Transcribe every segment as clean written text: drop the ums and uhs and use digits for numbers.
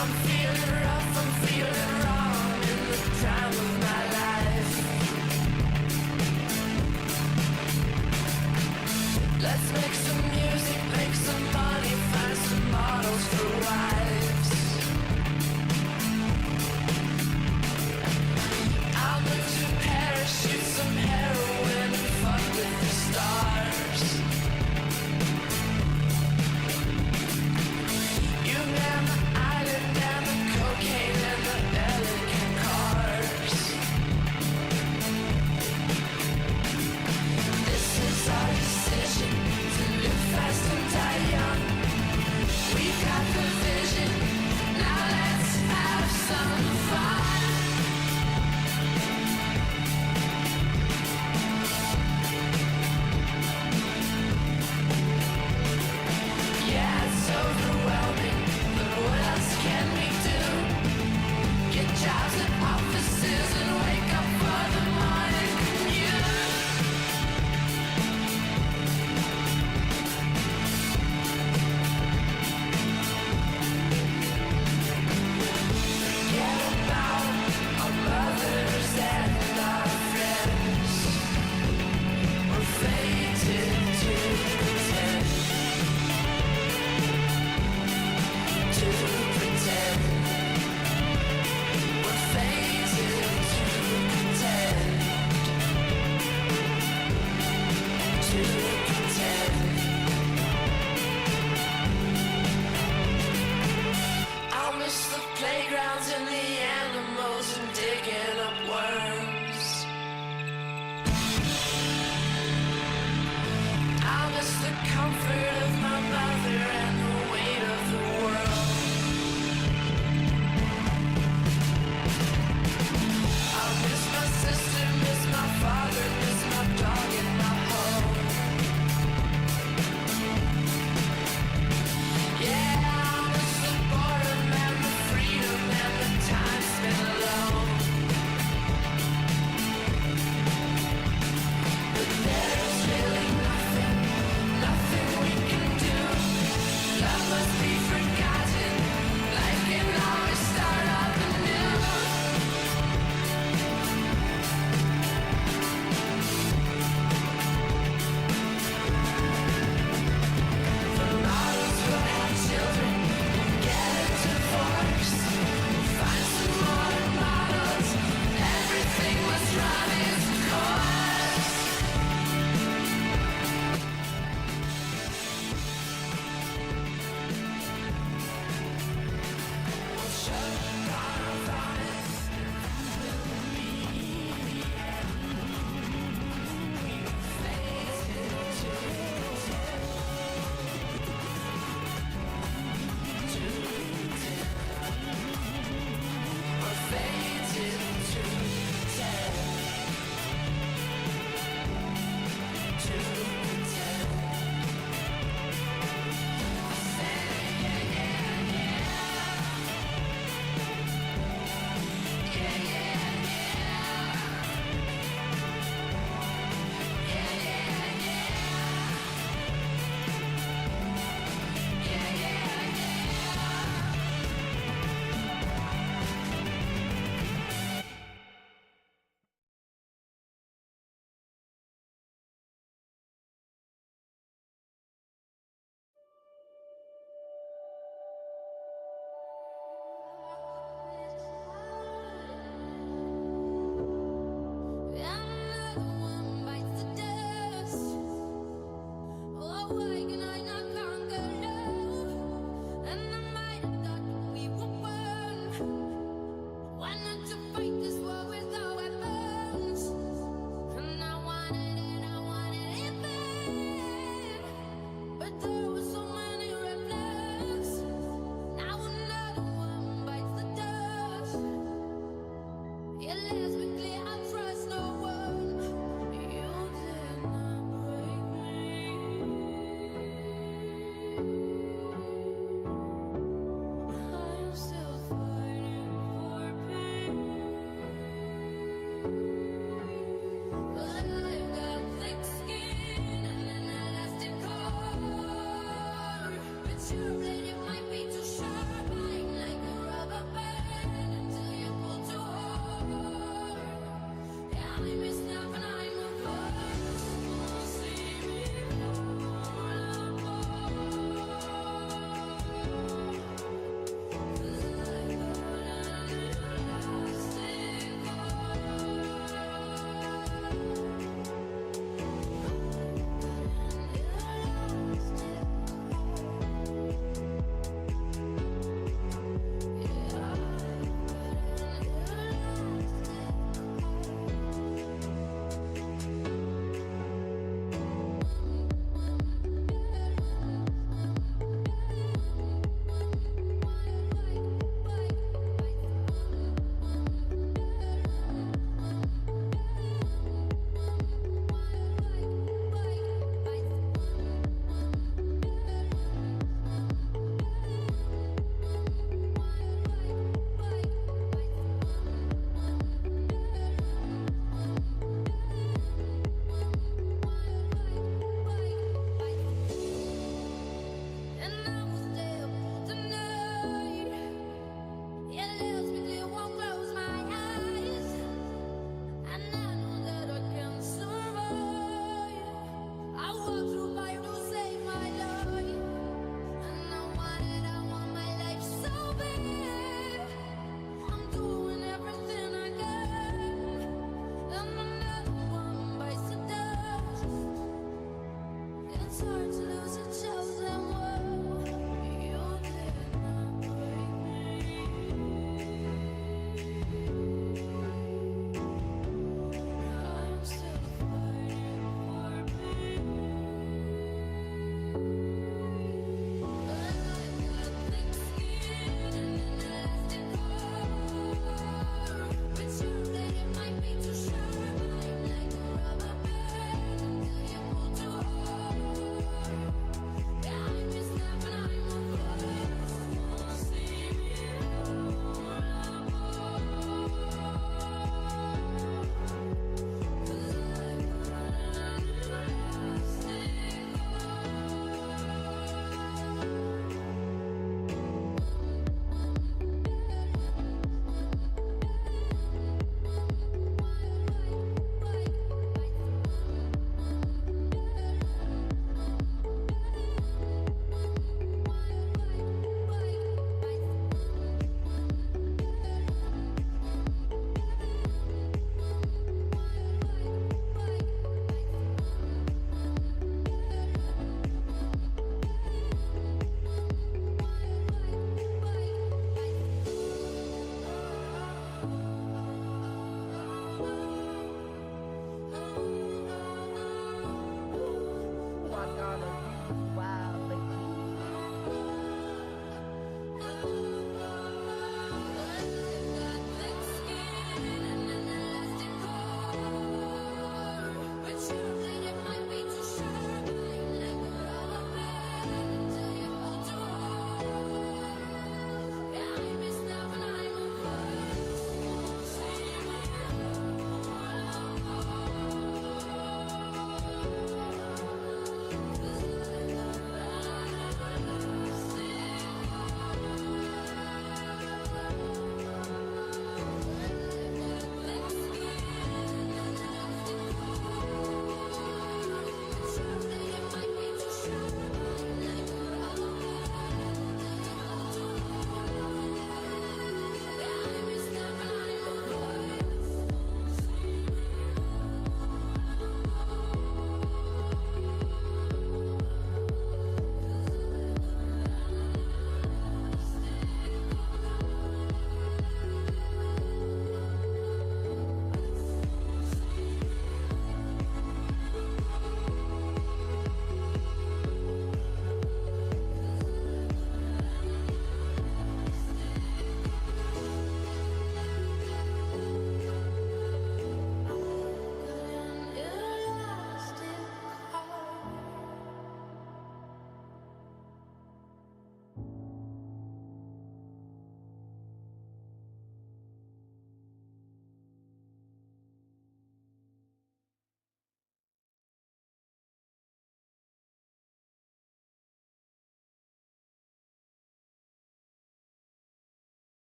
I'm feeling rough, I'm feeling wrong in the prime of my life. Let's make some music, make some money, find some models for wives. I'll move to Paris, shoot some heroin and fuck with the stars. You man the island and the cocaine and the elegant cars. This is our decision to live fast and die young. We've got the vision, now let's have some fun. Yeah, it's overwhelming, but what else can we do? Get jobs at offices and wake up for the morning commute. Forget about our mothers and our friends. We're fated to pretend. To pretend. We're fated to pretend. To pretend. I'll miss the playgrounds and the animals and digging up worms. I'll miss the comfort of my mother and the weight of the world. I'll miss my sister, miss my father, miss my dog and my home. Yeah, I'll miss the boredom and the freedom and the time spent alone. But there's really nothing we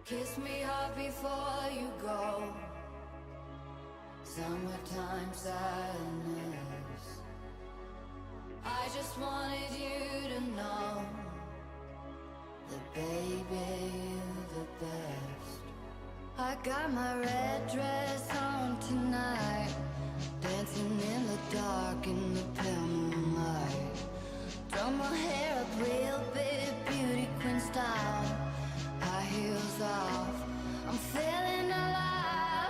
Kiss me hard before you go. Summertime sadness. I just wanted you to know that baby, you're the best. I got my red dress on tonight, dancing in the dark in the pale moonlight. Done my hair up real big, beauty queen style. High heels off, I'm feeling alive.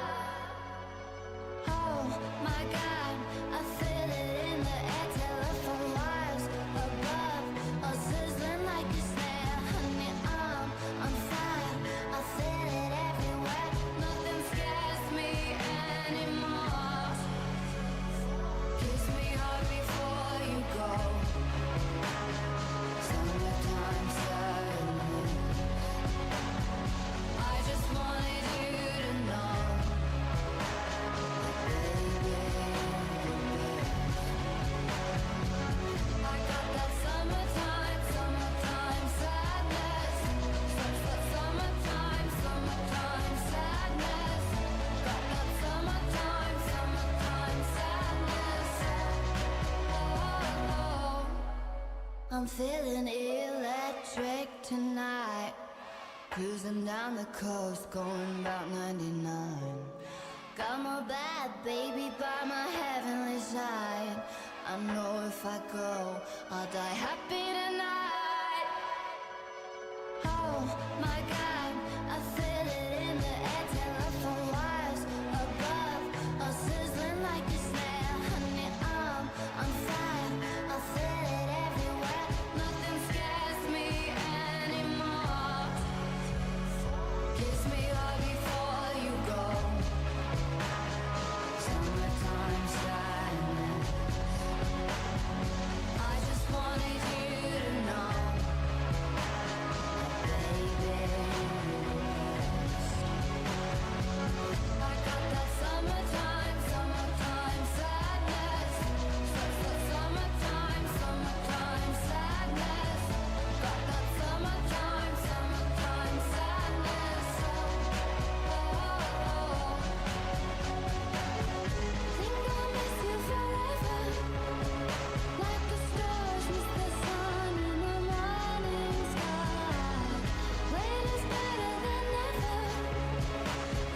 Oh my God, I feel it in the air. Telephone wires above, all sizzling like a snare. Honey, I'm on fire, I feel it everywhere. Nothing scares me anymore. Kiss me hard before you go. Summertime sadness. I just wanted you to know that baby, I got that summertime, summertime sadness. Summertime, summertime sadness. Got that summertime, summertime sadness. Oh, I'm feeling electric tonight. Cruising down the coast, going about 99. Got my bad baby by my heavenly side. I know if I go, I'll die happy tonight. Oh my God, I feel it in the air. Telephone wires above, all sizzling like a snare. Honey, I'm on fire, I feel it everywhere. Nothing scares me anymore. Kiss me hard before you go. Summertime sadness. I just wanted you to know that baby, I got that summertime, summertime sadness. Summertime, summertime sadness. Got that summertime, summertime sadness. Think I'll miss you forever, like the stars miss the sun in the morning sky. Wait is better than never.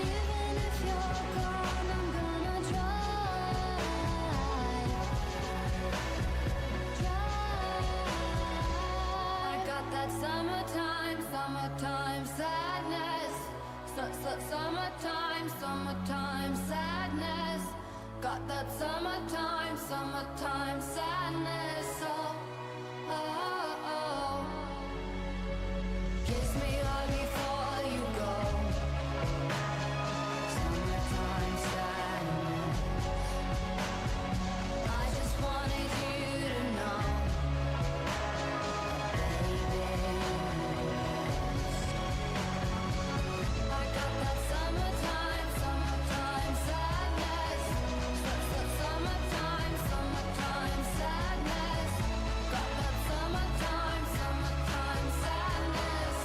Even if you're gone, I'm gonna try. I got that summertime, summertime sadness. Summertime, summertime sadness. Got that summertime, summertime sadness. Oh. Kiss me hard before you go. Summertime sadness. I just wanted you to know, baby. I got that summertime, summertime sadness. Summertime, summertime sadness. Got that summertime, summertime sadness.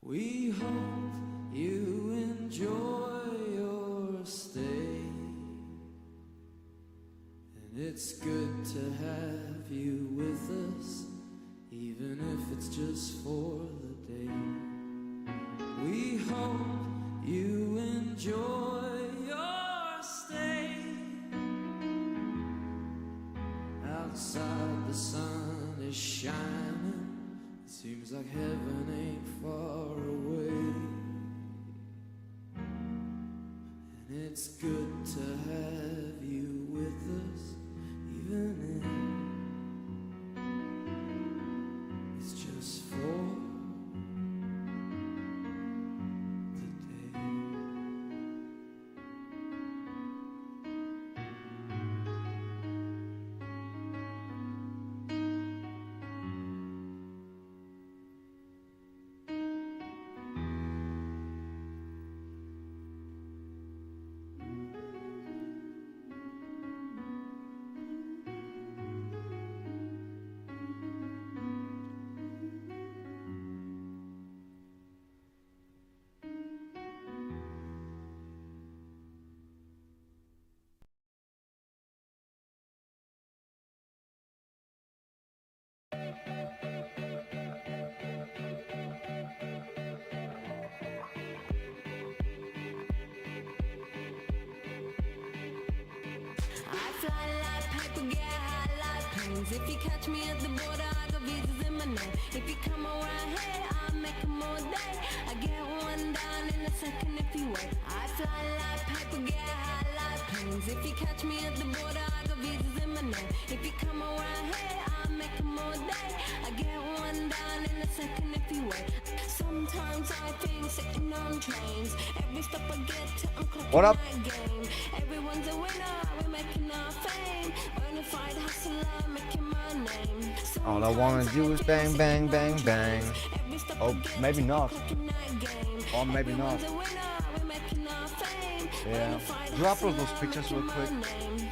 We hope you enjoy your stay, and it's good to have you with us, even if it's just for the day. We hope you enjoy your stay. Outside the sun is shining, it seems like heaven ain't far away. it's good to have you with us, even if it's just for the day. I fly like paper, get high like planes. If you catch me at the border, I got visas in my name. If you come around here, I'll make 'em all day. I get one down in a second if you wait. I fly like paper, get high like planes. If you catch me at the border, I got visas in my name. If you come around here, I'll make 'em all day. I get one down in a second if you wait. Sometimes I think sitting on trains. Every stop I get to, I'm clocking What up? my game. Everyone's a winner, we're making our fame. Bonafide hustler, making my name. All I wanna do is bang, bang, bang, bang. Every stop Oh, I get maybe to, not. I'm clocking that game. Or maybe not. Everyone's a winner, we're making our fame. Yeah. Bonafide Do I upload those hustler, pictures real making my quick? name.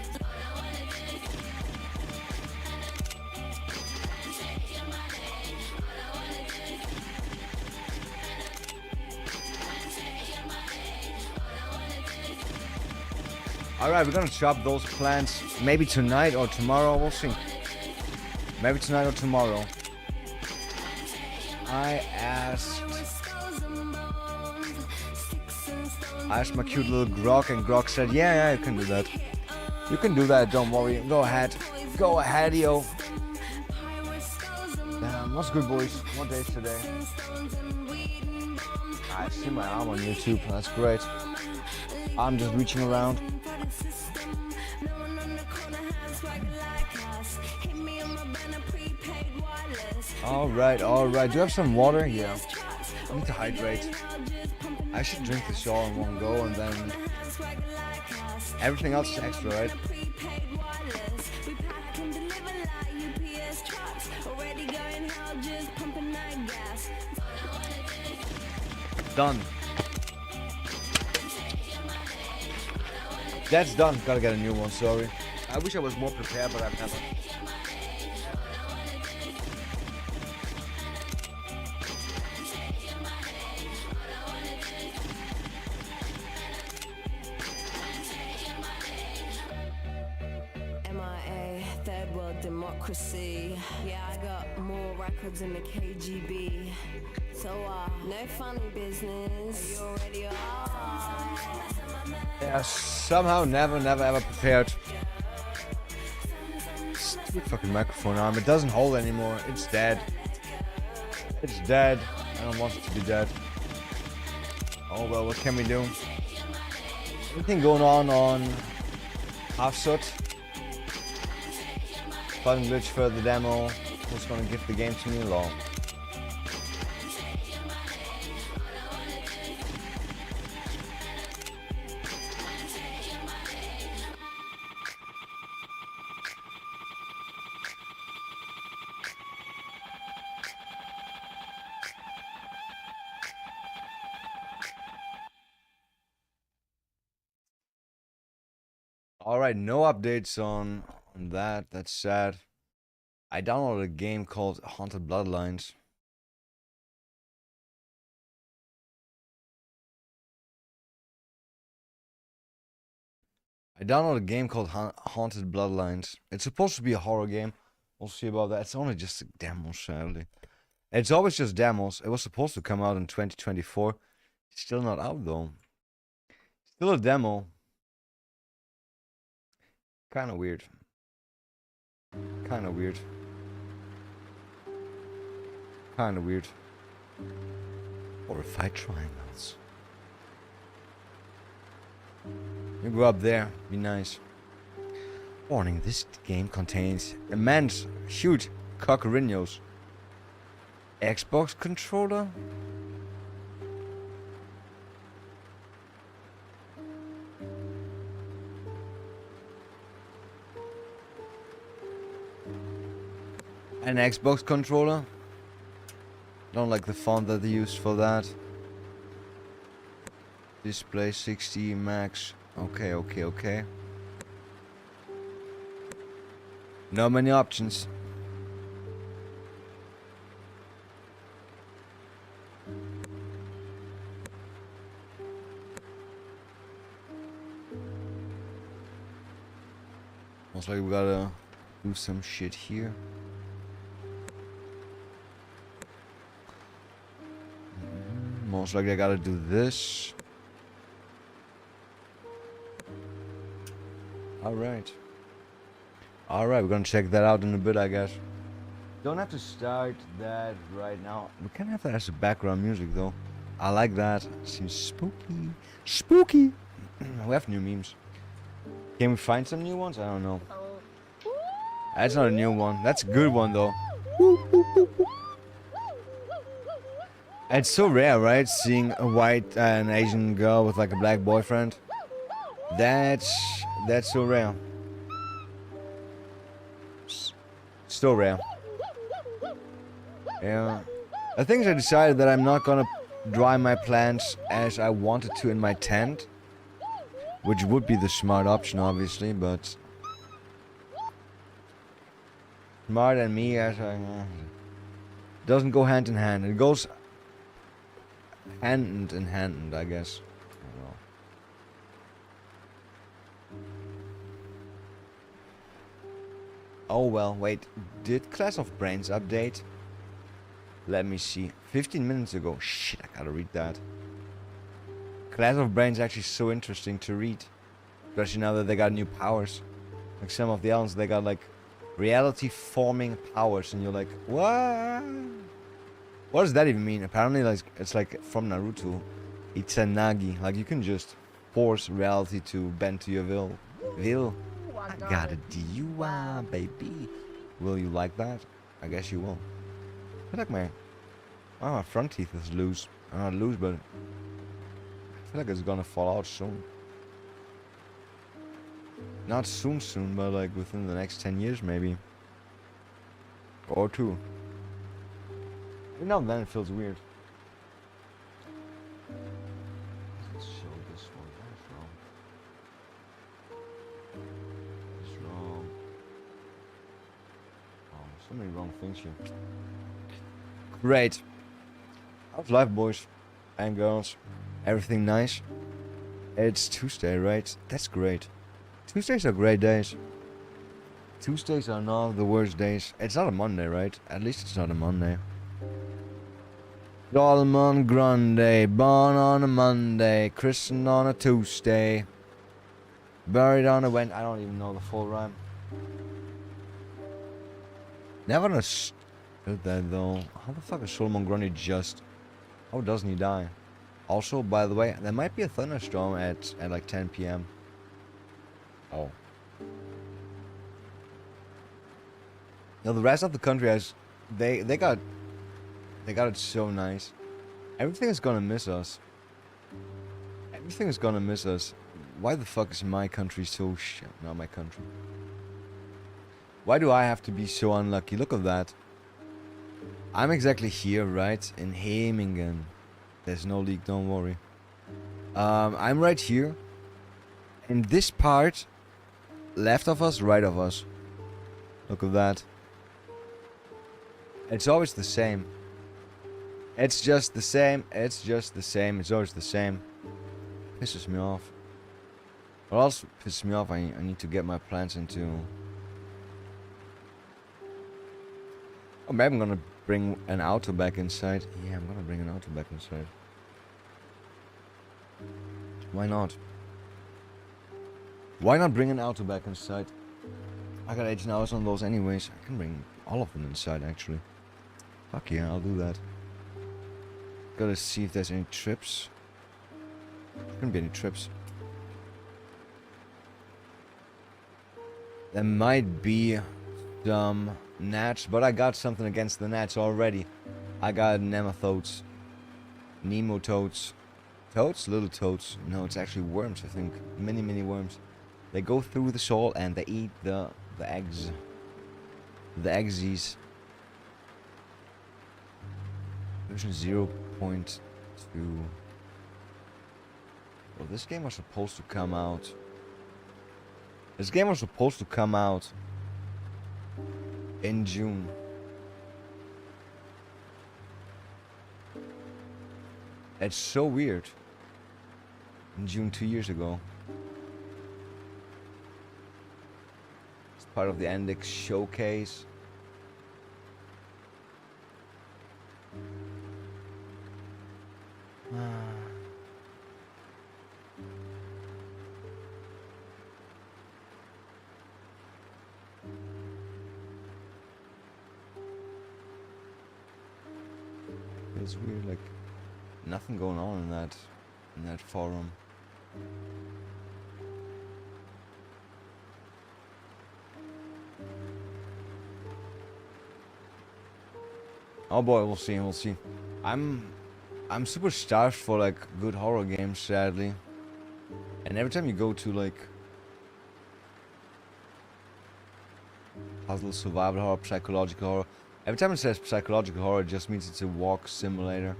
Alright, we're gonna chop those plants maybe tonight or tomorrow, we'll see. Maybe tonight or tomorrow. I asked my cute little Grok, and Grok said, yeah, you can do that. You can do that, don't worry. Go ahead. Go ahead, yo. Damn, what's good, boys? What day is today? I see my arm on YouTube, that's great. I'm just reaching around. Alright. Do you have some water? Yeah. I need to hydrate. I should drink this all in one go, and then everything else is extra, right? Done. That's done. Gotta get a new one, sorry. I wish I was more prepared, but I've never. MIA, third world democracy. Yeah, I got more records than the KGB. So, no funny business. Are you already Yeah, somehow never ever prepared. Stupid fucking microphone arm. It doesn't hold anymore. It's dead. It's dead. I don't want it to be dead. Oh well, what can we do? Anything going on Half-Sut? Fun glitch for the demo. Who's gonna give the game to me? Lol. Alright, no updates on that. That's sad. I downloaded a game called Haunted Bloodlines. Haunted Bloodlines. It's supposed to be a horror game. We'll see about that. It's only just a demo, sadly. It's always just demos. It was supposed to come out in 2024. It's still not out, though. Still a demo. Kind of weird. Horrified triangles. You go up there. Be nice. Warning, this game contains immense, huge cockerinos. Xbox controller? An Xbox controller? Don't like the font that they used for that. Display 60 max. Okay. Not many options. Most likely we gotta do some shit here. Most likely I gotta do this. Alright, we're gonna check that out in a bit, I guess. Don't have to start that right now. We can have that as a background music, though. I like that. Seems spooky. Spooky! We have new memes. Can we find some new ones? I don't know. That's not a new one. That's a good one, though. It's so rare, right? Seeing a white and Asian girl with like a black boyfriend. That's so rare. So rare. Yeah. The thing is, I decided that I'm not gonna dry my plants as I wanted to in my tent, which would be the smart option, obviously, but smart and me as I doesn't go hand in hand. It goes hand in hand, I guess. I don't know. Oh well, wait. Did Clash of Brains update? Let me see. 15 minutes ago. Shit, I gotta read that. Clash of Brains is actually so interesting to read. Especially now that they got new powers. Like some of the others, they got like reality forming powers, and you're like, what? What does that even mean? Apparently, like it's like from Naruto. Itsanagi. Like you can just force reality to bend to your will. I got a DUI, baby. Will you like that? I guess you will. I feel like my front teeth is loose. Not loose, but I feel like it's gonna fall out soon. Not soon, but like within the next 10 years, maybe. Or 2. Every now and then it feels weird. Let's show this one. That's wrong. That's wrong. Oh, so many wrong things here. Great. How's life, boys and girls? Everything nice? It's Tuesday, right? That's great. Tuesdays are great days. Tuesdays are not the worst days. It's not a Monday, right? At least it's not a Monday. Dolman Grande, born on a Monday, christened on a Tuesday, buried on a Wednesday. I don't even know the full rhyme. Never understood that though. How the fuck is Solomon Grundy just? How doesn't he die? Also, by the way, there might be a thunderstorm at like 10 p.m. Oh. Now the rest of the country has, they got it so nice. Everything is gonna miss us. Everything is gonna miss us. Why the fuck is my country so shit? Not my country. Why do I have to be so unlucky? Look at that. I'm exactly here, right? In Hemingen. There's no leak, don't worry. I'm right here. In this part, left of us, right of us. Look at that. It's always the same. It's just the same. It's just the same. It's always the same. Pisses me off. What else pisses me off? I need to get my plants into. Oh, maybe I'm gonna bring an auto back inside. Yeah, I'm gonna bring an auto back inside. Why not? Why not bring an auto back inside? I got 18 hours on those anyways. I can bring all of them inside actually. Fuck yeah, I'll do that. Gotta see if there's any trips. There couldn't be any trips. There might be some gnats, but I got something against the gnats already. I got nematodes. Nemotoads. Toads? Little toads. No, it's actually worms, I think. Mini worms. They go through the soil and they eat the eggs. The eggs. Version 0.2. Well, this game was supposed to come out. This game was supposed to come out in June. It's so weird. In June 2 years ago. It's part of the Index showcase. It's weird, like nothing going on in that forum. Oh boy, we'll see, we'll see. I'm super starved for like good horror games, sadly. And every time you go to like puzzle, survival horror, psychological horror, every time it says psychological horror, it just means it's a walk simulator.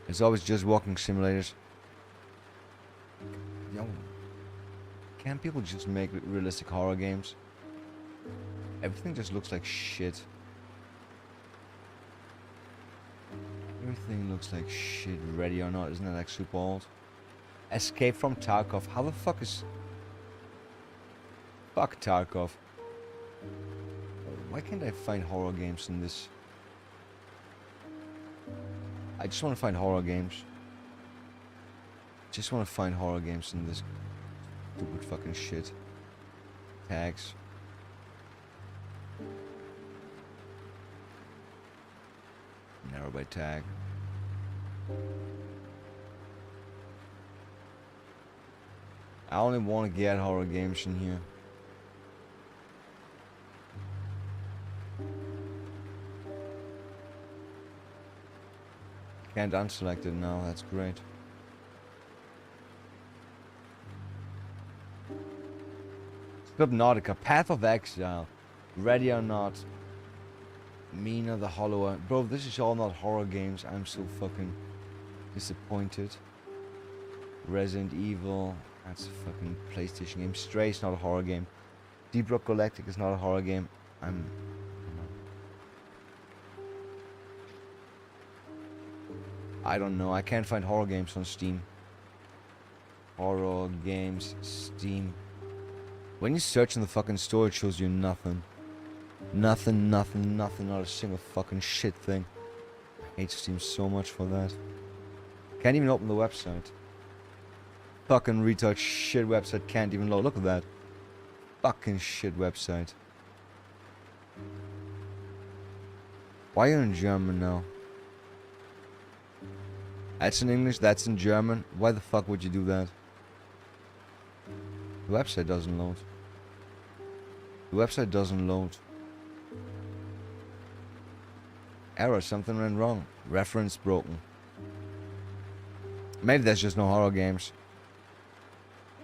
It's always just walking simulators. You know, can't people just make realistic horror games? Everything just looks like shit. Everything looks like shit, Ready or Not. Isn't that like super old? Escape from Tarkov. How the fuck is... Fuck Tarkov. Why can't I find horror games in this? I just want to find horror games. Just want to find horror games in this stupid fucking shit. Tags. Narrow by tag. I only want to get horror games in here. Can't unselect it now, that's great. Subnautica, Path of Exile, Ready or Not, Mina the Hollower. Bro, this is all not horror games. I'm so fucking disappointed. Resident Evil, that's a fucking PlayStation game. Stray is not a horror game. Deep Rock Galactic is not a horror game. I don't know. I can't find horror games on Steam. Horror games, Steam. When you search in the fucking store, it shows you nothing. Nothing, not a single fucking shit thing. I hate Steam so much for that. Can't even open the website. Fucking retard shit website can't even load. Look at that. Fucking shit website. Why are you in German now? That's in English, that's in German. Why the fuck would you do that? The website doesn't load. The website doesn't load. Error, something went wrong. Reference broken. Maybe there's just no horror games.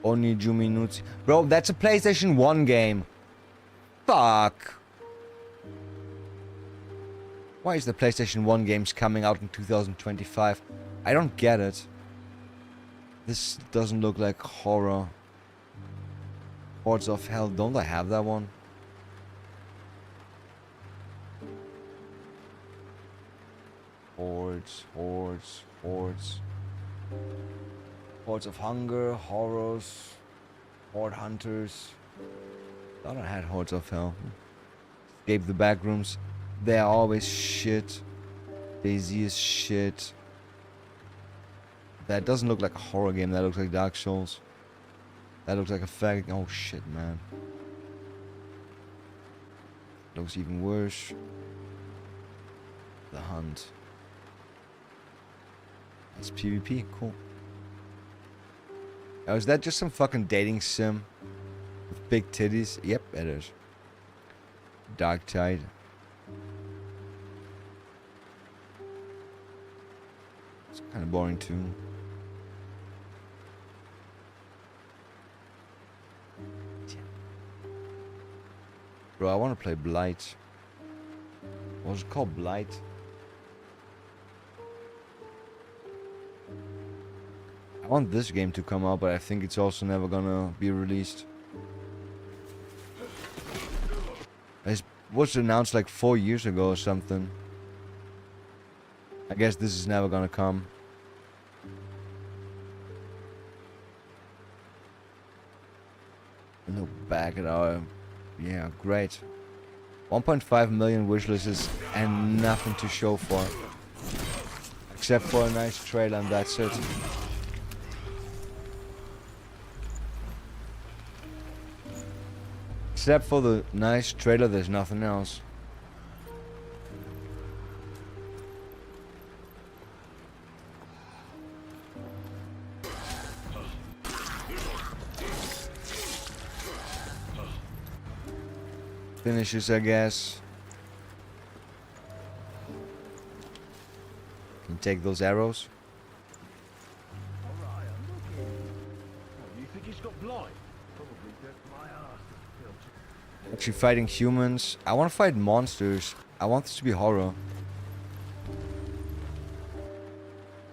Oni Juminutsi. Bro, that's a PlayStation 1 game. Fuck. Why is the PlayStation 1 games coming out in 2025? I don't get it. This doesn't look like horror. Hordes of Hell. Don't I have that one? Hordes. Hordes of Hunger, Horrors, Horde Hunters. Thought I had Hordes of Hell. Escape the Backrooms. They're always shit. Daisy is shit. That doesn't look like a horror game. That looks like Dark Souls. That looks like a fag. Oh shit, man. Looks even worse. The Hunt. That's PvP. Cool. Oh, is that just some fucking dating sim? With big titties. Yep, it is. Dark Tide. It's kind of boring too. Bro, I want to play Blight. What's it called? Blight? I want this game to come out, but I think it's also never gonna be released. It was announced like 4 years ago or something. I guess this is never gonna come. Look back at our... Yeah, great. 1.5 million wishlists and nothing to show for it. Except for a nice trailer, and that's it. Except for the nice trailer, there's nothing else. Finishes, I guess. Can you take those arrows? Alright, I'm looking. Oh, you think he's got blind? Probably that my ass is built. Actually fighting humans. I want to fight monsters. I want this to be horror.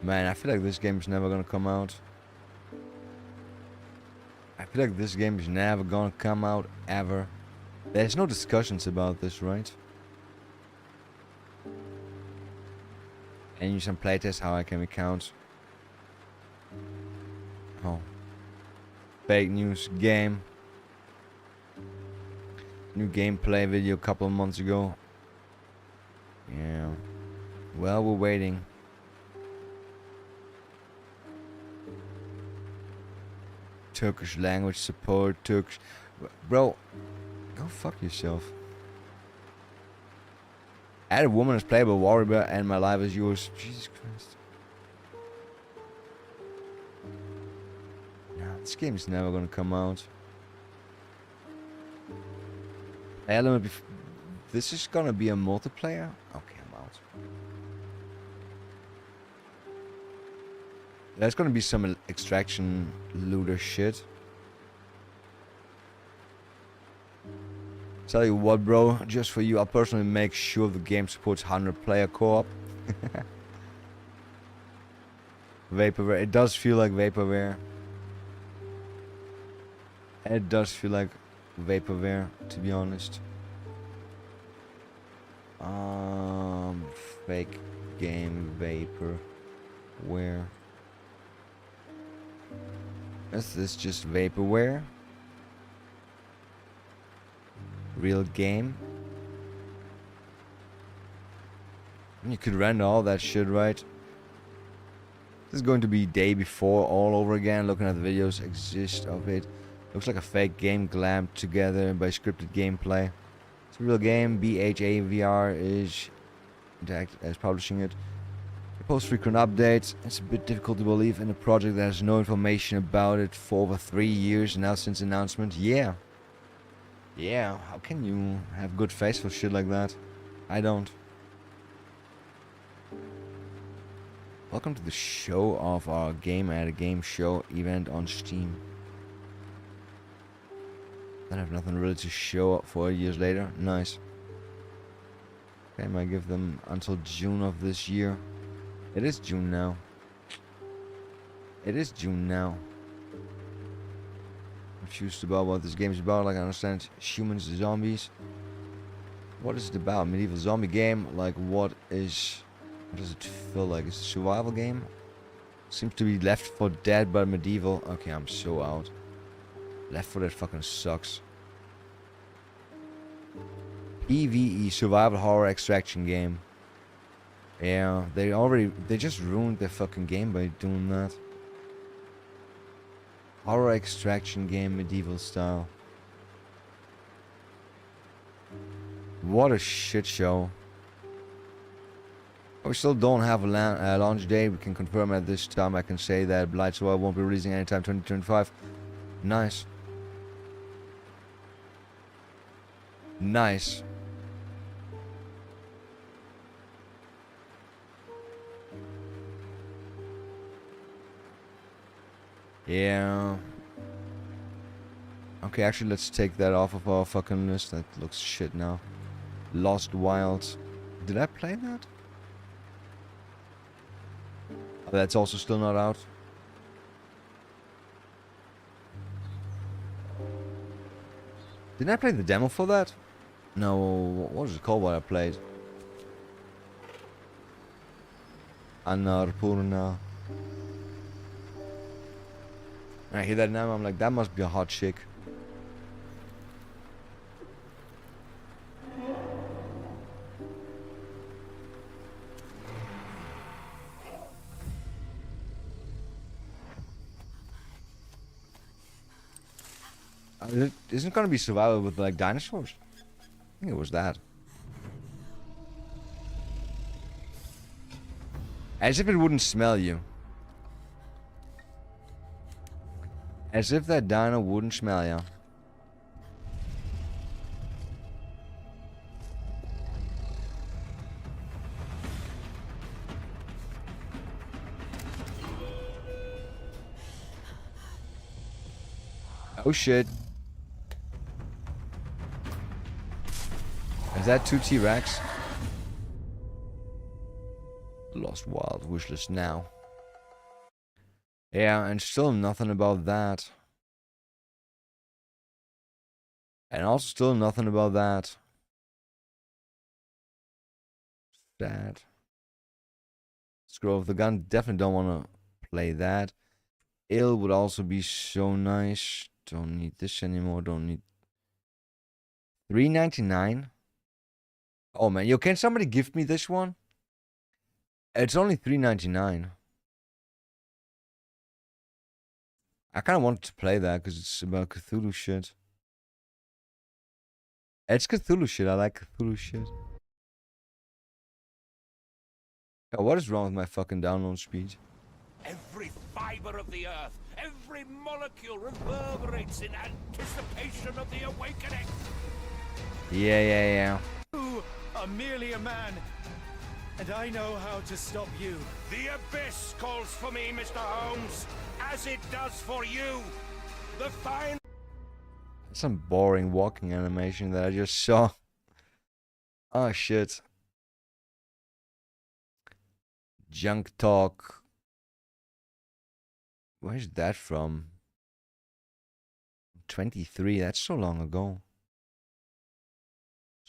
Man, I feel like this game is never gonna come out. I feel like this game is never gonna come out ever. There's no discussions about this, right? And use some playtest how I can recount. Oh. Fake news game. New gameplay video a couple of months ago. Yeah. Well, we're waiting. Turkish language support, Turkish... Bro, go fuck yourself. Add a woman as playable warrior and my life is yours. Jesus Christ. Nah, this game is never gonna come out. Element this is gonna be a multiplayer? Okay, I'm out. There's gonna be some extraction looter shit. Tell you what, bro, just for you, I'll personally make sure the game supports 100-player co-op. Vaporware, it does feel like Vaporware. It does feel like Vaporware, to be honest. Fake game Vaporware. Is this just Vaporware? Real game? You could render all that shit, right? This is going to be day before all over again. Looking at the videos exist of it. Looks like a fake game glammed together by scripted gameplay. It's a real game. BHAVR is publishing it. It posts frequent updates. It's a bit difficult to believe in a project that has no information about it for over 3 years now since announcement. Yeah. Yeah, how can you have good face for shit like that? I don't. Welcome to the show of our Game at a Game show event on Steam. I have nothing really to show up for years later. Nice. Okay, I might give them until June of this year. It is June now. It is June now. Confused about what this game is about. Like, I understand humans, zombies. What is it about? Medieval zombie game? Like, what does it feel like? It's a survival game? Seems to be Left 4 Dead, but medieval. Okay, I'm so out. Left 4 Dead fucking sucks. PvE, survival horror extraction game. Yeah, they just ruined their fucking game by doing that. Horror extraction game, medieval style. What a shit show. We still don't have a launch date. We can confirm at this time. I can say that Blight Survival won't be releasing anytime 2025. Nice. Nice. Yeah. Okay, actually, let's take that off of our fucking list. That looks shit now. Lost Wilds. Did I play that? Oh, that's also still not out. Didn't I play the demo for that? No, what was it called what I played? Annapurna. I hear that now, I'm like, that must be a hot chick. Isn't it gonna be survival with like dinosaurs? I think it was that. As if it wouldn't smell you. As if that dino wouldn't smell you. Oh shit. Is that 2 T-Rex? Lost Wild wishlist now. Yeah, and still nothing about that. And also still nothing about that. Sad. Scroll of the Gun, definitely don't want to play that. Ill would also be so nice. Don't need this anymore, don't need... $3.99? Oh man, yo, can somebody gift me this one? It's only $3.99. I kind of wanted to play that because it's about Cthulhu shit. It's Cthulhu shit. I like Cthulhu shit. Oh, what is wrong with my fucking download speed? Every fiber of the earth, every molecule reverberates in anticipation of the awakening. Yeah. You are merely a man, and I know how to stop you. The abyss calls for me, Mr. Holmes, as it does for you. The fine... Some boring walking animation that I just saw. Oh shit. Junk Talk. Where's that from? 23, that's so long ago.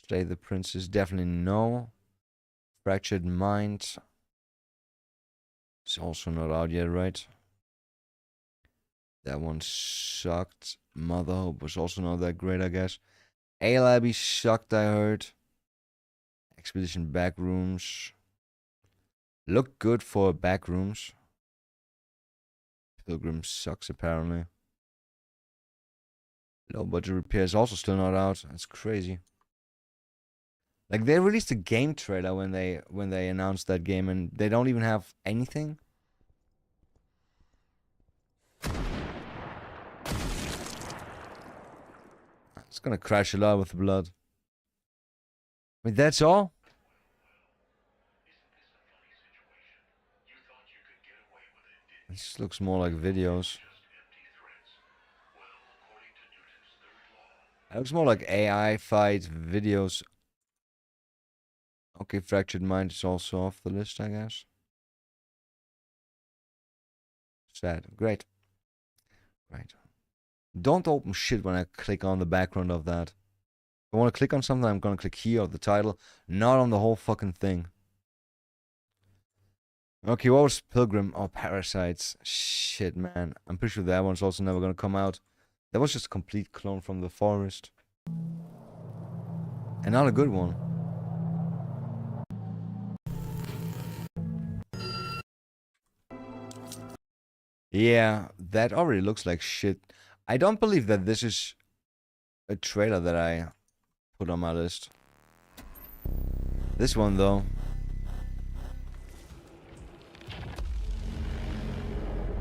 Slay the Princess, definitely no. Fractured Mind. It's also not out yet, right? That one sucked. Mother Hope was also not that great, I guess. A-Labby sucked, I heard. Expedition Backrooms. Look good for Backrooms. Pilgrim sucks, apparently. Low Budget Repairs also still not out. That's crazy. Like, they released a game trailer when they announced that game, and they don't even have anything. It's gonna crash a lot with blood. Wait, that's all? This looks more like videos. It looks more like AI fight videos. Okay, Fractured Mind is also off the list, I guess. Sad. Great. Right. Don't open shit when I click on the background of that. If I want to click on something, I'm going to click here on the title, not on the whole fucking thing. Okay, what was Pilgrim? Oh, Parasites. Shit, man. I'm pretty sure that one's also never going to come out. That was just a complete clone from The Forest. And not a good one. Yeah, that already looks like shit. I don't believe that this is a trailer that I put on my list. This one, though.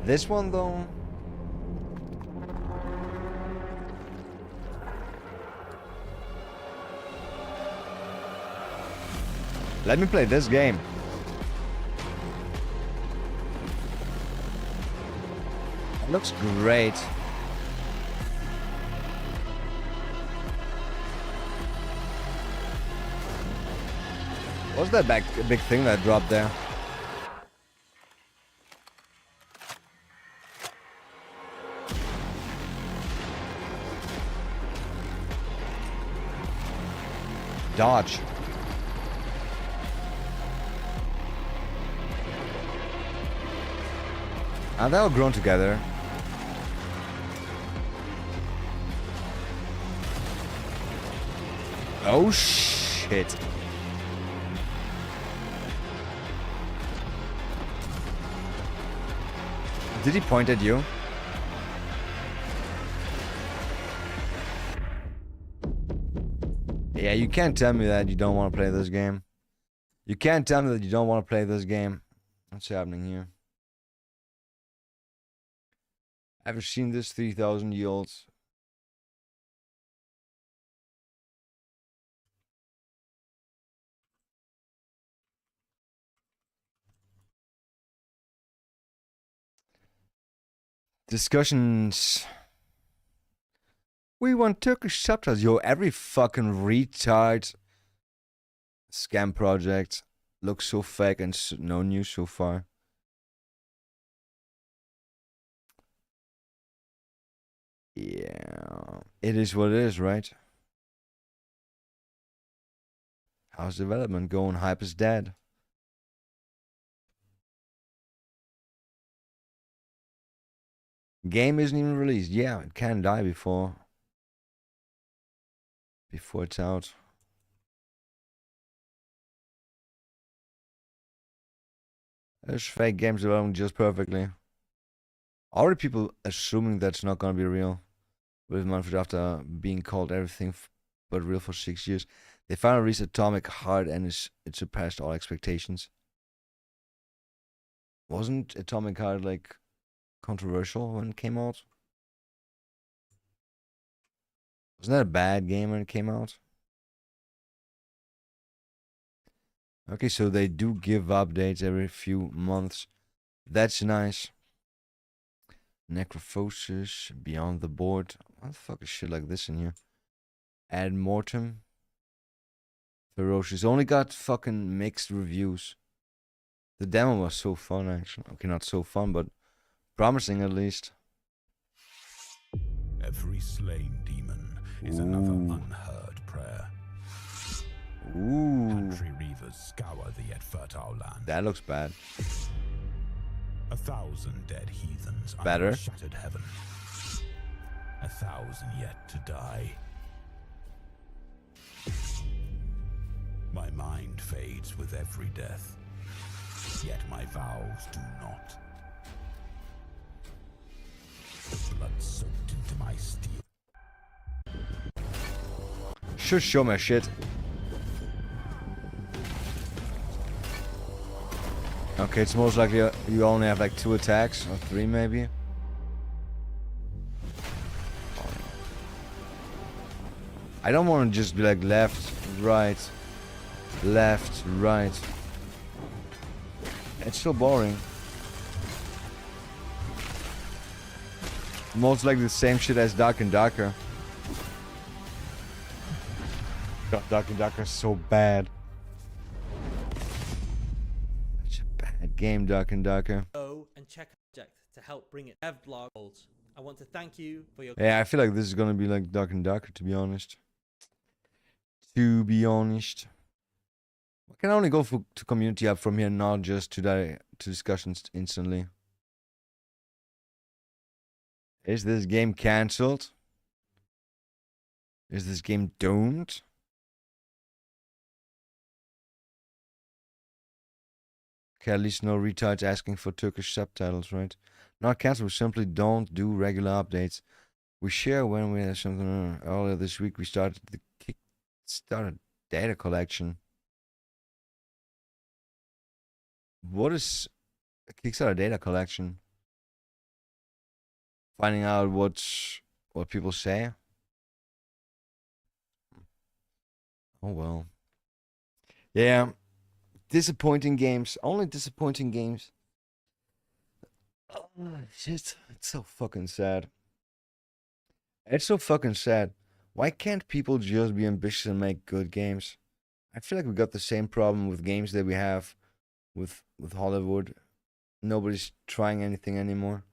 This one, though. Let me play this game. It looks great. What's that big thing that dropped there? Dodge. And they all grown together. Oh shit. Did he point at you? Yeah, you can't tell me that you don't want to play this game. You can't tell me that you don't want to play this game. What's happening here? Ever seen this 3,000 yields? Discussions. We want Turkish subtitles. Yo, every fucking retard scam project looks so fake and no news so far. Yeah, it is what it is, right? How's development going? Hype is dead. Game isn't even released. Yeah, it can die before it's out. There's fake games developing just perfectly. Already people assuming that's not gonna be real. With months after being called everything but real for 6 years, they finally released Atomic Heart and it surpassed all expectations. Wasn't Atomic Heart like controversial when it came out? Wasn't that a bad game when it came out? Okay, so they do give updates every few months. That's nice. Necrophosis, Beyond the Board. What the fuck is shit like this in here? Ad Mortem. Ferocious. Only got fucking mixed reviews. The demo was so fun, actually. Okay, not so fun, but promising at least. Every slain demon is another unheard prayer. Ooh. Country reavers scour the yet fertile land. That looks bad. 1,000 dead heathens Better. under a shattered heaven. 1,000 yet to die. My mind fades with every death, yet my vows do not. The blood soaked into my steel. Should show my shit. Okay, it's most likely you only have like 2 attacks, or 3 maybe. I don't want to just be like left, right, left, right. It's so boring. Most likely the same shit as Dark and Darker. God, Dark and Darker is so bad. Such a bad game, Dark and Darker. Go and check out the project to help bring it devblog. I want to thank you for your Yeah, I feel like this is gonna be like Dark and Darker, to be honest. To be honest. I can only go to community hub from here, not just to discussions instantly. Is this game cancelled? Is this game doomed? Okay, at least no retards asking for Turkish subtitles, right? Not cancelled, we simply don't do regular updates. We share when we have something. Earlier this week we started the Kickstarter data collection. What is a Kickstarter data collection? Finding out what people say. Oh well. Yeah. disappointing games. Only disappointing games. Oh, shit. It's so fucking sad. It's so fucking sad. Why can't people just be ambitious and make good games? I feel like we got the same problem with games that we have with Hollywood. Nobody's trying anything anymore.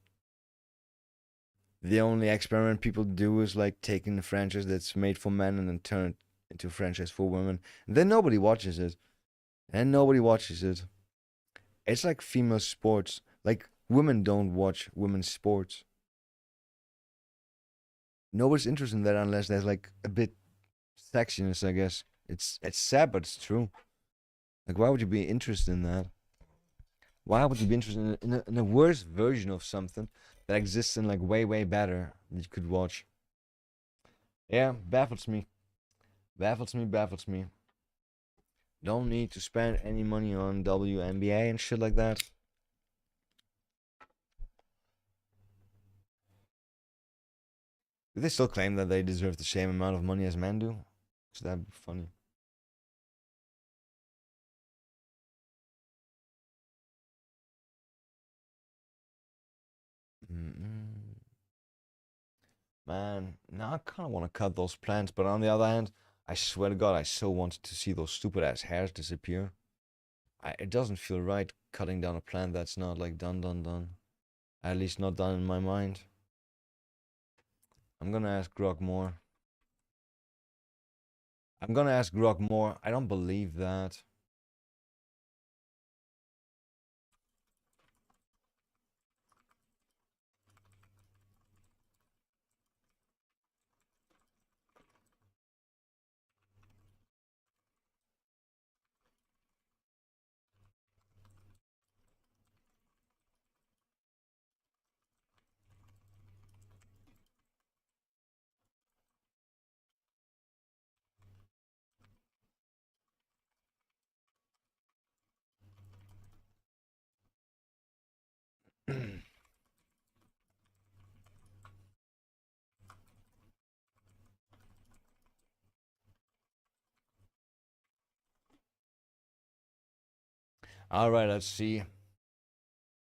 The only experiment people do is like taking a franchise that's made for men and then turn it into a franchise for women. And then nobody watches it. And nobody watches it. It's like female sports. Like women don't watch women's sports. Nobody's interested in that unless there's like a bit sexiness, I guess. It's sad, but it's true. Like, why would you be interested in that? Why would you be interested in a worse version of something that exists in like way, way better that you could watch? Yeah, baffles me. Baffles me, baffles me. Don't need to spend any money on WNBA and shit like that. Do they still claim that they deserve the same amount of money as men do? So that'd be funny. Mm-mm. Man, now I kind of want to cut those plants, but on the other hand, I swear to God, I so wanted to see those stupid ass hairs disappear. It doesn't feel right cutting down a plant that's not like done. At least not done in my mind. I'm gonna ask Grok more. I'm gonna ask Grok more. I don't believe that. Alright, let's see.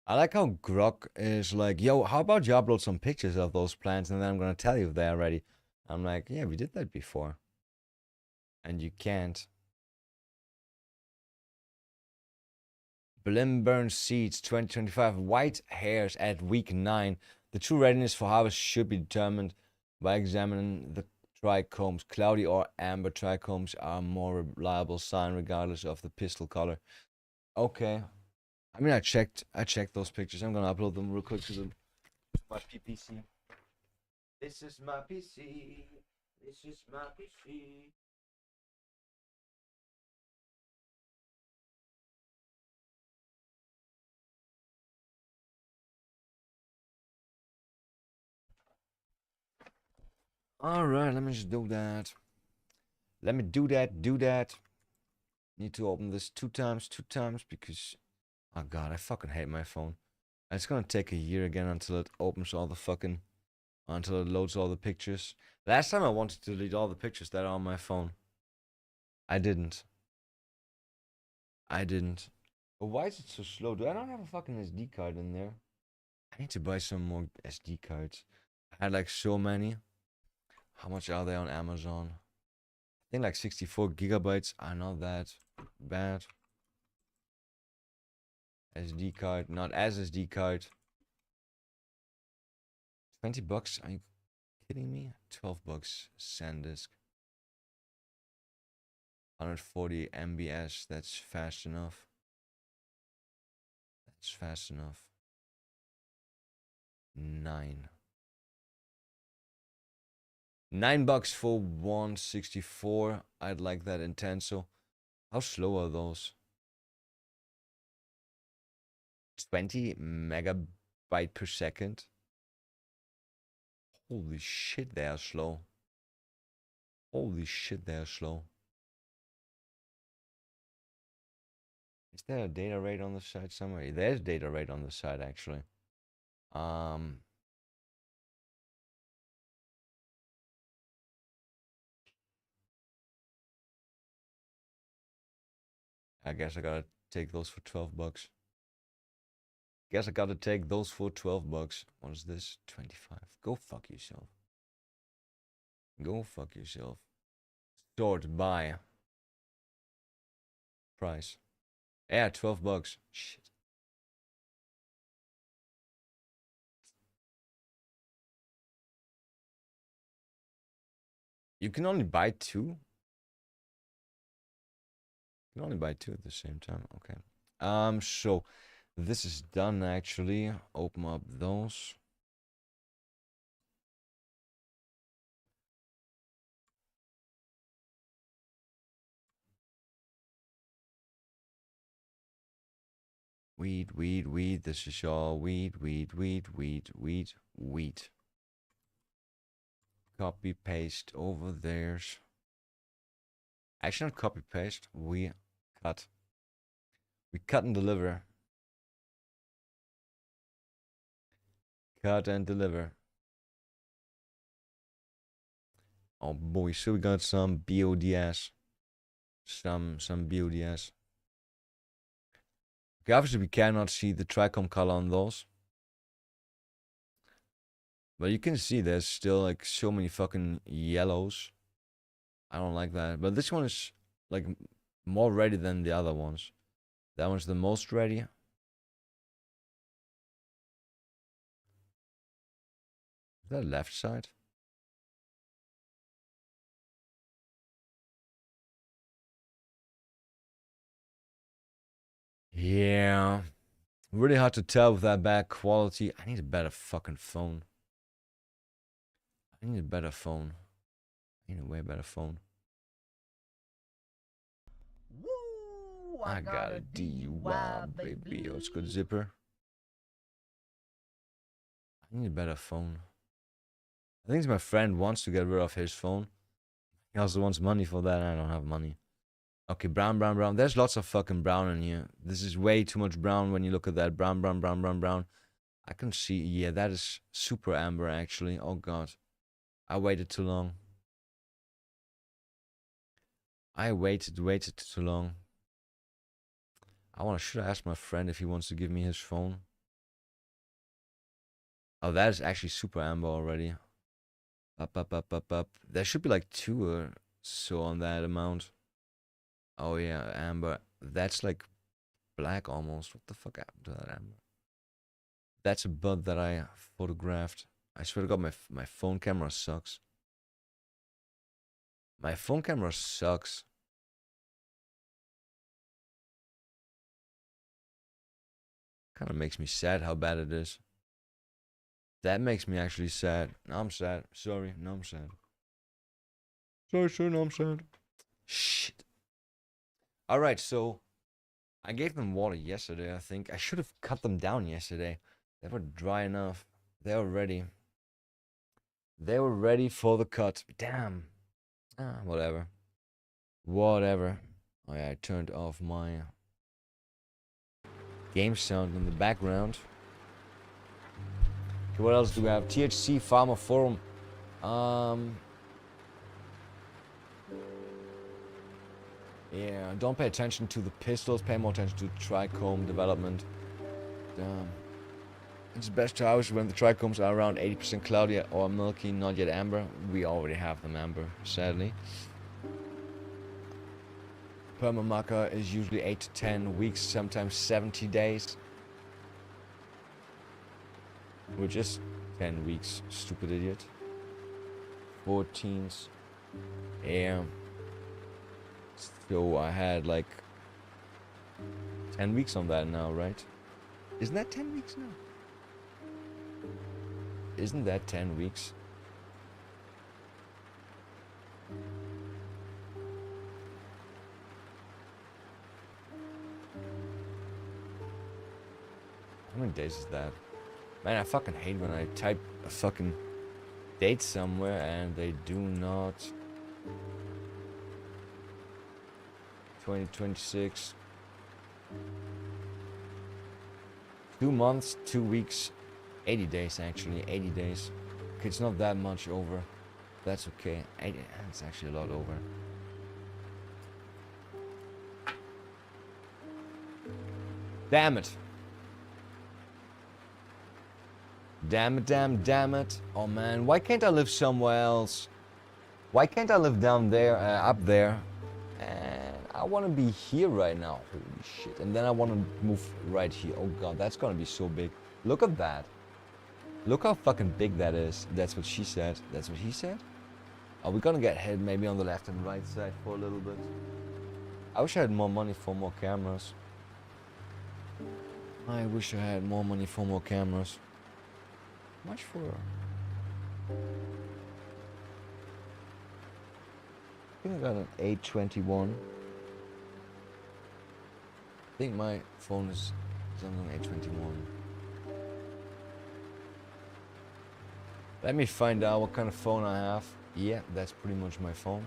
I like how Grok is like, yo, how about you upload some pictures of those plants and then I'm gonna tell you if they're ready. I'm like, yeah, we did that before. And you can't. Blimburn Seeds 2025 white hairs at week 9. The true readiness for harvest should be determined by examining the trichomes. Cloudy or amber trichomes are a more reliable sign regardless of the pistil color. Okay. I mean, I checked those pictures. I'm gonna upload them real quick to my PPC. This is my PC. This is my PC. Alright, let me just do that. Let me do that. Need to open this two times because, oh god, I fucking hate my phone. It's gonna take a year again until it opens all the fucking, until it loads all the pictures. Last time I wanted to delete all the pictures that are on my phone. I didn't. But why is it so slow? Do I not have a fucking SD card in there? I need to buy some more SD cards. I had like so many. How much are they on Amazon? I think like 64 gigabytes are not that bad. SD card, not SSD card. 20 bucks? Are you kidding me? 12 bucks. SanDisk. 140 MBS. That's fast enough. That's fast enough. 9 bucks for 164. I'd like that Intenso. How slow are those? 20 megabyte per second. Holy shit, they are slow. Holy shit, they are slow. Is there a data rate on the side somewhere? There's data rate on the side actually. I guess I gotta take those for 12 bucks. Guess I gotta take those for 12 bucks. What is this? 25. Go fuck yourself. Go fuck yourself. Sort by. Price. Yeah, 12 bucks. Shit. You can only buy two? You can only buy two at the same time. Okay. So this is done actually. Open up those. Weed, weed, weed. This is all weed, weed, weed, weed, weed, weed. Copy, paste over there's. Actually, not copy, paste. We cut. We cut and deliver. Cut and deliver. Oh boy, so we got some BODS. Some BODS. Okay, obviously we cannot see the trichome color on those. But you can see there's still like so many fucking yellows. I don't like that. But this one is like more ready than the other ones. That one's the most ready. Is that left side? Yeah. Really hard to tell with that bad quality. I need a better fucking phone. I need a better phone. I need a way better phone. Woo! I got a DUI, baby. Let's go zipper. I need a better phone. I think my friend wants to get rid of his phone. He also wants money for that. I don't have money. Okay, brown, brown, brown. There's lots of fucking brown in here. This is way too much brown when you look at that. Brown, brown, brown, brown, brown. I can see. Yeah, that is super amber, actually. Oh, God. I waited too long. I waited too long. Should I ask my friend if he wants to give me his phone? Oh, that is actually super amber already. Up. There should be like 2 or so on that amount. Oh yeah, amber. That's like black almost. What the fuck happened to that amber? That's a bud that I photographed. I swear to God, my phone camera sucks. My phone camera sucks. Kind of makes me sad how bad it is. That makes me actually sad. No, I'm sad. Sorry. No, I'm sad. Sorry, no, I'm sad. Shit. Alright, so I gave them water yesterday, I think. I should have cut them down yesterday. They were dry enough. They were ready. They were ready for the cut. Damn. Whatever. Whatever. Oh yeah, I turned off my game sound in the background. Okay, what else do we have? THC Farmer Forum. Yeah, don't pay attention to the pistols, pay more attention to trichome development. Damn. It's best to house when the trichomes are around 80% cloudy or milky, not yet amber. We already have them amber, sadly. Permamaca is usually 8 to 10 weeks, sometimes 70 days. Which is 10 weeks, stupid idiot. 14s. Yeah. So I had like 10 weeks on that now, right? Isn't that 10 weeks now? Isn't that 10 weeks? How many days is that? Man, I fucking hate when I type a fucking date somewhere and they do not. 2026. 2 months, 2 weeks, 80 days actually, 80 days. Okay, it's not that much over. That's okay. It's actually a lot over. Damn it. Damn it, damn it. Oh man, why can't I live somewhere else? Why can't I live down there, up there? And I want to be here right now. Holy shit. And then I want to move right here. Oh god, that's gonna be so big. Look at that. Look how fucking big that is. That's what she said. That's what he said? Are we gonna get hit maybe on the left and right side for a little bit? I wish I had more money for more cameras. I wish I had more money for more cameras. How much for? I think I got an 821. I think my phone is on an 821. Let me find out what kind of phone I have. Yeah, that's pretty much my phone.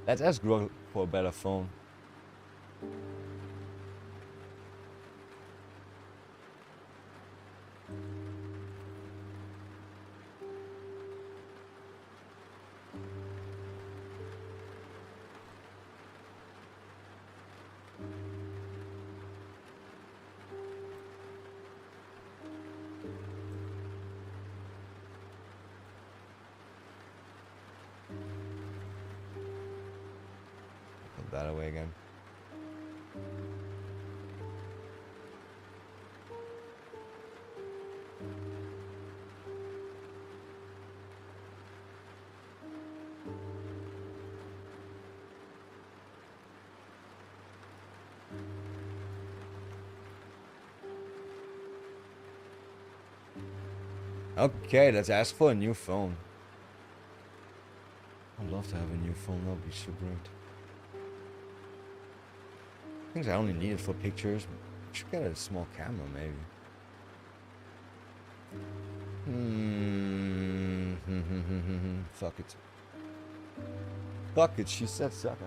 Let's ask Grog for a better phone. Put that away again. Okay, let's ask for a new phone. I'd love to have a new phone, that would be so great. Things I only need it for pictures. I should get a small camera, maybe. Fuck it. Fuck it, she said suck.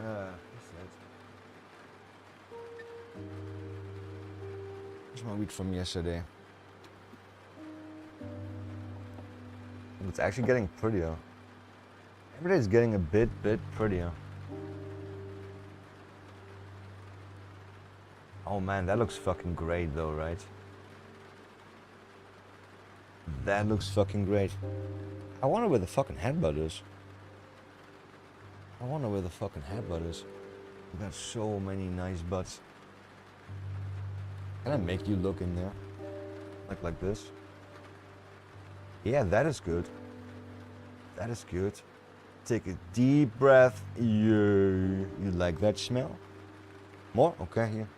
Where's my weed from yesterday? It's actually getting prettier. Every day is getting a bit prettier. Oh man, that looks fucking great though, right? That looks fucking great. I wonder where the fucking headbutt is. I wonder where the fucking headbutt is. We got so many nice butts. Can I make you look in there? Like this? Yeah, that is good. That is good. Take a deep breath. Yeah. You like that smell? More? Okay, here.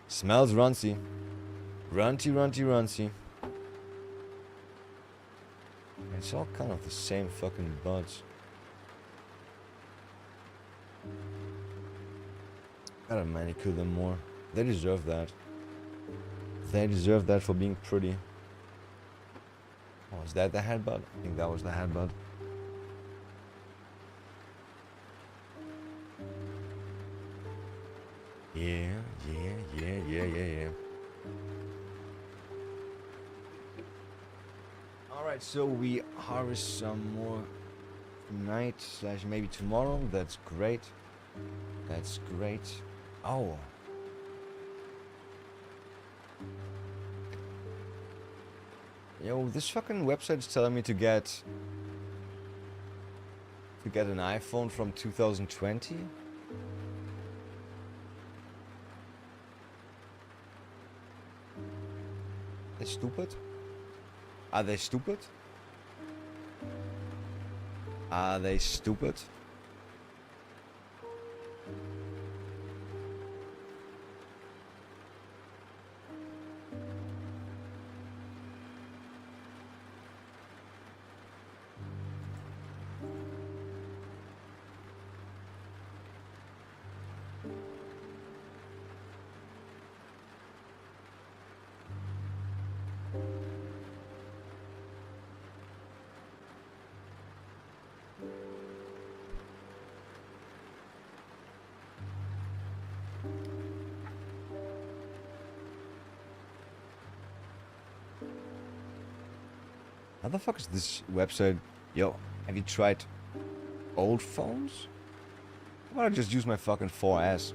Smells runty. Runty. It's all kind of the same fucking buds. Gotta manicure them more. They deserve that. They deserve that for being pretty. Oh, is that the headbutt? I think that was the headbutt. Yeah. Alright, so we harvest some more tonight / maybe tomorrow. That's great. That's great. Oh. Yo, this fucking website is telling me to get an iPhone from 2020. They stupid? Are they stupid? Are they stupid? How the fuck is this website? Yo, have you tried old phones? How about I just use my fucking 4S?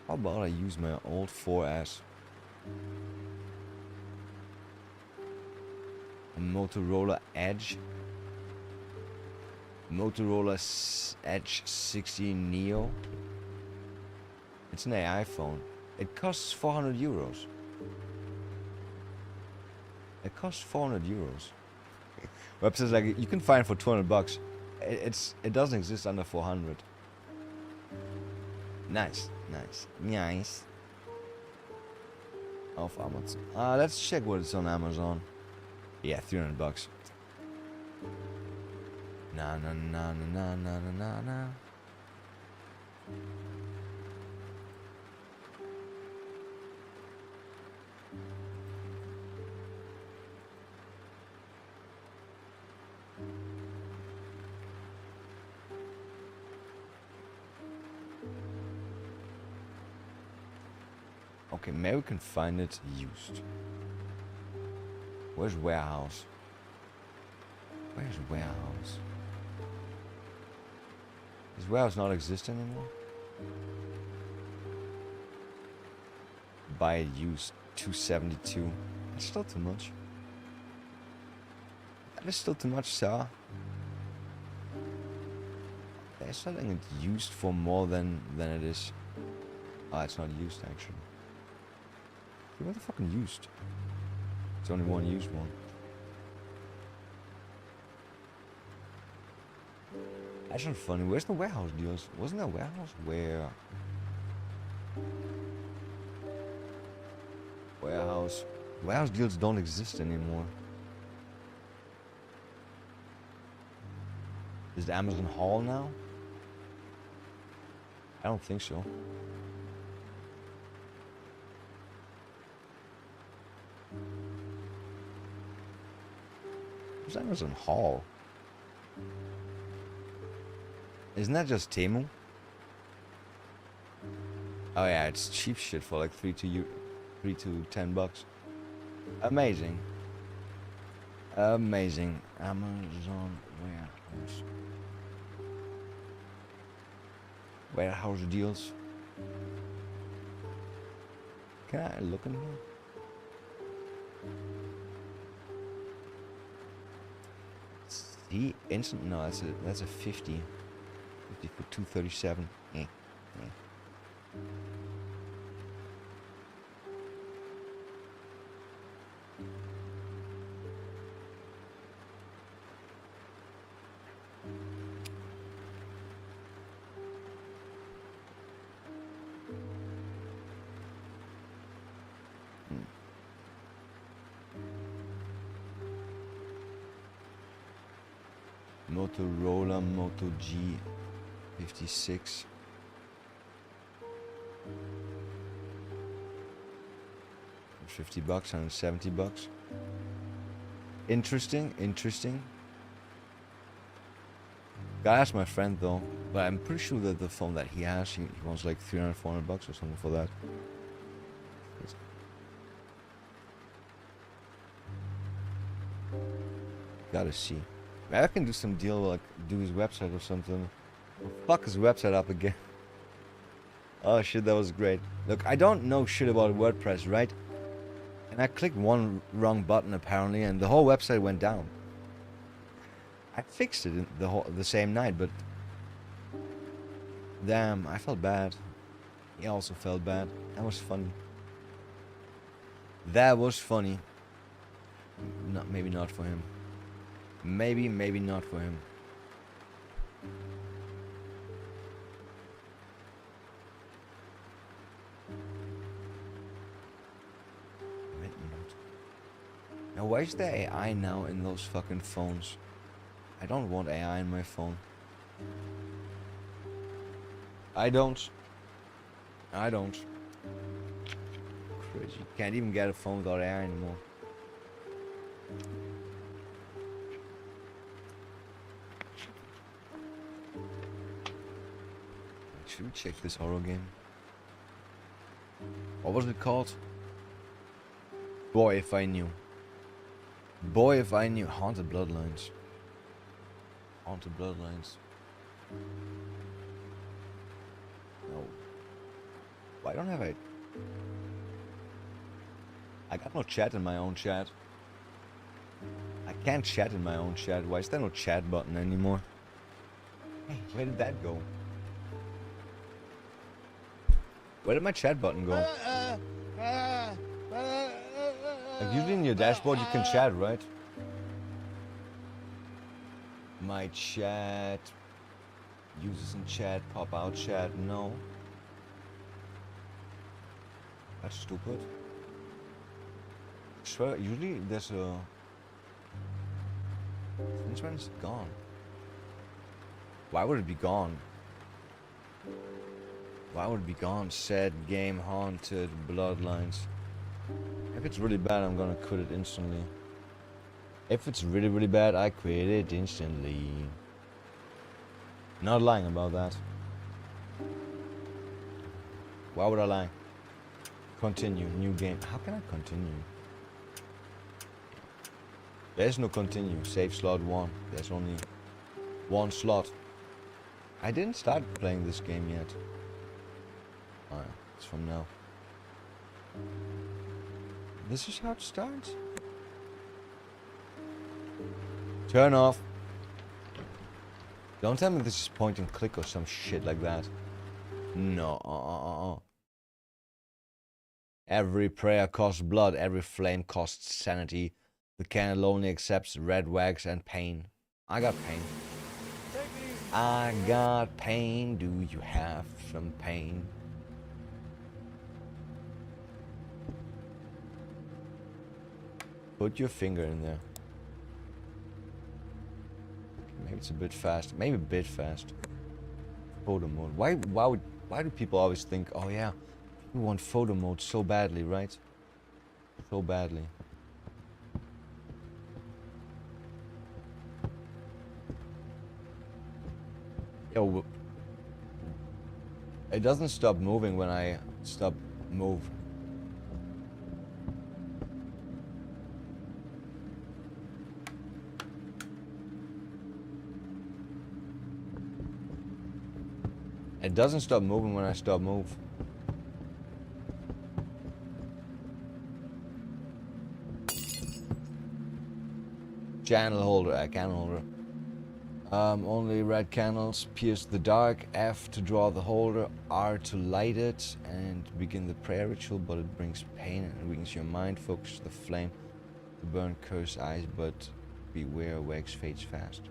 How about I use my old 4S? A Motorola Edge. Edge 16 Neo. It's an AI phone. It costs 400 euros. It costs 400 euros. Websites like you can find it for 200 bucks. It doesn't exist under 400. Nice. Auf Amazon. Let's check what it's on Amazon. Yeah, 300 bucks. Na. Okay, maybe we can find it used. Where's warehouse? Where's warehouse? Does warehouse not exist anymore? Buy it used, 272. That's still too much. That is still too much, sir. They're selling it used for more than it is. Oh, it's not used actually. What the fucking used? It's only one used one. That's not funny. Where's the warehouse deals? Wasn't there a warehouse? Where? Warehouse. Warehouse deals don't exist anymore. Is the Amazon Hall now? I don't think so. Where's Amazon Hall? Isn't that just Temu? Oh yeah, it's cheap shit for like 3 to 10 bucks. Amazing. Amazing. Amazon warehouse. Warehouse deals. Can I look in here? See, instant. No, that's a 50. 50 for 237. Motorola Moto G 56. $50, $170. Interesting. Gotta ask my friend though, but I'm pretty sure that the phone that he has, he wants like 300, $400 or something for that. Gotta see. Maybe I can do some deal, like do his website or something. Fuck his website up again. Oh shit, that was great. Look, I don't know shit about WordPress, right? And I clicked one wrong button apparently, and the whole website went down. I fixed it in the same night, but damn, I felt bad. He also felt bad. That was funny. That was funny. Maybe not for him. Maybe not for him. Now why is there AI now in those fucking phones? I don't want AI in my phone. I don't. Crazy. Can't even get a phone without AI anymore. Should we check this horror game? What was it called? Boy, if I knew. Boy, if I knew. Haunted Bloodlines. Haunted Bloodlines. No. Why don't have I got no chat in my own chat. I can't chat in my own chat. Why is there no chat button anymore? Hey, where did that go? Where did my chat button go? Like usually in your dashboard you can chat, right? My chat. Users in chat, pop out chat, no. That's stupid. I swear, usually there's a... Since when is it gone? Why would it be gone? Why would it be gone? Sad game, haunted, bloodlines. If it's really bad, I'm gonna quit it instantly. If it's really, really bad, I quit it instantly. Not lying about that. Why would I lie? Continue, new game. How can I continue? There's no continue. Save slot 1. There's only 1 slot. I didn't start playing this game yet. Alright, it's from now. This is how it starts. Turn off. Don't tell me this is point and click or some shit like that. No. Every prayer costs blood, every flame costs sanity. The candle only accepts red wax and pain. I got pain. I got pain. Do you have some pain? Put your finger in there. Maybe it's a bit fast. Maybe a bit fast. Photo mode. Why do people always think, oh yeah, we want photo mode so badly, right? So badly. Yo, it doesn't stop moving when I stop move. It doesn't stop moving when I stop move. Candle holder, candle holder. Only red candles pierce the dark. F to draw the holder. R to light it and begin the prayer ritual, but it brings pain and weakens your mind. Focus the flame to burn cursed eyes, but beware, wax fades fast.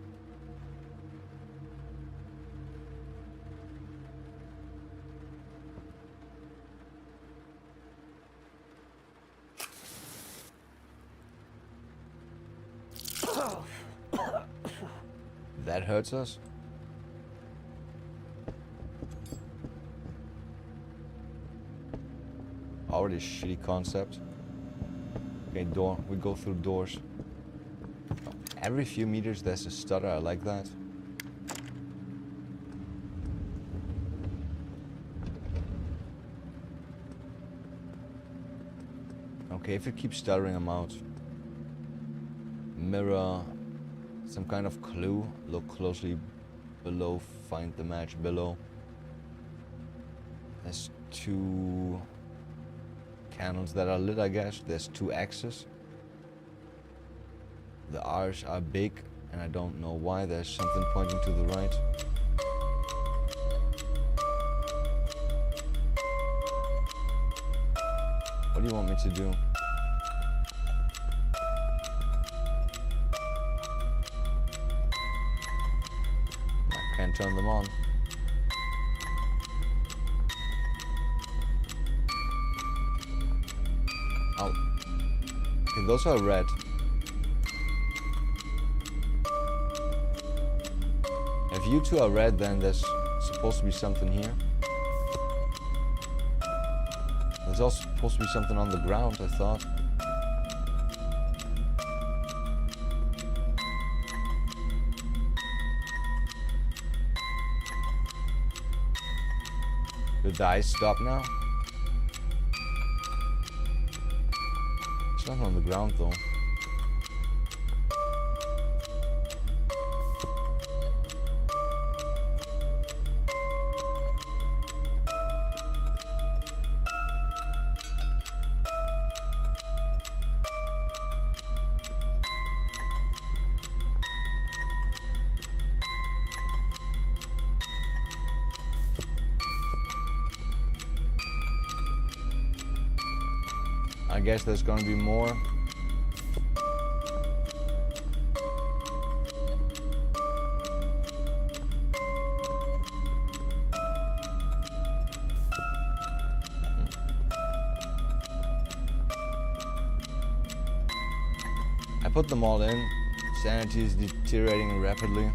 That hurts us. Already a shitty concept. Okay, door. We go through doors. Every few meters there's a stutter. I like that. Okay, if it keeps stuttering, I'm out. Mirror. Some kind of clue. Look closely below. Find the match below. There's 2 candles that are lit, I guess. There's 2 X's. The R's are big, and I don't know why. There's something pointing to the right. What do you want me to do? Can't turn them on. Oh. Okay, those are red. If you 2 are red, then there's supposed to be something here. There's also supposed to be something on the ground, I thought. Did the ice stop now? It's not on the ground though. I guess there's gonna be more. I put them all in. Sanity is deteriorating rapidly.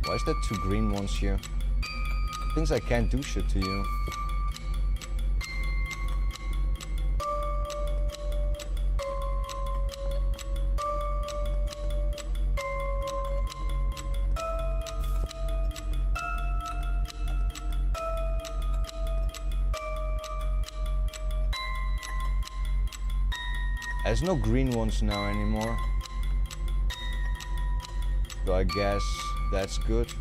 Why is there 2 green ones here? Things I can't do shit to you. There's no green ones now anymore. So I guess that's good.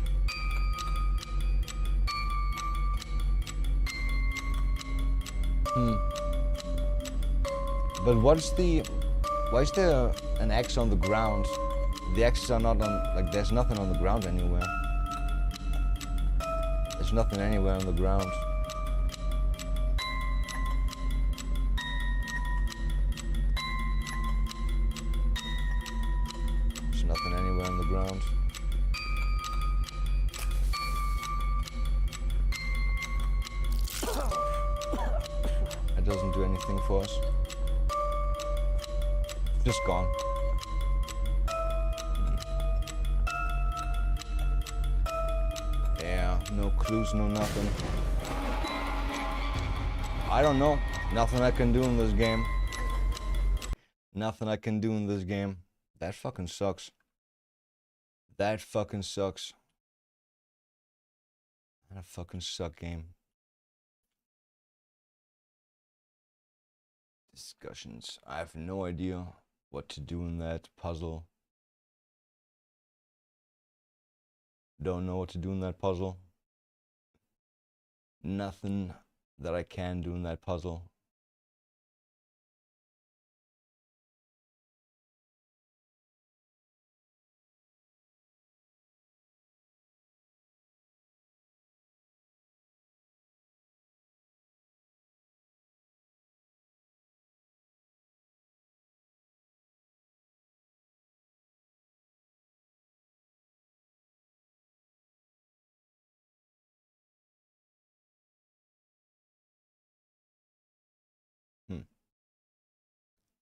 But why is there an X on the ground? The X's are not on, like there's nothing on the ground anywhere. There's nothing anywhere on the ground. There's nothing anywhere on the ground. That doesn't do anything for us. Just gone. Yeah, no clues, no nothing. I don't know. Nothing I can do in this game. Nothing I can do in this game. That fucking sucks. That fucking sucks. That fucking suck game. Discussions. I have no idea what to do in that puzzle. Don't know what to do in that puzzle. Nothing that I can do in that puzzle.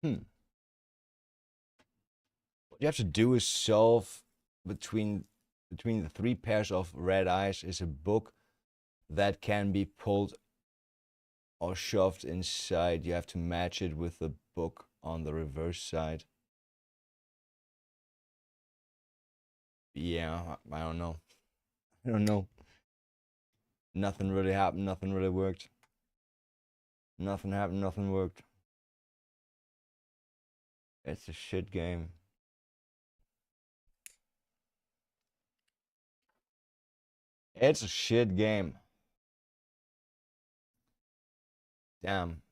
What you have to do is solve between the 3 pairs of red eyes is a book that can be pulled or shoved inside. You have to match it with the book on the reverse side. Yeah, I don't know. I don't know. Nothing really happened, nothing really worked. Nothing happened, nothing worked. It's a shit game. It's a shit game. Damn.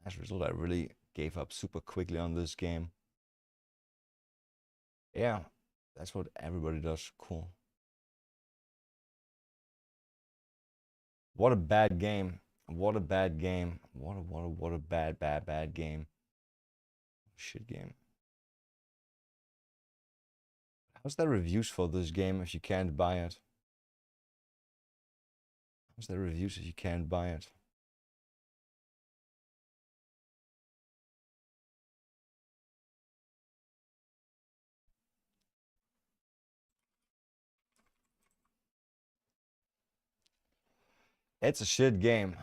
As a result, I really gave up super quickly on this game. Yeah, that's what everybody does. Cool. What a bad game. What a bad game. What a bad game. Shit game. How's there reviews for this game if you can't buy it? How's there reviews if you can't buy it? It's a shit game.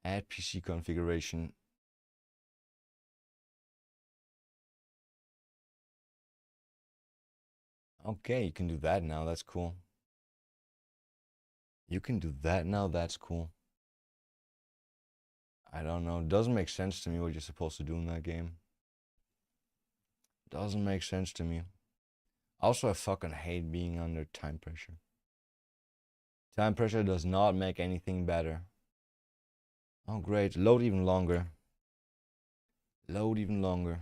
Add PC configuration. Okay, you can do that now. That's cool. You can do that now. That's cool. I don't know. It doesn't make sense to me what you're supposed to do in that game. Doesn't make sense to me. Also, I fucking hate being under time pressure. Time pressure does not make anything better. Oh, great. Load even longer. Load even longer.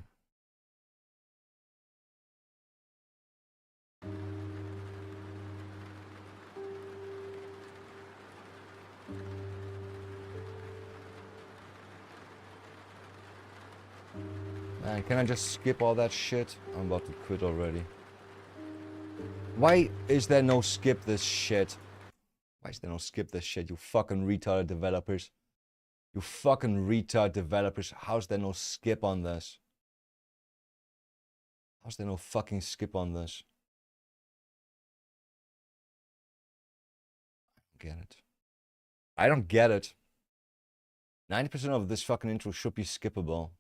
Man, can I just skip all that shit? I'm about to quit already. Why is there no skip this shit? Why is there no skip this shit, you fucking retarded developers? You fucking retard developers. How's there no skip on this? How's there no fucking skip on this? I don't get it. I don't get it. 90% of this fucking intro should be skippable.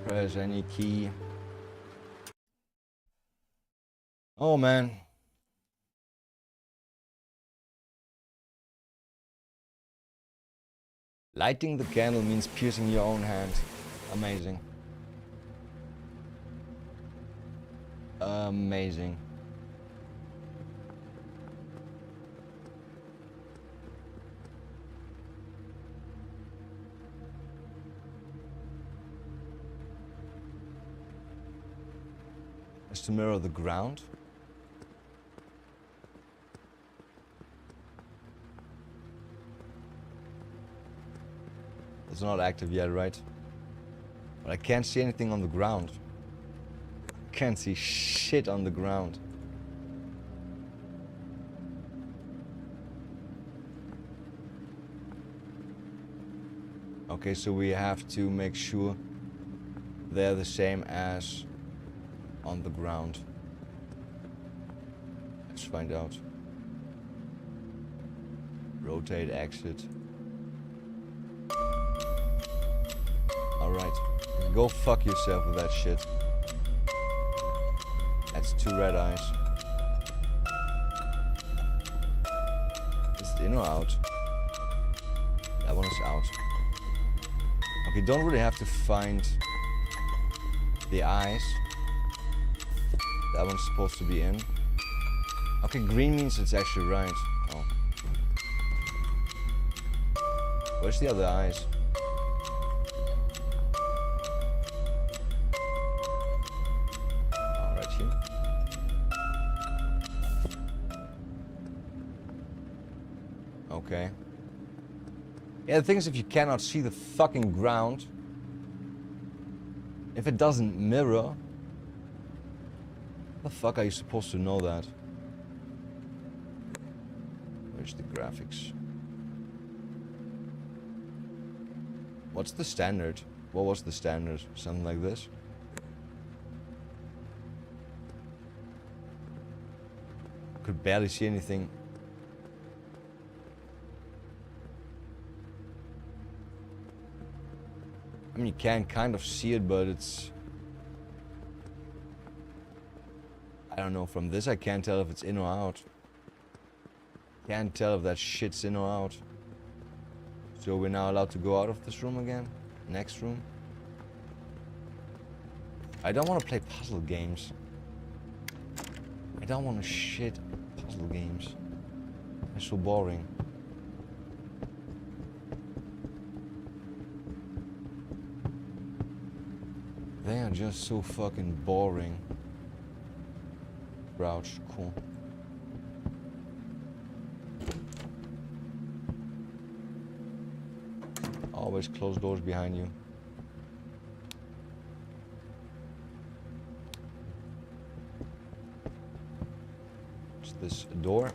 Press any key. Oh man. Lighting the candle means piercing your own hand. Amazing. Amazing. Is to mirror the ground. It's not active yet, right? But I can't see anything on the ground. Can't see shit on the ground. Okay, so we have to make sure they're the same as on the ground. Let's find out. Rotate, exit. Alright. Go fuck yourself with that shit. That's 2 red eyes. Is it in or out? That one is out. Okay, don't really have to find the eyes. That one's supposed to be in. Okay, green means it's actually right. Oh. Where's the other eyes? Oh, right here. Okay. Yeah, the thing is, if you cannot see the fucking ground, if it doesn't mirror, how the fuck are you supposed to know that? Where's the graphics? What's the standard? What was the standard? Something like this? Could barely see anything. I mean, you can kind of see it, but it's... I don't know, from this I can't tell if it's in or out. Can't tell if that shit's in or out. So we're now allowed to go out of this room again? Next room? I don't want to play puzzle games. I don't want to shit puzzle games. They're so boring. They are just so fucking boring. Crouch, cool. Always close doors behind you. Is this a door?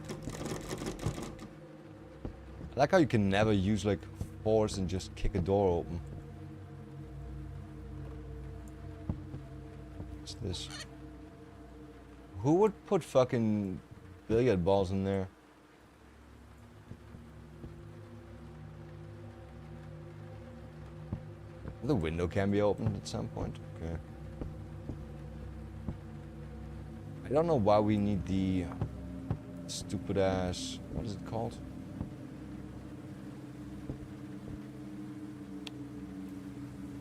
I like how you can never use like force and just kick a door open. What's this? Who would put fucking billiard balls in there? The window can be opened at some point. Okay. I don't know why we need the stupid ass... What is it called?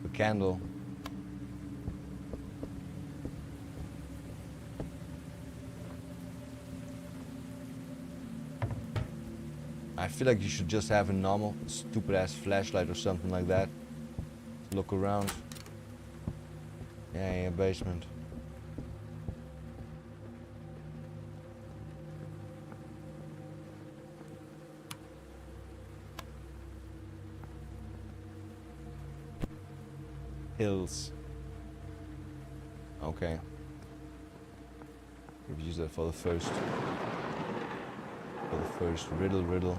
The candle. I feel like you should just have a normal stupid ass flashlight or something like that. Look around. Yeah, basement. Hills. Okay. We've used that for the first riddle.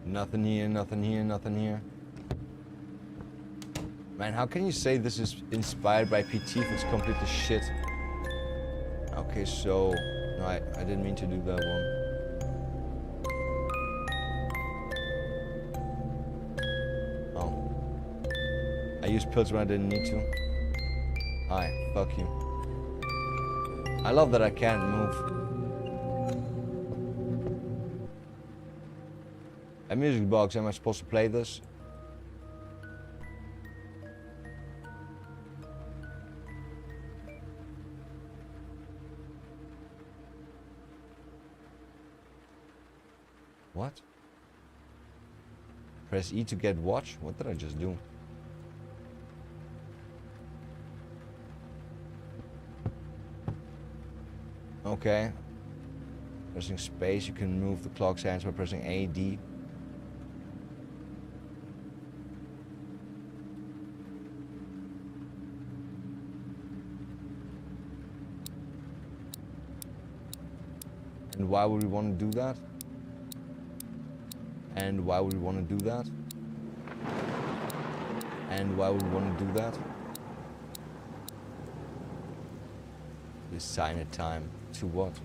Nothing here, nothing here, nothing here. Man, how can you say this is inspired by PT if it's completely shit? Okay, so... No, I didn't mean to do that one. Oh. I used pills when I didn't need to. Hi, fuck you. I love that I can't move. A music box, am I supposed to play this? What? Press E to get watch? What did I just do? Okay. Pressing space, you can move the clock's hands by pressing A, D. And why would we want to do that? And why would we want to do that? And why would we want to do that? Assign a time to what?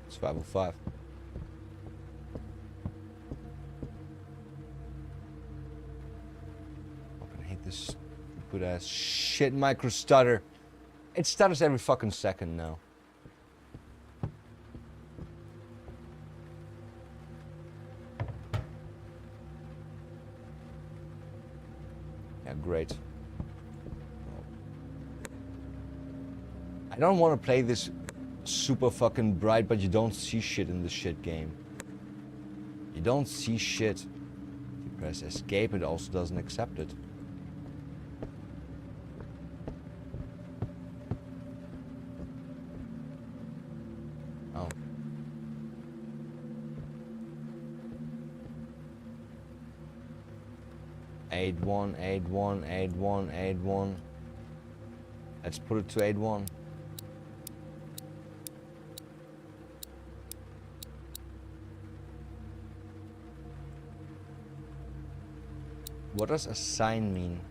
It's 5:05. I hate this stupid ass shit micro stutter. It stutters every fucking second now. Yeah, great. I don't want to play this super fucking bright, but you don't see shit in the shit game. You don't see shit. If you press escape, it also doesn't accept it. Oh. Aid 1, aid 1, aid 1, aid 1. Let's put it to aid 1. What does assign mean?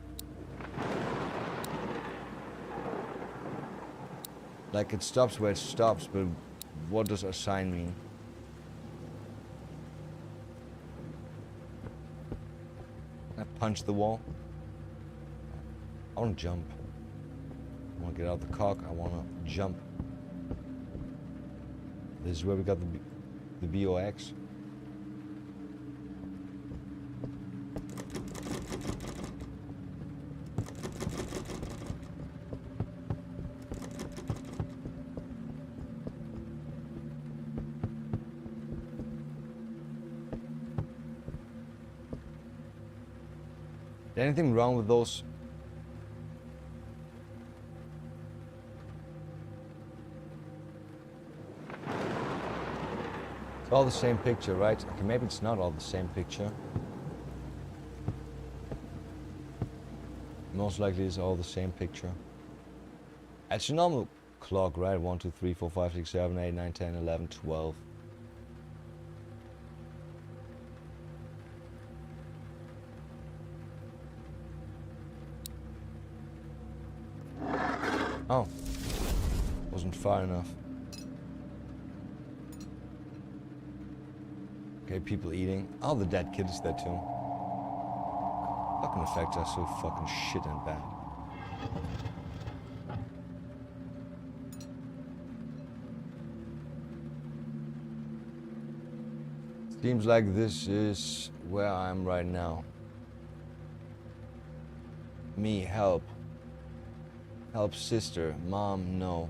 Like it stops where it stops, but what does assign mean? I punch the wall. I want to jump. I want to get out the cock. I want to jump. This is where we got the BOX. Anything wrong with those? It's all the same picture, right? Okay, maybe it's not all the same picture. Most likely it's all the same picture. It's a normal clock, right? 1, 2, 3, 4, 5, 6, 7, 8, 9, 10, 11, 12. Oh, wasn't far enough. Okay, people eating. Oh, the dead kid is there too. Fucking effects are so fucking shit and bad. Seems like this is where I am right now. Me, help. Help, sister. Mom, no.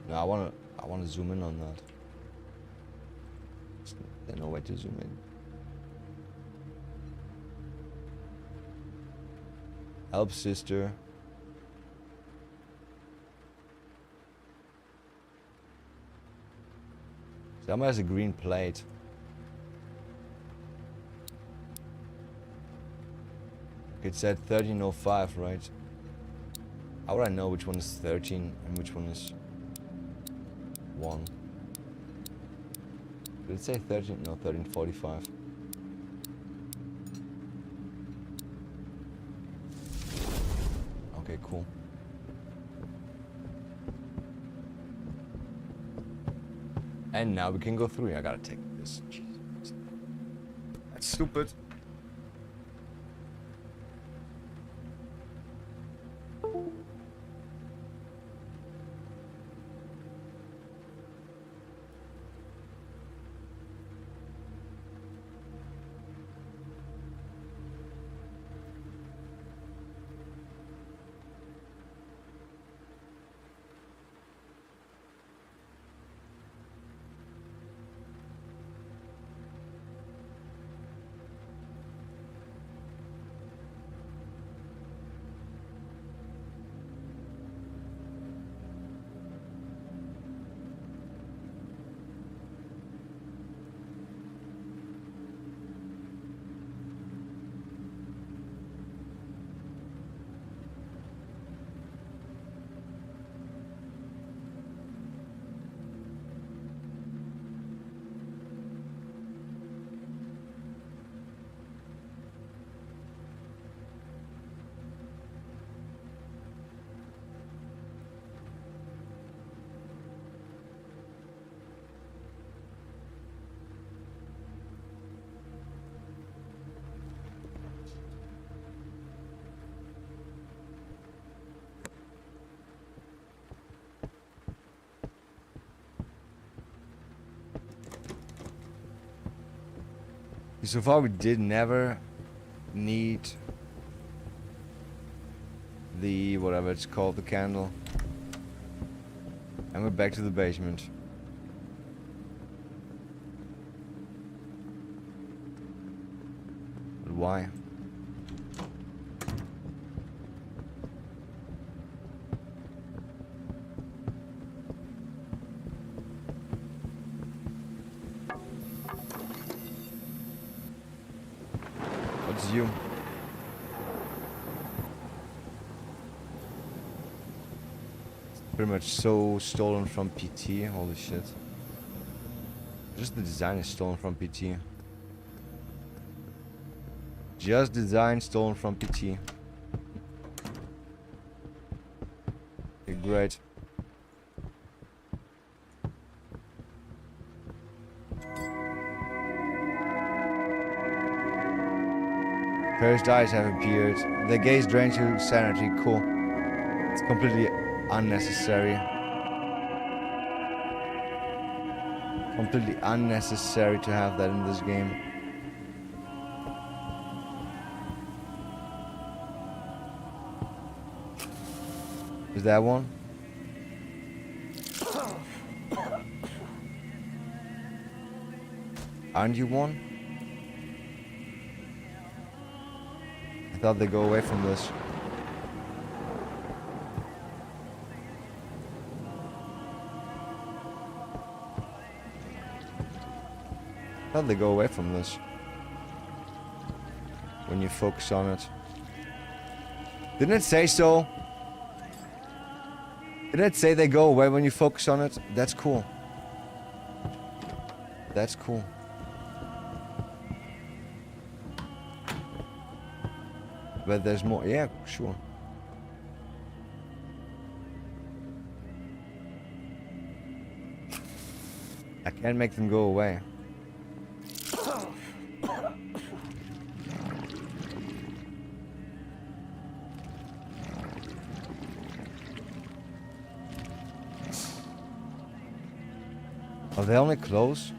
No, I wanna zoom in on that. There's no way to zoom in. Help, sister. Someone has a green plate. It said 1305, right? How would I know which one is 13 and which one is 1? Did it say 13? No, 1345. Okay, cool. And now we can go through. I gotta take this. Jesus. That's stupid. So far we did never need the whatever it's called, the candle. And we're back to the basement. But why? What's you? Pretty much so stolen from PT, holy shit. Just the design is stolen from PT. Just design stolen from PT. Okay, great. Cursed eyes have appeared. The gaze drains your sanity. Cool. It's completely unnecessary. Completely unnecessary to have that in this game. Is that one? Aren't you one? I thought they go away from this. I thought they go away from this. When you focus on it. Didn't it say so? Didn't it say they go away when you focus on it? That's cool. That's cool. But there's more. Yeah, sure. I can't make them go away. Are they only close?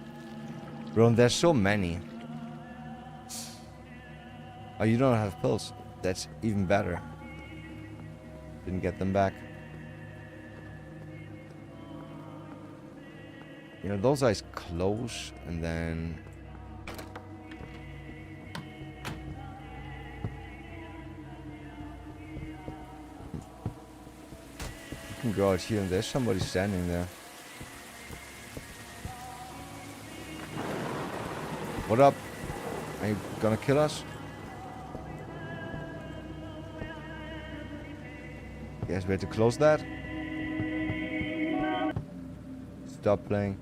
Bro, there's so many. Oh, you don't have pills. That's even better. Didn't get them back. You know, those eyes close and then... You can go out here and there's somebody standing there. What up? Are you gonna kill us? Guess we had to close that. Stop playing.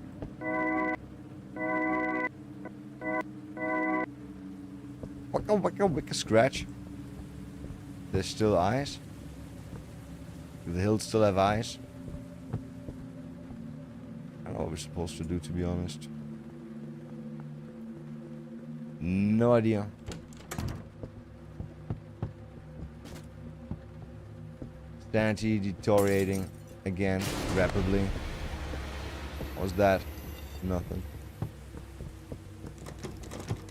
Wicka scratch. There's still eyes. Do the hills still have eyes? I don't know what we're supposed to do, to be honest. No idea. Sanity deteriorating again rapidly. What was that? Nothing.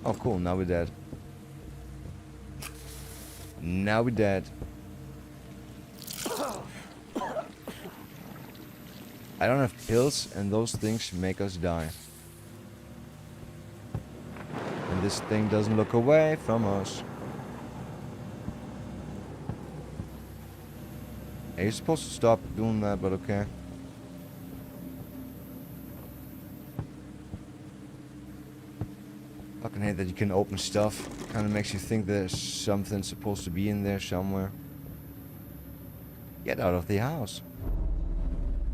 Oh cool, now we're dead. Now we're dead. I don't have pills and those things make us die. And this thing doesn't look away from us. Hey, you're supposed to stop doing that, but okay. Fucking hate that you can open stuff. Kinda makes you think there's something supposed to be in there somewhere. Get out of the house.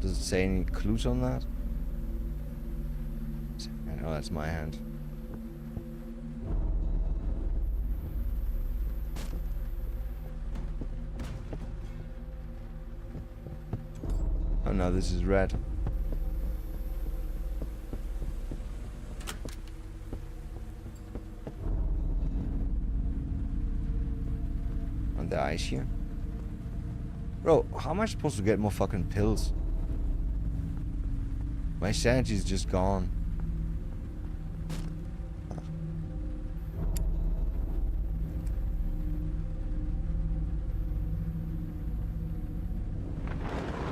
Does it say any clues on that? I know that's my hand. Oh no, this is red. On the ice here. Bro, how am I supposed to get more fucking pills? My sanity's just gone.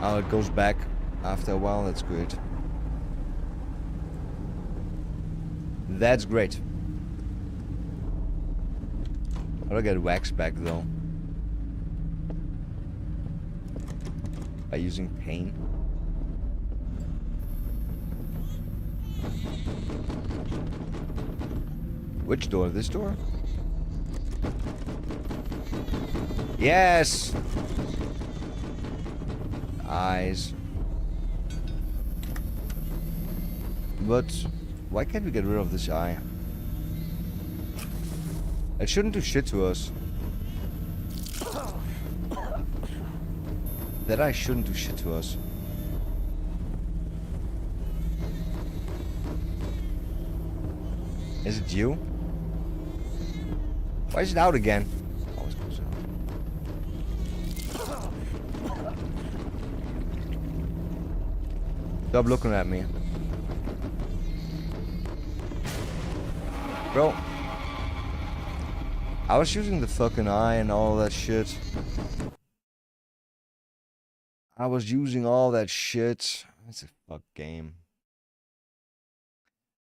Oh, it goes back after a while. That's good. That's great. How do I get wax back though? By using pain? Which door? This door? Yes! Eyes. But why can't we get rid of this eye? It shouldn't do shit to us. That eye shouldn't do shit to us. Is it you? Why is it out again? Always goes out. Stop looking at me. Bro. I was using the fucking eye and all that shit. I was using all that shit. It's a fuck game.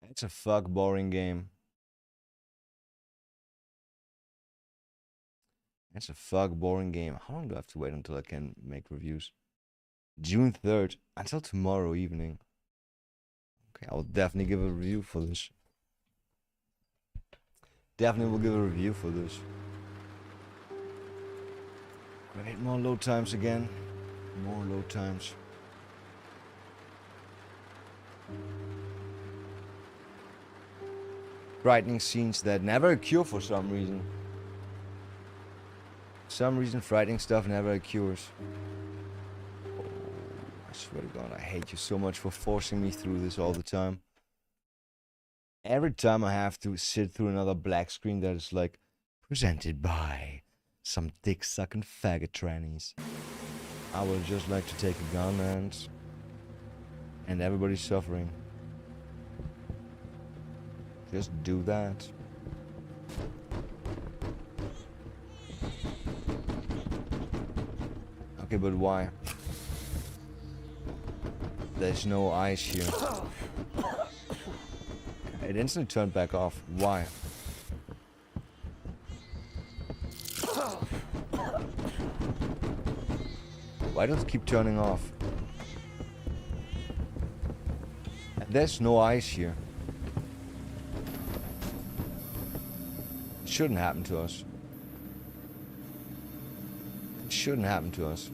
It's a fuck boring game. It's a fuck boring game. How long do I have to wait until I can make reviews? June 3rd. Until tomorrow evening. Okay, I will definitely give a review for this. Definitely will give a review for this. Great, more load times again. More load times. Frightening scenes that never occur for some reason. Some reason frightening stuff never occurs. Oh, I swear to God, I hate you so much for forcing me through this all the time. Every time I have to sit through another black screen that is like, presented by some dick-sucking faggot trannies. I would just like to take a gun and everybody's suffering. Just do that. Okay, but why? There's no ice here. It instantly turned back off. Why? Why does it keep turning off? There's no ice here. It shouldn't happen to us. It shouldn't happen to us.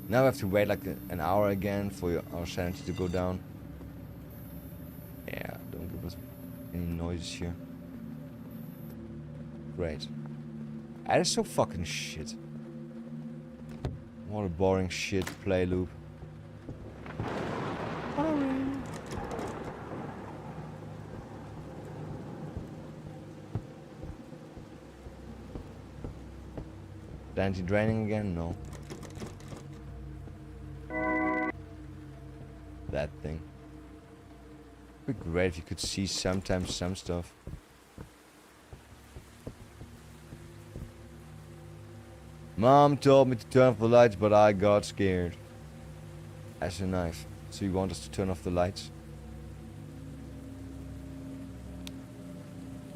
Now we have to wait like an hour again for our sanity to go down. Yeah, don't give us any noises here. Great. That is so fucking shit. What a boring shit play loop. Anti-draining again? No. That thing. It'd be great if you could see sometimes some stuff. Mom told me to turn off the lights, but I got scared. As a knife. So you want us to turn off the lights?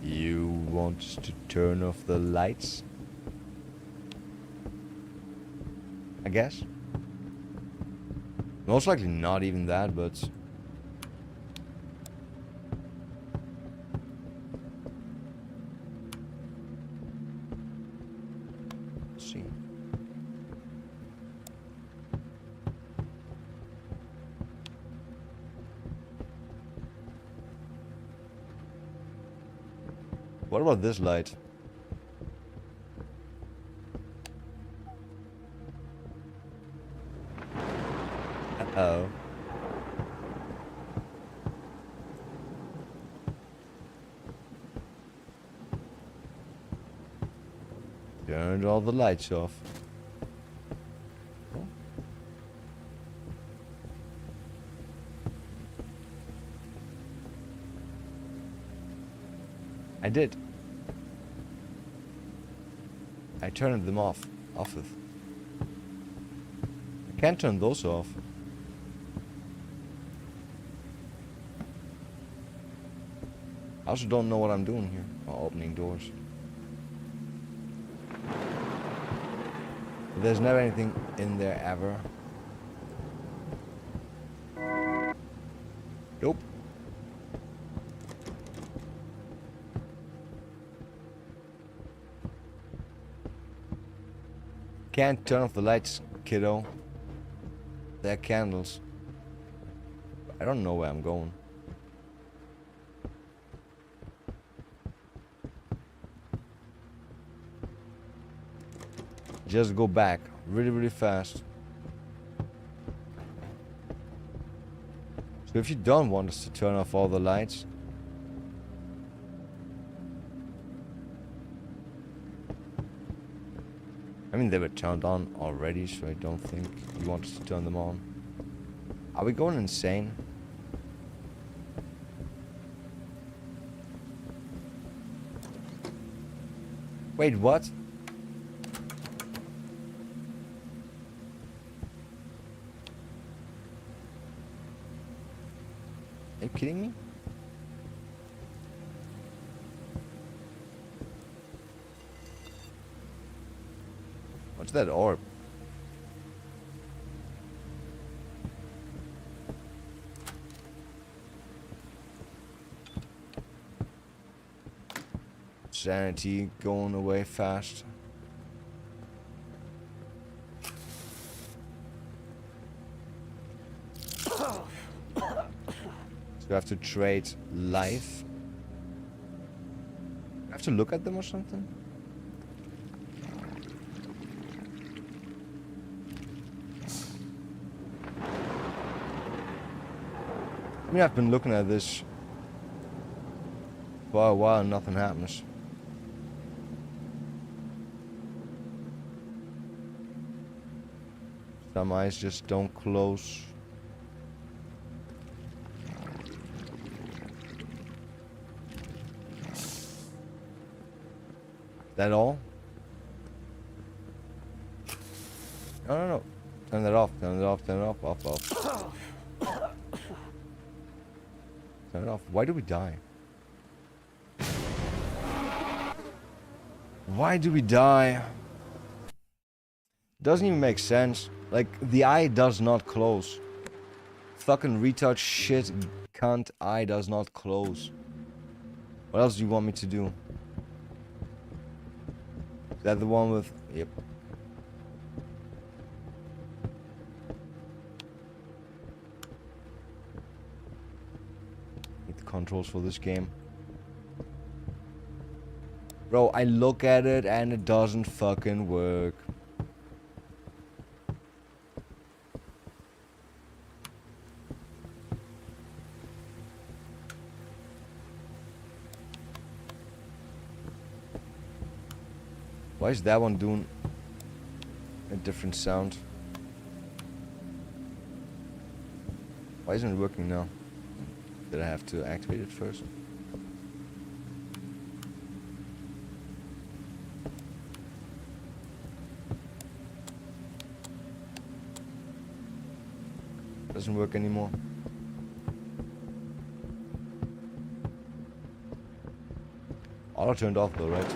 You want us to turn off the lights? I guess. Most likely not even that, but... Let's see. What about this light? Uh-oh. Turned all the lights off. I did. I turned them off. I can't turn those off. I also don't know what I'm doing here while opening doors. There's never anything in there ever. Nope. Can't turn off the lights, kiddo. They're candles. I don't know where I'm going. Just go back really, really fast. So if you don't want us to turn off all the lights, I mean, they were turned on already, so I don't think you want us to turn them on. Are we going insane? Wait, what? Are you kidding me? What's that orb? Sanity going away fast. So we have to trade life. I have to look at them or something? I mean, I've been looking at this for a while and nothing happens. Some eyes just don't close. That all? No, no, no. Turn that off, turn it off, turn it off, off. Turn it off. Why do we die? Why do we die? Doesn't even make sense. Like, the eye does not close. Fucking retard shit cunt eye does not close. What else do you want me to do? Is that the one with... Yep. Need the controls for this game. Bro, I look at it and it doesn't fucking work. Why is that one doing a different sound? Why isn't it working now? Did I have to activate it first? Doesn't work anymore. Auto turned off though, right?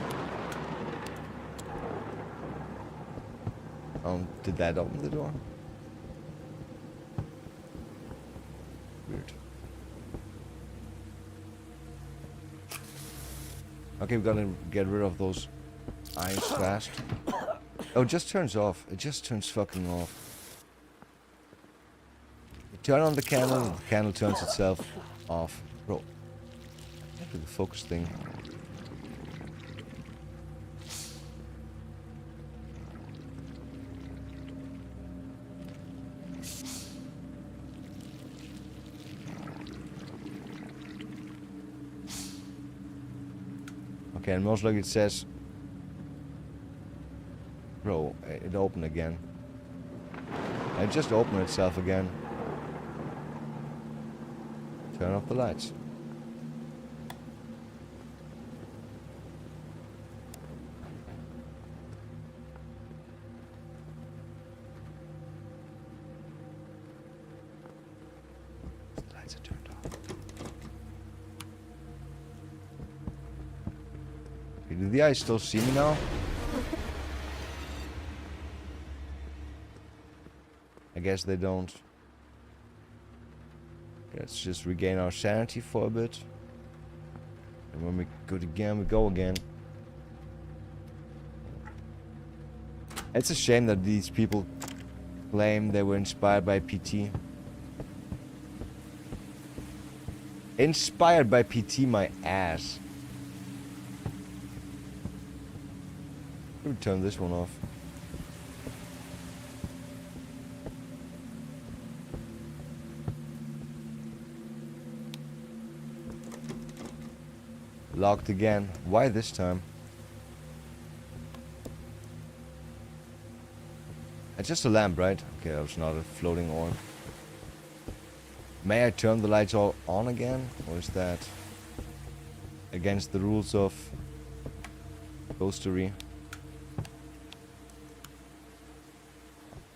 Did that open the door? Weird. Okay, we gotta get rid of those eyes fast. Oh, it just turns off. It just turns fucking off. You turn on the candle turns itself off. Bro. Do the focus thing. Okay, and most likely it says... Bro, it opened again. It just opened itself again. Turn off the lights. The lights are turned off. Okay, do the eyes still see me now? I guess they don't. Let's just regain our sanity for a bit. And when we good again, we go again. It's a shame that these people claim they were inspired by PT. Inspired by PT, my ass. Let me turn this one off. Locked again. Why this time? It's just a lamp, right? Okay, that was not a floating orb. May I turn the lights all on again? Or is that against the rules of ghostery?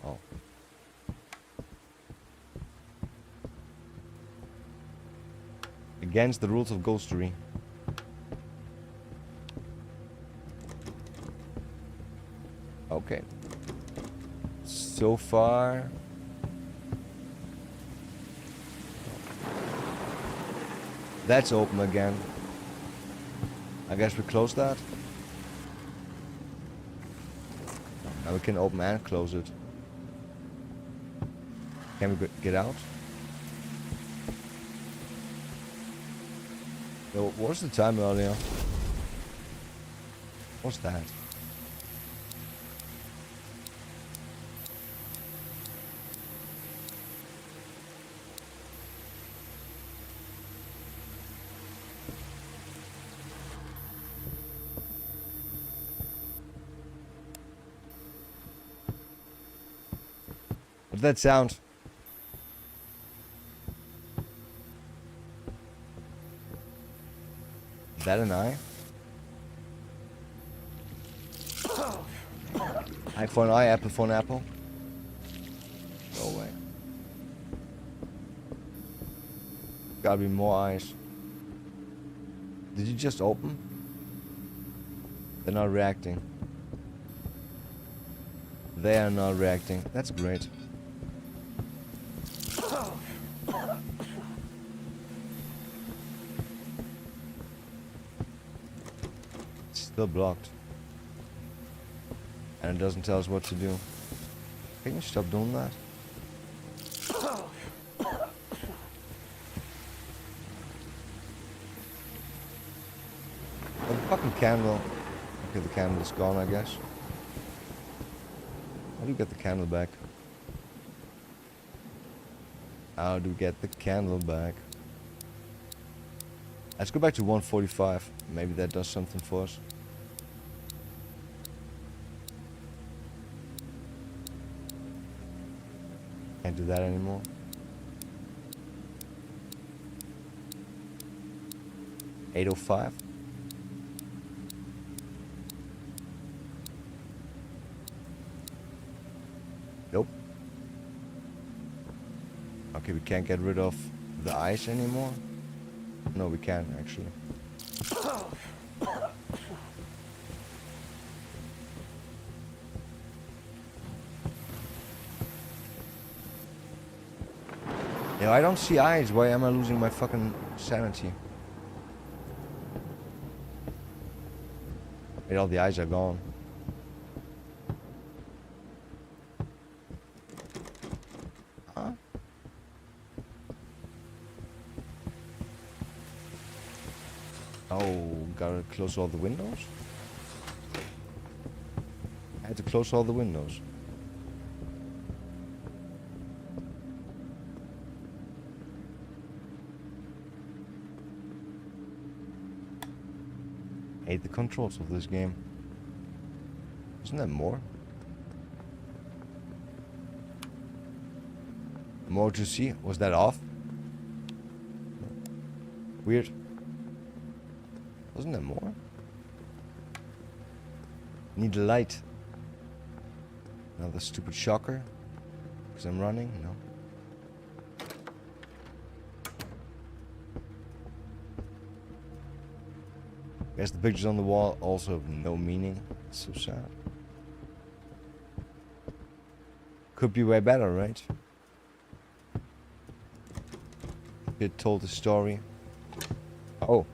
Oh. Against the rules of ghostery. Okay. So far... That's open again. I guess we close that. Now we can open and close it. Can we get out? Yo, what was the time earlier? What's that? What's that sound? Is that an eye? Eye for an eye, apple for an apple. Go away. Gotta be more eyes. Did you just open? They're not reacting. They are not reacting. That's great. It's still blocked. And it doesn't tell us what to do. Can you stop doing that? Oh, the fucking candle. Okay, the candle is gone, I guess. How do you get the candle back? How do we get the candle back? Let's go back to 145. Maybe that does something for us. Can't do that anymore. $8.05. Nope. Okay, we can't get rid of the ice anymore. No, we can actually. Yeah, I don't see eyes. Why am I losing my fucking sanity? Wait, all the eyes are gone. Huh? Oh, gotta close all the windows? I had to close all the windows. Hate the controls of this game. Isn't there more? More to see? Was that off? Weird. Wasn't there more? Need a light. Another stupid shocker. Because I'm running? No. Guess the pictures on the wall also have no meaning. It's so sad. Could be way better, right? Kid told the story. Oh.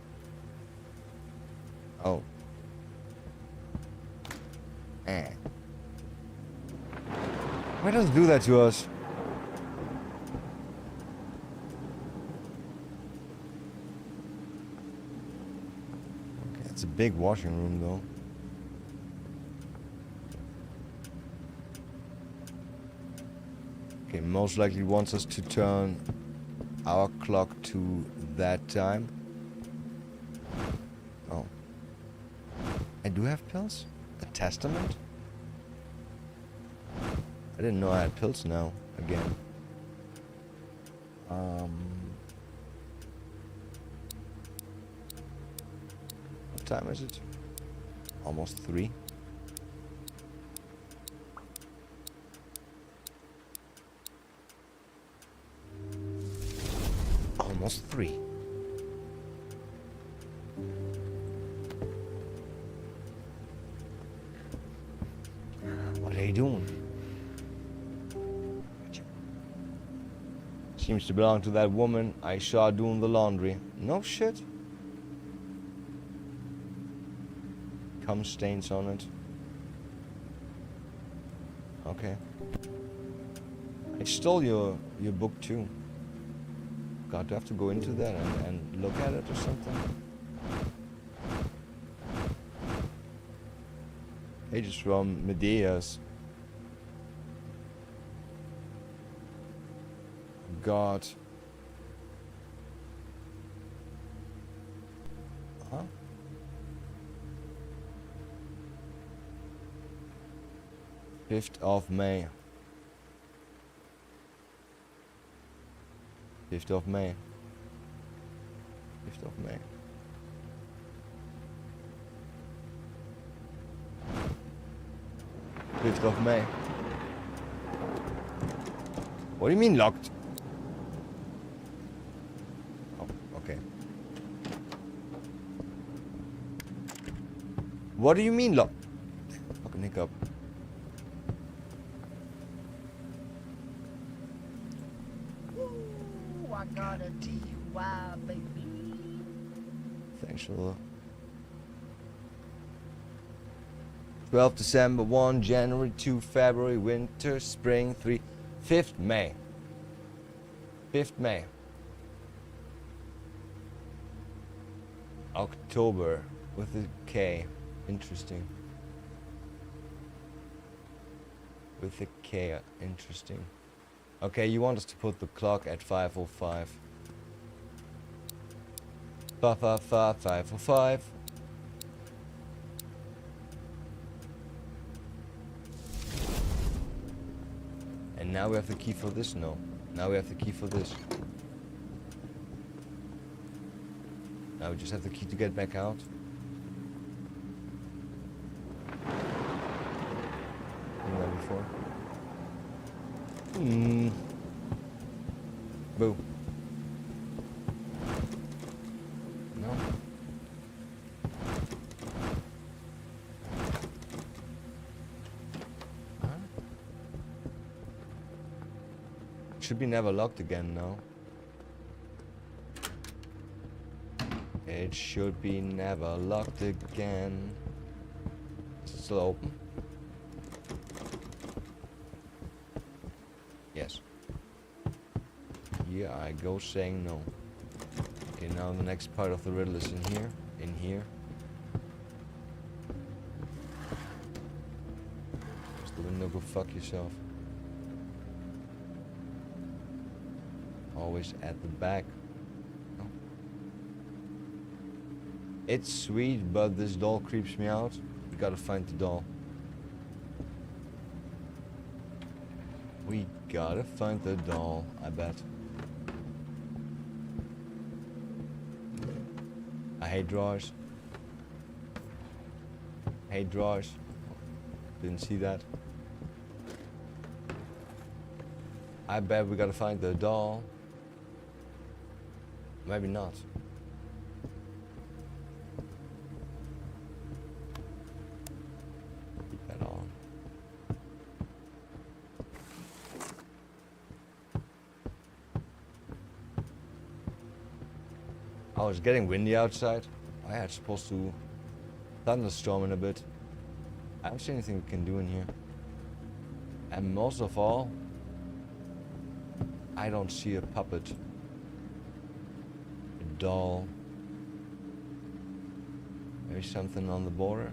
Oh. Eh. Why does it do that to us? Okay, it's a big washing room though. Okay, most likely wants us to turn our clock to that time. Oh. I do have pills? A testament? I didn't know I had pills now, again. What time is it? Almost 3. Almost 3. What are you doing? Seems to belong to that woman I saw doing the laundry. No shit. Cum stains on it. Okay. I stole your book too. God, do I have to go into that and look at it or something? Pages from Medea's. God. Huh? May 5th of May. 5th of May. 5th of May. What do you mean locked? Oh, okay. What do you mean locked? Fucking hiccup. Ooh, I got a DUI, baby. Thanks for the 12th December, 1 January, 2 February, winter, spring, 3, 5th May. 5th May. October with a K. Interesting. With a K, interesting. Okay, you want us to put the clock at 5:05. 5:05. And now we have the key for this? No. Now we have the key for this. Now we just have the key to get back out. Done that before. Boo. No. Huh? Should be never locked again now. It should be never locked again. Is it still open? Yes. Here I go saying no. Okay, now the next part of the riddle is in here. In here. Close the window, go fuck yourself. Always at the back. No. It's sweet, but this doll creeps me out. We gotta find the doll. We gotta find the doll, I bet. I hate drawers. Hate drawers. Didn't see that. I bet we gotta find the doll. Maybe not. Keep that on. Oh, it's getting windy outside. I had supposed to thunderstorm in a bit. I don't see anything we can do in here. And most of all, I don't see a puppet. A doll. Maybe something on the border.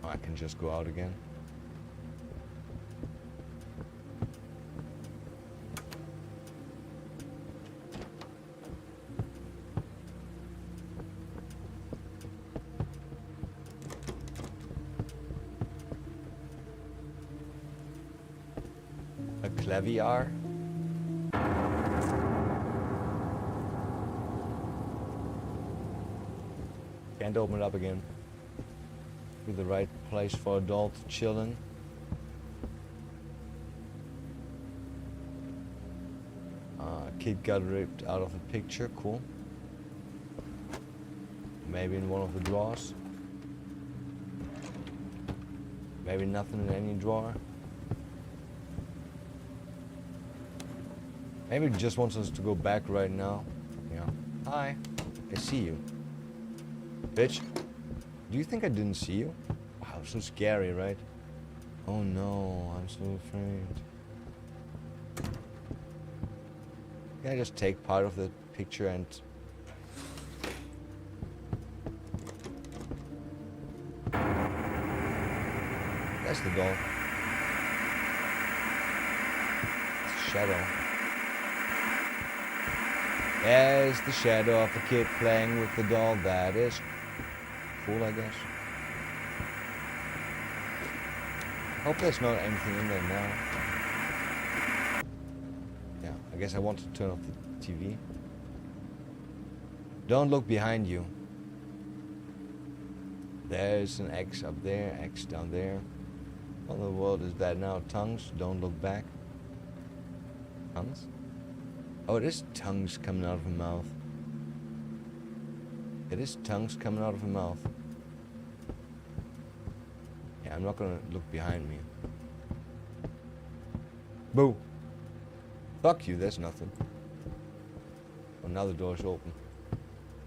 I can just go out again. A clavier. Can't open it up again. Be the right place for a doll to chill in. Kid got ripped out of the picture, cool. Maybe in one of the drawers. Maybe nothing in any drawer. Maybe he just wants us to go back right now. Yeah. Hi. I see you. Bitch. Do you think I didn't see you? Wow, so scary, right? Oh no, I'm so afraid. Can I just take part of the picture and... That's the doll. It's a shadow. There's the shadow of the kid playing with the doll. That is cool, I guess. Hope there's not anything in there now. Yeah, I guess I want to turn off the TV. Don't look behind you. There's an X up there, X down there. What in the world is that now? Tongues? Don't look back. Tongues? Oh, it is tongues coming out of her mouth. It is tongues coming out of her mouth. Yeah, I'm not gonna look behind me. Boo! Fuck you, there's nothing. Oh, now the door's open.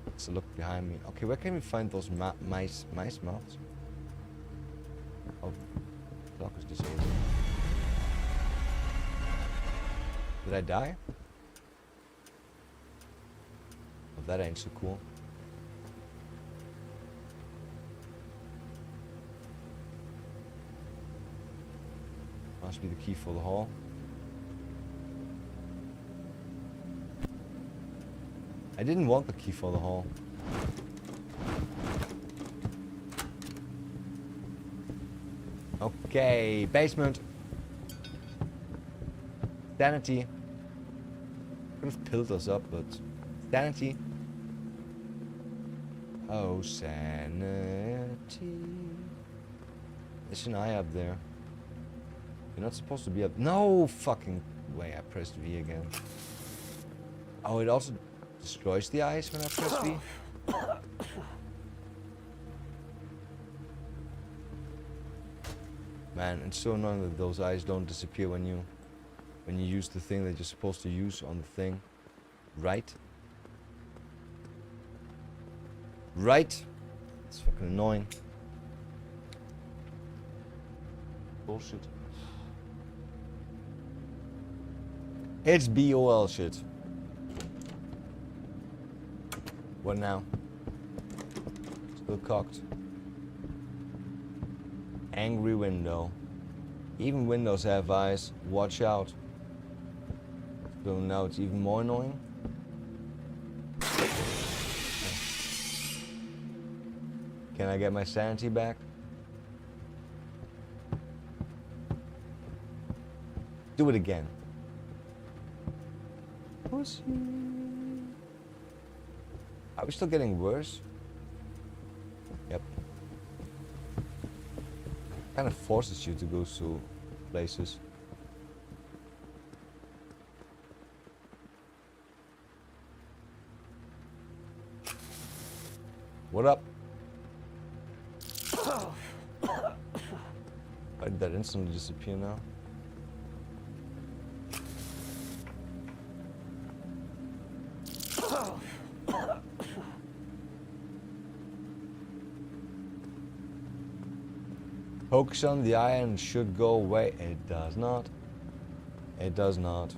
Let's look behind me. Okay, where can we find those mice mouths? Oh, clock is disabled. Did I die? Oh, that ain't so cool. Must be the key for the hall. I didn't want the key for the hall. Okay, basement. Sanity. Could have pilled us up, but sanity. Oh, sanity. There's an eye up there. You're not supposed to be up. No fucking way! I pressed V again. Oh, it also destroys the eyes when I press V. Man, it's so annoying that those eyes don't disappear when you use the thing that you're supposed to use on the thing. Right? Right? It's fucking annoying. Bullshit. It's BOL shit. What now? Still cocked. Angry window. Even windows have eyes. Watch out. So now it's even more annoying. Can I get my sanity back? Do it again. Pussy. Are we still getting worse? Yep. Kind of forces you to go to places. What up? Why did that instantly disappear now? Focus on the eye and it should go away. It does not. It does not.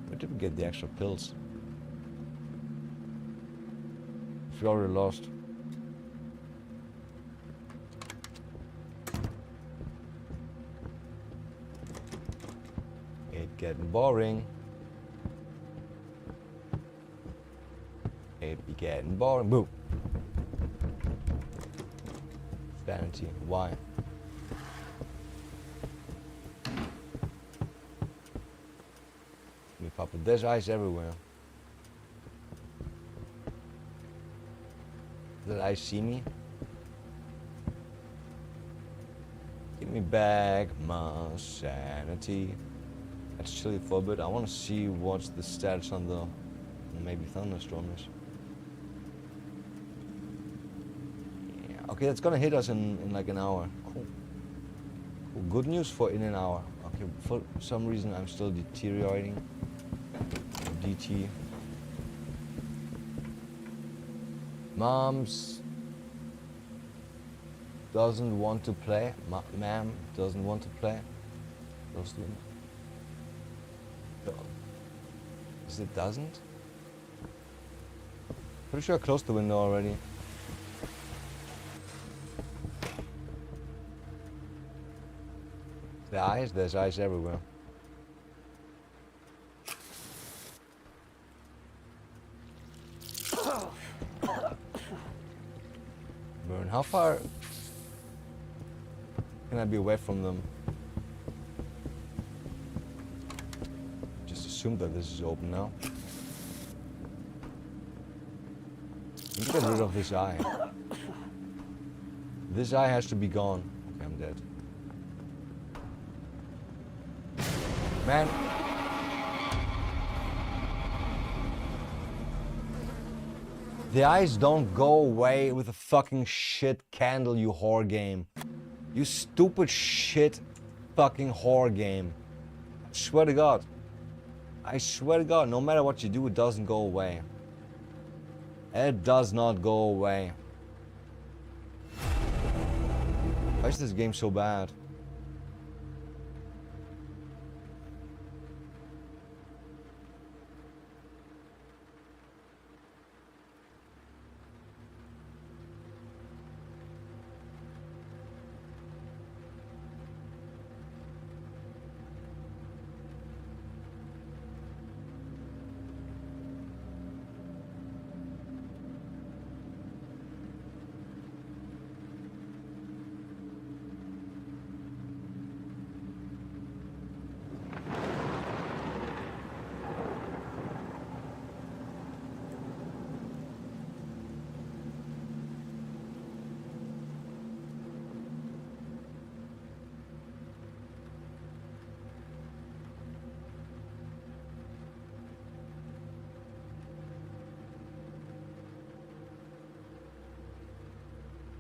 Where did we get the extra pills? We already lost. It getting boring. It be getting boring. Boo. Sanity. Why? Me papa. There's eyes everywhere. Did I see me? Give me back my sanity. That's chilly for a bit. I want to see what's the status on the maybe thunderstorm is. Yeah, okay, that's gonna hit us in like an hour. Cool. Cool. Good news for in an hour. Okay, for some reason I'm still deteriorating. DT. Mom's doesn't want to play. Ma'am doesn't want to play. Close the window. Is it doesn't? Pretty sure I closed the window already. The eyes? There's eyes everywhere. Burn. How far can I be away from them? Just assume that this is open now. Let me get rid of this eye. This eye has to be gone. Okay, I'm dead. Man. The eyes don't go away with a fucking shit candle, you whore game. You stupid shit fucking whore game. I swear to God. I swear to God, no matter what you do, it doesn't go away. It does not go away. Why is this game so bad?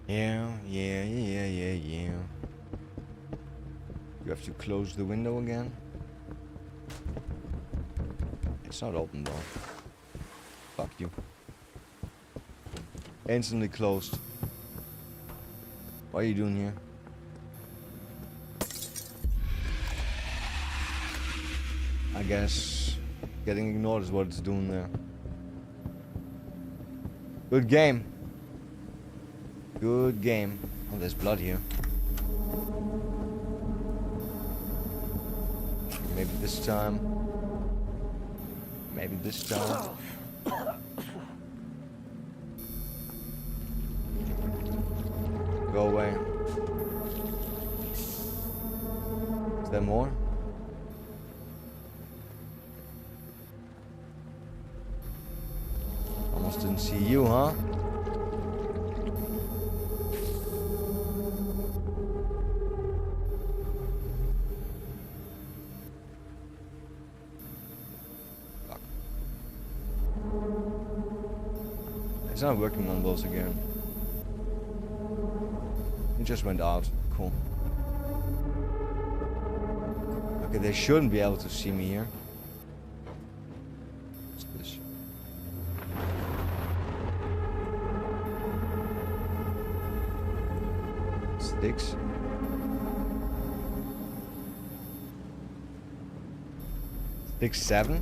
Yeah. You have to close the window again. It's not open though. Fuck you. Instantly closed. What are you doing here? I guess getting ignored is what it's doing there. Good game. Good game. Oh, there's blood here. Maybe this time. Maybe this time. Go away. Is there more? Almost didn't see you, huh? It's not working on those again. It just went out. Cool. Okay, they shouldn't be able to see me here. What's this? Sticks. Stick 7?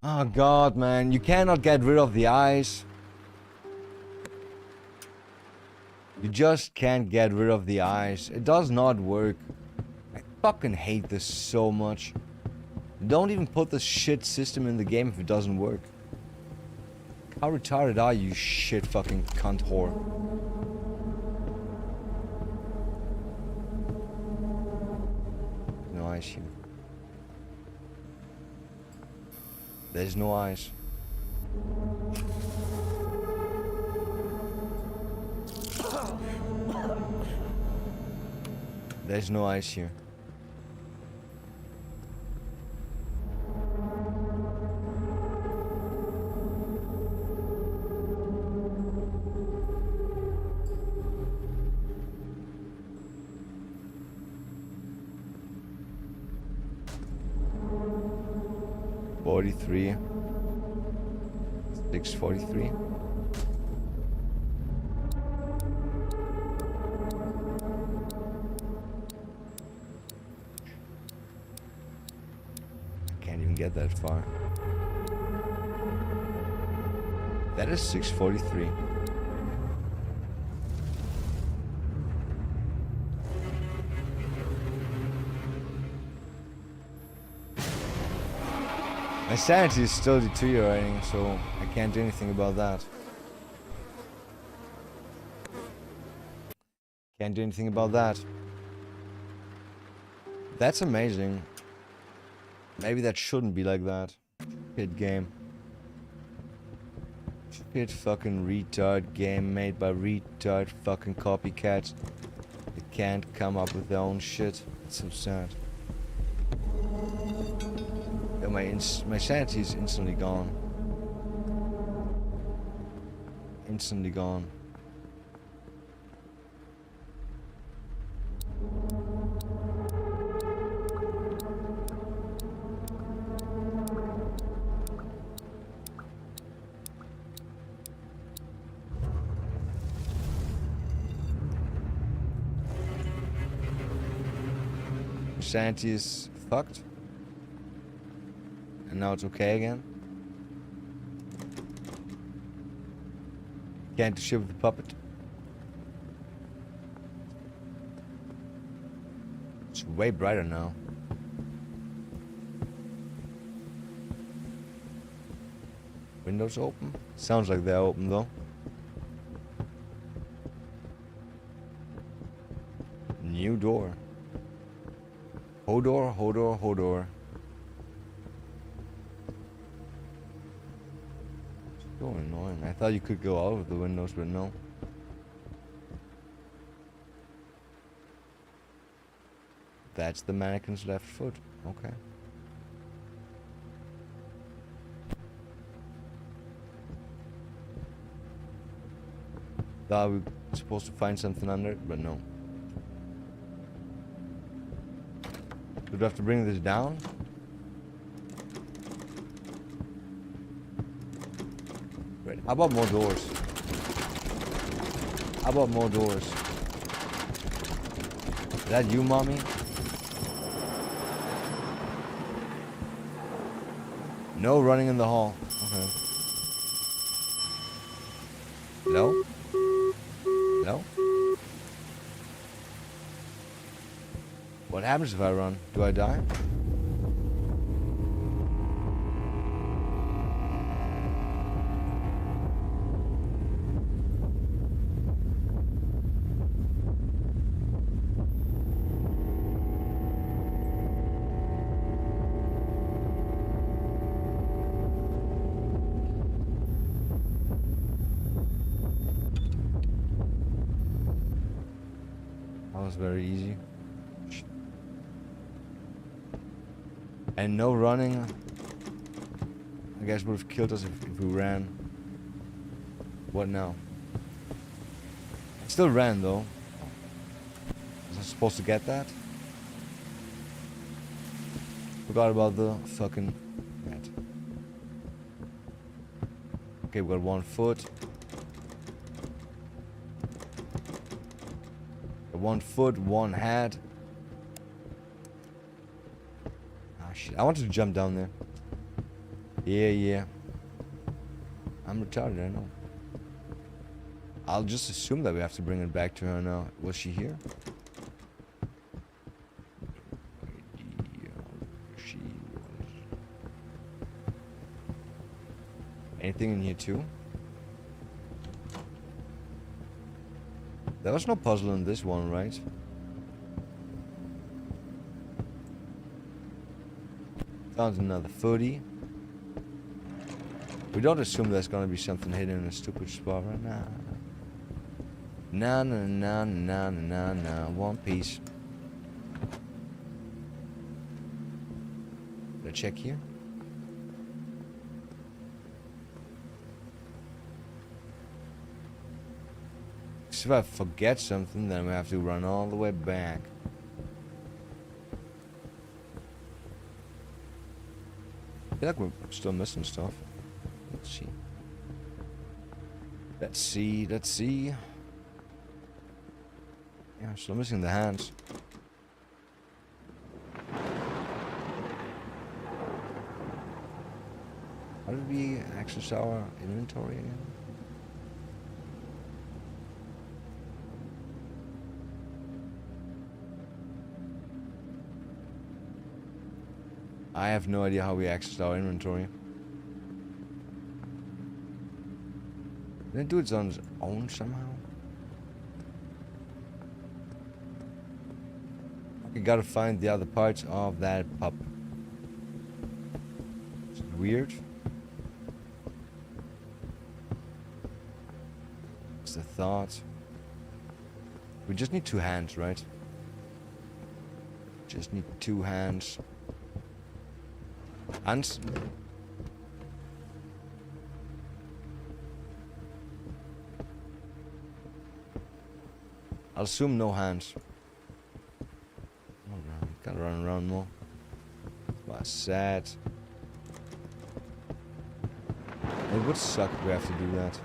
Oh god, man, you cannot get rid of the eyes. You just can't get rid of the eyes. It does not work. I fucking hate this so much. Don't even put this shit system in the game if it doesn't work. How retarded are you, shit fucking cunt whore? No eyes here. There's no eyes. There's no eyes here. $43. 643. I can't even get that far. That is 643. My sanity is still deteriorating, so I can't do anything about that. Can't do anything about that. That's amazing. Maybe that shouldn't be like that. Shit game. Shit fucking retard game made by retard fucking copycats. They can't come up with their own shit. It's so sad. Yeah, my sanity is instantly gone. Instantly gone. Sanity is fucked. And now it's okay again. Can't do shit with the puppet. It's way brighter now. Windows open? Sounds like they're open though. New door. Hodor, Hodor, Hodor. So annoying. I thought you could go out of the windows, but no. That's the mannequin's left foot. Okay. Thought we were supposed to find something under it, but no. Do we have to bring this down? Right. How about more doors? How about more doors? Is that you, mommy? No running in the hall. Okay. Hello? Hello? What happens if I run? Do I die? That was very easy. And no running. I guess would have killed us if we ran. What now? I still ran though. Was I supposed to get that? Forgot about the fucking net. Okay, we got 1 foot. 1 foot, 1 hat. Shit. I wanted to jump down there. Yeah. I'm retarded, I know. I'll just assume that we have to bring it back to her now. Was she here? She was. Anything in here too? There was no puzzle in this one, right? Found another footy. We don't assume there's gonna be something hidden in a stupid spot right now. Nah. One piece. Did I check here? If I forget something, then we have to run all the way back. I feel like we're still missing stuff. Let's see. Yeah, I'm still missing the hands. How did we access our inventory again? I have no idea how we accessed our inventory. Did it do it on its own somehow? You gotta find the other parts of that pup. Is it weird? It's the thought. We just need 2 hands, right? Just need 2 hands. Hands? I'll assume no hands. Alright, gotta run around more. That's sad. It would suck if we have to do that.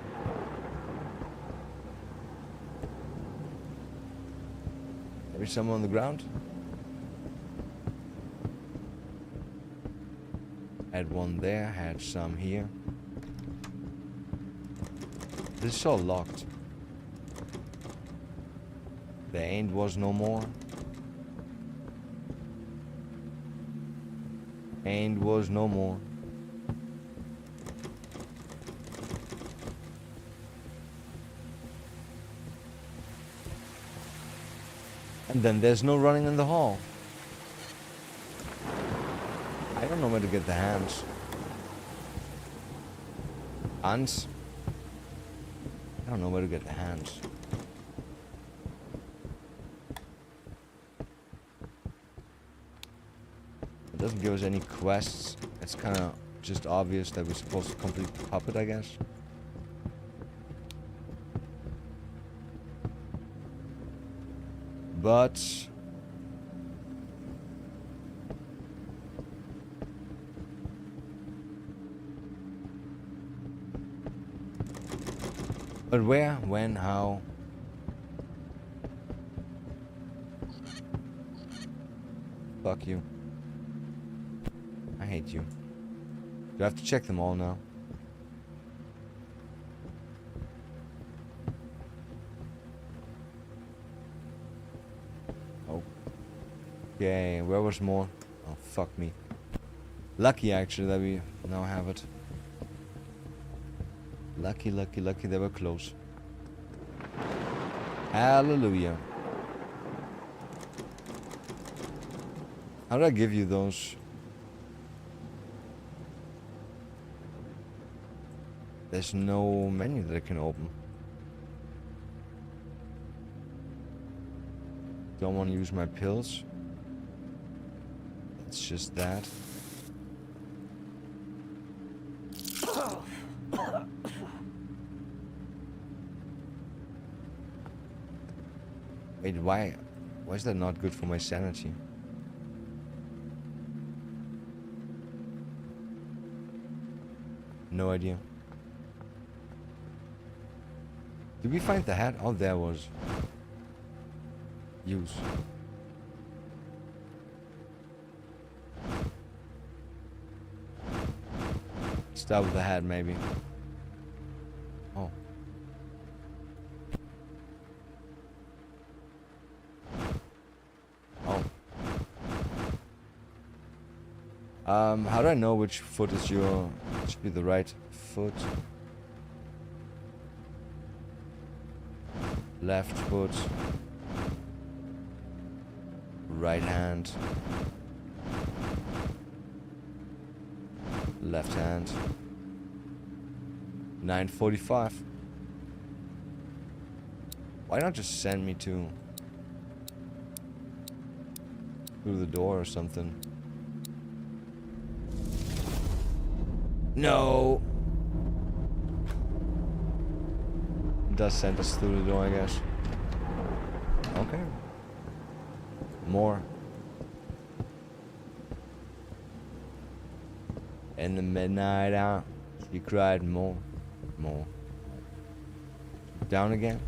Maybe someone on the ground? Had one there, had some here. This is all locked. There ain't was no more. Ain't was no more. And then there's no running in the hall. I don't know where to get the hands. Hands? I don't know where to get the hands. It doesn't give us any quests. It's kind of just obvious that we're supposed to complete the puppet, I guess. But where, when, how? Fuck you. I hate you. Do I have to check them all now? Okay, where was more? Oh, fuck me. Lucky, actually, that we now have it. Lucky, lucky, lucky they were close. Hallelujah. How did I give you those? There's no menu that I can open. Don't want to use my pills. It's just that. Wait, why is that not good for my sanity? No idea. Did we find the hat? Oh, there was. Use. Start with the hat, maybe. Oh. Oh. How do I know which foot is your... should be the right foot? Left foot. Right hand. Left hand. 9:45. Why not just send me to... through the door or something? No! It does send us through the door, I guess. Okay. More. In the midnight hour, you cried more, more. Down again.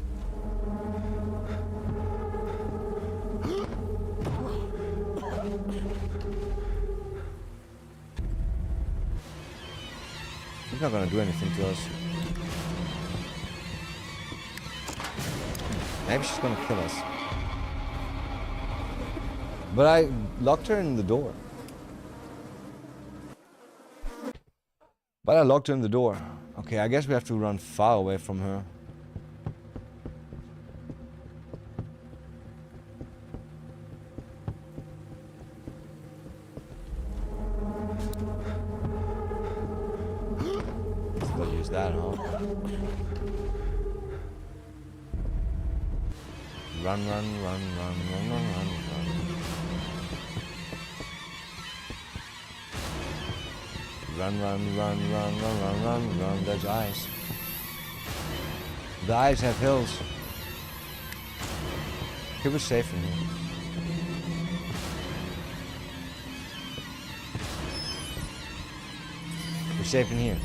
He's not gonna do anything to us. Maybe she's gonna kill us. But I locked her in the door. But I locked her in the door. Okay, I guess we have to run far away from her. Run, run, run, run, run, run, run, run. Run, run, run, run, run, run, run, run. There's ice. The ice have hills. Okay, we're safe in here. We're safe in here.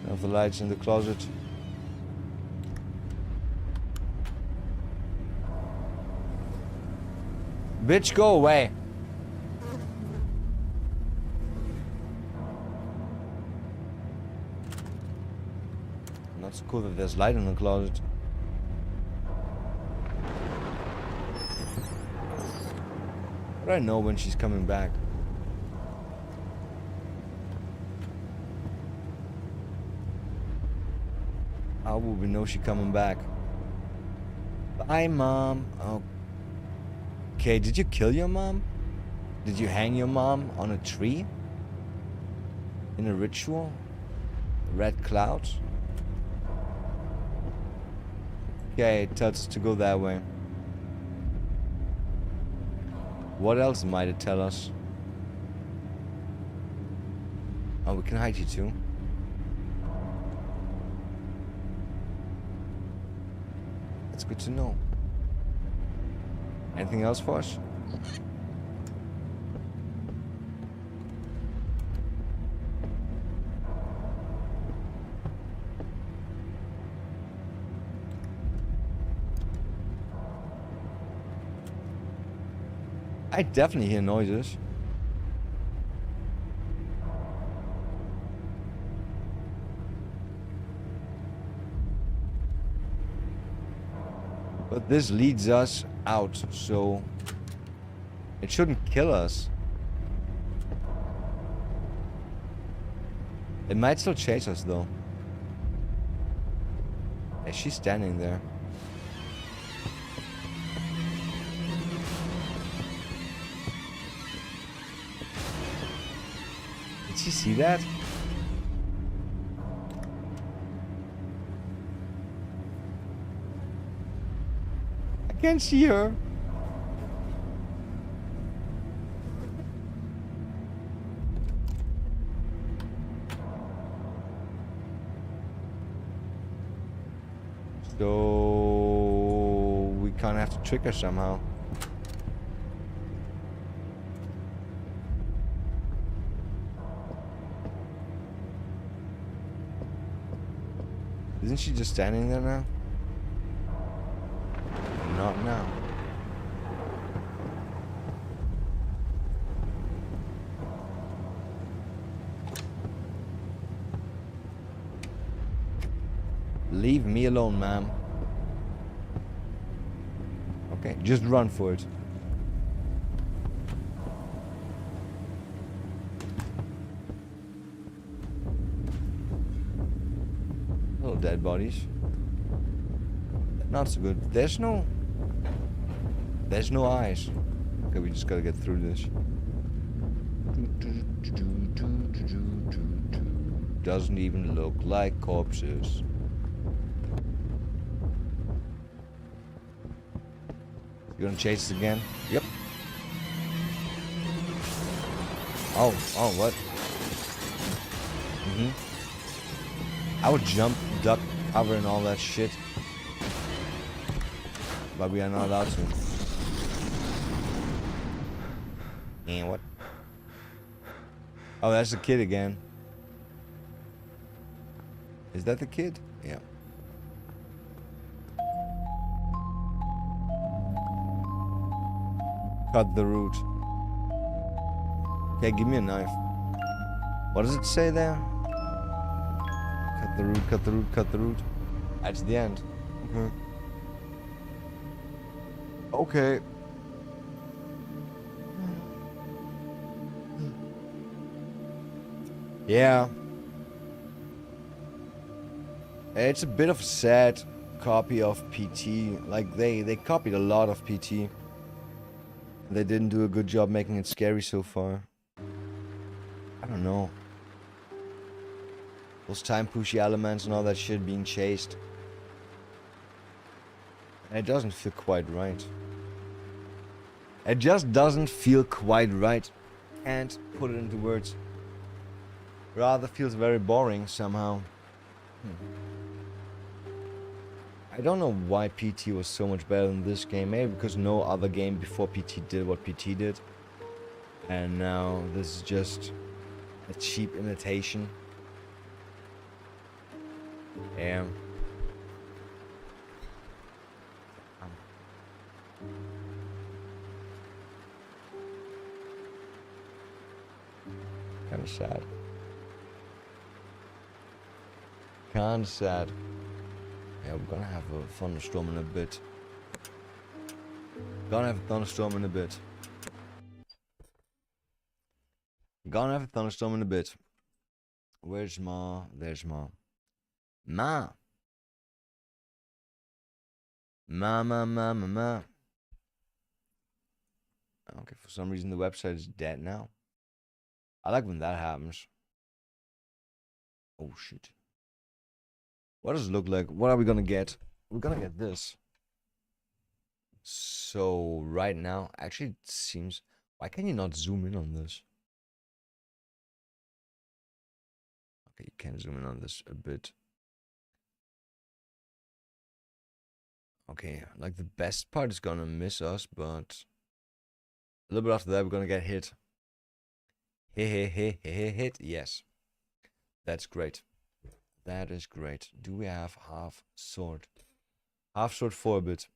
Have the lights in the closet. Bitch, go away. Not so cool that there's light in the closet. But I know when she's coming back. How will we know she's coming back? Bye, Mom. Okay, did you kill your mom? Did you hang your mom on a tree? In a ritual? Red clouds? Okay, it tells us to go that way. What else might it tell us? Oh, we can hide you too. That's good to know. Anything else for us? I definitely hear noises. But this leads us out, so it shouldn't kill us. It might still chase us though. Yeah, she's standing there. Did she see that? I can't see her. So we kind of have to trick her somehow. Isn't she just standing there now? Not now. Leave me alone, ma'am. Okay, just run for it. Little dead bodies. Not so good. There's no eyes. Okay, we just gotta get through this. Doesn't even look like corpses. You gonna chase us again? Yep. Oh, what? I would jump, duck, cover, and all that shit. But we are not allowed to. And what? Oh, that's the kid again. Is that the kid? Yeah. Cut the root. Okay, give me a knife. What does it say there? Cut the root, cut the root, cut the root. That's the end. Okay. Yeah. It's a bit of a sad copy of PT. Like, they copied a lot of PT. They didn't do a good job making it scary so far. I don't know. those time pushy elements and all that shit being chased. And it doesn't feel quite right. It just doesn't feel quite right. Can't put it into words. Rather feels very boring somehow. I don't know why PT was so much better than this game. Maybe because no other game before PT did what PT did. And now this is just a cheap imitation. Yeah. Kinda sad. Kinda sad. Yeah, we're gonna have a thunderstorm in a bit. Gonna have a thunderstorm in a bit. Gonna have a thunderstorm in a bit. Where's Ma? There's Ma. Ma! Ma. Okay, for some reason the website is dead now. I like when that happens. Oh shit. What does it look like? What are we gonna get? We're gonna get this. So right now, actually it seems... Why can you not zoom in on this? Okay, you can zoom in on this a bit. Okay, like the best part is gonna miss us, but... A little bit after that, we're gonna get hit. Hit. Yes. That's great. That is great. Do we have half sword? Half sword 4-bit.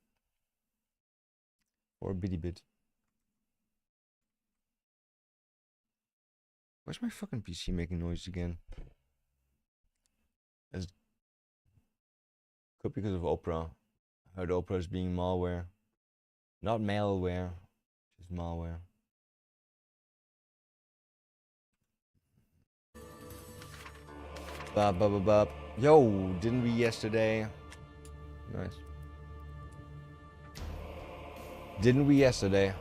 4-bitty bit. Where's my fucking PC making noise again? It's... Could be because of Opera. I heard Opera is being malware. Not malware. Just malware. Bop. Yo, didn't we yesterday? Nice. Didn't we yesterday?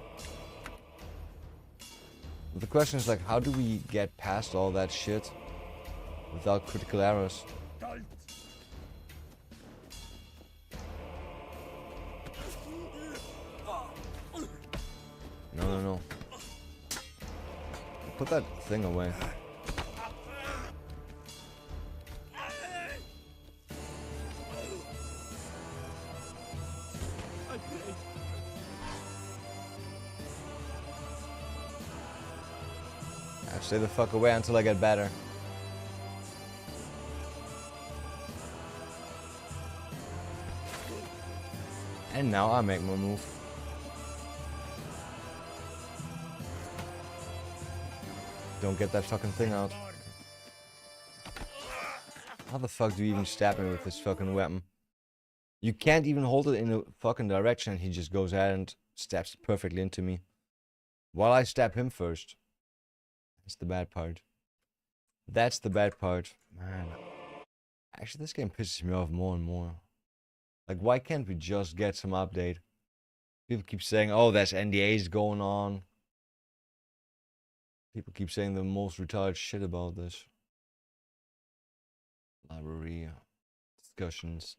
The question is like, how do we get past all that shit without critical errors? No. Put that thing away. Stay the fuck away until I get better. And now I make my move. Don't get that fucking thing out. How the fuck do you even stab me with this fucking weapon? You can't even hold it in a fucking direction. He just goes ahead and stabs perfectly into me. While I stab him first. That's the bad part. That's the bad part. Man. Actually, this game pisses me off more and more. Like, why can't we just get some update? People keep saying, oh, there's NDAs going on. People keep saying the most retarded shit about this. Library discussions.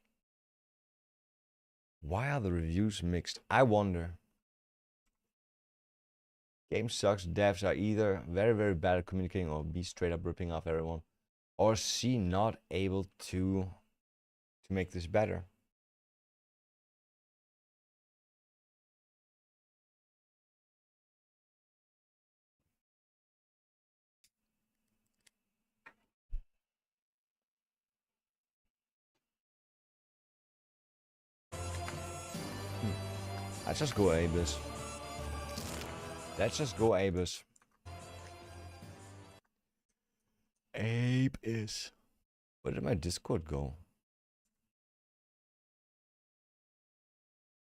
Why are the reviews mixed? I wonder. Game sucks. Devs are either very, very bad at communicating, or B, straight up ripping off everyone, or C, not able to make this better. Let's just go Abyss. Let's just go Abyss. Abyss. Where did my Discord go?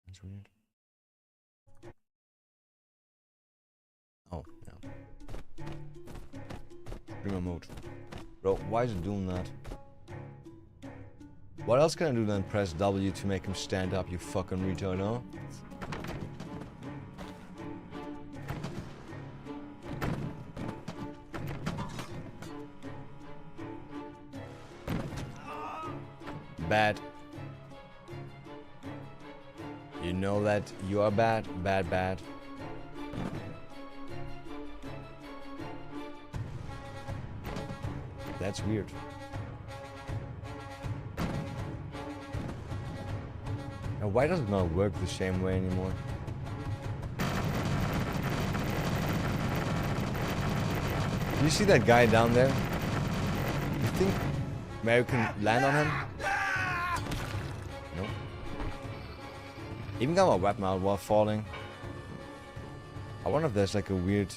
That's weird. Oh, no. Streamer mode. Bro, why is it doing that? What else can I do than press W to make him stand up, you fucking retard, huh? bad. You know that you are bad, bad, bad. That's weird. And why does it not work the same way anymore? Do you see that guy down there? You think Mary can land on him? Nope. Even got my weapon out while falling. I wonder if there's like a weird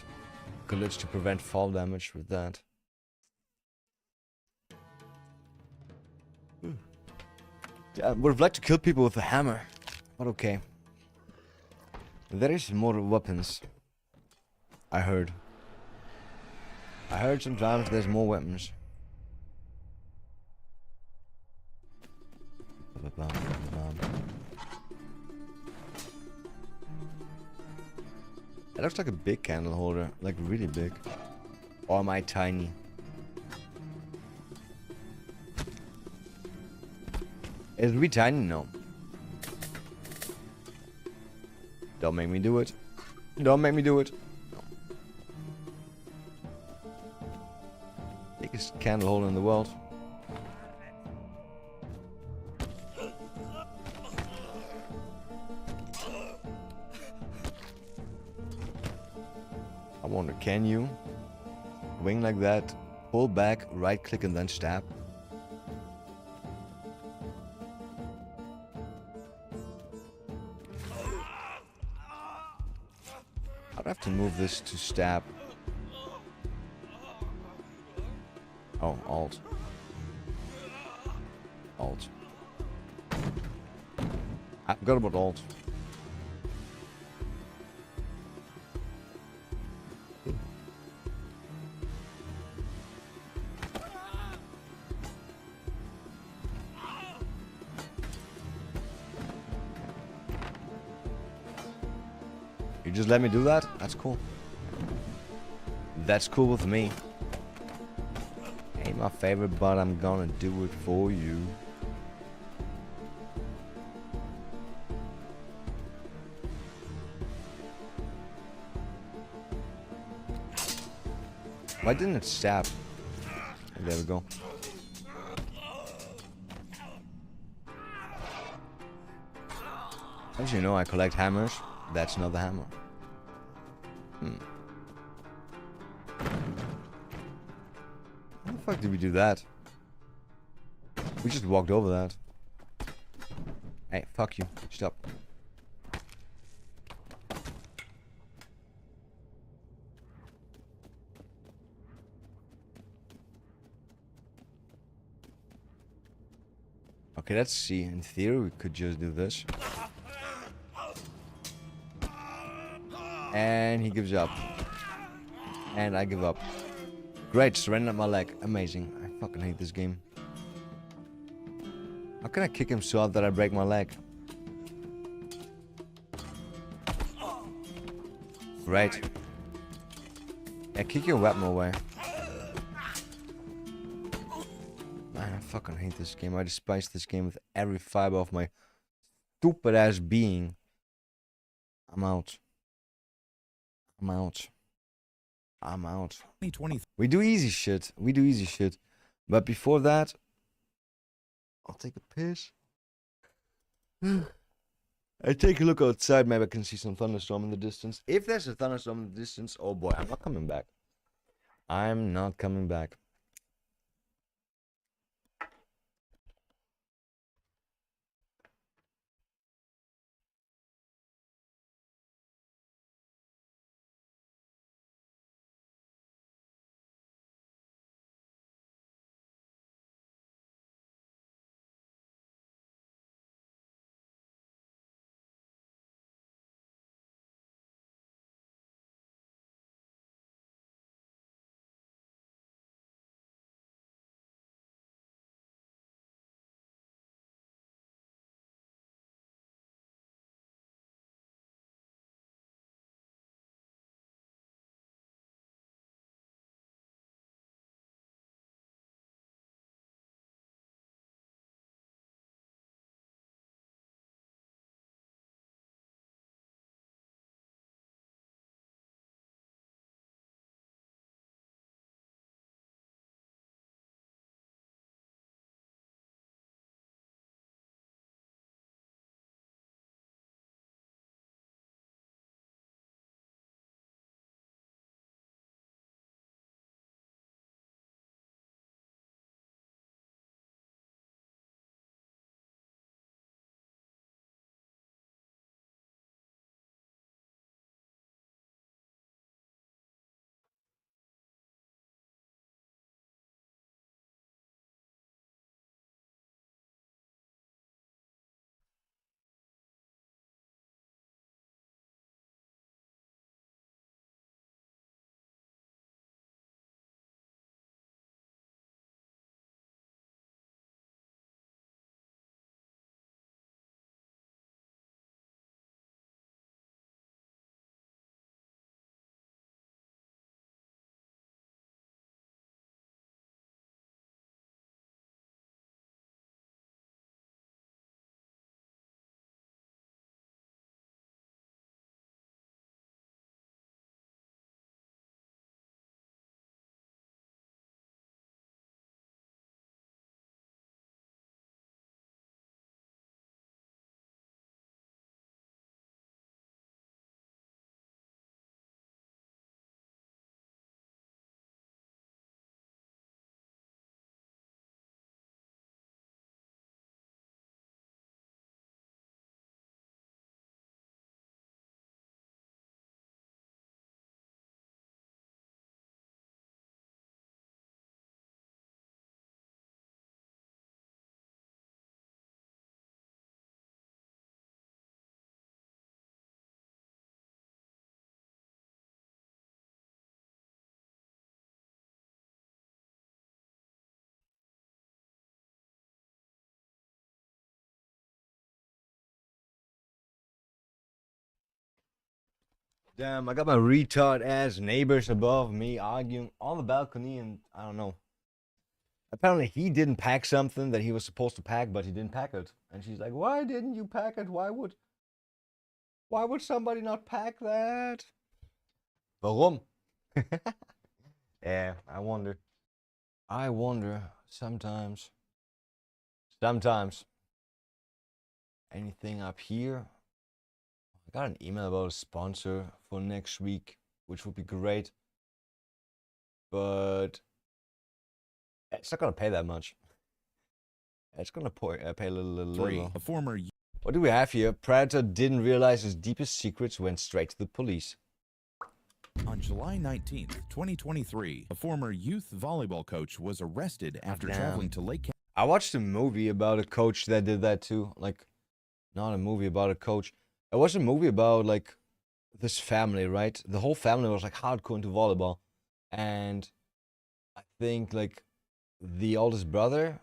glitch to prevent fall damage with that. Yeah, I would have liked to kill people with a hammer. But okay. There is more weapons. I heard. I heard sometimes there's more weapons. It looks like a big candle holder. Like really big. Or am I tiny? Is it really tiny? No. Don't make me do it. Don't make me do it. No. Biggest candle holder in the world. I wonder, can you wing like that, pull back, right click and then stab? I'd have to move this to stab. Oh, alt. Alt. I forgot about alt. You just let me do that? That's cool. That's cool with me. Ain't my favorite, but I'm gonna do it for you. Why didn't it stab? There we go. As you know, I collect hammers. That's another hammer. How the fuck did we do that? We just walked over that. Hey, fuck you. Stop. Okay, let's see. In theory, we could just do this. And he gives up. And I give up. Great, surrendered my leg. Amazing. I fucking hate this game. How can I kick him so hard that I break my leg? Great. Yeah, kick your weapon away. Man, I fucking hate this game. I despise this game with every fiber of my stupid ass being. I'm out. I'm out. I'm out. We do easy shit. We do easy shit. But before that, I'll take a piss. I take a look outside. Maybe I can see some thunderstorm in the distance. If there's a thunderstorm in the distance, oh boy, I'm not coming back. I'm not coming back. Damn, I got my retard ass neighbors above me arguing on the balcony, and I don't know. Apparently, he didn't pack something that he was supposed to pack, but he didn't pack it. And she's like, "Why didn't you pack it? Why would somebody not pack that?" Warum? Yeah, I wonder. I wonder sometimes. Sometimes. Anything up here? I got an email about a sponsor for next week, which would be great. But it's not gonna pay that much. It's gonna pay a little. A former What do we have here? Predator didn't realize his deepest secrets, went straight to the police. On July 19th, 2023, a former youth volleyball coach was arrested after traveling to Lake County. I watched a movie about a coach that did that too. Like, not a movie about a coach. It was a movie about like this family, right? The whole family was like hardcore into volleyball, and I think like the oldest brother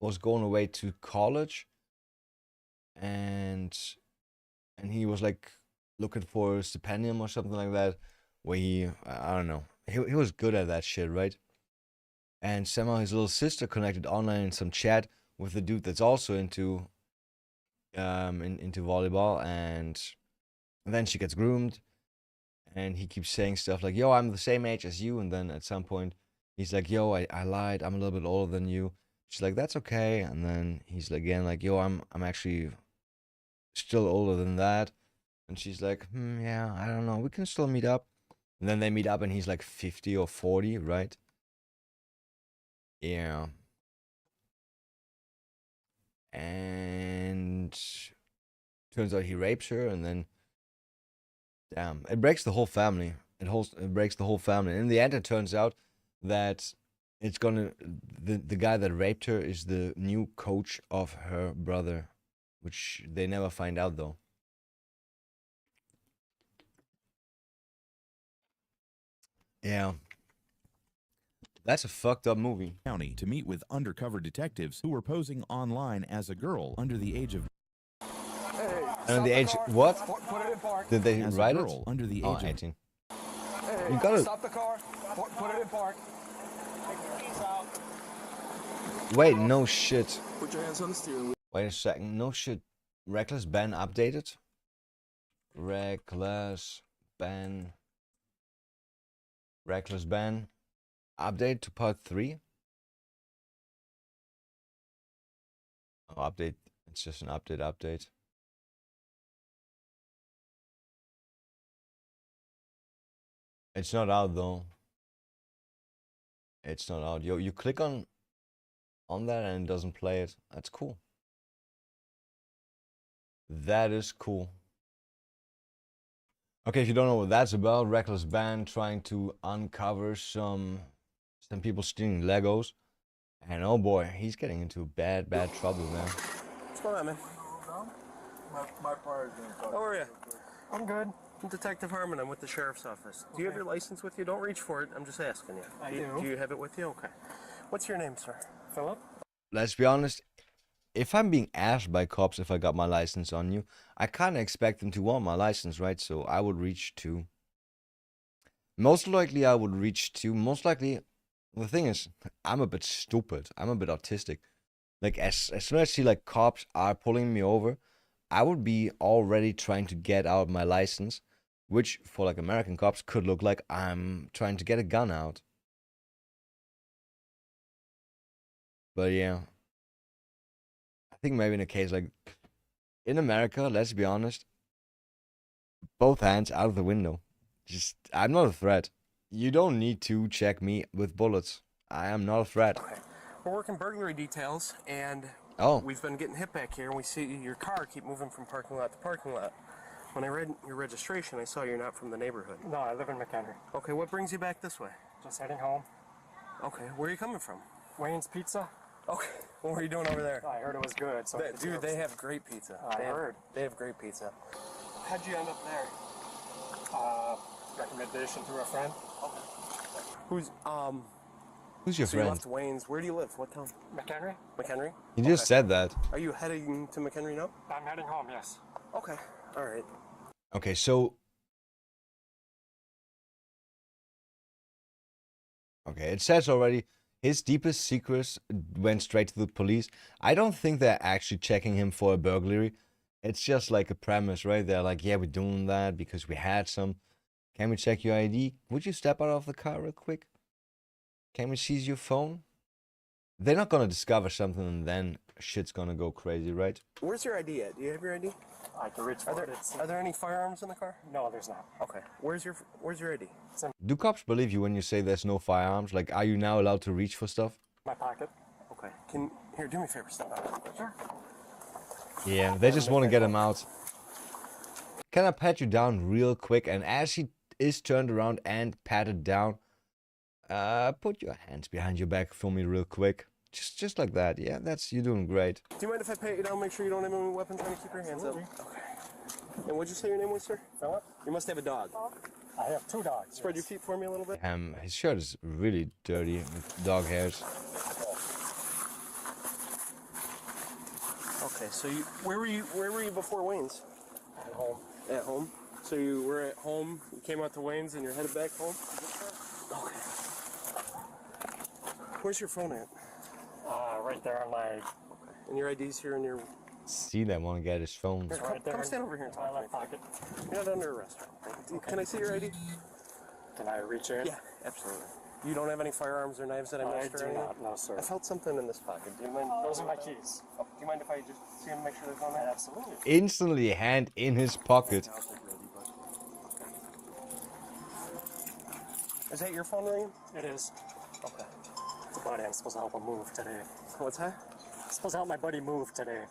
was going away to college, and he was like looking for a stipendium or something like that, where I don't know, he was good at that shit, right? And somehow his little sister connected online in some chat with the dude that's also into into volleyball, and then she gets groomed, and he keeps saying stuff like, "Yo, I'm the same age as you," and then at some point he's like, "Yo, I lied, I'm a little bit older than you." She's like, "That's okay," and then he's again like, "Yo, I'm actually still older than that," and she's like, "Yeah, I don't know, we can still meet up." And then they meet up, and he's like 50 or 40, right? Yeah. And turns out he rapes her, and then damn, it breaks the whole family. It breaks the whole family. And in the end, it turns out that the guy that raped her is the new coach of her brother, which they never find out though. Yeah. That's a fucked up movie. County to meet with undercover detectives who were posing online as a girl under the age of. Under the age what? Put it in park. Did they As a write girl it? under the Oh, age of 18. Hey, You gotta stop the car. Put it in park. wait. No shit. Put your hands on the steering wheel. Wait a second. No shit. Reckless ban updated. Reckless ban. Reckless ban. Update to part 3. Oh, update. It's just an update. It's not out though. It's not out. Yo, you click on that and it doesn't play it. That's cool. That is cool. Okay, if you don't know what that's about, Reckless Band trying to uncover some people stealing Legos. And oh boy, he's getting into bad trouble now. What's going on, man? My part is How are you? I'm good. I'm Detective Harmon. I'm with the Sheriff's Office. Do you have your license with you? Don't reach for it. I'm just asking you. I do. Do you have it with you? Okay. What's your name, sir? Philip? Let's be honest, if I'm being asked by cops if I got my license on you, I kind of expect them to want my license, right? So I would reach to. Most likely I would reach to. Most likely, the thing is, I'm a bit stupid. I'm a bit autistic. Like, as soon as I see, like, cops are pulling me over, I would be already trying to get out my license, which, for, like, American cops, could look like I'm trying to get a gun out. But, yeah. I think maybe in a case, like, in America, let's be honest, both hands out of the window. Just, I'm not a threat. You don't need to check me with bullets. I am not a threat. Okay. We're working burglary details, and we've been getting hit back here, and we see your car keep moving from parking lot to parking lot. When I read your registration, I saw you're not from the neighborhood. No, I live in McHenry. Okay, what brings you back this way? Just heading home. Okay, where are you coming from? Wayne's Pizza. Okay, what were you doing over there? I heard it was good. So Dude, they have great pizza. I heard. They have great pizza. How'd you end up there? Recommendation through a friend. Who's your so you friend? left Wayne's. Where do you live? What town? McHenry? McHenry? You just said that. Are you heading to McHenry now? I'm heading home, yes. Okay, all right. Okay, so Okay, it says already his deepest secrets went straight to the police. I don't think they're actually checking him for a burglary. It's just like a premise, right? They're like, yeah, we're doing that because we had some. Can we check your ID? Would you step out of the car real quick? Can we seize your phone? They're not gonna discover something and then shit's gonna go crazy, right? Where's your ID at? Do you have your ID? I can reach for it. Are there any firearms in the car? No, there's not. Okay. Where's your ID? Do cops believe you when you say there's no firearms? Like, are you now allowed to reach for stuff? My pocket. Okay. Here, do me a favor, step out. Sure. Yeah, they just want to get him out. Can I pat you down real quick? And as he is turned around and patted down, put your hands behind your back for me real quick. Just like that. Yeah, you're doing great. Do you mind if I pat you down? Make sure you don't have any weapons on you. Keep your hands up. Okay. And what'd you say your name was, sir? Philip. You must have a dog. I have 2 dogs. Spread your feet for me a little bit. His shirt is really dirty with dog hairs. Okay, so where were you before Wayne's? At home. At home? So you were at home, you came out to Wayne's and you're headed back home? Okay. Where's your phone at? Right there on my... Okay. And your ID's here in your... See that want to get his phone. Here, right there. come stand over here and talk My to me. left pocket. You're not under arrest. Can I see your ID? Can I reach in? Yeah, absolutely. You don't have any firearms or knives that I missed or anything? not, no sir. I felt something in this pocket. Do you mind? Those are my keys. Oh, do you mind if I just see them and make sure there's no there? Absolutely. Instantly hand in his pocket. Is that your phone ringing? It is. Okay. The buddy, I'm supposed to help him move today. What's that? I'm supposed to help my buddy move today.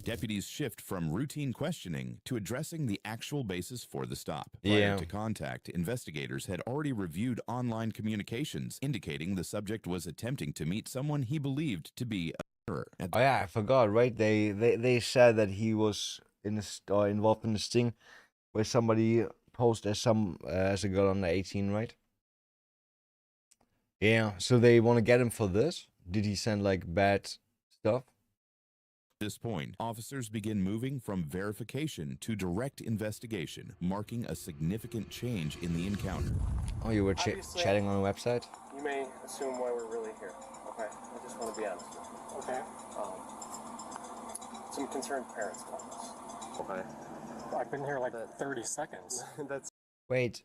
Deputies shift from routine questioning to addressing the actual basis for the stop. Yeah. Prior to contact, investigators had already reviewed online communications indicating the subject was attempting to meet someone he believed to be a murderer. Oh yeah, I forgot, right? They said that he was involved in the sting where somebody posed as a girl under 18, right? Yeah, so they want to get him for this? Did he send like bad stuff? At this point, officers begin moving from verification to direct investigation, marking a significant change in the encounter. Oh, you were Obviously, chatting on a website? You may assume why we're really here. Okay, I just want to be honest with you. Okay. Some concerned parents called us. Okay. I've been here like 30 seconds. That's Wait,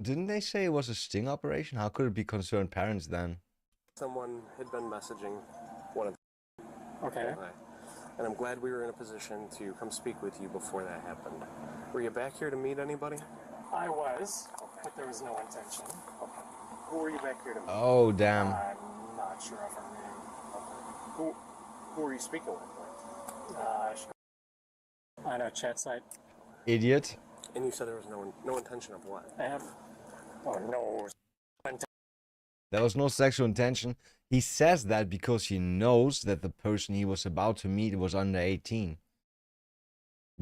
didn't they say it was a sting operation? How could it be concerned parents then? someone had been messaging one of Okay. and I'm glad we were in a position to come speak with you before that happened. Were you back here to meet anybody? I was, but there was no intention. Who were you back here to meet? Oh, damn. I'm not sure of her name. Who were you speaking with? On a chat site. Idiot. And you said there was no intention of what? I have... Oh, no. There was no sexual intention. He says that because he knows that the person he was about to meet was under 18.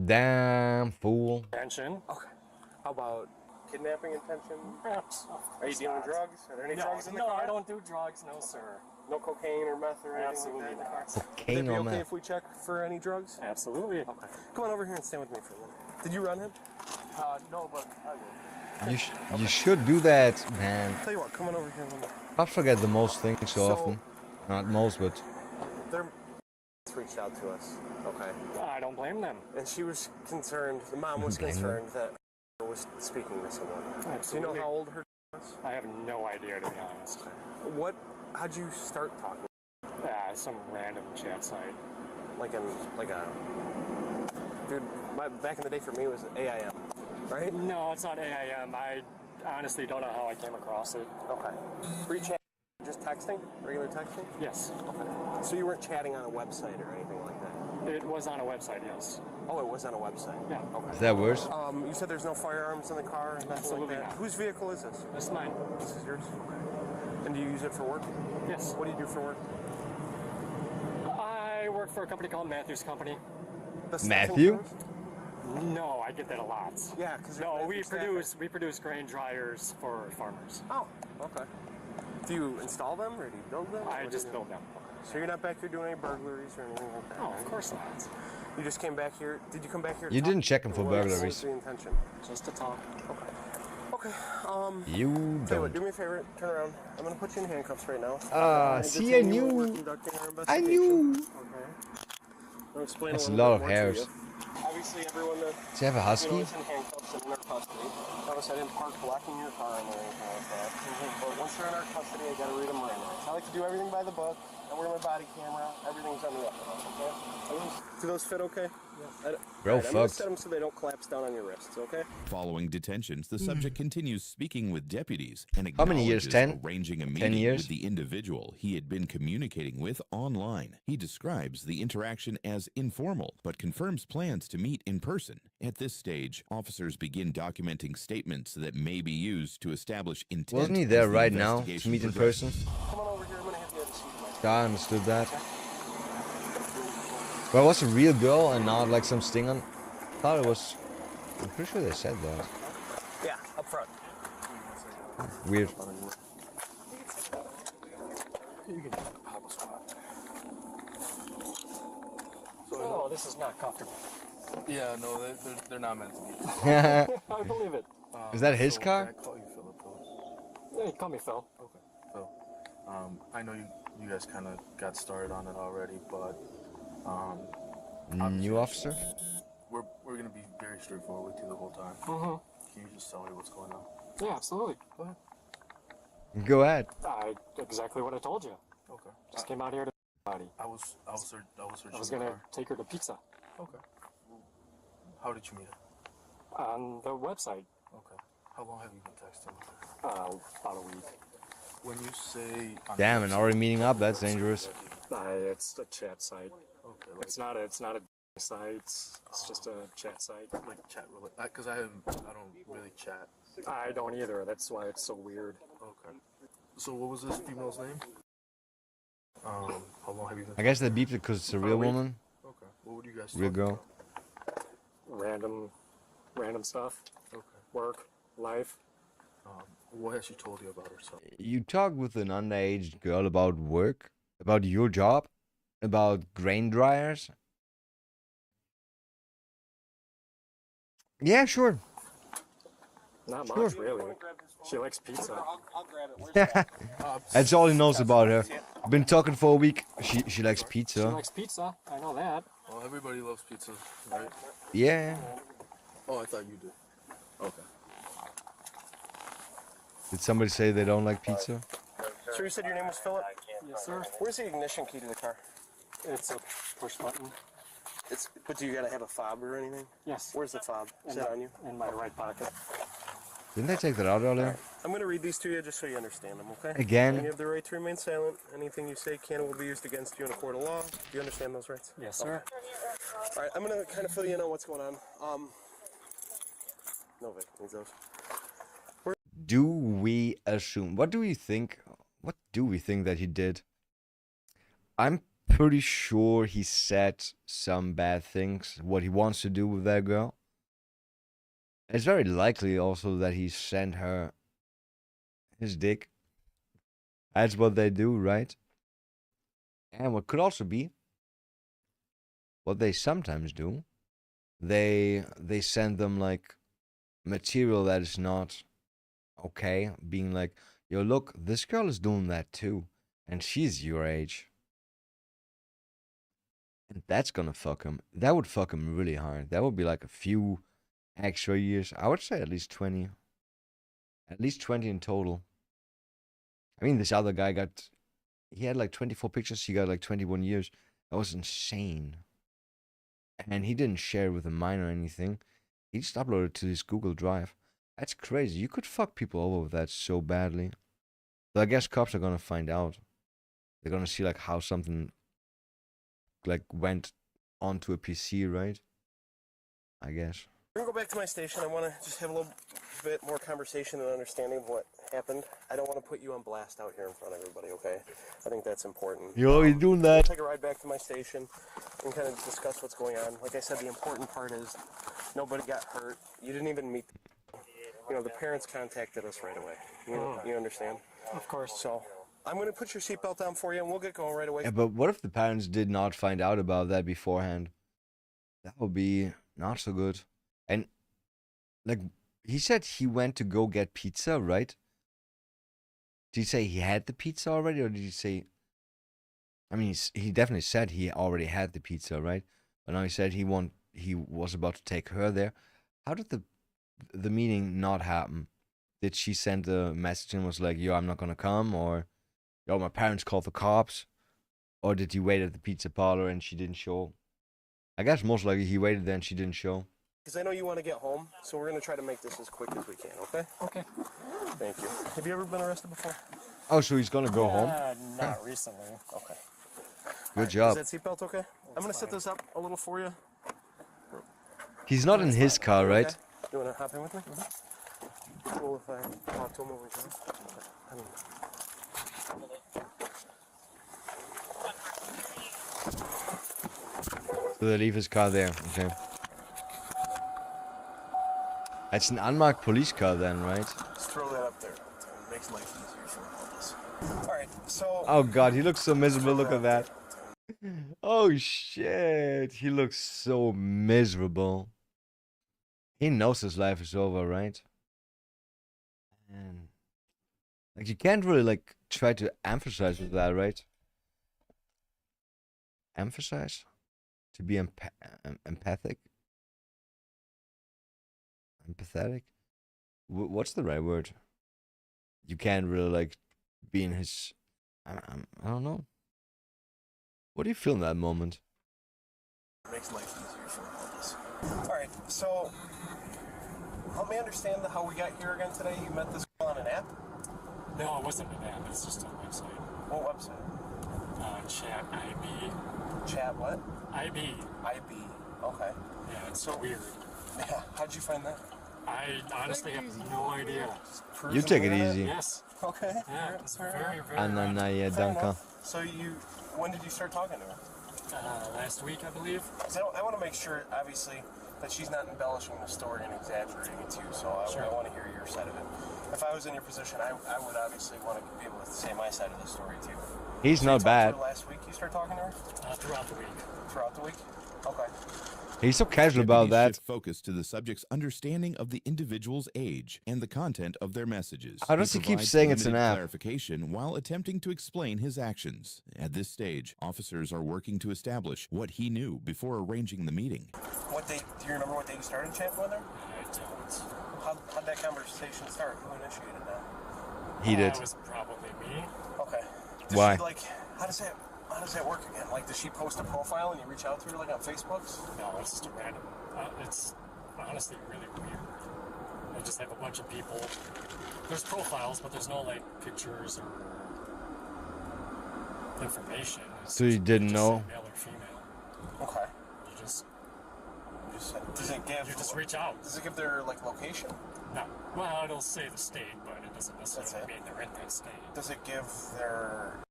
Damn fool. Intention? Okay. How about kidnapping intention? Perhaps. Are you dealing drugs? Are there any drugs in the car? No, I don't do drugs, no sir. No cocaine or meth or anything Absolutely like that in the car? not. Cocaine Would it be or okay meth? if we check for any drugs? Absolutely. Okay. Come on over here and stand with me for a minute. Did you run him? No, but I will. You should do that, man. Tell you what, come on over here. Cops forget the most things so often. Not most, but... Their reached out to us, okay? I don't blame them. And she was concerned, the mom was Blame them. concerned that was speaking to someone. Absolutely. Do you know how old her was? I have no idea, to be honest. How'd you start talking? Some random chat site. Dude, back in the day for me it was AIM, right? No, it's not AIM. I honestly don't know how I came across it. Okay. Were you just texting? Regular texting? Yes. Okay. So you weren't chatting on a website or anything like that? It was on a website, yes. Oh, it was on a website? Yeah. Okay. Is that worse? You said there's no firearms in the car and nothing Absolutely like that? not. Whose vehicle is this? This is mine. This is yours? Okay. And do you use it for work? Yes. What do you do for work? I work for a company called Matthews Company. Matthew? No, I get that a lot. Yeah, because No, we produce grain dryers for farmers. Oh, okay. Do you install them or do you build them? I What do just you do? build them. So you're not back here doing any burglaries or anything like that? No, right? of course not. You just came back here. Did you come back here? To You talk? didn't check him for What was burglaries. the intention? Just to talk. Okay. Okay. You Tell you what, don't. do me a favor. Turn around. I'm gonna put you in handcuffs right now. See, I Detain you while we're knew. conducting our I investigation. knew. Okay. I'll explain That's a a little lot bit of more hairs. to you. Obviously, everyone that Does he have a husky? is in handcuffs and in our custody. Notice I didn't park blocking your car or anything like that. But once they're in our custody, I gotta read them right. I like to do everything by the book. I wear my body camera. Everything's on the up and up, okay? Do those fit okay? Yes. Bro, I'm gonna fucked. set them so they don't collapse down on your wrists, okay? Following detentions, the subject continues speaking with deputies and How many years? acknowledges 10? arranging a 10 meeting years? with the individual he had been communicating with online. He describes the interaction as informal, but confirms plans to meet in person. At this stage, officers begin documenting statements that may be used to establish intent. Wasn't he as there the right now to investigation meet in progresses. person? Come on over here. I'm gonna have you have a seat. Yeah, I understood that. But it was a real girl and not like some sting on. I thought it was. I'm pretty sure they said that. Yeah, up front. Weird. Oh, this is not comfortable. Yeah, no, they're not meant to be. I believe it. Is that his car? Can I call you Philip, though? Yeah, you call me Phil. Okay, Phil. I know you guys kind of got started on it already, but New officer? we're gonna be very straightforward with you the whole time. Mm-hmm. Can you just tell me what's going on? Yeah, absolutely. Go ahead. Go ahead. Exactly what I told you. Okay. Just came out here to body. I was searching I was the gonna car. take her to pizza Okay. How did you meet her? on the website. Okay. How long have you been texting? About a week. When you say on Damn, the and website, already meeting up? That's dangerous. It's a chat site. Okay, like It's not a site. It's just a chat site. like chat really, because I don't really chat. I don't either. That's why it's so weird. Okay. So what was this female's name? How long have you been? I guess they beeped it because it's a real woman. Okay. What would you guys? Real talk girl. Random stuff. about? Okay. Work, life. What has she told you about herself? You talked with an underage girl about work, about your job, about grain dryers. Yeah, sure. Not Sure. much, really. She likes pizza. I'll grab it. That's all he knows about her. Been talking for a week. She likes She pizza. likes pizza. I know that. Well, everybody loves pizza, right? Yeah. Oh, I thought you did. Okay. Did somebody say they don't like pizza? So you said your name was Philip? Yes, sir. Where's the ignition key to the car? It's a push button. But do you gotta have a fob or anything? Yes. Where's the fob? Is it on you? In my right pocket. Didn't they take that out earlier? I'm gonna read these to you just so you understand them, okay? Again? And you have the right to remain silent. Anything you say can and will be used against you in a court of law. Do you understand those rights? Yes, sir. All right, I'm gonna kind of fill you in on what's going on. No, Vic needs those. Do we assume? What do we think? What do we think that he did? I'm pretty sure he said some bad things, what he wants to do with that girl. It's very likely also that he sent her his dick. That's what they do, right? And what could also be what they sometimes do, they send them like material that is not okay, being like, yo, look, this girl is doing that too, and she's your age. And that's gonna fuck him. That would fuck him really hard. That would be like a few extra years. I would say at least 20. At least 20 in total. I mean, this other guy he had like 24 pictures, he got like 21 years. That was insane. And he didn't share it with a minor or anything. He just uploaded it to his Google Drive. That's crazy. You could fuck people over with that so badly. So I guess cops are gonna find out. They're gonna see like how something like went onto a PC, right? I guess. We're gonna go back to my station. I want to just have a little bit more conversation and understanding of what happened. I don't want to put you on blast out here in front of everybody, okay? I think that's important. You're always doing We'll that. take a ride back to my station and kind of discuss what's going on. Like I said, the important part is nobody got hurt. You didn't even meet. You know, the parents contacted us right away. You understand? Of course. So I'm going to put your seatbelt on for you, and we'll get going right away. Yeah, but what if the parents did not find out about that beforehand? That would be not so good. And like, he said he went to go get pizza, right? Did he say he had the pizza already, or did he say? I mean, he definitely said he already had the pizza, right? But now he said he was about to take her there. How did the meeting not happen? Did she send a message and was like, "Yo, I'm not gonna come," or "Yo, my parents called the cops," or did he wait at the pizza parlor and she didn't show? I guess most likely he waited there and she didn't show. Because I know you want to get home, so we're going to try to make this as quick as we can, okay? Okay. Thank you. Have you ever been arrested before? Oh, so he's gonna go home? Not recently. Okay. Good job. Is that seatbelt okay? I'm going to set this up a little for you. He's not in his car, right? Okay. You want to hop in with me? Cool if I talk to him over here. Okay. So they leave his car there, okay. It's an unmarked police car then, right? Just throw that up there. It makes life easier for all of us. Alright, so... Oh god, he looks so miserable, look at that. Oh shit, he looks so miserable. He knows his life is over, right? And like you can't really like try to emphasize with that, right? Emphasize? To be empathic? Empathetic? What's the right word? You can't really like be in his... I don't know. What do you feel in that moment? It makes life easier for all of us. Alright, so... help me understand how we got here again today. You met this girl on an app? No, it wasn't an app. It's just a website. What website? Chat IB. Chat what? IB. IB. Okay. Yeah, it's so weird. Yeah, how'd you find that? I honestly have no idea. You take it easy. Yes. Okay. Yeah, it's very, very Ananaya Fair Danka. enough. So when did you start talking to her? last week, I believe. So I want to make sure, obviously, that she's not embellishing the story and exaggerating it too. So I want to hear your side of it. If I was in your position, I would obviously want to be able to say my side of the story too. He's not bad. Last week you started talking to her? Throughout the week. Throughout the week? Okay. He's so casual about that. Shift focus to the subject's understanding of the individual's age and the content of their messages. How does he keep provides saying it's an limited app? clarification while attempting to explain his actions. At this stage, officers are working to establish what he knew before arranging the meeting. What date? Do you remember what day you started chatting with her? I don't. How'd that conversation start? Who initiated that? He did. It was probably me. Okay. Why? How does that work again? Like, does she post a profile and you reach out to her like on Facebook? No, it's just a random. It's honestly really weird. I just have a bunch of people. There's profiles, but there's no like pictures or information. So you didn't know? Male or female. Okay. You just does it give? You just reach out. Does it give their like location? No. Well, it'll say the state, but it doesn't necessarily mean they're in that state. Does it give their?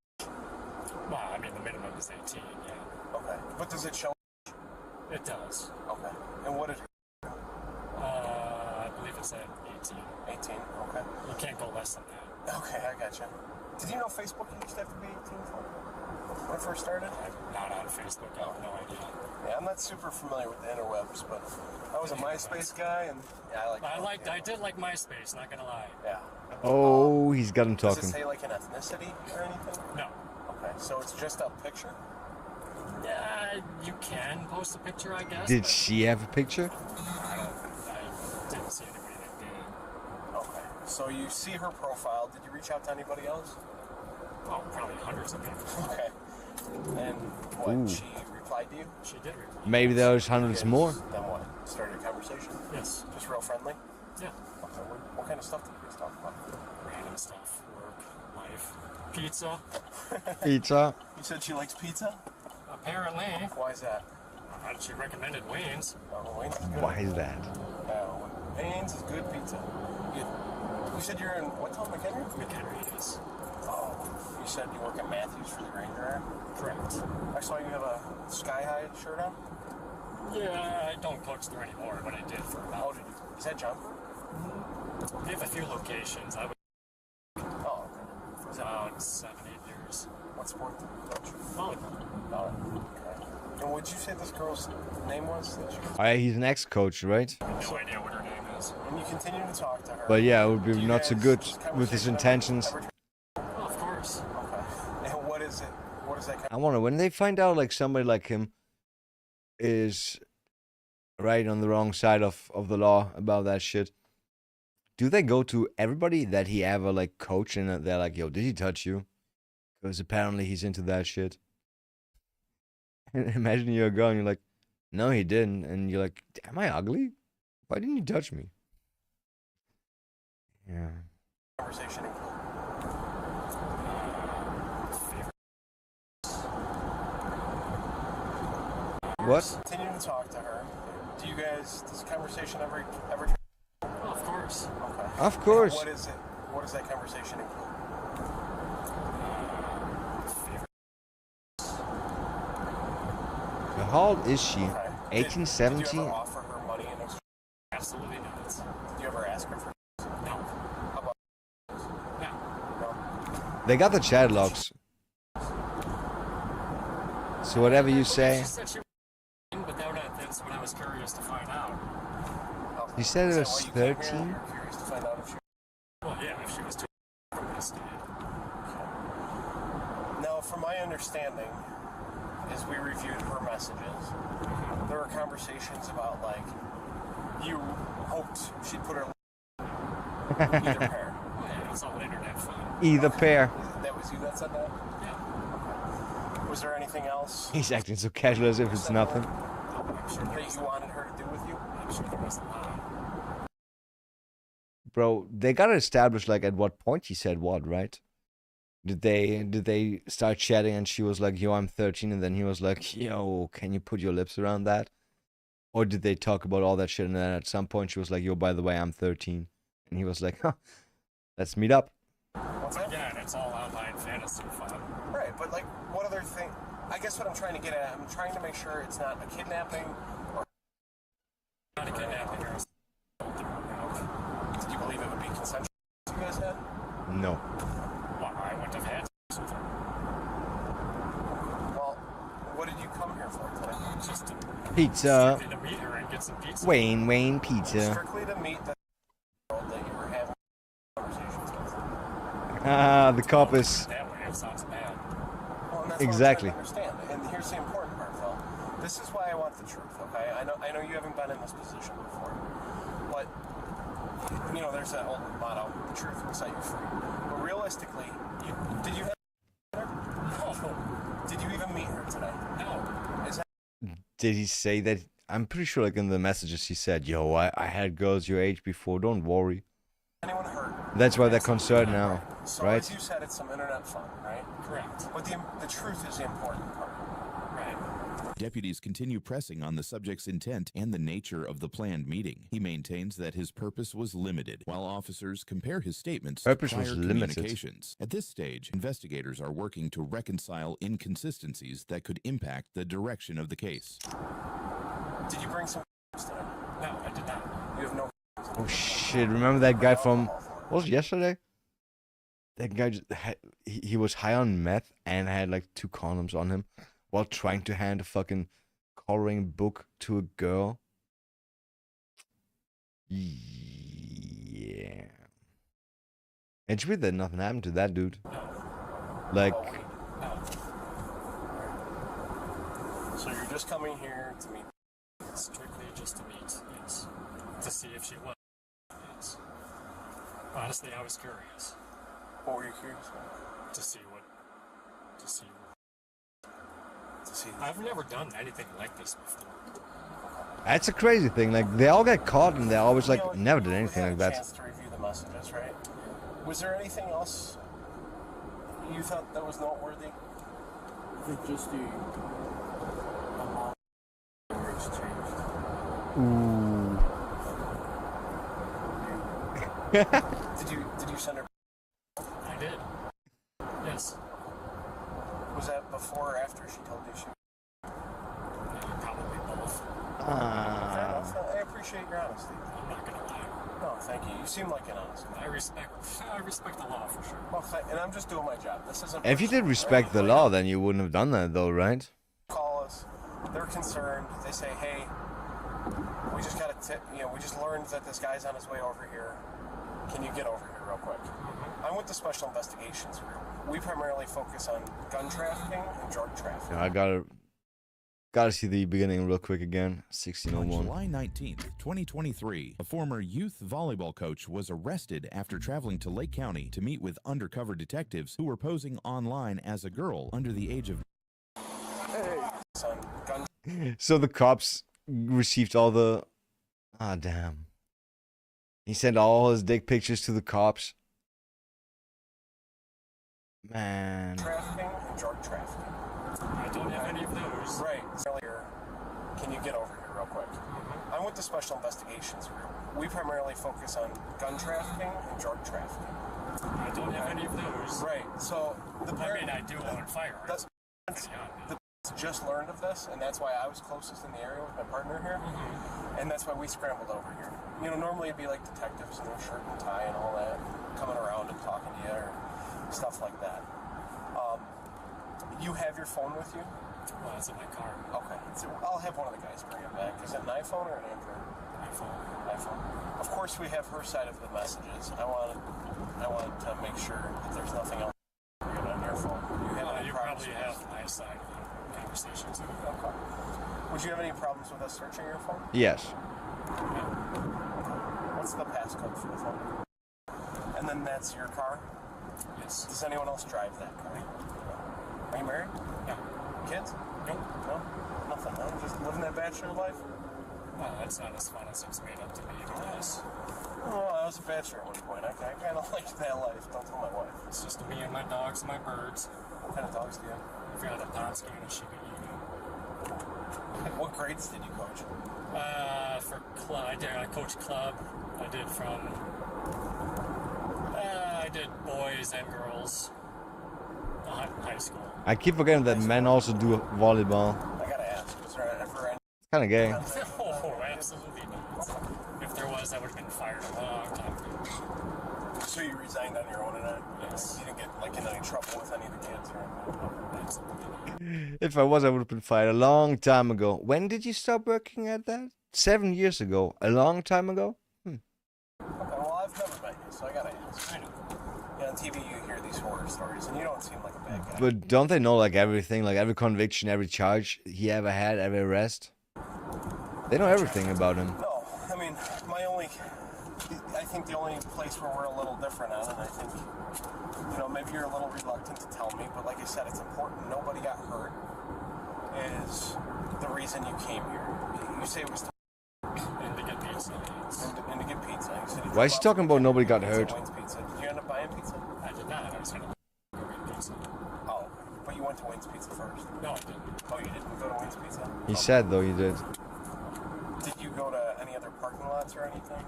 Well, I mean the minimum is 18. Yeah. Okay. But does it show? It does. Okay. And what did? I believe it's at 18. 18. Okay. You can't go less than that. Okay, I gotcha. Did you know Facebook used to have to be 18 for when it first started? I'm not on Facebook. I have no idea. Yeah, I'm not super familiar with the interwebs, but I was a MySpace guy, and yeah, I did like MySpace. Not gonna lie. Yeah. Oh, he's got him Does talking. it say like an ethnicity or anything? No. Okay, so it's just a picture. Yeah, you can post a picture, I guess. Did she have a picture? I didn't see anybody that did. Okay, so you see her profile. Did you reach out to anybody else? Oh, probably hundreds of people. Okay. And what? Ooh. She replied to you? She did reply. Maybe there's hundreds more. Then what? Started a conversation? Yes. Just real friendly? Yeah. Okay, what kind of stuff did you guys talk about? Random stuff, work, life, pizza. Pizza. You said she likes pizza? Apparently. Why is that? She recommended Wayne's. Oh, Wayne's is good. Why is that? Wayne's is good pizza. You said you're in what town, McHenry? McHenry, yes. Oh, you said you work at Matthews for the grain dryer? Correct. I saw you have a Sky High shirt on. Yeah, I don't coach there anymore, but I did for about. Oh, did you? Is that junk? We have a few locations. I would. Oh, okay. For about 7-8 years. What sport did you coach? Volleyball. Oh, okay. And what'd you say this girl's name was? Oh, yeah, he's an ex-coach, right? No idea what her name is. And you continue to talk to her. But yeah, it would Do be you not so guys- good does with his conversation intentions. Well, of course. Okay. And what is it? What is that? I wonder when they find out like somebody like him is right on the wrong side of the law about that shit. Do they go to everybody that he ever like coached and they're like, yo, did he touch you? Because apparently he's into that shit. And imagine you're a girl and you're like, no, he didn't. And you're like, am I ugly? Why didn't you touch me? Yeah. Conversation include? What? Continue to talk to her. Do you guys, does the conversation ever? Well, of course. Okay. Of course. What is it? What does that conversation include? How old is she? Okay. 18, Did you 17? ever offer her money in exchange? Absolutely not. Did you ever ask her for? No. How about? No. No. They got the chat logs. So whatever you say. She said she was, but that's what I was curious to find out. You said Is it that was why you came here? 13? You're curious to find out if she. Well, yeah, if she was too for me to stay. Now, from my understanding, as we reviewed her messages, there were conversations about like you hoped she'd put her either pair. Oh, yeah, it's all internet fun. Either pair. That was you that said that? Yeah. Was there anything else He's acting so casual as if it's nothing. I'm sure that you wanted her to do with you? I'm sure there was a lot. Bro, they gotta establish like at what point he said what, right? Did they start chatting and she was like, yo, I'm 13, and then he was like, yo, can you put your lips around that? Or did they talk about all that shit and then at some point she was like, yo, by the way, I'm 13. And he was like, huh, let's meet up. What's that? Again, it's all online fantasy fun. Right, but like, what other thing? I guess what I'm trying to get at, I'm trying to make sure it's not a kidnapping or. Not a kidnapping or Did you believe it would be consensual? You guys had? No. well, I wouldn't have had sex with her. Well, what did you come here for today? Just to, Pizza. strictly to meet her and get some pizza. Wayne pizza. Strictly to meet the girl that you were having conversations with. Ah, the cop is That way, it sounds bad. Well, and that's exactly. what I'm trying to understand. And here's the important part, Phil. This is why I want the truth, okay? I know you haven't been in this position before, but you know, there's that old motto: "The truth will set you free." But realistically, did you have her? No. Did you even meet her today? No. Is that Did he say that? I'm pretty sure like in the messages he said, yo, I had girls your age before, don't worry. anyone hurt? That's why they're concerned now, So right? as you said, it's some internet fun, right? Correct. But the truth is the important part. Right. Deputies continue pressing on the subject's intent and the nature of the planned meeting. He maintains that his purpose was limited, while officers compare his statements Purpose to was prior limited. communications. At this stage, investigators are working to reconcile inconsistencies that could impact the direction of the case. Did you bring some today? No, I did not. You have no. Oh shit! Remember that guy from what was it, yesterday? That guy he was high on meth and had like 2 condoms on him while trying to hand a fucking coloring book to a girl. Yeah. It's weird that nothing happened to that dude. Like, No. So you're just coming here to meet. Strictly just to meet, yes. To see if she was. Yes. Honestly, I was curious What were you curious about? to see what. To see. I've never done anything like this before. that's a crazy thing. Like, they all get caught and they're always like, You know, never did you anything had like a that. chance to review the messages, right? Was there anything else you thought that was noteworthy? I think just the amount were exchanged. Ooh. Did you send her? I did. Yes. Was that before or after she told you she? Probably both. Fair enough. I appreciate your honesty. I'm not gonna lie. No, thank you. You seem like an honest guy. I respect the law for sure. Well, and I'm just doing my job. This isn't. If you did personal, respect the right? law, then you wouldn't have done that though, right? Call us. They're concerned. They say, hey, We just got we just learned that this guy's on his way over here. Can you get over here real quick? I'm with the Special Investigations Group. We primarily focus on gun trafficking and drug trafficking. Yeah, I gotta see the beginning real quick again. On 1601. July 19th, 2023, a former youth volleyball coach was arrested after traveling to Lake County to meet with undercover detectives who were posing online as a girl under the age of... So the cops received all the... Ah, damn. He sent all his dick pictures to the cops. Man. Trafficking and drug trafficking. I don't have any of those. Right. Earlier, can you get over here real quick? I'm with the Special Investigations Group. We primarily focus on gun trafficking and drug trafficking. I don't have any of those. Right. So the I do own firearms. The just learned of this, and that's why I was closest in the area with my partner here, and that's why we scrambled over here. You know, normally it'd be like detectives in their shirt and tie and all that, coming around and talking to you or stuff like that. You have your phone with you? Well, it's in my car. Okay. So I'll have one of the guys bring it back. Is it an iPhone or an Android? iPhone. Of course, we have her side of the messages. I wanted to make sure that there's nothing else on your phone. You probably have my side of the conversation too. Okay. Would you have any problems with us searching your phone? Yes. What's the passcode for the phone? And then that's your car? Yes. Does anyone else drive that car? Are you married? No. Kids? Nope. No? Nothing, huh? Just living that bachelor life? Well, that's not as fun as it's made up to be, I guess. Oh, I was a bachelor at one point. I kind of liked that life. Don't tell my wife. It's just me and my dogs and my birds. What kind of dogs do you have? I've got a Pomsky and a Shiba Inu. What grades did you coach? For club, I coached club. I did boys and girls. High school. I keep forgetting that men also do volleyball. I gotta ask, was there ever any... It's kind of gay. Oh, absolutely not. If there was, I would have been fired a long time ago. So you resigned on your own and Yes. you didn't get in any trouble with any of the kids or Absolutely. If I was, I would have been fired a long time ago. When did you stop working at that? 7 years ago. A long time ago? Okay, well, I've never met you, so I gotta ask. I know. On TV, you hear these horror stories, and you don't seem like a bad guy. But don't they know like everything? Like every conviction, every charge he ever had, every arrest? They know everything about him. No, I mean, I think the only place where we're a little different on, and I think, maybe you're a little reluctant to tell me, but like I said, it's important. Nobody got hurt is the reason you came here. You say it was And to get pizza. and to get pizza. You said you Why is he talking about nobody got pizza, hurt? Wayne's Pizza. Did you end up buying pizza? I did not. I was going to go get pizza. Oh, but you went to Wayne's Pizza first. No, I didn't. Oh, you didn't go to Wayne's Pizza? He said though, he did. Did you go to any other parking lots or anything?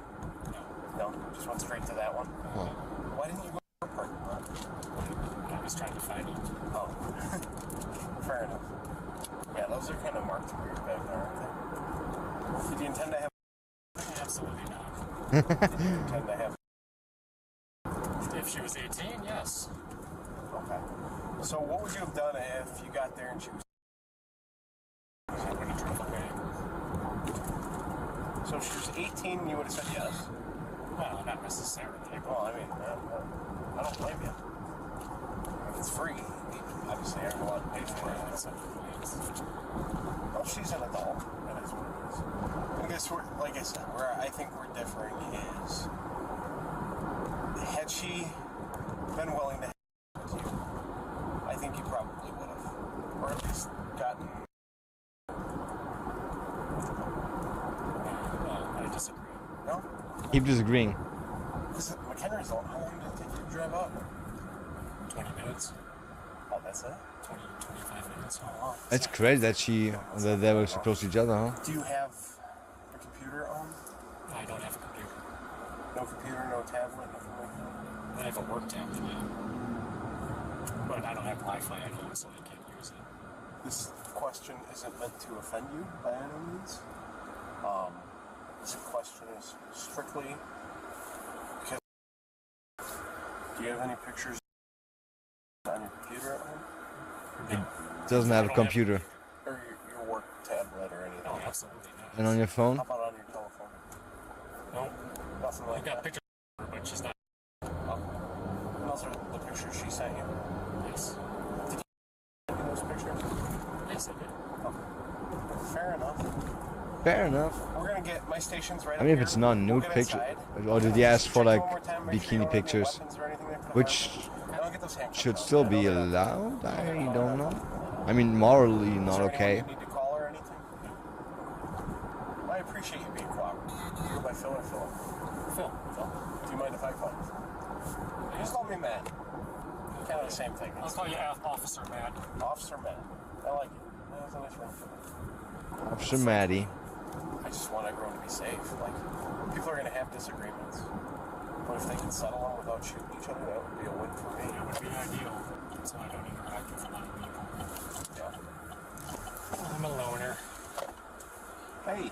No, just went straight to that one. Huh. Why didn't you go to a parking lot? I was trying to find it. Oh, fair enough. Yeah, those are kind of marked weird back there, aren't they? Did you intend to have? Absolutely not. Did you intend to have? If she was 18, yes. Okay. So what would you have done if you got there and she was? I would have drove away. So if she was 18, you would have said yes. Well, not necessarily. Well, I mean, I don't blame you. If it's free, obviously I don't want to pay for it. Well, she's an adult. That is what it is. I guess like I said, where I think we're differing is, had she been willing to have with you, I think you probably would have, or at least gotten. I disagree. No? Keep disagreeing. Because McHenry's how long did it take you to drive up? 20 minutes. Oh, that's it? 25 minutes. Oh, wow. It's crazy that they were so close to each other, huh? Do you have a computer on? I don't have a computer. No computer, no tablet, nothing like that? I have a work tablet, yeah. But I don't have Wi-Fi at home, so I can't use it. This question isn't meant to offend you by any means. This question is strictly because do you have any pictures on your computer at home? He doesn't have a computer. Or your work tablet or anything? No, Absolutely not. And on your phone? How about on your telephone? No. Nothing I like got that. pictures of her, but she's not. And those are the pictures she sent you. Yes. Did you send you those pictures? Yes, I did. Okay. Fair enough. Fair enough. We're gonna get my station's right I mean, up if it's here. not We'll nude get picture, inside. or did he ask for Check like one more time, make sure you bikini don't have any pictures, weapons or anything that could which harm. And I'll get those handcuffs should out. still I know be they're not- allowed? I don't know. I mean, morally Is not there okay. anyone you need to call or anything? I appreciate you being cooperative. You go by Phil or Phil? Phil. Phil. Do you mind if I call you? Just call me Matt. Kind of the same thing. I'll call you Officer Matt. Officer Matt. I like it. That's a nice ring for me. Officer Maddie. I just want everyone to be safe. Like, people are going to have disagreements. But if they can settle them without shooting each other, that would be a win for me. It would be ideal, so I don't interact with a lot of people. Yeah. I'm a loner. Hey.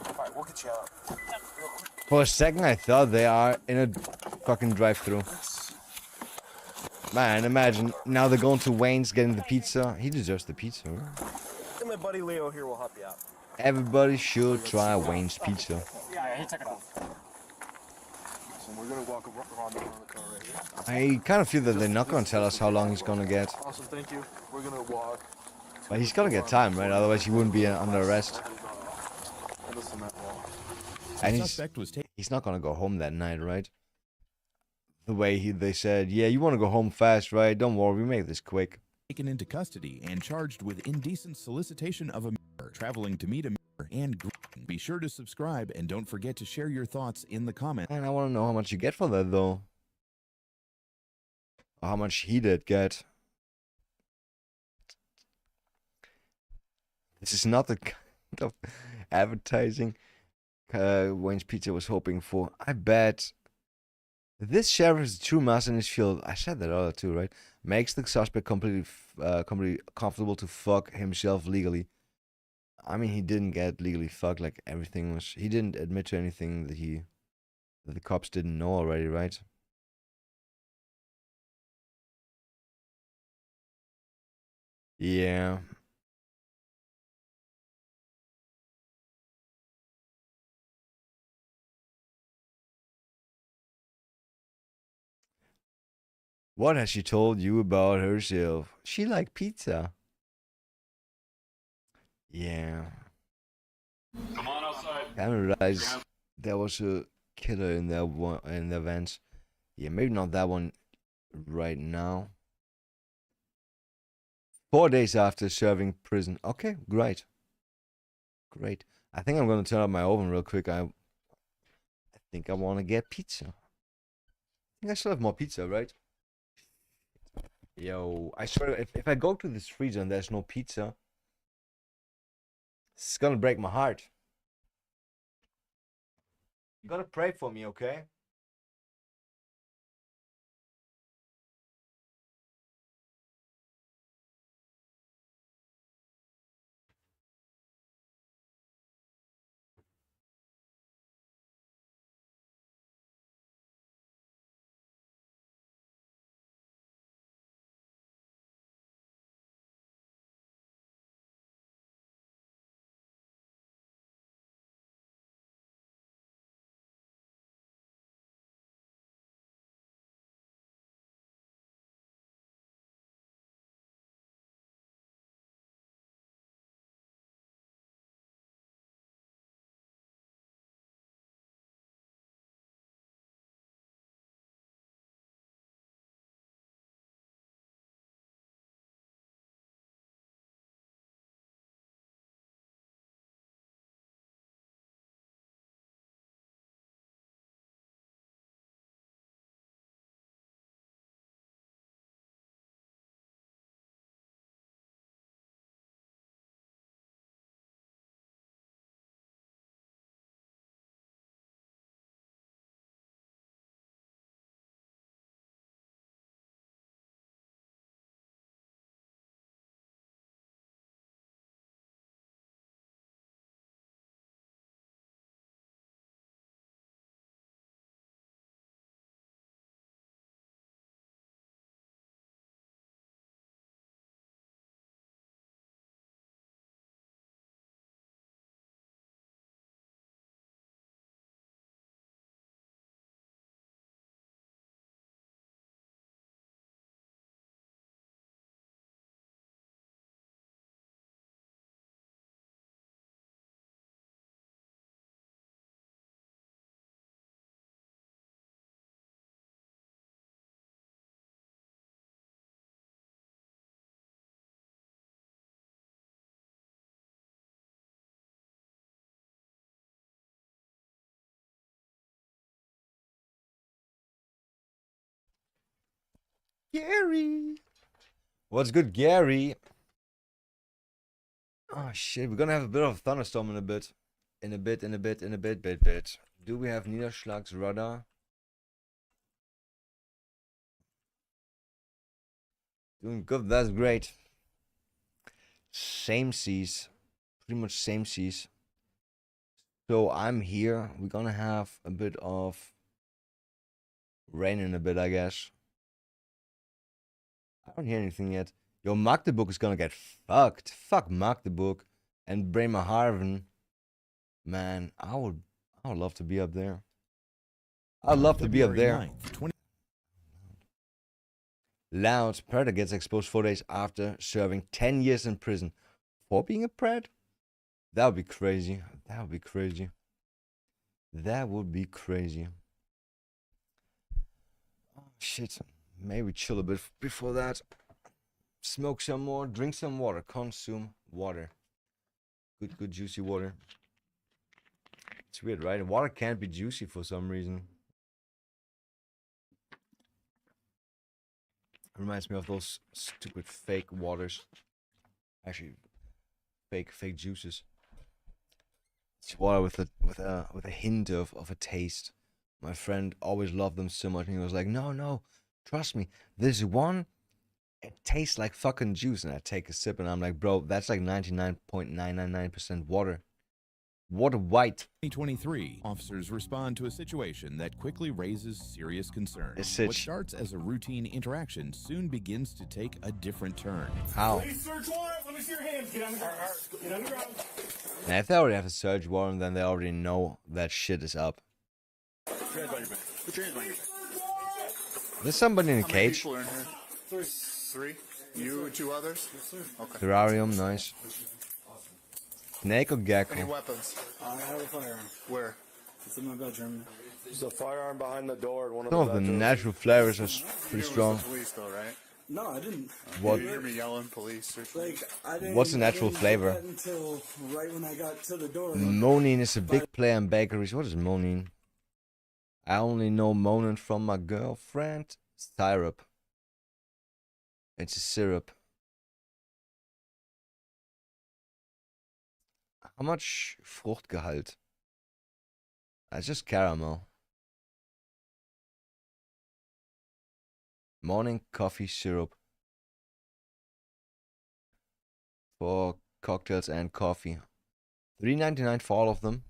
Alright, we'll get you out. Real quick. For a second, I thought they are in a fucking drive-through. Man, imagine now they're going to Wayne's getting the pizza. He deserves the pizza. Right? And my buddy Leo here will help you out. Everybody should try Wayne's pizza. Yeah, he took it off. So we're gonna walk around the car right here. I kind of feel that they're not going to tell us how long he's going to get. Awesome, thank you. We're gonna walk. But he's going to get time, right? Otherwise he wouldn't be under arrest. And this cement wall. And The suspect was taken he's not going to go home that night, right? The way they said, yeah, you want to go home fast, right? Don't worry, we make this quick. into custody and charged with indecent solicitation of a minor, traveling to meet a minor, and grooming. Be sure to subscribe and don't forget to share your thoughts in the comments. And I want to know how much you get for that, though. Or how much he did get. This is not the kind of advertising Wayne's Pizza was hoping for. I bet this sheriff is a true master in his field. I said that earlier too, right? Makes the suspect completely comfortable to fuck himself legally. I mean, he didn't get legally fucked. Like everything was. He didn't admit to anything that the cops didn't know already, right? Yeah. What has she told you about herself? She liked pizza. Yeah. Come on outside. I didn't realize there was a killer in their vans. Yeah, maybe not that one right now. 4 days after serving prison. Okay, great. Great. I think I'm gonna turn up my oven real quick. I think I wanna get pizza. I think I still have more pizza, right? Yo, I swear, if I go to this freezer and there's no pizza, it's gonna break my heart. You gotta pray for me, okay? Gary. What's good, Gary? Oh shit, we're gonna have a bit of a thunderstorm in a bit. In a bit. Do we have Niederschlagsradar? Doing good, that's great. Same seas. Pretty much same seas. So I'm here. We're gonna have a bit of rain in a bit, I guess. I don't hear anything yet. Yo, Magdeburg is gonna get fucked. Fuck Magdeburg and Bremerhaven. Man, I would love to be up there. I'd love to be up there. 9th, Loud Predator gets exposed 4 days after serving 10 years in prison for being a pred. That would be crazy. That would be crazy. That would be crazy. Oh shit. Maybe chill a bit before that. Smoke some more, drink some water, consume water. Good juicy water. It's weird, right? Water can't be juicy for some reason. Reminds me of those stupid fake waters. Actually, fake juices. It's water with a hint of a taste. My friend always loved them so much, and he was like, "No, trust me. This one, it tastes like fucking juice." And I take a sip, and I'm like, "Bro, that's like 99.999% water. Water white." 2023, officers respond to a situation that quickly raises serious concern. It's What starts as a routine interaction soon begins to take a different turn. How? Police search warrant. Let me see your hands. Get on the ground. Get on the ground. Now, if they already have a search warrant, then they already know that shit is up. Put your hands on your back. Put your hands on your back. There's somebody in a How many cage. people are in here? Three. You and two others? Yes, sir. Okay. Terrarium, nice. Snake or Any gecko? weapons? I have a firearm. Where? It's in my bedroom. There's a firearm behind the door at one of Some of the natural flavors are pretty strong. Police though, right? No, I didn't. What? You hear me yelling, police? Or Like, I didn't. What's the natural I didn't flavor? get that until right when I got to the door. Monin is a big player in bakeries. What is Monin? I only know Monin from my girlfriend. Syrup. It's a syrup. How much Fruchtgehalt? It's just caramel. Morning coffee syrup. For cocktails and coffee. $3.99 for all of them.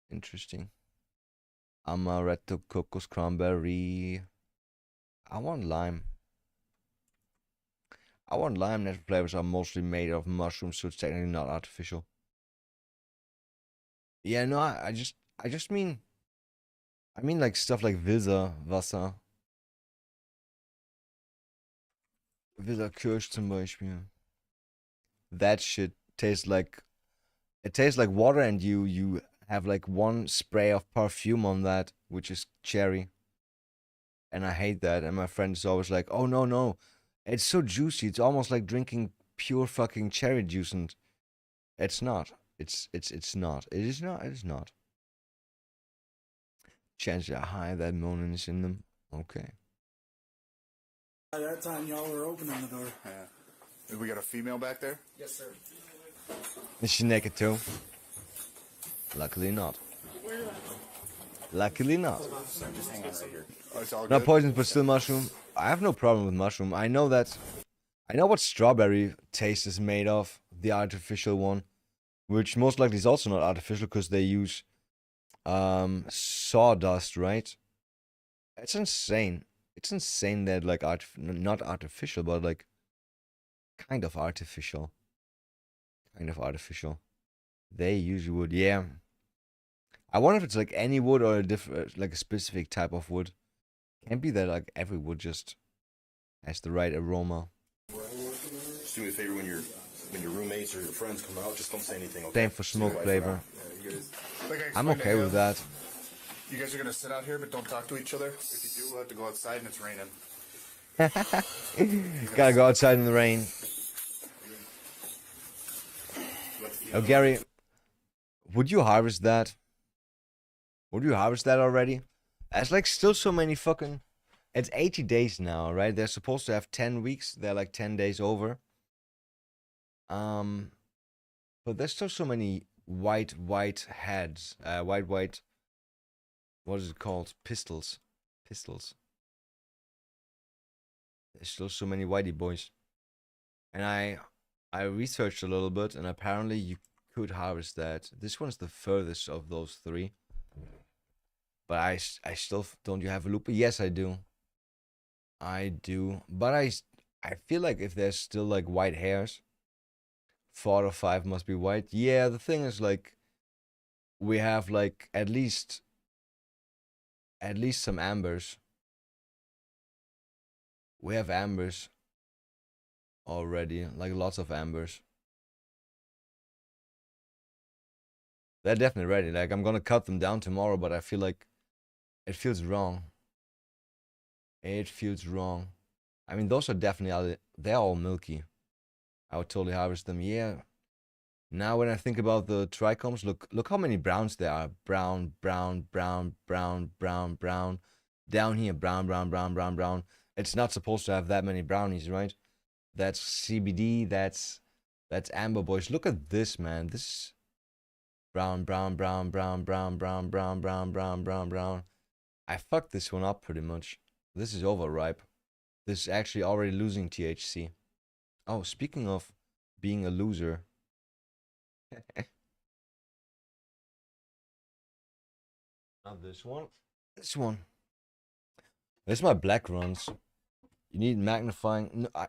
Interesting. Amaretto, cocos, cranberry. I want lime. Natural flavors are mostly made of mushrooms, so it's technically not artificial. Yeah, no, I just mean like stuff like Wilser Wasser. Wilser Kirsch zum Beispiel. That shit tastes like water, and you have like one spray of perfume on that, which is cherry. And I hate that. And my friend is always like, "Oh no. It's so juicy. It's almost like drinking pure fucking cherry juice." And it's not. It's not. It is not. Chances are high that Monin is in them. Okay. At that time, y'all were opening the door. Yeah. We got a female back there? Yes, sir. Is she naked too? Luckily not. Luckily not. Just hang on right here. Oh, it's all Not good? poisonous, but still mushroom. I have no problem with mushroom. I know what strawberry taste is made of, the artificial one, which most likely is also not artificial because they use sawdust, right? It's insane. It's insane that like not artificial, but like kind of artificial. They use wood, yeah. I wonder if it's like any wood or a different, like a specific type of wood. Can't be that like every wood just has the right aroma. Just do me a favor when your roommates or your friends come out, just don't say anything. Okay? Same for smoke flavor. Like I I'm explained to okay with him, that. You guys are gonna sit out here, but don't talk to each other. If you do, we'll have to go outside and it's raining. Gotta go outside in the rain. Oh, Gary, would you harvest that? Would you harvest that already? It's like still so many fucking. It's 80 days now, right? They're supposed to have 10 weeks. They're like 10 days over. But there's still so many white heads. White. What is it called? Pistols. There's still so many whitey boys. And I researched a little bit, and apparently you could harvest that. This one's the furthest of those three. But I still don't. You have a looper? Yes, I do. I do. But I feel like if there's still like white hairs, 4 out of 5 must be white. Yeah, the thing is like we have like at least some ambers. We have ambers already, like lots of ambers. They're definitely ready. Like I'm gonna cut them down tomorrow, but I feel like it feels wrong. It feels wrong. I mean, those are definitely they're all milky. I would totally harvest them. Yeah. Now when I think about the trichomes, look how many browns there are. Brown. Down here, brown. It's not supposed to have that many brownies, right? That's CBD, that's amber boys. Look at this, man. This is brown. I fucked this one up pretty much. This is overripe. This is actually already losing THC. Oh, speaking of being a loser. Not this one. This one. This is my black runs. You need magnifying. No, I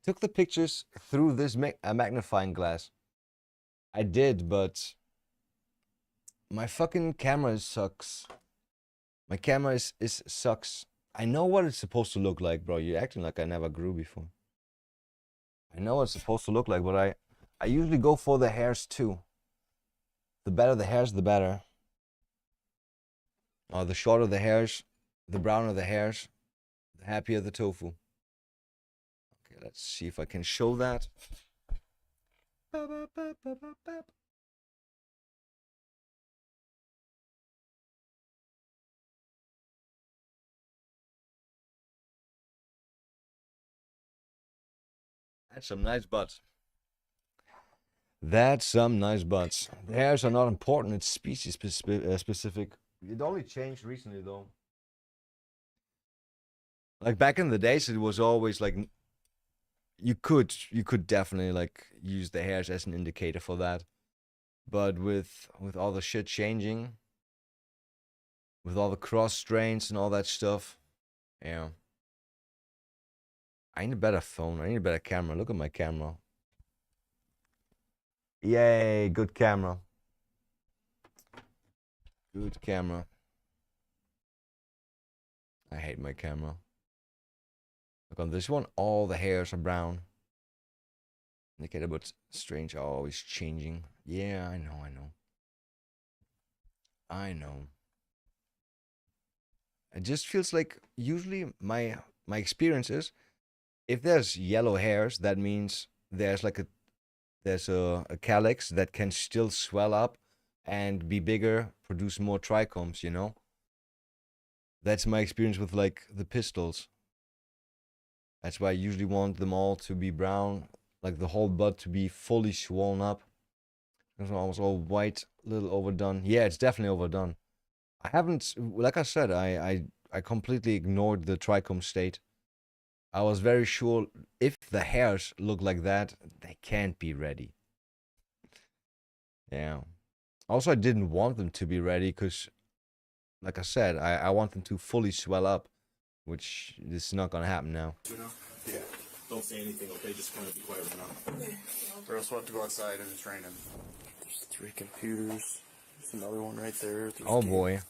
took the pictures through this magnifying glass. I did, but my fucking camera sucks. My camera is sucks. I know what it's supposed to look like, bro. You're acting like I never grew before. I know what it's supposed to look like, but I usually go for the hairs too. The better the hairs, the better. The shorter the hairs, the browner the hairs, the happier the tofu. Okay, let's see if I can show that. That's some nice butts. That's some nice butts. The hairs are not important. It's species specific. It only changed recently, though. Like back in the days, it was always like you could definitely like use the hairs as an indicator for that. But with all the shit changing, with all the cross strains and all that stuff, yeah. I need a better phone. I need a better camera. Look at my camera. Yay, good camera. Good camera. I hate my camera. Look on this one, all the hairs are brown. Indicator, but strange are always changing. Yeah, I know. It just feels like usually my experience is if there's yellow hairs, that means there's like a calyx that can still swell up and be bigger, produce more trichomes, you know? That's my experience with like the pistils. That's why I usually want them all to be brown, like the whole bud to be fully swollen up. It's almost all white, a little overdone. Yeah, it's definitely overdone. I haven't, like I said, I completely ignored the trichome state. I was very sure if the hairs look like that, they can't be ready. Yeah. Also, I didn't want them to be ready because, like I said, I want them to fully swell up, which is not going to happen now. Yeah. Don't say anything, okay? Just kind of be quiet right now. Or else we'll have to go outside and it's raining. There's 3 computers. There's another one right there. Oh boy.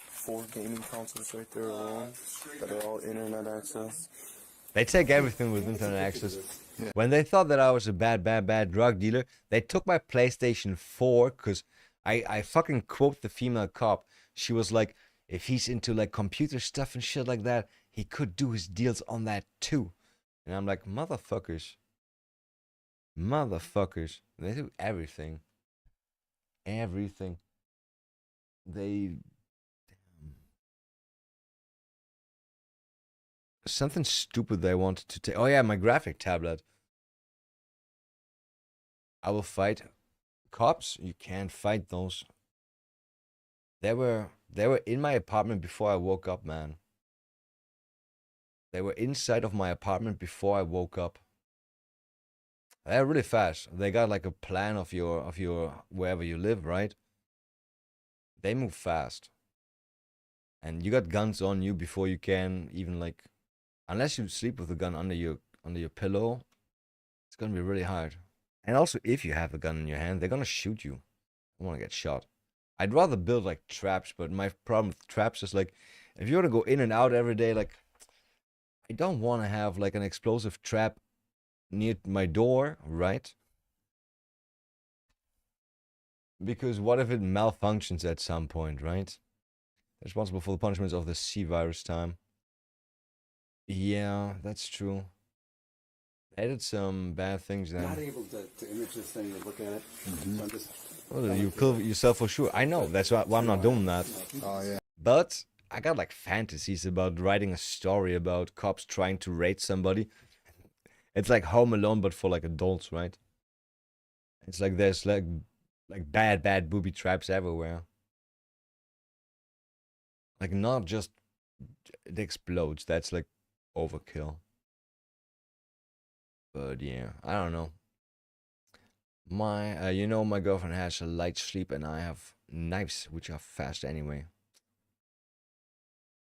4 gaming consoles right there alone that are all internet access. They take everything with internet access. Yeah. When they thought that I was a bad drug dealer, they took my PlayStation 4 because I fucking quote the female cop. She was like, if he's into like computer stuff and shit like that, he could do his deals on that too. And I'm like, motherfuckers. They do everything. They, damn. something stupid they wanted to take. Oh yeah, my graphic tablet. I will fight cops. You can't fight those. They were in my apartment before I woke up, man. They were inside of my apartment before I woke up. They're really fast. They got like a plan of your wherever you live, right? They move fast. And you got guns on you before you can even like, unless you sleep with a gun under your pillow, it's gonna be really hard. And also, if you have a gun in your hand, they're gonna shoot you. I want to get shot. I'd rather build like traps, but my problem with traps is like, if you want to go in and out every day, like, I don't want to have like an explosive trap near my door, right? Because what if it malfunctions at some point, right? Responsible for the punishments of the C virus time. Yeah, that's true. I did some bad things then. Not able to image this thing or look at it. So I'm just Well, you kill yourself for sure. I know. That's why I'm not doing that. Oh yeah. But I got like fantasies about writing a story about cops trying to raid somebody. It's like Home Alone, but for like adults, right? It's like there's like bad booby traps everywhere. Like not just it explodes. That's like overkill. But yeah, I don't know. My, my girlfriend has a light sleep and I have knives, which are fast anyway.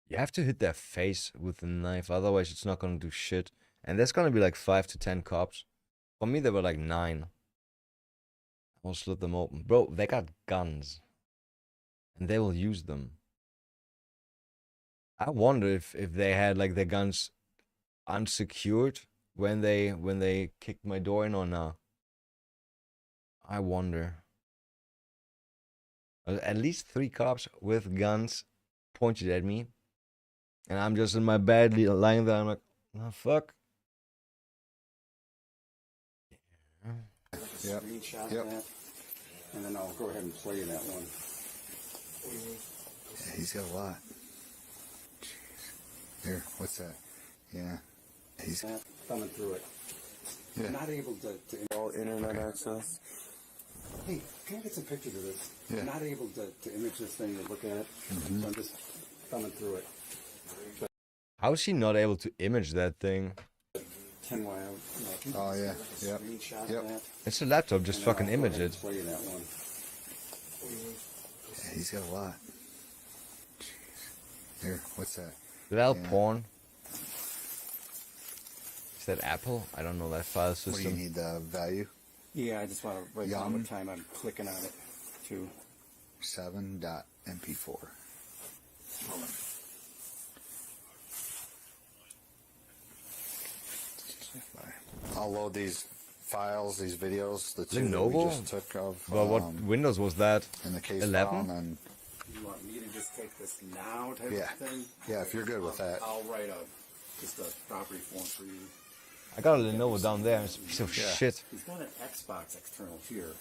You have to hit their face with the knife, otherwise it's not gonna do shit. And there's gonna be like 5 to 10 cops. For me, there were like 9. I'll slit them open. Bro, they got guns. And they will use them. I wonder if they had like their guns unsecured when they kicked my door in or not. I wonder. At least 3 cops with guns pointed at me. And I'm just in my bed lying there. I'm like, oh, fuck. Yep. Screenshot that, and then I'll go ahead and play that one. Yeah, he's got a lot. Jeez. Here, what's that? Yeah. He's thumbing through it. Yeah. Not able to all internet access. Hey, can I get some pictures of this? Yeah. Not able to image this thing or look at it. So I'm just thumbing through it. How is she not able to image that thing? 10 wire. Oh yeah. Yep. Screenshot Yep. that. It's a laptop, just and then fucking I'll go image ahead it. and play that one. Yeah, he's got a lot. Jeez. Here, what's that? Is that Yeah. porn? Is that Apple? I don't know that file What do you system. need? The value? Yeah, I just want to write down what time I'm clicking on it too. 7.mp4. I'll load these files, these videos, the two that we Lenovo? just took of. Well, what Windows was that? In the case 11? file, and You want me to just take this now type Yeah. of thing? Yeah, if you're good with that. I'll write just a property form for you. I got a Lenovo down there. It's a piece of shit. He's got an Xbox external here.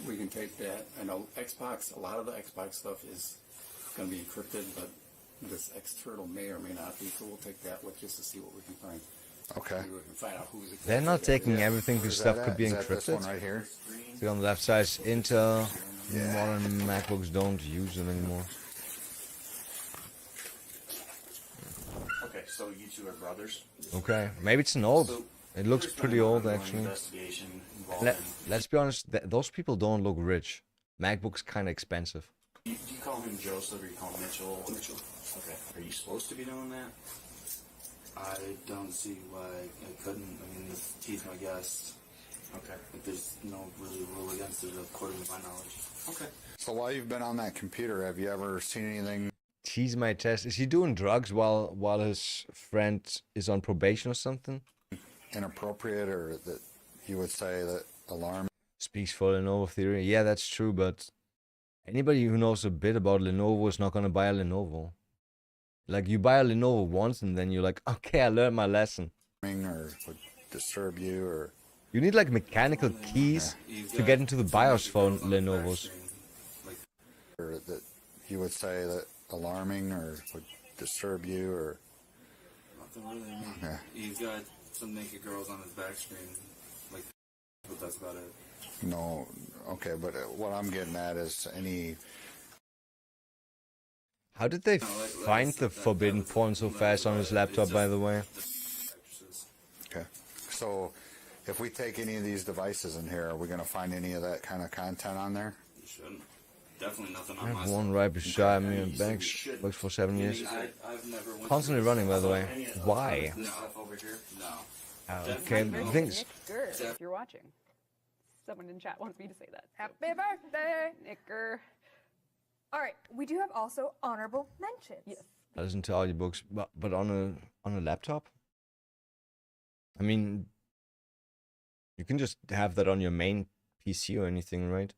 We can take that. I know Xbox. A lot of the Xbox stuff is going to be encrypted, but this external may or may not be. So we'll take that with just to see what we can find. Okay. Maybe we can find out who's. They're not taking Yeah. everything because Where's stuff that could at? be Is that this encrypted. one right here? See on the left side is Intel. Yeah. Modern MacBooks don't use them anymore. Okay, so you two are brothers. Okay, maybe it's an old. So, It looks there's pretty been an old ongoing actually. investigation involving. Let's be honest. Those people don't look rich. MacBook's kind of expensive. Do you call him Joseph or you call him Mitchell? Mitchell. Okay. Are you supposed to be doing that? I don't see why I couldn't. I mean, he's my guest. Okay. If there's no really rule against it, according to my knowledge. Okay. So while you've been on that computer, have you ever seen anything? He's my test. Is he doing drugs while his friend is on probation or something? Inappropriate, or that you would say that alarm? Speaks for Lenovo theory. Yeah, that's true, but anybody who knows a bit about Lenovo is not gonna buy a Lenovo. Like, you buy a Lenovo once and then you're like, okay, I learned my lesson. Or would disturb you, or You need like mechanical keys to get into the BIOS phone Lenovo's. or that you would say that alarming, or would disturb you or? Nothing really. I mean, Yeah. he's got some naked girls on his back screen, like, but that's about it. No. Okay, but what I'm getting at is any. How did they No, like find the forbidden porn so fast on his laptop, by the way? Okay. So, if we take any of these devices in here, are we going to find any of that kind of content on there? You shouldn't. Definitely nothing I on my have one right beside me in banks. Works for 7 years. I've never went Constantly running, by the way. Why? No. Over here? No. Okay, the things. Nicker, if you're watching. Someone in chat wants me to say that. Happy birthday, Nicker. All right, we do have also honorable mentions. Yes. I listen to audiobooks, but on a laptop. I mean, you can just have that on your main PC or anything, right?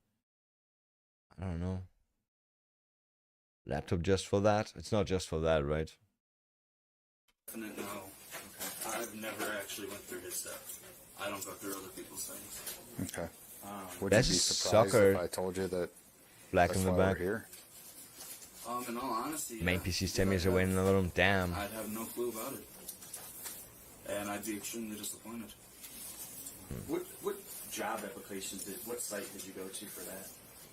I don't know. Laptop just for that? It's not just for that, right? Definite no. Okay. I've never actually went through his stuff. I don't go through other people's things. Okay. Would That's you be a surprised sucker. if I told you that Black that's in the why we're back. here? In all honesty, Main PC's 10 years away in another room. Damn. I'd have no clue about it. And I'd be extremely disappointed. What job applications what site did you go to for that?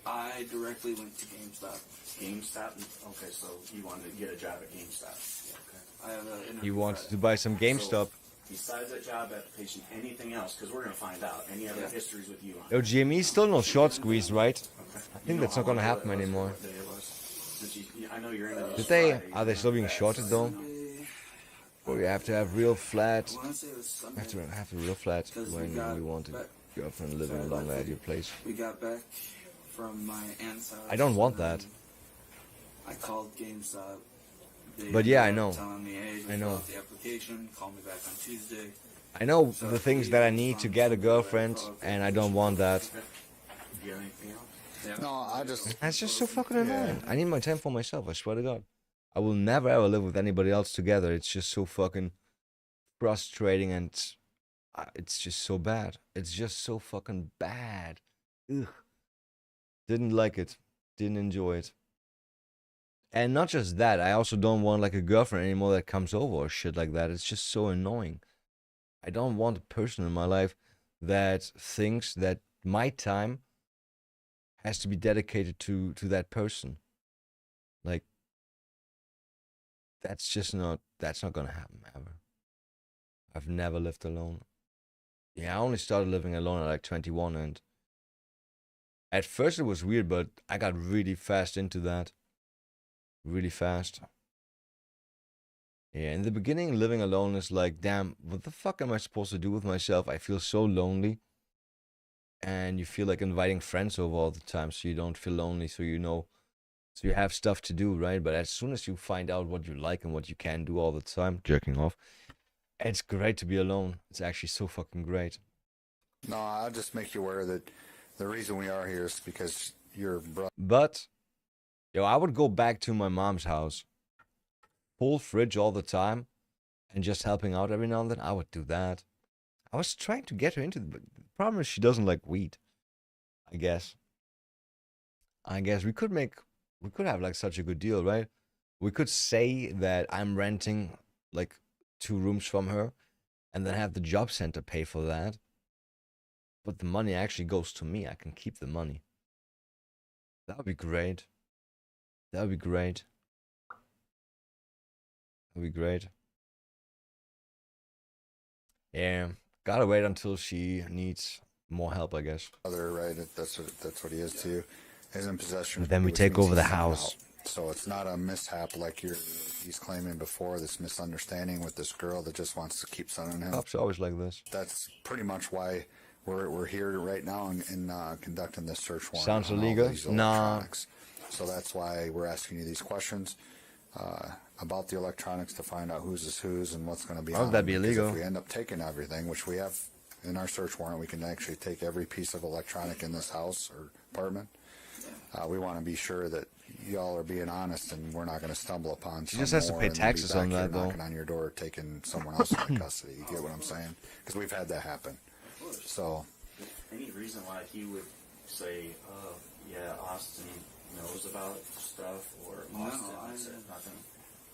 I directly went to GameStop. GameStop? Okay, so you wanted to get a job at GameStop. Yeah, okay. I have an interview. He wanted to buy some GameStop. Besides that job application, anything else? Because we're going to find out. Any other histories with you on Yo, GME still no short squeeze, right? Okay. I think that's not gonna happen anymore. I know you're in the Did they? Are they still being shorted though? Or you have to have real flat. Have to have a real flat when you want a girlfriend living longer at your place. We got back from my aunt's house. I don't want that. I called GameStop. They But yeah, I ended know. up telling me, hey, I know. fill out the application. Call me back on Tuesday. I know the things that I need to get a girlfriend, and I don't want that. Do you have anything else? Yeah. No, I just. That's just so fucking annoying. I need my time for myself, I swear to God. I will never ever live with anybody else together. It's just so fucking frustrating and it's just so bad. It's just so fucking bad. Ugh. Didn't like it. Didn't enjoy it. And not just that, I also don't want like a girlfriend anymore that comes over or shit like that. It's just so annoying. I don't want a person in my life that thinks that my time has to be dedicated to that person. Like, that's not gonna happen ever. I've never lived alone. Yeah, I only started living alone at like 21, and at first it was weird, but I got really fast into that. Really fast. Yeah, in the beginning, living alone is like, damn, what the fuck am I supposed to do with myself? I feel so lonely. And you feel like inviting friends over all the time, so you don't feel lonely, so you have stuff to do, right? But as soon as you find out what you like and what you can do all the time, jerking off, it's great to be alone. It's actually so fucking great. No, I'll just make you aware that the reason we are here is because your brother. But, yo, I would go back to my mom's house, full fridge all the time, and just helping out every now and then. I would do that. I was trying to get her into it, but the problem is she doesn't like weed. I guess we could have like such a good deal, right? We could say that I'm renting like 2 rooms from her and then have the job center pay for that. But the money actually goes to me. I can keep the money. That would be great. That would be great. That would be great. Yeah. Gotta wait until she needs more help, I guess. Brother, right? That's what he is to you. Is in possession. But then we take over the house. So it's not a mishap like he's claiming before. This misunderstanding with this girl that just wants to keep sending him. Cops are always like this. That's pretty much why we're here right now in conducting this search warrant. Sounds on all illegal? these Nah. electronics. So that's why we're asking you these questions about the electronics to find out whose is whose and what's going to be Why would on that them, be because illegal? If we end up taking everything, which we have in our search warrant, we can actually take every piece of electronic in this house or apartment. We want to be sure that y'all are being honest and we're not going to stumble upon. She just has to pay taxes on that, though. Knocking on your door, taking someone else into custody. You get what I'm saying? Because we've had that happen. So. Any reason why he would say, yeah, Austin knows about stuff, or Austin said nothing?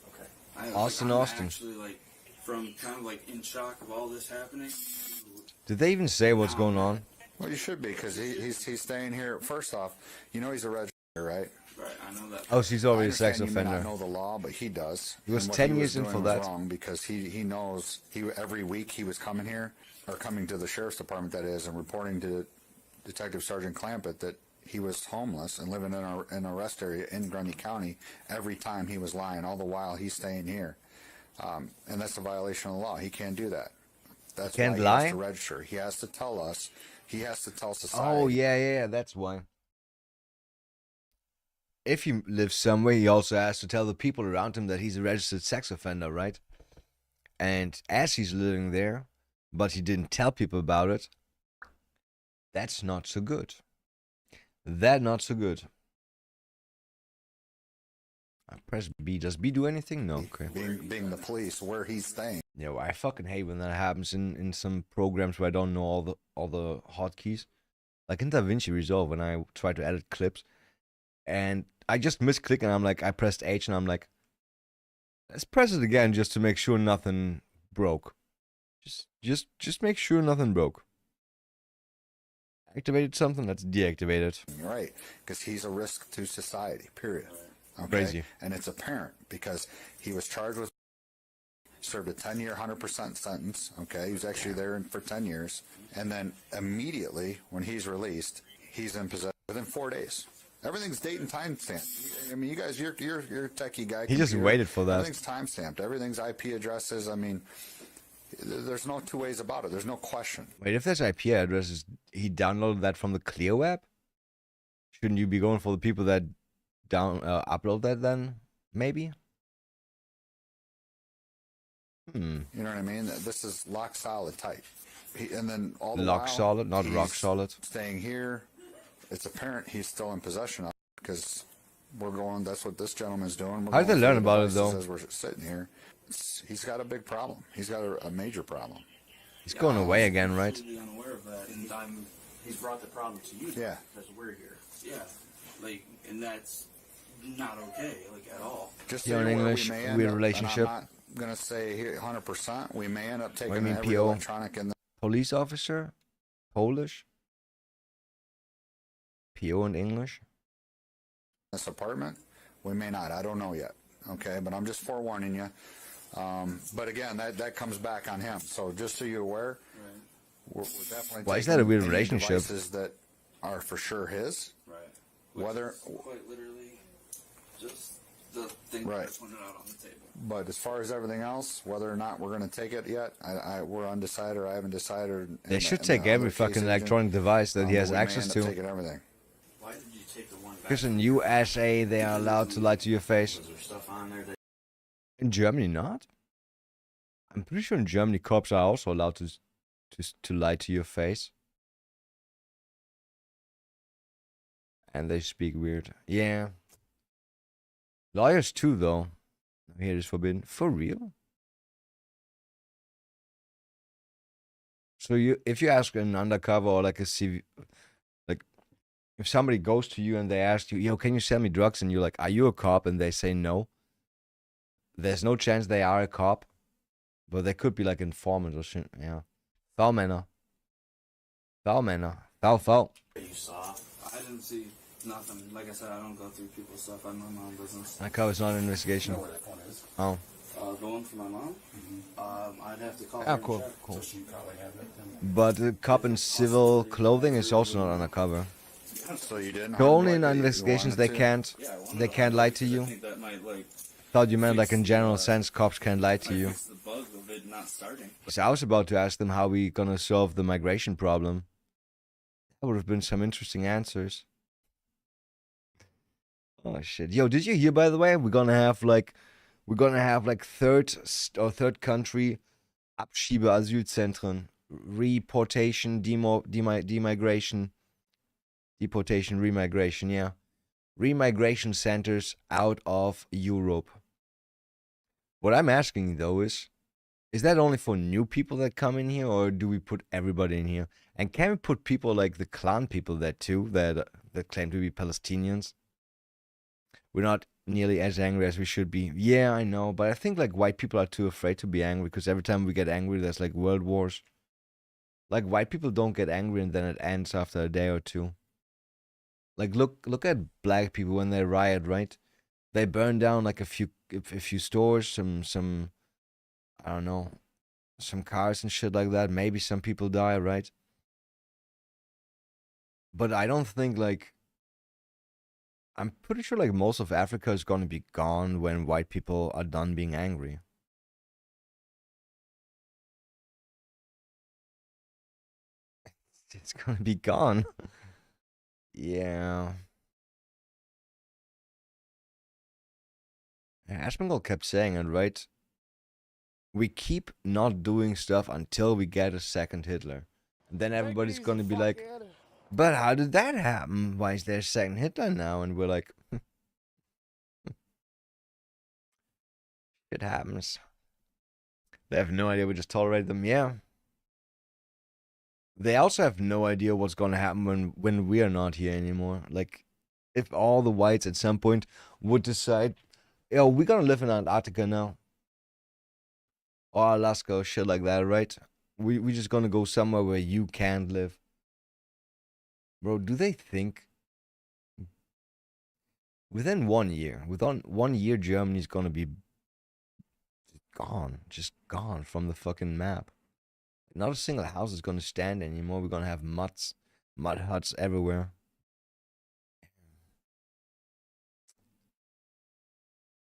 Okay. Austin. Actually, like, from kind of like in shock of all this happening. Did they even say what's going on? Well, you should be, because he's staying here. First off, you know he's a registered, right? Right, I know that. Oh, so he's already a sex You may offender. not know the law, but he does. He was And what 10 years in doing for was that. wrong, because he knows every week he was coming here, or coming to the sheriff's department, that is, and reporting to Detective Sergeant Clampett that he was homeless and living in an arrest area in Grundy County every time he was lying, all the while he's staying here. And that's a violation of the law. He can't do that. That's Can't why he lie? has to register. He has to tell us. He has to tell society. Oh, yeah, that's why. If he lives somewhere, he also has to tell the people around him that he's a registered sex offender, right? And as he's living there, but he didn't tell people about it, that's not so good. That not so good. I press B. Does B do anything? No. Okay. Being the police, where he's staying. Yeah, well, I fucking hate when that happens in some programs where I don't know all the hotkeys. Like in DaVinci Resolve, when I try to edit clips, and I just misclick, and I'm like, I pressed H, and I'm like, let's press it again just to make sure nothing broke. Just make sure nothing broke. Activated something, let's deactivate it. Right, because he's a risk to society, period. Okay? Crazy. And it's apparent, because he was charged with, served a 10-year, 100% sentence, okay? He was actually there for 10 years. And then immediately, when he's released, he's in possession within 4 days. Everything's date and time stamped. I mean, you guys, you're a techie guy. He just computer. waited for that. Everything's time stamped. Everything's IP addresses. I mean, there's no two ways about it. There's no question. Wait, if there's IP addresses, he downloaded that from the Clio app? Shouldn't you be going for the people that upload that then? Maybe? You know what I mean? This is lock solid type. And then all the Lock while, solid, not rock he's solid. Staying here, it's apparent he's still in possession of it, because we're going. That's what this gentleman's doing. How did they learn about it, though? As we're sitting here, he's got a big problem. He's got a major problem. He's going away again, right? I'm completely unaware of that, and He's brought the problem to you. Yeah. Because we're here. yeah, like, and that's not okay, like, at all. Just You're so in you're aware, English, we may end weird up, relationship. And I'm not gonna say here 100%. We may end up What do you taking mean, every PO? electronic in Police officer? Polish? PO in English? this apartment. We may not. I don't know yet. Okay, but I'm just forewarning you. But again, that comes back on him. So just so you're aware, we're definitely. Why is that a weird taking any relationship? Devices that are for sure his. Right. Whether. Quite literally, just the thing Right. that I pointed out on the table. But as far as everything else, whether or not we're going to take it yet, we're undecided, or I haven't decided. They in should the take other every case fucking agent, electronic device that he but has we may access end up to. taking everything. Why did you take the one back? Because in USA, they are allowed to lie to your face. Was there stuff on there that In Germany, not? I'm pretty sure in Germany, cops are also allowed to lie to your face. And they speak weird. Yeah. Lawyers too, though. Here is forbidden. For real? So if you ask an undercover or like a CV, like if somebody goes to you and they ask you, yo, can you sell me drugs? And you're like, are you a cop? And they say no. There's no chance they are a cop, but they could be like informant or shit. Yeah. Foul. you saw? I didn't see nothing. Like I said, I don't go through people's stuff. I mind my own business. That cover's not an investigation. You know where that phone is? Oh. The one for my mom? I'd have to call her Ah, and cool, check. cool. So she probably have it. Then. But a cop in civil clothing is also not undercover. So you didn't. So only in investigations they can't lie to you. I think that might, like, Thought you meant like in general sense cops can't lie to you. fix the bug of it not starting. So I was about to ask them how we gonna solve the migration problem. That would have been some interesting answers. Oh shit. Yo, did you hear, by the way, we're gonna have like third country Abschiebeasylzentren, remigration, yeah. Remigration centers out of Europe. What I'm asking though is that only for new people that come in here, or do we put everybody in here? And can we put people like the clan people there too, that claim to be Palestinians? We're not nearly as angry as we should be. Yeah, I know, but I think like white people are too afraid to be angry because every time we get angry, there's like world wars. Like white people don't get angry and then it ends after a day or two. Like look at black people when they riot, right? They burn down like a few stores, some I don't know, some cars and shit like that. Maybe some people die, right? But I don't think like I'm pretty sure like most of Africa is gonna be gone when white people are done being angry. It's gonna be gone. Yeah. Aspinwall kept saying it, right? We keep not doing stuff until we get a second Hitler. And then everybody's gonna be like, but how did that happen? Why is there a second Hitler now? And we're like, it happens. They have no idea we just tolerate them. Yeah. They also have no idea what's gonna happen when we are not here anymore. Like, if all the whites at some point would decide, yo, we're gonna live in Antarctica now. Or Alaska or shit like that, right? We just gonna go somewhere where you can't live. Bro, do they think within 1 year, within 1 year, Germany's gonna be gone, just gone from the fucking map? Not a single house is gonna stand anymore. We're gonna have mud huts everywhere.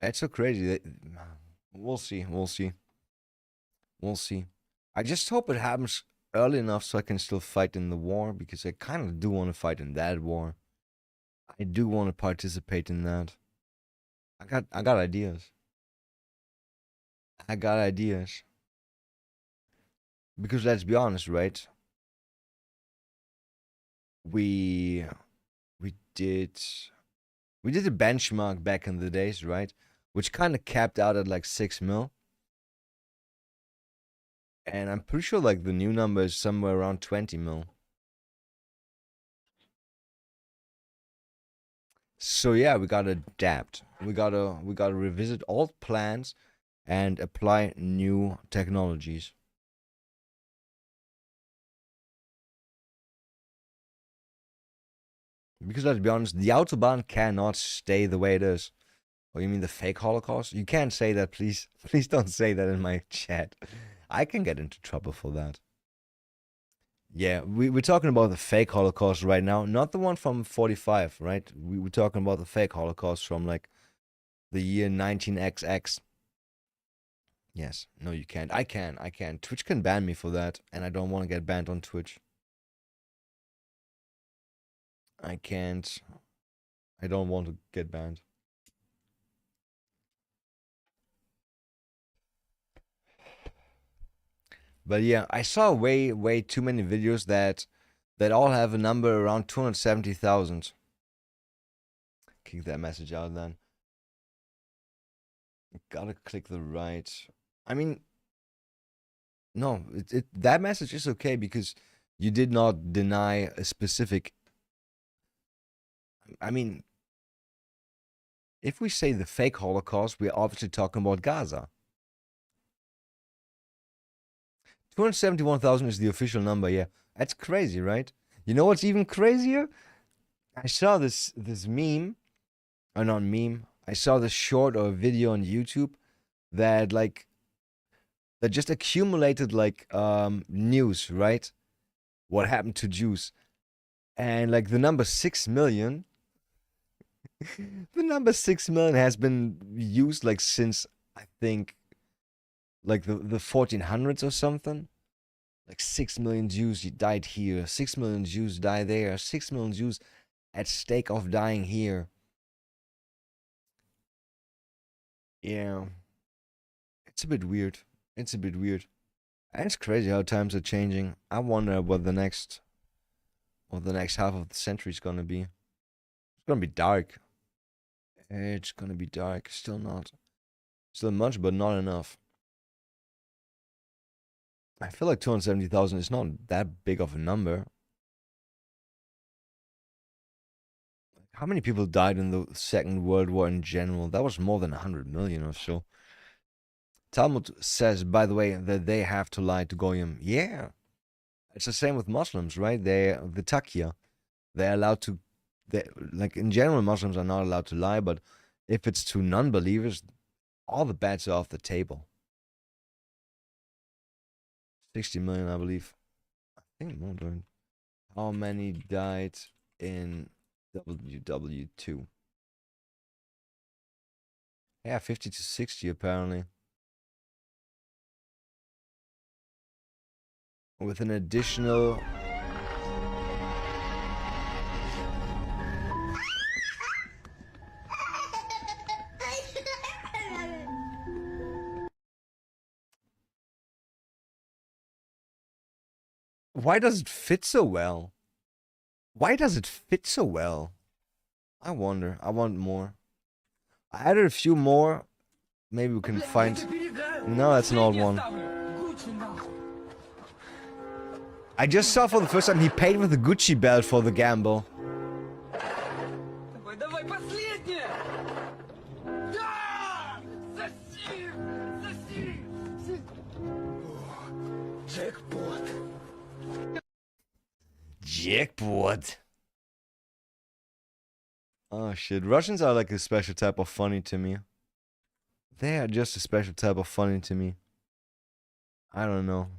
It's so crazy. We'll see. We'll see. We'll see. I just hope it happens early enough so I can still fight in the war because I kind of do want to fight in that war. I do want to participate in that. I got ideas. I got ideas. Because let's be honest, right? We we did we did a benchmark back in the days, right? Which kind of capped out at like 6 mil. And I'm pretty sure like the new number is somewhere around 20 mil. So yeah, we gotta adapt. We gotta revisit old plans and apply new technologies. Because let's be honest, the Autobahn cannot stay the way it is. Oh, you mean the fake Holocaust? You can't say that, please. Please don't say that in my chat. I can get into trouble for that. Yeah, we're talking about the fake Holocaust right now, not the one from 45, right? We're talking about the fake Holocaust from like the year 19XX. Yes, no, you can't. I can. Twitch can ban me for that, and I don't want to get banned on Twitch. I can't. I don't want to get banned. But yeah, I saw way too many videos that all have a number around 270,000. Kick that message out then. Gotta click the right. I mean, no, that message is okay because you did not deny a specific. I mean, if we say the fake Holocaust, we're obviously talking about Gaza. 271,000 is the official number, yeah. That's crazy, right? You know what's even crazier? I saw this meme, or not meme. I saw this short or video on YouTube that like that just accumulated like news, right? What happened to Jews? And like the number 6 million the number 6 million has been used like since I think like the 1400s or something. Like 6 million Jews died here, 6 million Jews died there, 6 million Jews at stake of dying here. Yeah. It's a bit weird. It's a bit weird. And it's crazy how times are changing. I wonder what the next half of the century is gonna be. It's gonna be dark. It's gonna be dark. Still not. Still much, but not enough. I feel like 270,000 is not that big of a number. How many people died in the Second World War in general? That was more than 100 million or so. Talmud says, by the way, that they have to lie to Goyim. Yeah. It's the same with Muslims, right? The Taqiyya. They're allowed to, like in general, Muslims are not allowed to lie, but if it's to non-believers, all the bets are off the table. 60 million, I believe. I think more than. How many died in WW2? Yeah, 50 to 60 apparently. With an additional. Why does it fit so well? Why does it fit so well? I wonder. I want more. I added a few more. Maybe we can find. No, that's an old one. I just saw for the first time he paid with a Gucci belt for the gamble. Jackpot. Oh shit. Russians are like a special type of funny to me. They are just a special type of funny to me. I don't know.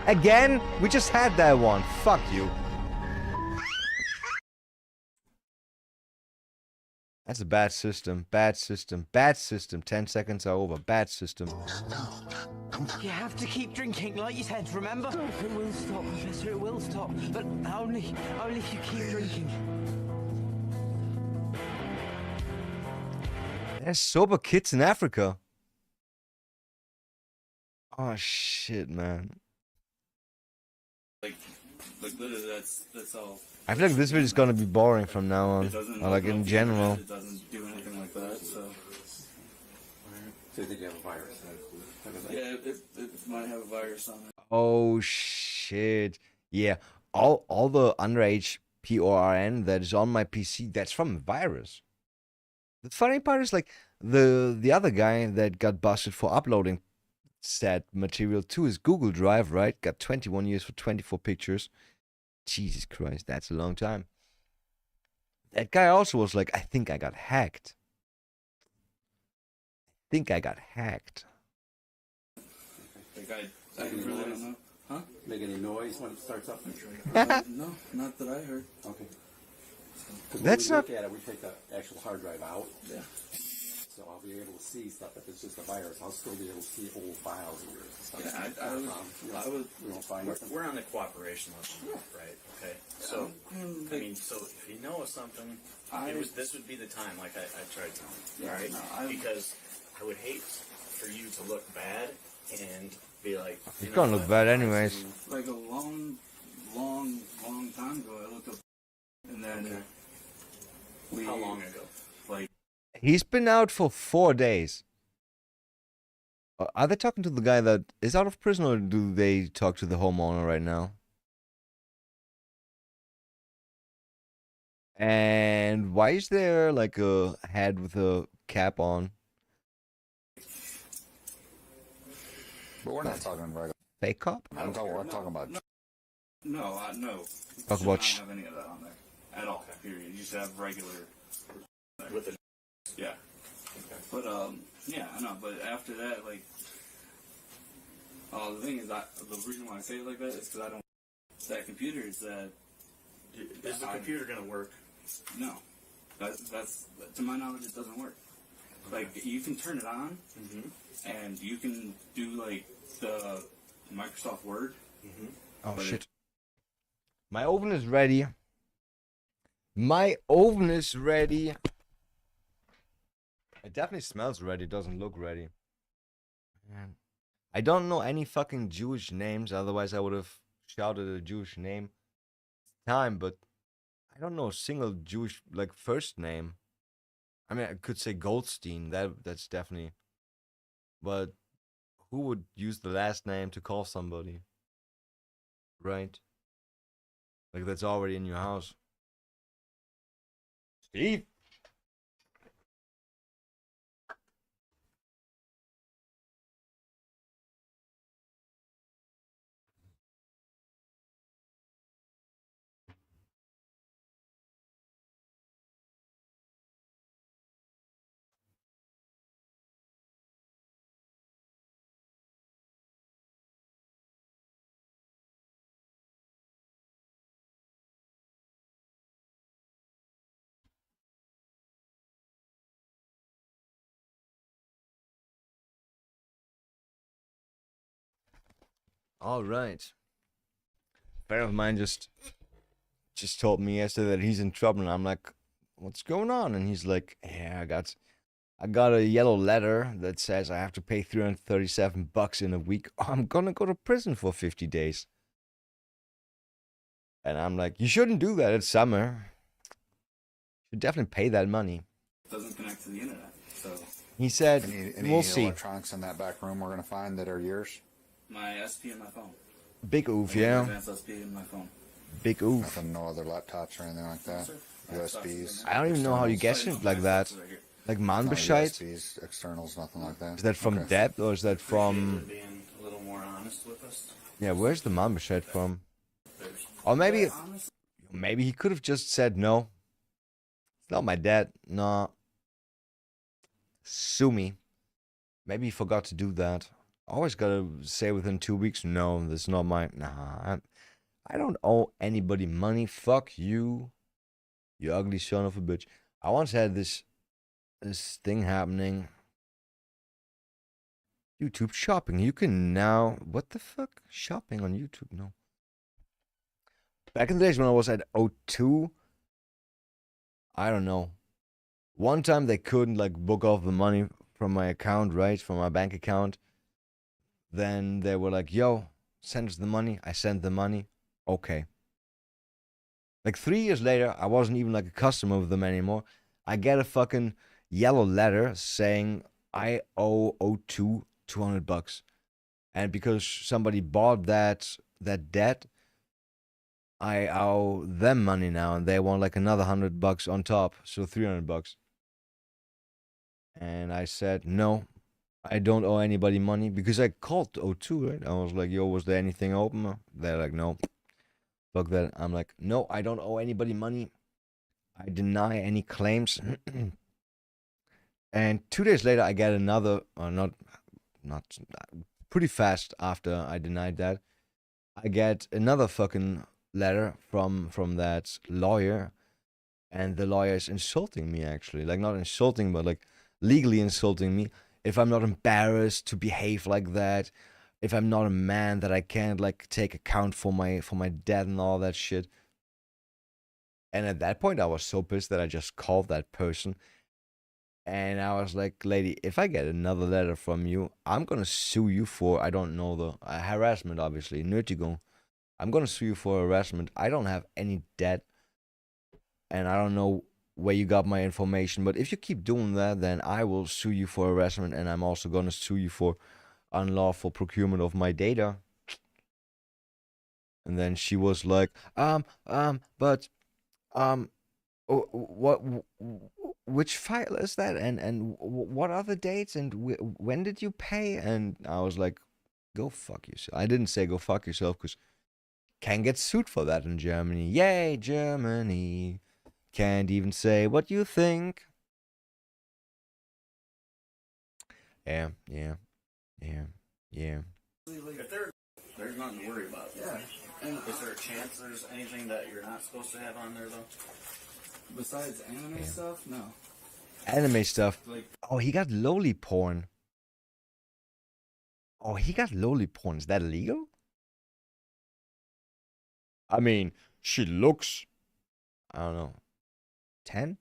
Again? We just had that one. Fuck you. That's a bad system. Bad system. Bad system. 10 seconds are over. Bad system. You have to keep drinking, like you said, remember? It will stop, Professor, it will stop. But only if you keep drinking. There's sober kids in Africa. Oh shit, man. Like literally, that's all. I feel like this video is gonna be boring from now on. It doesn't. Or like in general. It doesn't do anything like that. So. So they have a virus. Yeah, it might have a virus on it. Oh shit. Yeah. All the underage PORN that is on my PC, that's from a virus. The funny part is like the other guy that got busted for uploading sad material to his Google Drive, right? Got 21 years for 24 pictures. Jesus Christ, that's a long time. That guy also was like, I think I got hacked. Like I really don't know. Huh? Make any noise when it starts up? No, not that I heard. Okay. That's when we not. look at it, we take the actual hard drive out. Yeah. So I'll be able to see stuff. If it's just a virus, I'll still be able to see old files of yours and stuff. Yeah, I would. We won't find anything. We're on the cooperation level, right? Okay. So, I mean, so if you know of something, this would be the time, like I tried telling you, Yeah, right? no, Because I would hate for you to look bad and be like. It's gonna look bad anyways. Like a long time ago, I looked up, and then How long ago? Like He's been out for 4 days. Are they talking to the guy that is out of prison, or do they talk to the homeowner right now? And why is there like a head with a cap on? But we're not talking regular. Fake cop? We're talking about. no. Talk Should about not have any of that on there at all. Period. You should have regular. With it. Yeah. But yeah, I know. But after that, like, the thing is, the reason why I say it like that is because I don't. That computer is that. Is the computer gonna work? No, that's to my knowledge, it doesn't work. Like, you can turn it on, and you can do like the Microsoft Word. Oh but shit. My oven is ready. My oven is ready. It definitely smells ready, doesn't look ready. Man. I don't know any fucking Jewish names, otherwise I would have shouted a Jewish name time, but I don't know a single Jewish like first name. I mean, I could say Goldstein, that's definitely. But who would use the last name to call somebody? Right? Like that's already in your house. Steve. All right. A friend of mine just told me yesterday that he's in trouble, and I'm like, "What's going on?" And he's like, "Yeah, I got a yellow letter that says I have to pay $337 in a week. I'm gonna go to prison for 50 days." And I'm like, "You shouldn't do that. It's summer. You should definitely pay that money." It doesn't connect to the internet, so. He said, Any "We'll see." electronics in that back room we're going to find that are yours? My SP and my phone. Big oof, I got yeah. Advanced SP in my phone. Big oof. Nothing, no other laptops or anything like that? USBs? I don't even know how you get shit like that. Like man No Bescheid? USBs, externals, nothing like that? Is that from Okay. Deb or is that from... Being a little more honest with us. Yeah, where's the man Bescheid from? Or maybe he could have just said no. It's not my dad. No. Sue me. Maybe he forgot to do that. Always gotta say within 2 weeks, no, this is not my... Nah, I don't owe anybody money. Fuck you. You ugly son of a bitch. I once had this thing happening. YouTube shopping. You can now... What the fuck? Shopping on YouTube? No. Back in the days when I was at O2, I don't know. One time they couldn't like book off the money from my account, right? From my bank account. Then they were like, yo, send us the money. I sent the money. Okay. Like 3 years later, I wasn't even like a customer of them anymore. I get a fucking yellow letter saying I owe O2 $200. And because somebody bought that debt, I owe them money now, and they want like another $100 on top, so $300. And I said, no, I don't owe anybody money, because I called O2, right? I was like, yo, was there anything open? They're like, no. Fuck that. I'm like, no, I don't owe anybody money. I deny any claims. And 2 days later, I get another, not pretty fast after I denied that, I get another fucking letter from that lawyer, and the lawyer is insulting me, actually. Like, not insulting, but like legally insulting me. If I'm not embarrassed to behave like that, if I'm not a man that I can't like take account for my debt and all that shit. And at that point I was so pissed that I just called that person, and I was like, lady, if I get another letter from you, I'm gonna sue you for, I don't know, the harassment, obviously, Nötigung. I'm gonna sue you for harassment. I don't have any debt, and I don't know where you got my information, but if you keep doing that, then I will sue you for harassment, and I'm also gonna sue you for unlawful procurement of my data. And then she was like, what, which file is that, and what are the dates, and when did you pay? And I was like, go fuck yourself. I didn't say go fuck yourself, because can get sued for that in Germany. Yay, Germany. Can't even say what you think. Yeah. If there's nothing to worry about. Yeah. And is there a chance there's anything that you're not supposed to have on there, though? Besides anime stuff? No. Anime stuff. Like, oh, he got loli porn. Oh, he got loli porn. Is that illegal? I mean, she looks, I don't know, 10?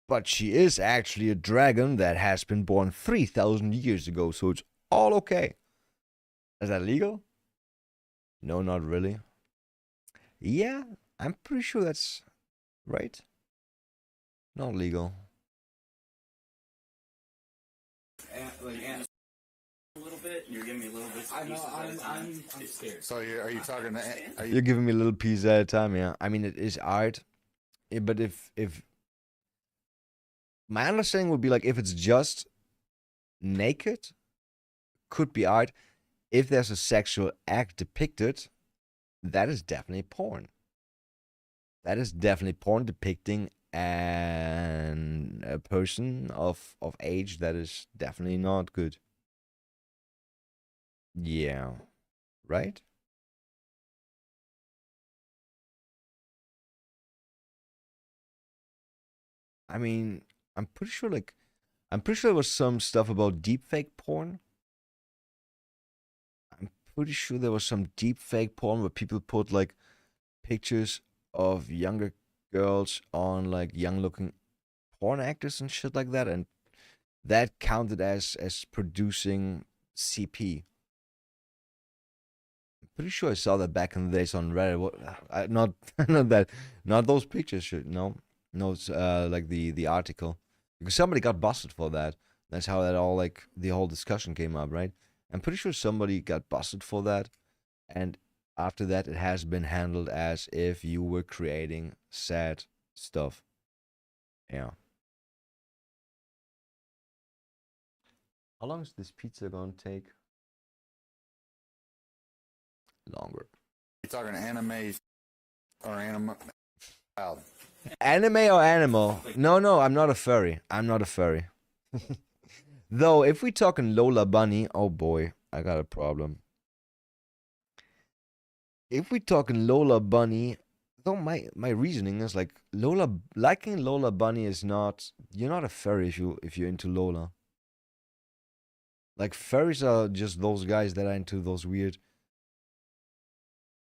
But she is actually a dragon that has been born 3,000 years ago, so it's all okay. Is that legal? No, not really. Yeah, I'm pretty sure that's right. Not legal. A little bit. You're giving me a little bit. I know. I'm scared. So are you talking to? You're giving me a little piece at a time, yeah. I mean, it is art, but if my understanding would be like if it's just naked, could be art. If there's a sexual act depicted, that is definitely porn. That is definitely porn depicting a person of age. That is definitely not good. Yeah. Right? I mean, I'm pretty sure there was some stuff about deepfake porn. I'm pretty sure there was some deepfake porn where people put like pictures of younger girls on like young looking porn actors and shit like that, and that counted as producing CP. I'm pretty sure I saw that back in the days on Reddit. Not not that, not those pictures. Shit, no, no, it's like the article, because somebody got busted for that. That's how that all like the whole discussion came up, right? I'm pretty sure somebody got busted for that, and after that, it has been handled as if you were creating sad stuff. Yeah. How long is this pizza gonna take? Longer. You talking anime or anime? Wow. Anime or animal? No, I'm not a furry. I'm not a furry. Though, if we talking Lola Bunny, oh boy, I got a problem. If we talking Lola Bunny, though my reasoning is like liking Lola Bunny is not, you're not a furry if you're into Lola. Like furries are just those guys that are into those weird,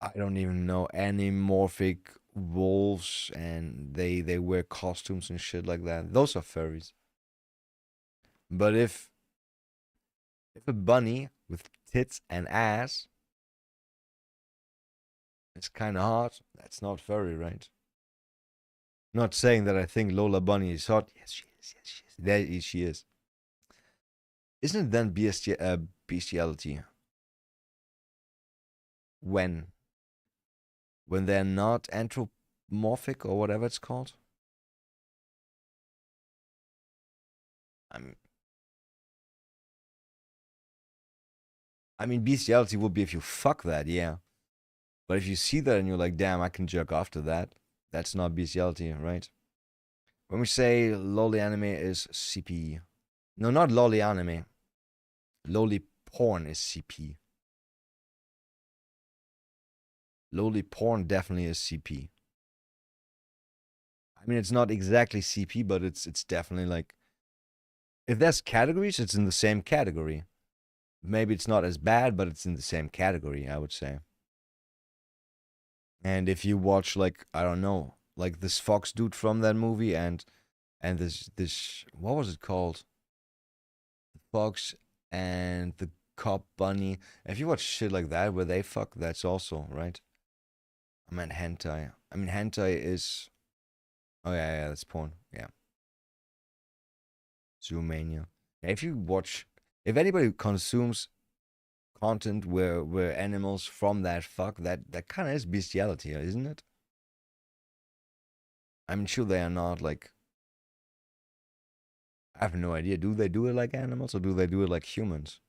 I don't even know, anamorphic wolves, and they wear costumes and shit like that. Those are furries. But if a bunny with tits and ass is kind of hot, that's not furry, right? Not saying that I think Lola Bunny is hot. Yes, she is. Yes, she is. There she is. Isn't it then bestiality when they're not anthropomorphic or whatever it's called? I mean, bestiality would be if you fuck that, yeah. But if you see that and you're like, damn, I can jerk off to that, that's not bestiality, right? When we say loli anime is CP. No, not loli anime. Loli porn is CP. Loli porn definitely is CP. I mean, it's not exactly CP, but it's definitely like, if there's categories, it's in the same category. Maybe it's not as bad, but it's in the same category, I would say. And if you watch like, I don't know, like this Fox dude from that movie and this what was it called? Fox and the Cop Bunny. If you watch shit like that where they fuck, that's also right. I meant hentai. I mean hentai is, oh yeah, that's porn. Yeah. Zoomania. If you watch, if anybody consumes content where animals from that fuck, that kind of is bestiality, isn't it? I'm sure they are not like, I have no idea. Do they do it like animals or do they do it like humans?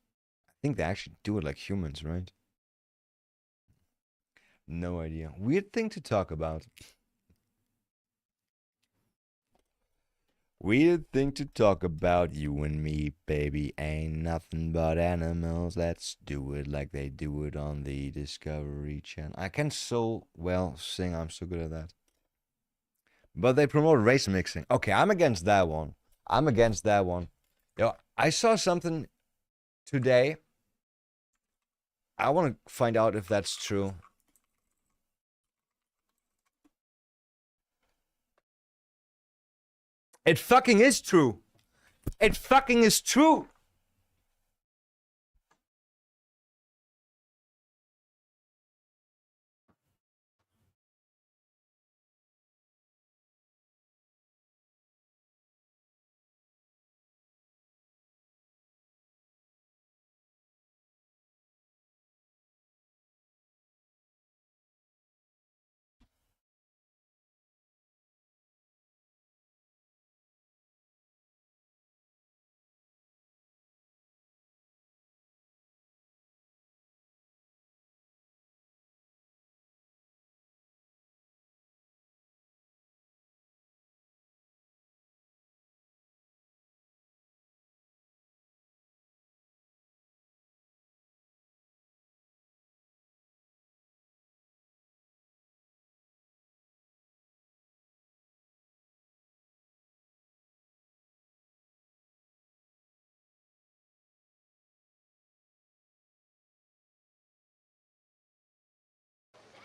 I think they actually do it like humans, right? No idea. Weird thing to talk about. Weird thing to talk about, you and me, baby. Ain't nothing but animals. Let's do it like they do it on the Discovery Channel. I can so well sing. I'm so good at that. But they promote race mixing. Okay, I'm against that one. I'm against that one. Yo, I saw something today. I want to find out if that's true. It fucking is true. It fucking is true.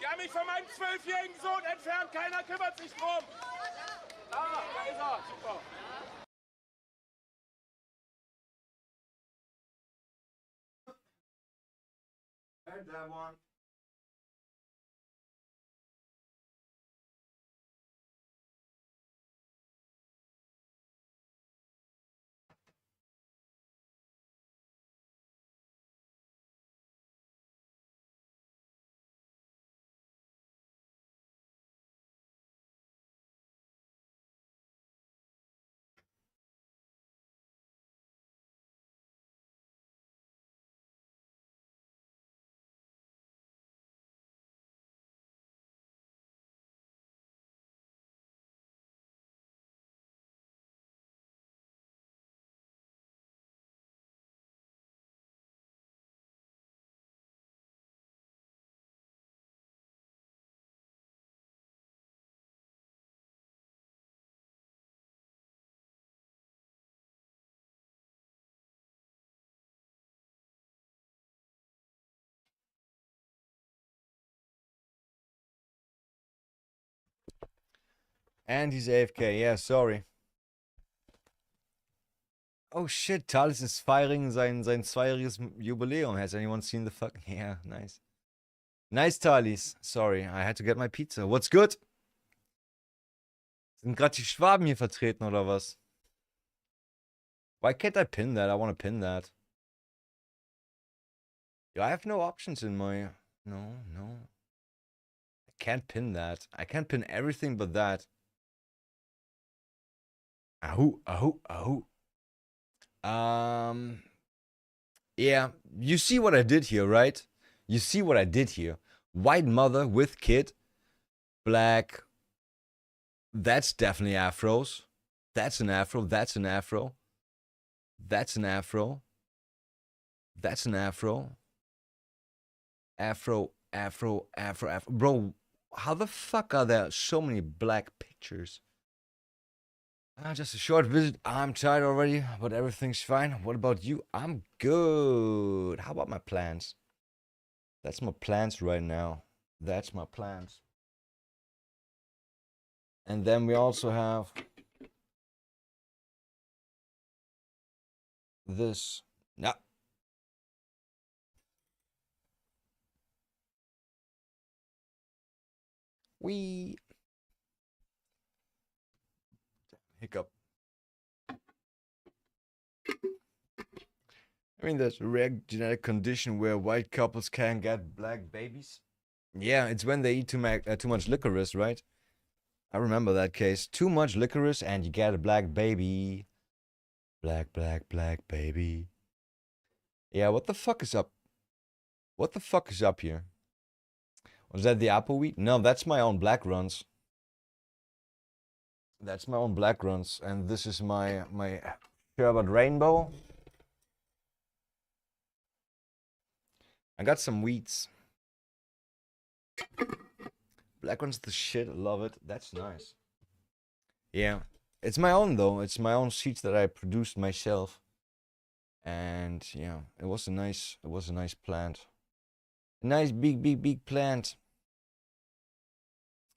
habe mich von meinem 12-jährigen Sohn entfernt. Keiner kümmert sich drum. Ah, da ist er. Super. Heard that one. And he's AFK. Yeah, sorry. Oh shit, Thales is firing sein 2-jähriges Jubiläum. Has anyone seen the fuck? Yeah, nice. Nice, Thales. Sorry, I had to get my pizza. What's good? Sind gerade die Schwaben hier vertreten oder was? Why can't I pin that? I want to pin that. Yo, I have no options in my... No. I can't pin that. I can't pin everything but that. Ahoo. Yeah, you see what I did here, right? You see what I did here. White mother with kid. Black. That's definitely afros. That's an afro. That's an afro. That's an afro. That's an afro. Afro. Bro, how the fuck are there so many black pictures? Just a short visit. I'm tired already, but everything's fine. What about you? I'm good. How about my plans? That's my plans right now. That's my plans. And then we also have this. No. Hiccup. I mean, there's a rare genetic condition where white couples can get black babies. Yeah, it's when they eat too much licorice, right? I remember that case. Too much licorice and you get a black baby. Black baby. Yeah, what the fuck is up? What the fuck is up here? Was that the apple wheat? No, that's my own black runs. That's my own black runs. And this is my sherbet rainbow. I got some wheats. Black runs the shit. I love it. That's nice. Yeah. It's my own though. It's my own seeds that I produced myself. And yeah, it was a nice plant. A nice big plant.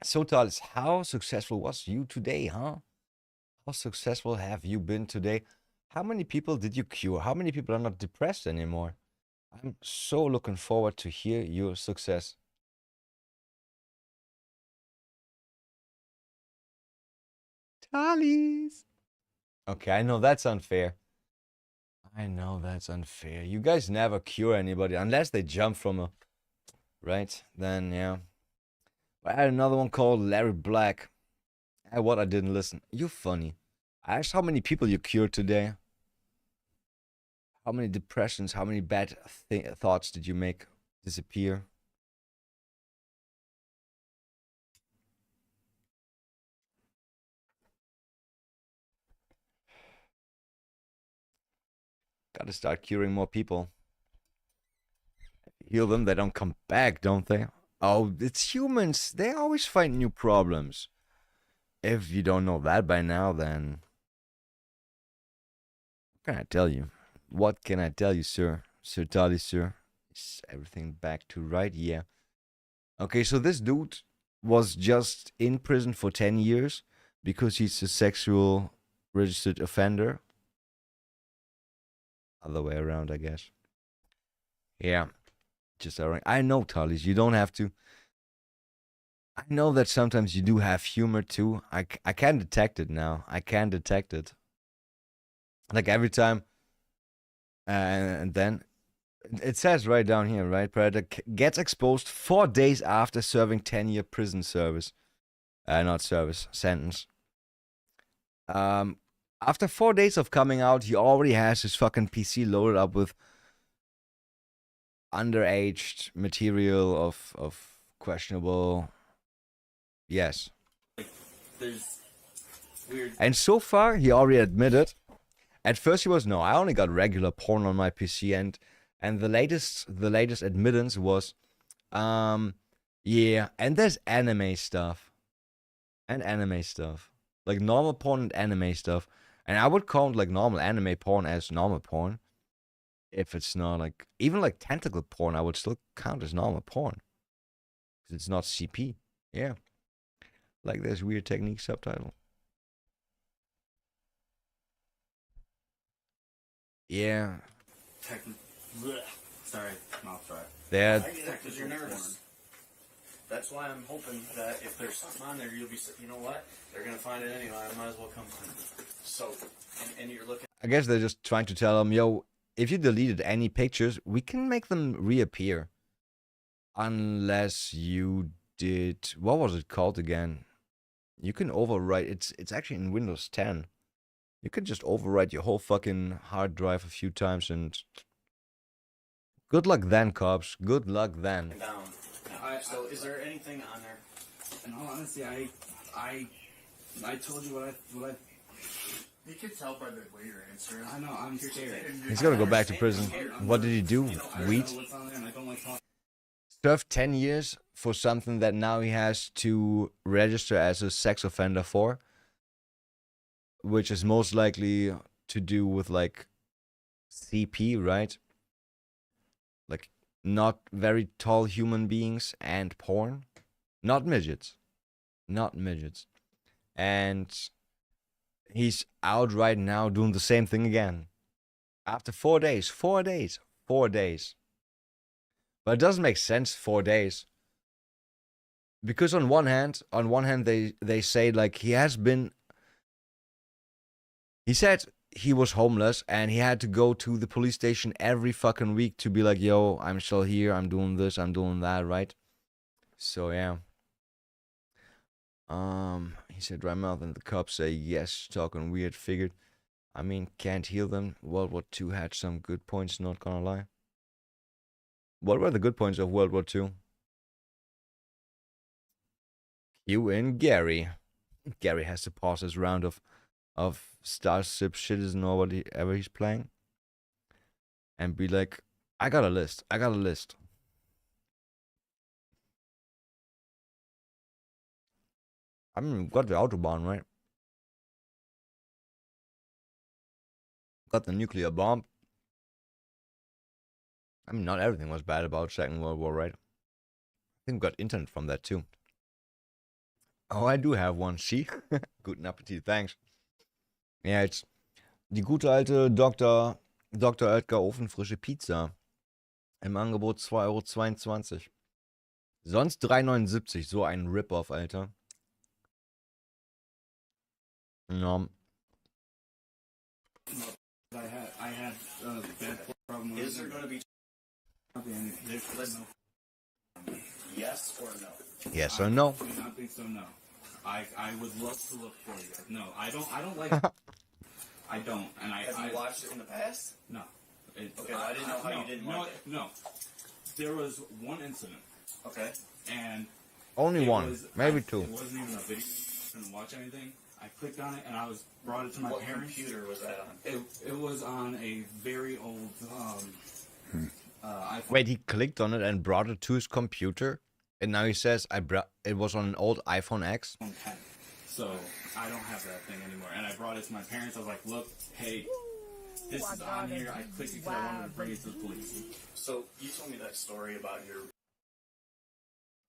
So Thales, how successful was you today, huh? How successful have you been today? How many people did you cure? How many people are not depressed anymore? I'm so looking forward to hear your success. Thales. Okay, I know that's unfair. You guys never cure anybody unless they jump from a... Right? Then, yeah. I had another one called Larry Black. What? I didn't listen. You're funny. I asked how many people you cured today. How many depressions, how many bad thoughts did you make disappear? Gotta start curing more people. Heal them, they don't come back, don't they? Oh, it's humans. They always find new problems. If you don't know that by now, then... What can I tell you? What can I tell you, sir? Sir Tali, sir? Is everything back to right? Yeah. Okay, so this dude was just in prison for 10 years because he's a sexual registered offender. Other way around, I guess. Yeah. Just ironic. I know, Talis, you don't have to. I know that sometimes you do have humor too. I can detect it now. I can detect it. Like every time. And then it says right down here, right? Predator gets exposed 4 days after serving 10-year prison service. Not service, sentence. After 4 days of coming out, he already has his fucking PC loaded up with underaged material of questionable. Yes. There's weird. And so far, he already admitted. At first, he was no. I only got regular porn on my PC, and the latest admittance was, yeah. And there's anime stuff, like normal porn and anime stuff. And I would count like normal anime porn as normal porn. If it's not like even like tentacle porn, I would still count as normal porn because it's not CP. Yeah, like there's weird technique subtitle. Yeah. Sorry, mouth dry. There. Because you're nervous. That's why I'm hoping that if there's something on there, you'll be. You know what? They're gonna find it anyway. I might as well come clean. So, and you're looking. I guess they're just trying to tell them, yo, if you deleted any pictures, we can make them reappear. Unless you did, what was it called again? You can overwrite. It's actually in Windows 10. You can just overwrite your whole fucking hard drive a few times and good luck then, cops. Good luck then. Down. So, is there anything on there? In all honesty, I told you what I. You can tell by the way you're answering. I know. I'm scared. He's gonna go back to prison. What did he do? Weed? Served 10 years for something that now he has to register as a sex offender for, which is most likely to do with like CP, right? Like not very tall human beings and porn. Not midgets. Not midgets. And he's out right now doing the same thing again. After 4 days. 4 days. 4 days. But it doesn't make sense 4 days. Because on one hand they say like he said he was homeless and he had to go to the police station every fucking week to be like, yo, I'm still here, I'm doing this, I'm doing that, right? So yeah. He said dry mouth and the cops say yes, talking weird, figured. I mean, can't heal them. World War II had some good points, not gonna lie. What were the good points of World War II? You and Gary. Gary has to pause his round of Starship Citizen or whatever he's playing and be like, I got a list. I mean, got the Autobahn, right? Got the nuclear bomb. I mean, not everything was bad about Second World War, right? I think we got internet from that too. Oh, I do have one. See? Guten Appetit, thanks. Ja, jetzt die gute alte Dr. Oetker ofenfrische Pizza. Im Angebot 2,22 €. Sonst 3,79 €. So ein Rip-Off, Alter. Ja. I had a bad problem with. Is there going to be? Yes or no? Yes or no? I do not think so. No. I would love to look for you. No, I don't like. I don't, and I. Have you watched it in the past? No. Okay, I didn't know how you didn't like it. No. There was one incident. Okay. And. Only one, maybe two. It wasn't even a video. I didn't watch anything. I clicked on it and I brought it to my parents. What computer was that on? It was on a very old iPhone. Wait, he clicked on it and brought it to his computer, and now he says it was on an old iPhone X. So I don't have that thing anymore, and I brought it to my parents. I was like, "Look, hey, this is on here." I clicked it because I wanted to bring it to the police. So you told me that story about your.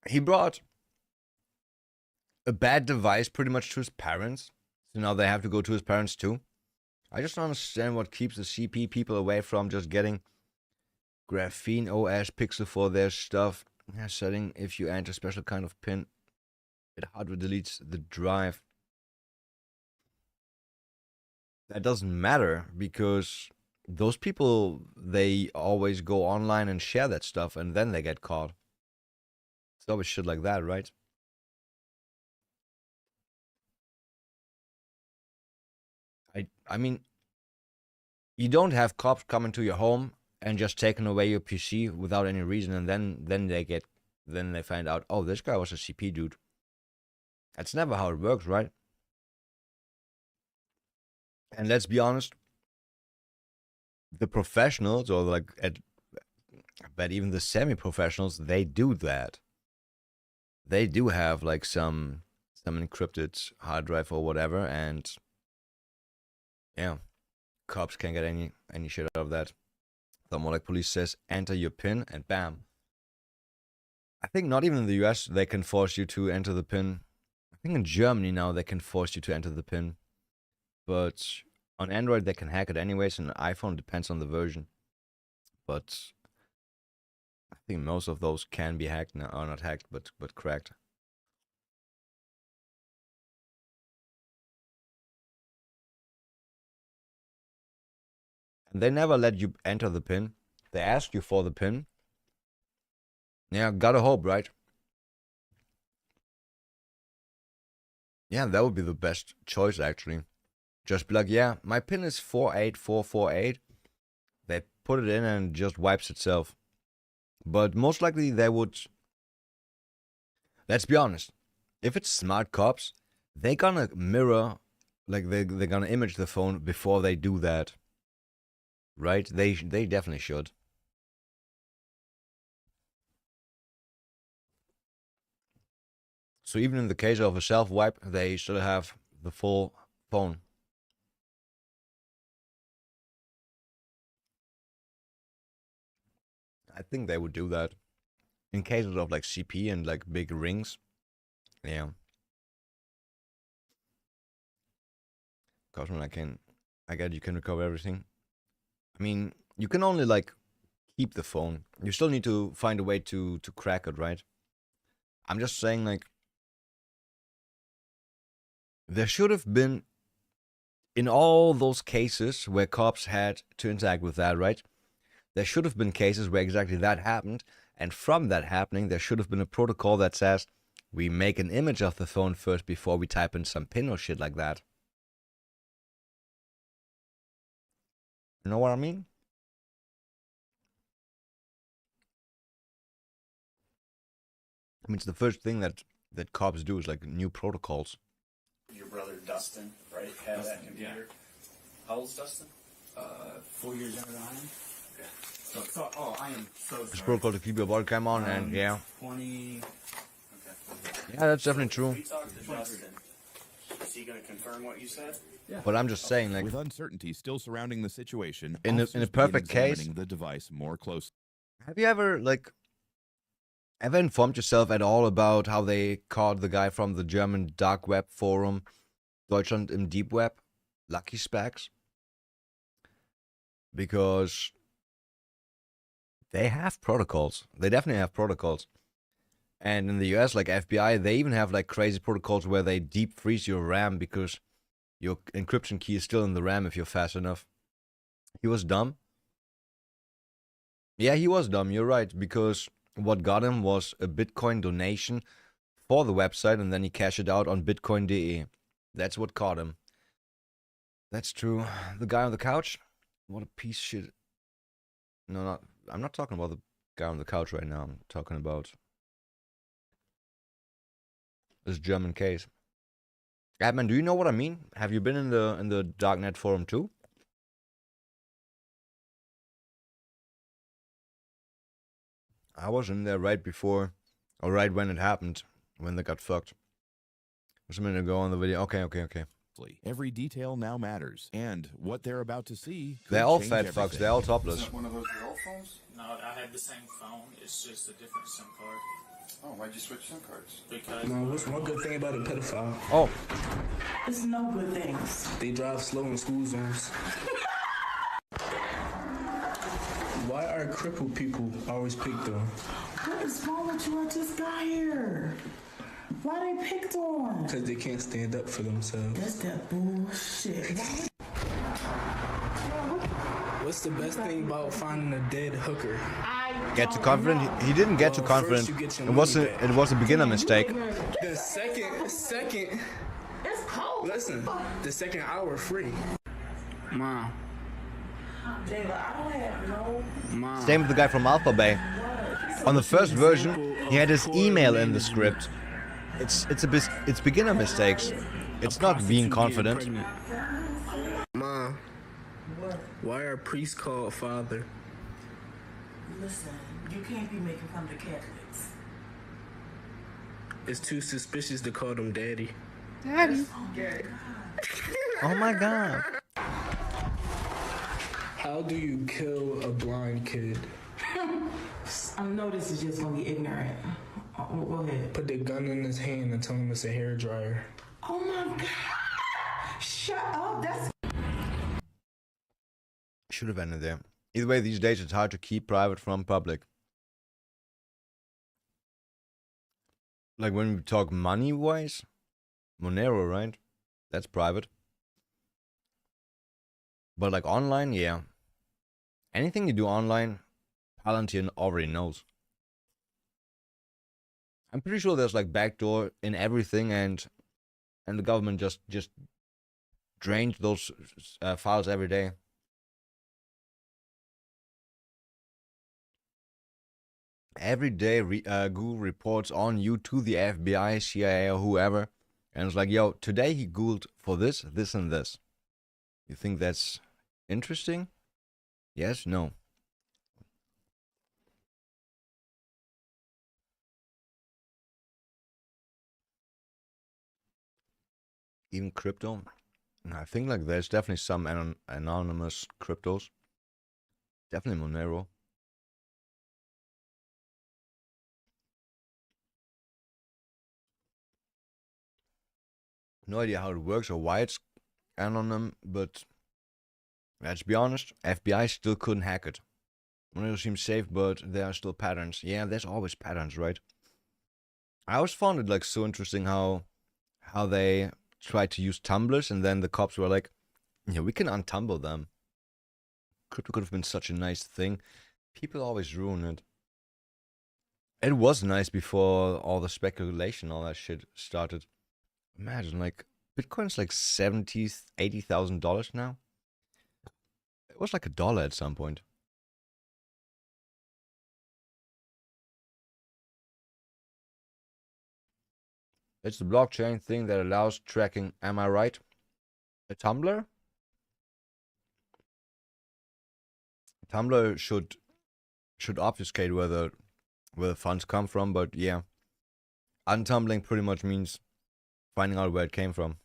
he brought a bad device pretty much to his parents. So now they have to go to his parents too. I just don't understand what keeps the CP people away from just getting Graphene OS pixel for their stuff. Setting if you enter special kind of pin, it hardware deletes the drive. That doesn't matter because those people, they always go online and share that stuff and then they get caught. It's always shit like that, right? I mean, you don't have cops coming to your home and just taking away your PC without any reason, and then they find out, oh, this guy was a CP dude. That's never how it works, right? And let's be honest, the professionals, or like but even the semi-professionals, they do that. They do have like some encrypted hard drive or whatever, and yeah, cops can't get any shit out of that. The more like police says, enter your PIN, and bam. I think not even in the US they can force you to enter the PIN. I think in Germany now they can force you to enter the PIN. But on Android they can hack it anyways, and iPhone depends on the version. But I think most of those can be hacked now, or not hacked, but cracked. And they never let you enter the PIN. They ask you for the PIN. Yeah, gotta hope, right? Yeah, that would be the best choice, actually. Just be like, yeah, my PIN is 48448. They put it in and it just wipes itself. But most likely they would... Let's be honest. If it's smart cops, they're gonna mirror... Like, they're gonna image the phone before they do that. Right? They definitely should. So even in the case of a self-wipe, they still have the full phone. I think they would do that. In cases of like CP and like big rings. Yeah. Because when I get you can recover everything. I mean, you can only like keep the phone. You still need to find a way to crack it, right? I'm just saying, like, there should have been, in all those cases where cops had to interact with that, right? There should have been cases where exactly that happened, and from that happening, there should have been a protocol that says we make an image of the phone first before we type in some PIN or shit like that. You know what I mean? I mean, it's the first thing that cops do is like new protocols. Your brother Dustin, right? Had that computer. How old's Dustin? 4 years younger than I am. Okay. So, I am so sorry. It's protocol to keep your body cam on, and yeah. 20. Yeah, that's definitely true. We talked to Dustin. Is he going to confirm what you said? Yeah. But I'm just saying, like, with uncertainty still surrounding the situation, in a perfect case, the device more closely. Have you ever informed yourself at all about how they caught the guy from the German dark web forum, Deutschland im Deep Web, Lucky Specs? Because they have protocols. They definitely have protocols. And in the US, like FBI, they even have like crazy protocols where they deep freeze your RAM because your encryption key is still in the RAM if you're fast enough. He was dumb. Yeah, he was dumb. You're right. Because what got him was a Bitcoin donation for the website, and then he cashed it out on Bitcoin.de. That's what caught him. That's true. The guy on the couch? What a piece of shit. No, I'm not talking about the guy on the couch right now. I'm talking about this German case. Adman, do you know what I mean? Have you been in the Darknet forum too? I was in there right before, or right when it happened, when they got fucked. Just a minute ago on the video. Okay. Every detail now matters, and what they're about to see. They're all fat fucks. They're all topless. Is that one of those real phones? No, I had the same phone. It's just a different SIM card. Oh, why'd you switch SIM cards? Because No, what's one good thing about a pedophile? Oh. There's no good things. They drive slow in school zones. Why are crippled people always picked on? What is wrong with you? I just got here. Why they picked on? Because they can't stand up for themselves. That's that bullshit. What's the best thing about finding a dead hooker? Get too confident. He didn't get too confident. It was a beginner mistake. The second. It's cold. Listen, the second hour free. Mom. Jayla, I don't have no. Mom. Same with the guy from Alpha Bay. On the first version, he had his email in the script. It's beginner mistakes. It's not being confident. Mom. Why are priests called father? Listen, you can't be making fun of the Catholics. It's too suspicious to call them daddy. Daddy. Oh my god. How do you kill a blind kid? I know this is just gonna be ignorant. Go ahead. Put the gun in his hand and tell him it's a hairdryer. Oh my god! Shut up. That's. Should have ended there. Either way, these days it's hard to keep private from public. Like when we talk money-wise, Monero, right? That's private. But like online, yeah. Anything you do online, Palantir already knows. I'm pretty sure there's like backdoor in everything, and the government just drains those files every day. Every day, Google reports on you to the FBI, CIA, or whoever, and it's like, yo, today he Googled for this, this, and this. You think that's interesting? Yes? No? Even crypto? I think like there's definitely some anonymous cryptos. Definitely Monero. No idea how it works or why it's anonym, but let's be honest, FBI still couldn't hack it. Monero seems safe, but there are still patterns. Yeah, there's always patterns, right? I always found it like so interesting how they tried to use tumblers, and then the cops were like, yeah, we can untumble them. Crypto could have been such a nice thing. People always ruin it. It was nice before all the speculation, all that shit started. Imagine, like, Bitcoin's like $70,000, $80,000 now. It was like $1 at some point. It's the blockchain thing that allows tracking. Am I right? A Tumblr? Tumblr should obfuscate where the funds come from, but yeah. Untumbling pretty much means finding out where it came from.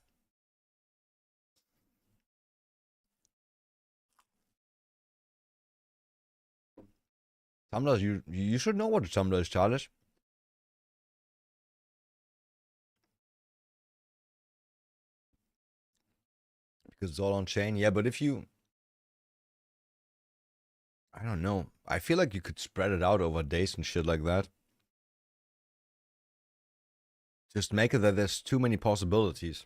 Tumblr, you should know what a Tumblr is, Charles. Because it's all on chain. Yeah, but if you... I don't know. I feel like you could spread it out over days and shit like that. Just make it that there's too many possibilities.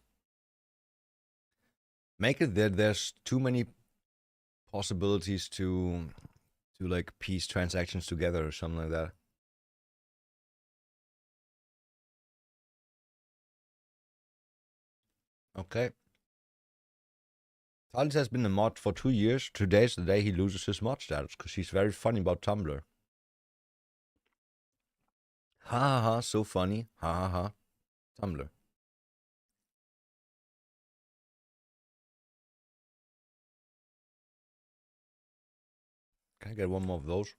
Make it that there's too many possibilities to like piece transactions together or something like that. Okay. Talis has been a mod for 2 years. Today's the day he loses his mod status because he's very funny about Tumblr. Ha ha ha, so funny. Ha ha ha. Tumblr. Can I get one more of those?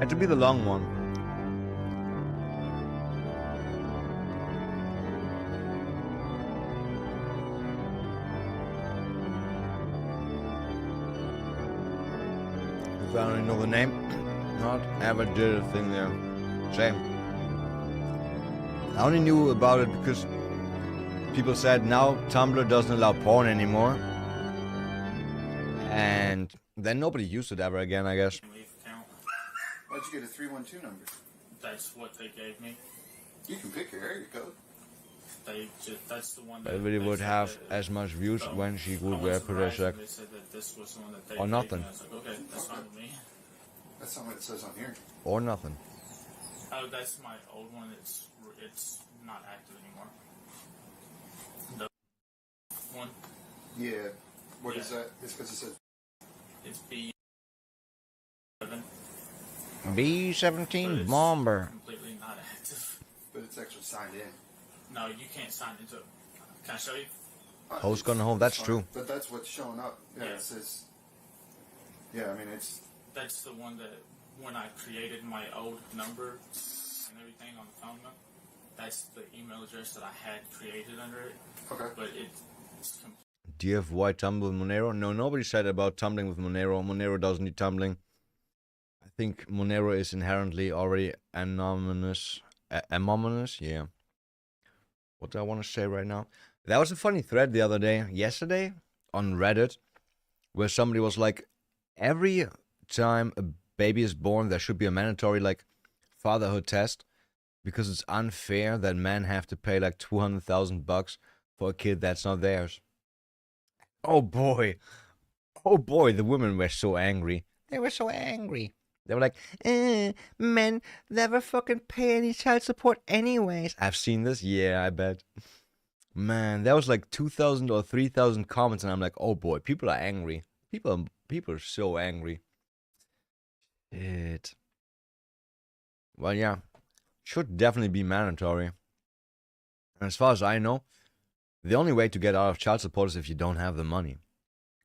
Had to be the long one. I don't even know the name. Not ever did a thing there. Same. I only knew about it because people said now Tumblr doesn't allow porn anymore. And then nobody used it ever again, I guess. Why'd you get a 312 number? That's what they gave me. You can pick your area code. That's the one that Everybody would have as much views when she would wear Protect. They said that this was the one that they Or nothing. I was like, okay, that's fine with me. That's not what it says on here. Or nothing. Oh, that's my old one. It's not active anymore. The one. Yeah. What is that? It's because it says. It's B7. B-17 Bomber. Completely not active. But it's actually signed in. No, you can't sign into it. Can I show you? Host gonna home, that's true. But that's what's showing up. Yeah, it says. Yeah, I mean it's. That's the one that when I created my old number and everything on the phone, that's the email address that I had created under it. Okay. But it's Do you have white tumble with Monero? No, nobody said about tumbling with Monero. Monero doesn't need tumbling. I think Monero is inherently already anonymous. Anonymous, yeah. What do I want to say right now? That was a funny thread the other day, yesterday, on Reddit, where somebody was like, every time a baby is born, there should be a mandatory, like, fatherhood test, because it's unfair that men have to pay, like, $200,000 for a kid that's not theirs. Oh boy, the women were so angry. They were so angry. They were like, men never fucking pay any child support anyways. I've seen this, yeah, I bet. Man, that was like 2,000 or 3,000 comments, and I'm like, oh boy, people are angry. People are so angry. Shit. Well, yeah, should definitely be mandatory. And as far as I know, the only way to get out of child support is if you don't have the money.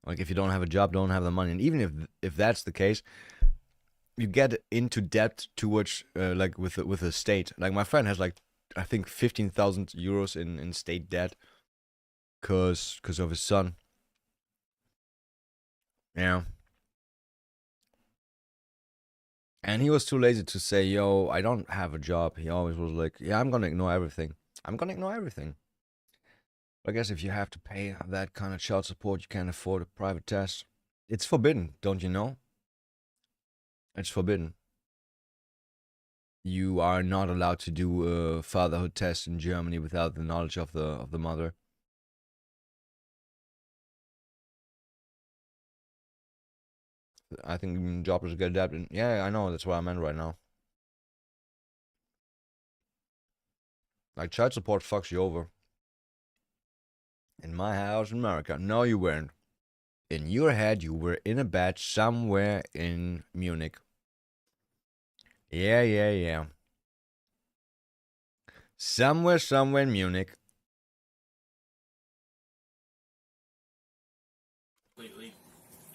Like, if you don't have a job, don't have the money. And even if that's the case, you get into debt towards, like, with the state. Like, my friend has, like, I think 15,000 euros in state debt because of his son. Yeah. And he was too lazy to say, yo, I don't have a job. He always was like, yeah, I'm going to ignore everything. I'm going to ignore everything. I guess if you have to pay that kind of child support, you can't afford a private test. It's forbidden, don't you know? It's forbidden. You are not allowed to do a fatherhood test in Germany without the knowledge of the mother. I think jobless get adapted. Yeah, I know. That's what I meant right now. Like, child support fucks you over. In my house in America. No, you weren't. In your head, you were in a bed somewhere in Munich. Yeah. Somewhere in Munich. completely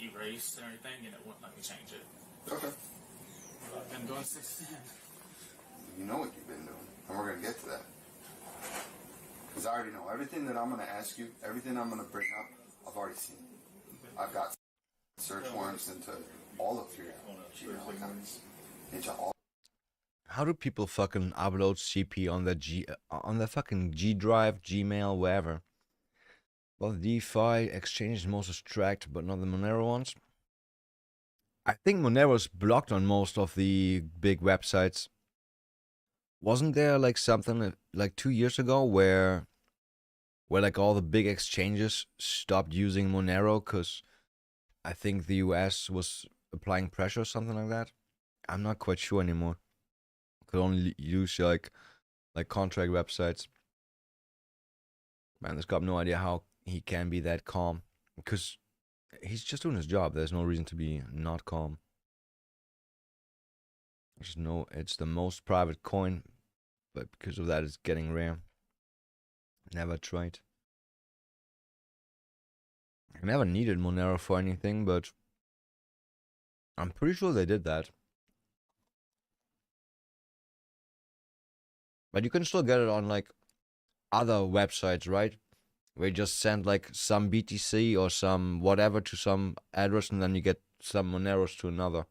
erased and everything, and it wouldn't let me change it. Okay. I've been doing since then. You know what you've been doing, and we're going to get to that. Because I already know everything that I'm going to ask you, everything I'm going to bring up, I've already seen. I've got search warrants into all of your Gmail accounts. Into all. How do people fucking upload CP on the fucking G Drive, Gmail, wherever? Well, the DeFi exchange is most tracked, but not the Monero ones. I think Monero's blocked on most of the big websites. Wasn't there like something like 2 years ago where like all the big exchanges stopped using Monero because I think the US was applying pressure or something like that? I'm not quite sure anymore. Could only use like contract websites. Man, this guy have no idea how he can be that calm because he's just doing his job. There's no reason to be not calm. There's no, it's the most private coin, but because of that, it's getting rare. Never tried. I never needed Monero for anything, but I'm pretty sure they did that. But you can still get it on like other websites, right? Where you just send like some BTC or some whatever to some address and then you get some Moneros to another.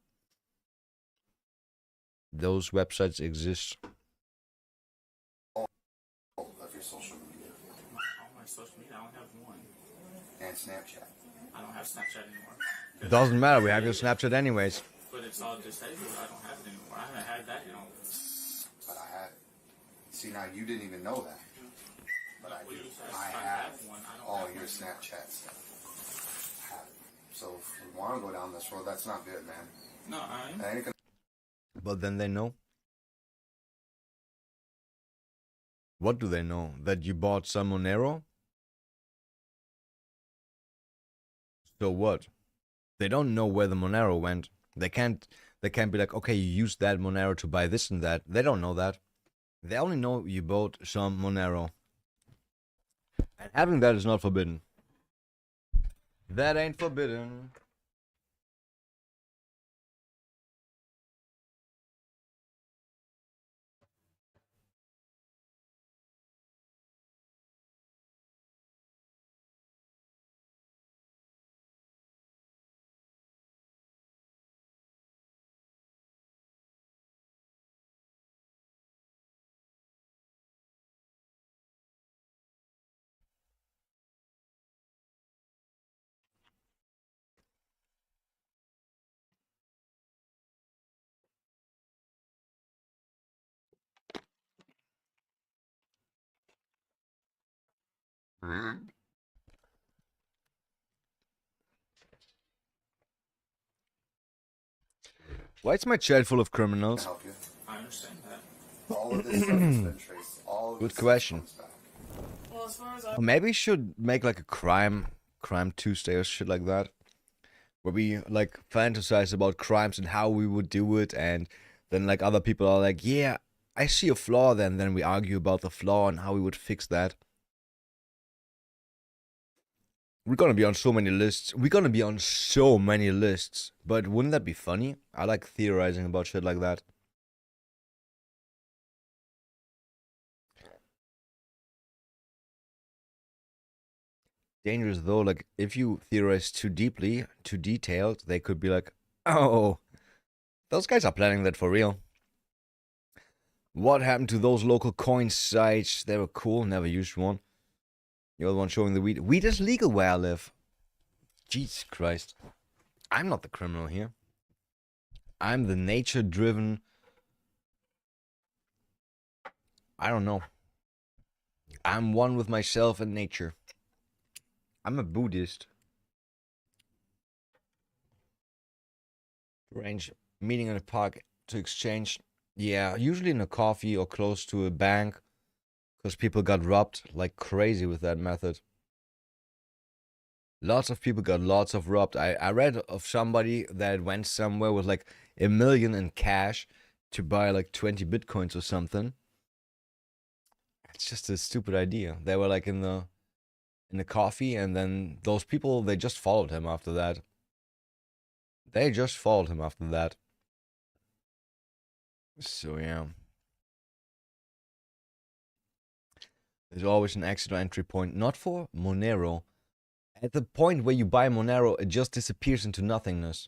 those websites exist. Of your social media. All my social media, I only have one. And Snapchat. I don't have Snapchat anymore. Doesn't matter, we have your Snapchat anyways. But it's all disabled. I don't have it anymore. I haven't had that, But I had it. See, now you didn't even know that. But I do. I have one. all your Snapchat stuff. I have it. So if we want to go down this road, that's not good, man. No, I ain't. That ain't gonna. But then they know. What do they know? That you bought some Monero? So what? They don't know where the Monero went. They can't be like, okay, you used that Monero to buy this and that. They don't know that. They only know you bought some Monero. And having that is not forbidden. That ain't forbidden. Why is my chat full of criminals? Help you. I understand that. All of this stuff has been traced. All of Good this question. comes back. Well, as far as Or maybe we should make like a crime Tuesday or shit like that, where we like fantasize about crimes and how we would do it, and then like other people are like, yeah, I see a flaw, then we argue about the flaw and how we would fix that. We're gonna be on so many lists. But wouldn't that be funny? I like theorizing about shit like that. Dangerous though, like if you theorize too deeply, too detailed, they could be like, oh, those guys are planning that for real. What happened to those local coin sites? They were cool, never used one. You're the one showing the weed. Weed is legal where I live. Jesus Christ. I'm not the criminal here. I'm the nature-driven... I don't know. I'm one with myself and nature. I'm a Buddhist. Arrange meeting in a park to exchange. Yeah, usually in a coffee or close to a bank. Because people got robbed like crazy with that method. Lots of people got lots of robbed. I read of somebody that went somewhere with like $1 million in cash to buy like 20 bitcoins or something. It's just a stupid idea. They were like in the coffee, and then those people, they just followed him after that. So yeah. There's always an exit or entry point, not for Monero. At the point where you buy Monero, it just disappears into nothingness.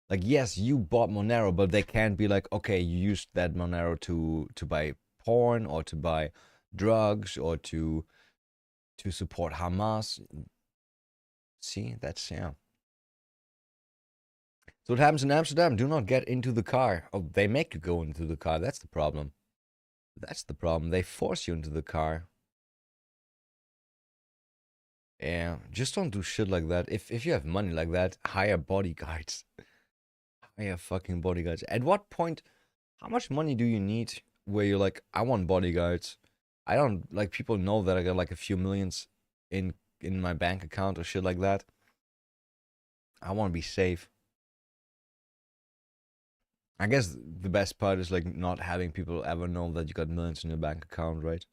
Like, yes, you bought Monero, but they can't be like, okay, you used that Monero to buy porn or to buy drugs or to support Hamas. See, that's, yeah. So what happens in Amsterdam? Do not get into the car. Oh, they make you go into the car. That's the problem. They force you into the car. Yeah, just don't do shit like that. If you have money like that, hire bodyguards. Hire fucking bodyguards. At what point, how much money do you need where you're like, I want bodyguards? I don't, like, people know that I got like a few millions in my bank account or shit like that. I want to be safe. I guess the best part is like not having people ever know that you got millions in your bank account, right?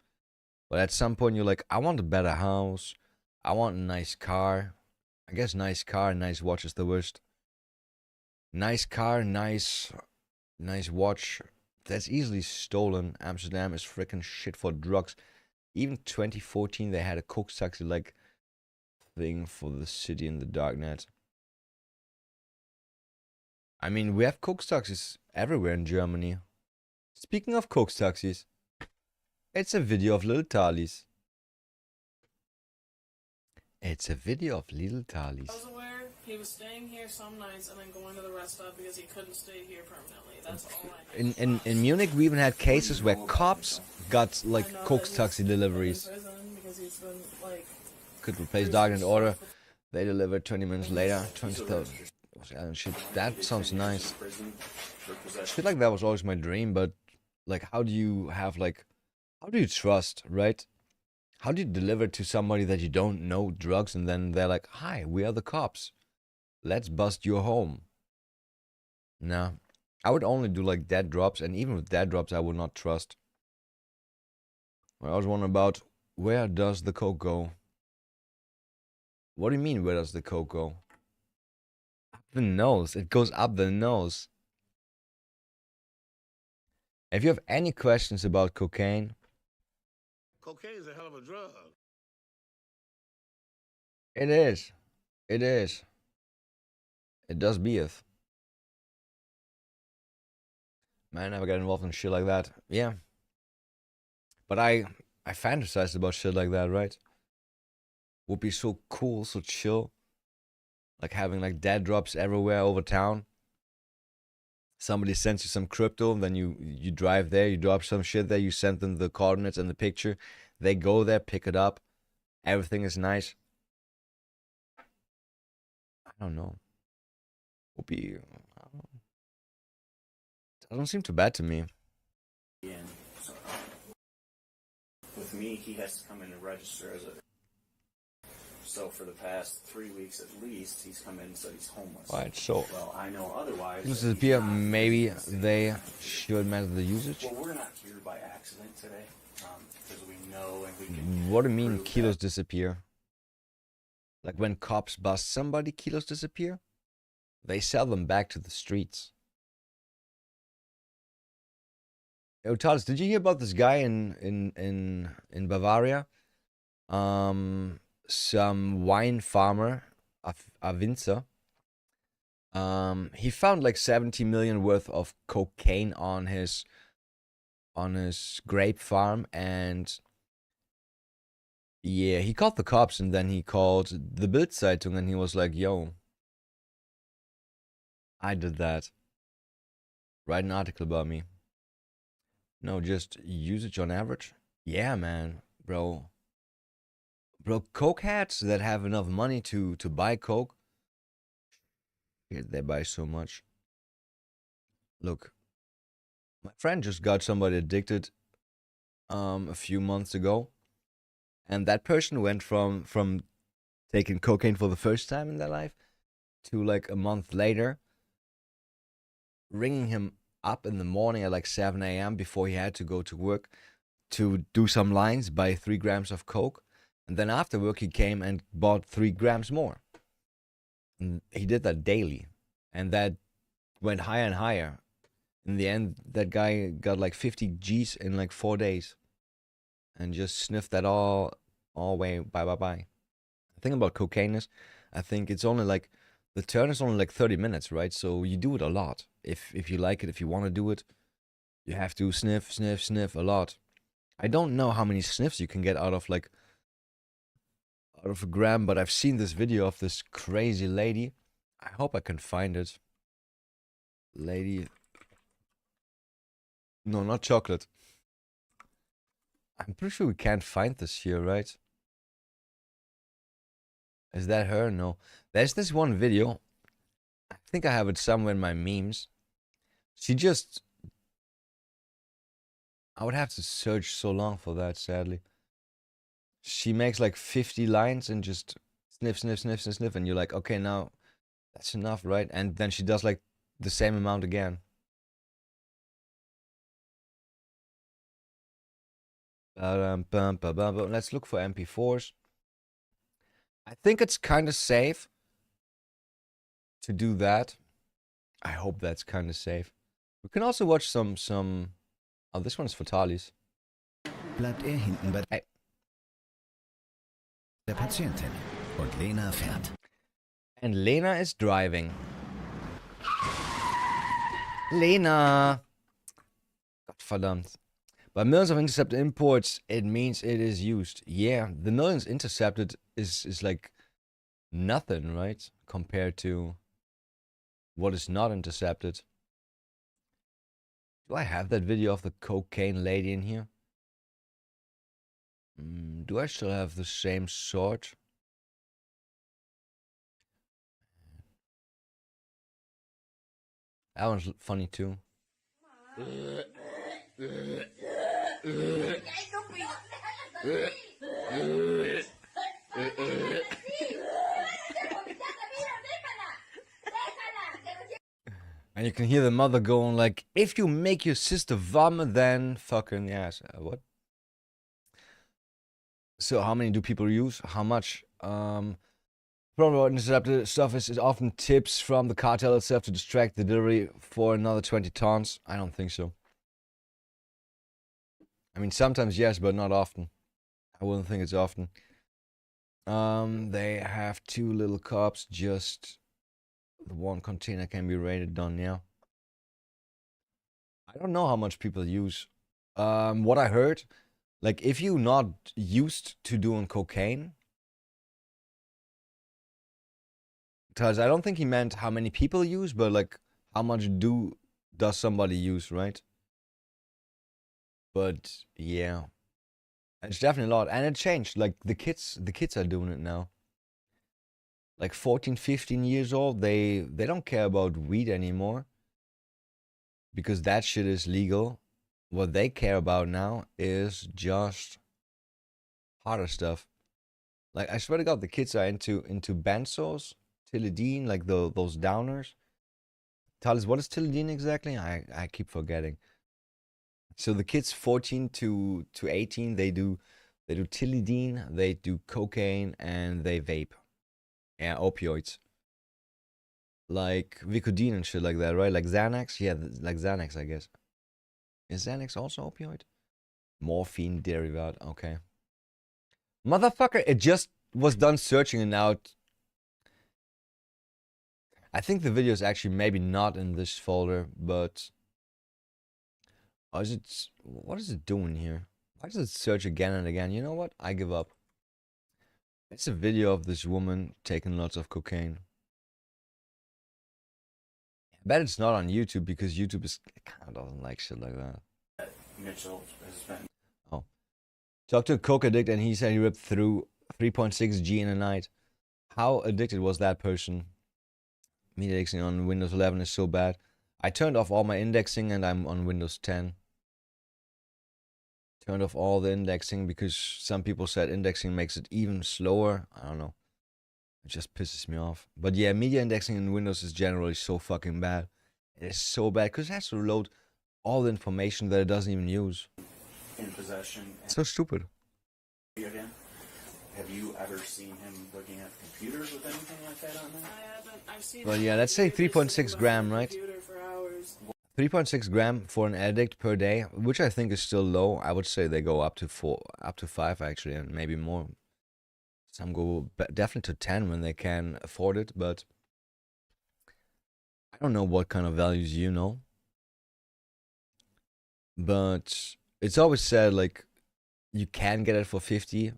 But at some point you're like, I want a better house. I want a nice car. I guess nice car and nice watch is the worst. Nice car, nice watch. That's easily stolen. Amsterdam is freaking shit for drugs. Even 2014 they had a coke taxi like thing for the city in the darknet. I mean, we have coke taxis everywhere in Germany. Speaking of Coke's taxis, it's a video of little Talis. It's a video of little Talis. I was aware he was staying here some nights and then going to the rest stop because he couldn't stay here permanently. That's all I know. In Munich, we even had cases where cops got like Coke's taxi deliveries. Because he's been, like, Could replace Dark and Order. They delivered 20 minutes later. 20,000. Shit, that sounds nice. Shit like that was always my dream, but like, how do you trust, right? How do you deliver to somebody that you don't know drugs and then they're like, hi, we are the cops. Let's bust your home. Nah, I would only do like dead drops, and even with dead drops, I would not trust. I was wondering about, where does the coke go? What do you mean, where does the coke go? Up the nose. It goes up the nose. If you have any questions about cocaine, Cocaine is a hell of a drug. it is. It is. It does beeth. Man, I never got involved in shit like that. Yeah. But I fantasized about shit like that, right? Would be so cool, so chill. Like having like dead drops everywhere over town. Somebody sends you some crypto, then you drive there, you drop some shit there, you send them the coordinates and the picture. They go there, pick it up. Everything is nice. I don't know. Would be... I don't know. Doesn't seem too bad to me. So, with me, he has to come in and register as a... So for the past 3 weeks at least, he's come in and said he's homeless. Right, so... Well, I know otherwise... This is here, maybe they should measure the usage. Well, we're not here by accident today, because we know and we can... What do you mean kilos disappear? Like when cops bust somebody, kilos disappear? They sell them back to the streets. Yo, Talis, did you hear about this guy in Bavaria? Some wine farmer, a Winzer. He found like 70 million worth of cocaine on his grape farm, and yeah, he called the cops, and then he called the Bild Zeitung, and he was like, "Yo, I did that. Write an article about me." No, just usage on average. Yeah, man, bro. Bro, coke heads that have enough money to buy coke, they buy so much. Look, my friend just got somebody addicted a few months ago, and that person went from taking cocaine for the first time in their life to like a month later ringing him up in the morning at like 7 a.m. before he had to go to work to do some lines, buy 3 grams of coke. And then after work, he came and bought 3 grams more. And he did that daily. And that went higher and higher. In the end, that guy got like 50 G's in like 4 days. And just sniffed that all way, bye. The thing about cocaine is, I think it's only like, the turn is only like 30 minutes, right? So you do it a lot. If you like it, if you want to do it, you have to sniff a lot. I don't know how many sniffs you can get out of a gram, but I've seen this video of this crazy lady. I hope I can find it. Lady. No, not chocolate. I'm pretty sure we can't find this here, right? Is that her? No. There's this one video. I think I have it somewhere in my memes. She just... I would have to search so long for that, sadly. She makes like 50 lines and just sniff, and you're like, okay, now that's enough, right? And then she does like the same amount again. Let's look for MP4s. I think it's kind of safe to do that. I hope that's kind of safe. We can also watch some... Oh, this one's for Talis. Bleibt hinten bei der Patientin und Lena fährt. And Lena is driving. Lena! Gott Verdammt. By millions of intercepted imports, it means it is used. Yeah, the millions intercepted is like nothing, right? Compared to what is not intercepted. Do I have that video of the cocaine lady in here? Do I still have the same sword? That one's funny too. And you can hear the mother going like, if you make your sister vomit, then fucking yes. What? So how many do people use? How much? Probably what intercepted stuff is often tips from the cartel itself to distract the delivery for another 20 tons. I don't think so. I mean, sometimes yes, but not often. I wouldn't think it's often. They have 2 little cups, just the 1 container can be rated done now. I don't know how much people use. What I heard, like if you're not used to doing cocaine, because I don't think he meant how many people use, but like how much does somebody use, right? But yeah, it's definitely a lot, and it changed. Like the kids are doing it now. Like 14, 15 years old, they don't care about weed anymore because that shit is legal. What they care about now is just harder stuff. Like I swear to God, the kids are into benzos, Tilidine, like those downers. Talis, what is Tilidine exactly? I keep forgetting. So the kids 14 to 18, they do Tilidine, they do cocaine, and they vape. Yeah, opioids. Like Vicodin and shit like that, right? Like Xanax? Yeah, like Xanax, I guess. Is Xanax also opioid? Morphine derivative, okay. Motherfucker, it just was done searching and now I think the video is actually maybe not in this folder, but oh, what is it doing here? Why does it search again and again? You know what? I give up. It's a video of this woman taking lots of cocaine. I bet it's not on YouTube because YouTube kind of doesn't like shit like that. Mitchell has been. Oh. Talked to a coke addict and he said he ripped through 3.6 G in a night. How addicted was that person? Media indexing on Windows 11 is so bad. I turned off all my indexing and I'm on Windows 10. Turned off all the indexing because some people said indexing makes it even slower. I don't know. It just pisses me off. But yeah, media indexing in Windows is generally so fucking bad. It is so bad because it has to load all the information that it doesn't even use. In possession. It's so stupid. Again, have you ever seen him looking at computers with anything like that on there? I haven't. I've seen. But yeah, let's say 3.6 gram, right? 3.6 gram for an addict per day, which I think is still low. I would say they go up to 5 actually, and maybe more. Some go definitely to 10 when they can afford it, but I don't know what kind of values you know. But it's always said like you can get it for 50,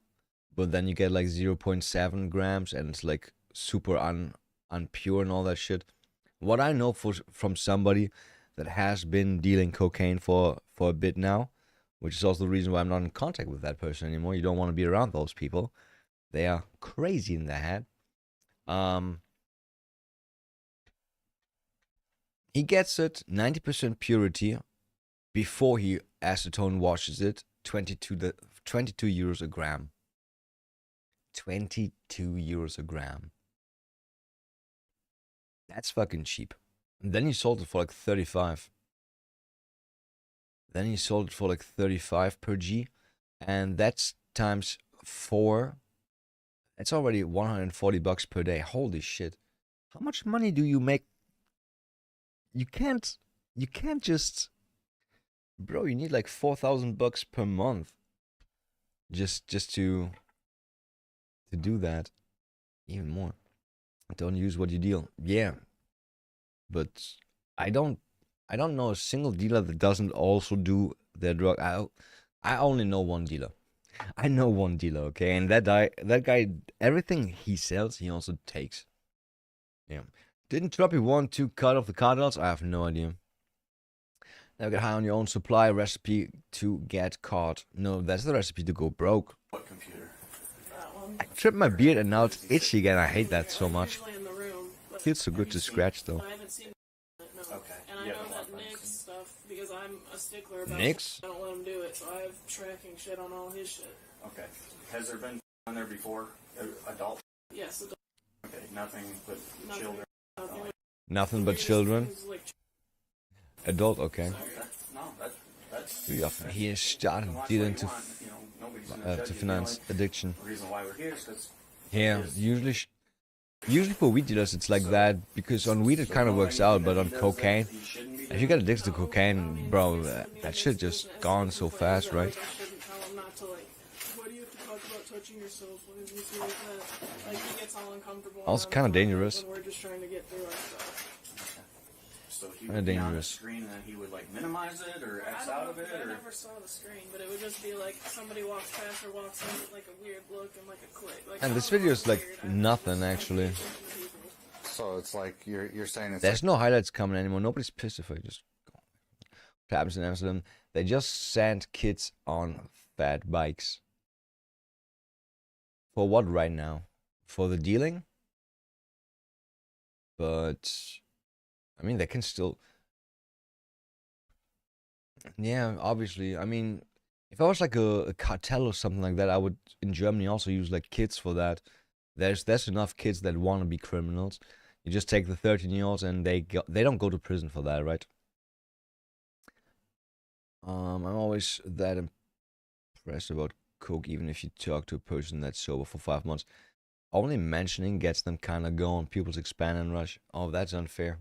but then you get like 0.7 grams and it's like super unpure and all that shit. What I know from somebody that has been dealing cocaine for a bit now, which is also the reason why I'm not in contact with that person anymore. You don't want to be around those people. They are crazy in the head. He gets it 90% purity before he acetone washes it. 22 euros a gram. 22 euros a gram. That's fucking cheap. And then he sold it for like 35. Then he sold it for like 35 per G. And that's times 4. It's already 140 bucks per day. Holy shit. How much money do you make? You can't just, bro, you need like 4,000 bucks per month just to do that. Even more. Don't use what you deal. Yeah. But I don't I don't know a single dealer that doesn't also do their drug. I only know one dealer. I know one dealer, okay, and that guy, everything he sells, he also takes. Yeah. Didn't Truppy want to cut off the cartels? I have no idea. Never get high on your own supply. Recipe to get caught. No, that's the recipe to go broke. What computer? That one. I tripped my beard and now it's itchy again. I hate that so much. Usually in the room, but Feels so good to scratch though. I haven't seen it, no. Okay. And I know that Nick's stuff, because I'm a stickler about Nick's? it. I don't let him do it, so I have tracking shit on all his shit. Okay. Has there been on there before? Adult? Yes, adult. Okay, nothing but Nothing. children? Nothing but children. Adult, okay. No, that's... He started dealing to finance addiction. The reason why we're here is because... Yeah, usually for weed dealers it's like that, because on weed it kind of works out, but on cocaine, if you get addicted to cocaine, bro, that shit just gone so fast, right? Also kind of dangerous. So he would be on the screen and then he would like minimize it or X out of it? I never saw the screen, but it would just be like somebody walks past or walks in with like a weird look and like a click. Like, And this video is like nothing actually. So it's like you're saying it's There's no highlights coming anymore. Nobody's pissed if I just go. What happens in Amsterdam? They just send kids on fat bikes. For what right now? For the dealing? But I mean, they can still. Yeah, obviously. I mean, if I was like a cartel or something like that, I would in Germany also use like kids for that. There's enough kids that want to be criminals. You just take the 13-year-olds and they don't go to prison for that, right? I'm always that impressed about coke, even if you talk to a person that's sober for 5 months. Only mentioning gets them kind of going. Pupils expand and rush. Oh, that's unfair.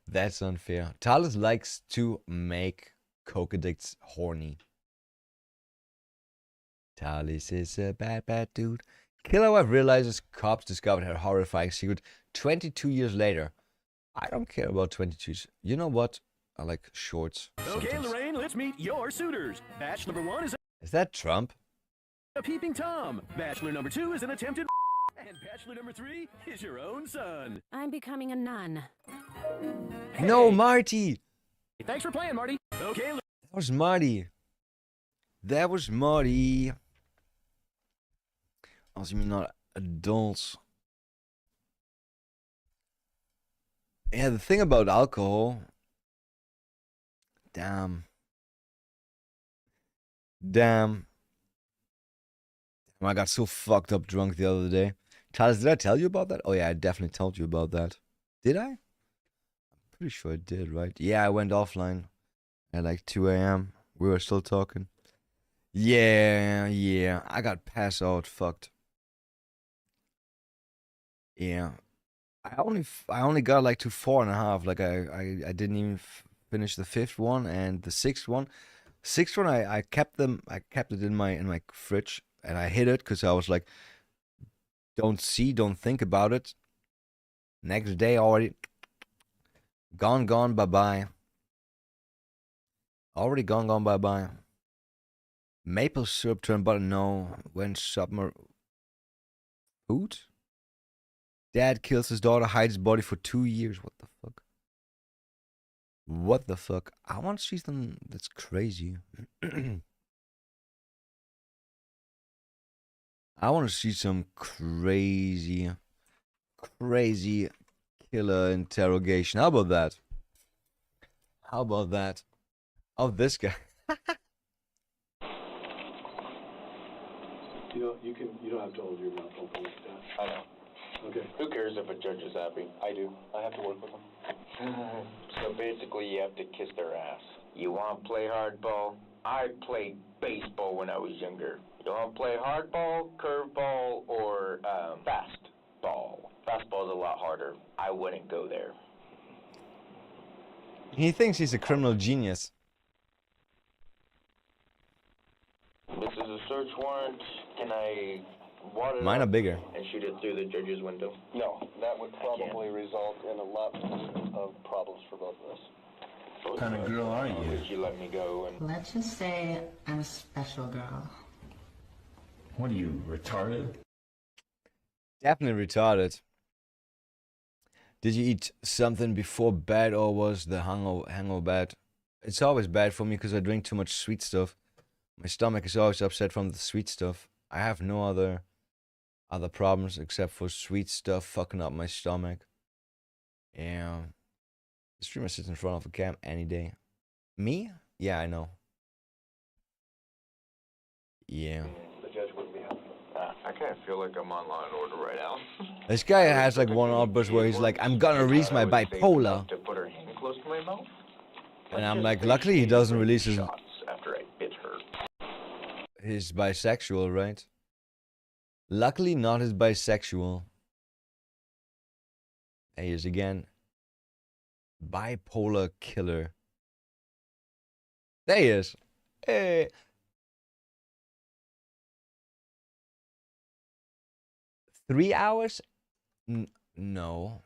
That's unfair. Talis likes to make coke addicts horny. Talis is a bad dude. Killer wife realizes cops discovered her horrifying secret 22 years later. I don't care about 22. You know what? I like shorts. Okay, sometimes. Lorraine, let's meet your suitors. Batch number 1 is Is that Trump? a peeping Tom. Bachelor number 2 is an attempted and bachelor number 3 is your own son. I'm becoming a nun. No, Marty! Thanks for playing, Marty. Okay, That was Marty. That was Marty. Also, you mean not adults. Yeah, the thing about alcohol. Damn. I got so fucked up drunk the other day. Talis, did I tell you about that? Oh yeah, I definitely told you about that. Did I? I'm pretty sure I did, right? Yeah, I went offline at like 2 a.m. We were still talking. Yeah. I got passed out, fucked. Yeah. I only got like to 4.5. Like I didn't even finish the 5th one and the 6th one. 6th one I kept it in my fridge and I hid it because I was like, don't think about it. Next day already gone, bye-bye. Already gone, bye-bye. Maple syrup turned butter, no. When summer food? Dad kills his daughter, hides his body for 2 years. What the fuck? What the fuck? I want to see something that's crazy. I want to see some crazy killer interrogation. How about that? Oh, this guy. You don't have to hold your mouth open like that. I know. Okay. Who cares if a judge is happy? I do. I have to work with them. So basically, you have to kiss their ass. You want to play hardball? I played baseball when I was younger. You want to play hardball, curveball, or fastball? Fastball's a lot harder. I wouldn't go there. He thinks he's a criminal genius. This is a search warrant. Can I water Mine are bigger. and shoot it through the judge's window? No, that would probably result in a lot of problems for both of us. What kind of girl are you? Did you let me go and... Let's just say I'm a special girl. What are you, retarded? Definitely retarded. Did you eat something before bed, or was the hangover bad? It's always bad for me because I drink too much sweet stuff. My stomach is always upset from the sweet stuff. I have no other problems except for sweet stuff fucking up my stomach. Yeah. The streamer sits in front of a cam any day. Me? Yeah, I know. Yeah. The judge wouldn't be happy. I kind of feel like I'm on Law and Order right now. This guy has like one outburst where he's like, I'm gonna release my bipolar. To put her hand close to my mouth. And I'm like, luckily he doesn't release his After I bit her. His bisexual, right? Luckily not his bisexual. He is again. Bipolar killer. There he is. Hey. Three hours? No.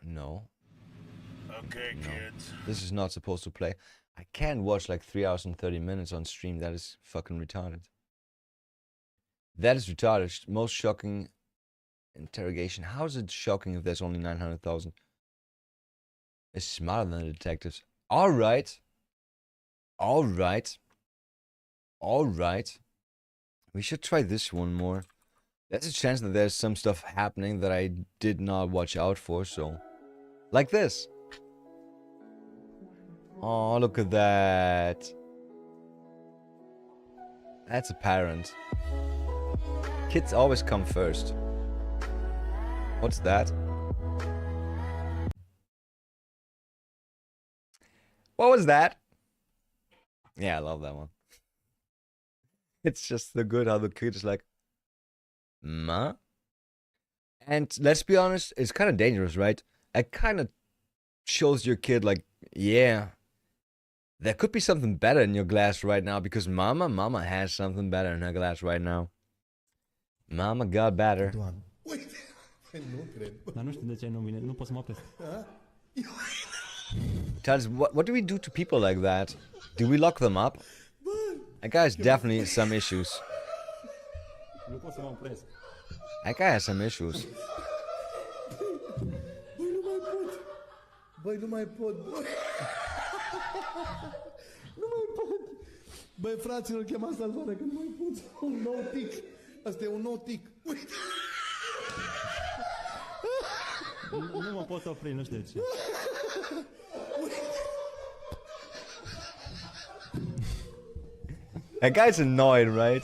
Okay, kids. This is not supposed to play. I can't watch like 3 hours and 30 minutes on stream. That is fucking retarded. That is retarded. Most shocking interrogation. How is it shocking if there's only 900,000? It's smarter than the detectives. Alright. We should try this one more. There's a chance that there's some stuff happening that I did not watch out for, so... Like this. Oh, look at that. That's apparent. Kids always come first. What's that? What was that? Yeah, I love that one. It's just so good how the kid is like, ma? And let's be honest, it's kind of dangerous, right? It kind of shows your kid like, yeah, there could be something better in your glass right now because mama has something better in her glass right now. Mama got better. Tell us, what do we do to people like that? Do we lock them up? That guy has definitely some issues. That guy has some issues. Băi, nu mai pot, băi. Nu mai pot. Băi, fraților, chemați salvarea că nu mai pot. Un nou tic. Asta e un nou tic. Uite. Nu mă pot opri, nu știu de ce. That guy's annoyed, right?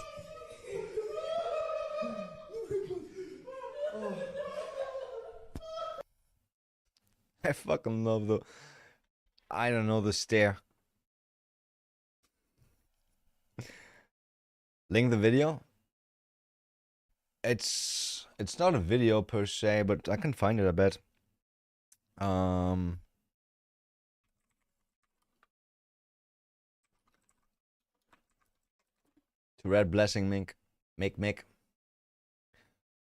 I fucking love the... I don't know, the stare. Link the video? It's not a video per se, but I can find it, I bet. To Red Blessing Mick.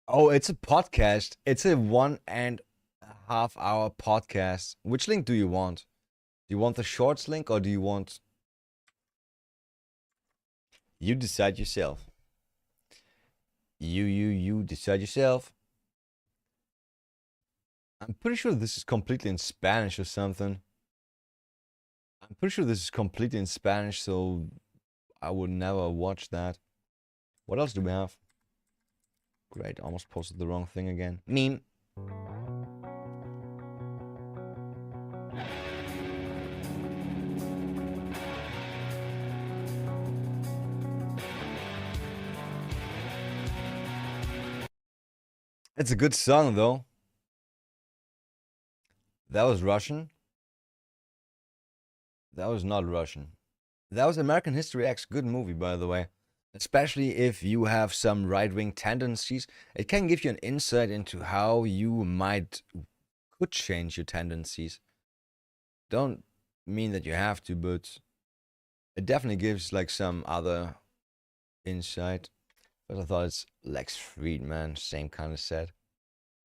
Oh, it's a podcast. It's a 1.5 hour podcast. Which link do you want? Do you want the shorts link or do you want... You decide yourself. You decide yourself. I'm pretty sure this is completely in Spanish or something. I'm pretty sure this is completely in Spanish, so I would never watch that. What else do we have? Great, almost posted the wrong thing again. Meme. It's a good song, though. That was Russian. That was not Russian. That was American History X. Good movie, by the way. Especially if you have some right-wing tendencies. It can give you an insight into how you could change your tendencies. Don't mean that you have to, but it definitely gives like some other insight. But I thought it's Lex Friedman, same kind of set.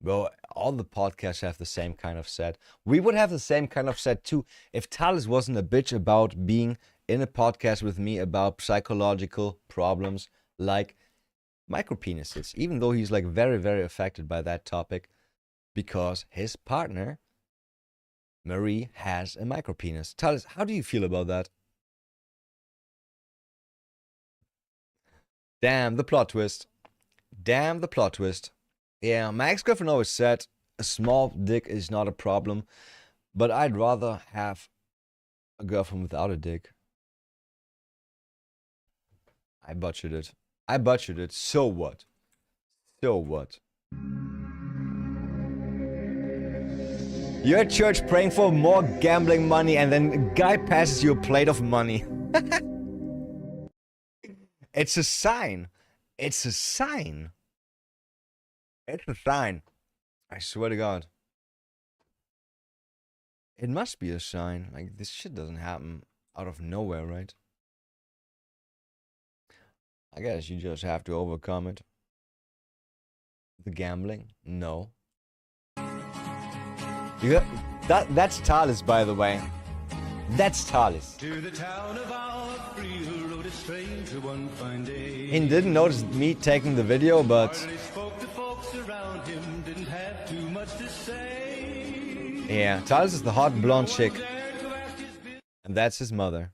Bro, all the podcasts have the same kind of set. We would have the same kind of set too if Talis wasn't a bitch about being in a podcast with me about psychological problems like micropenises, even though he's like very, very affected by that topic because his partner, Marie, has a micropenis. Talis, how do you feel about that? Damn, the plot twist. Damn, the plot twist. Yeah, my ex-girlfriend always said a small dick is not a problem, but I'd rather have a girlfriend without a dick. I butchered it. I butchered it. So what? So what? You're at church praying for more gambling money and then a guy passes you a plate of money. It's a sign. It's a sign. It's a sign. I swear to God. It must be a sign. Like, this shit doesn't happen out of nowhere, right? I guess you just have to overcome it. The gambling? No. That's Talis, by the way. That's Talis. To the town of Outfield rode a stranger one fine day. He didn't notice me taking the video, but Hardly spoke to folks around him, didn't have too much to say. yeah, Talis is the hot blonde chick. And that's his mother.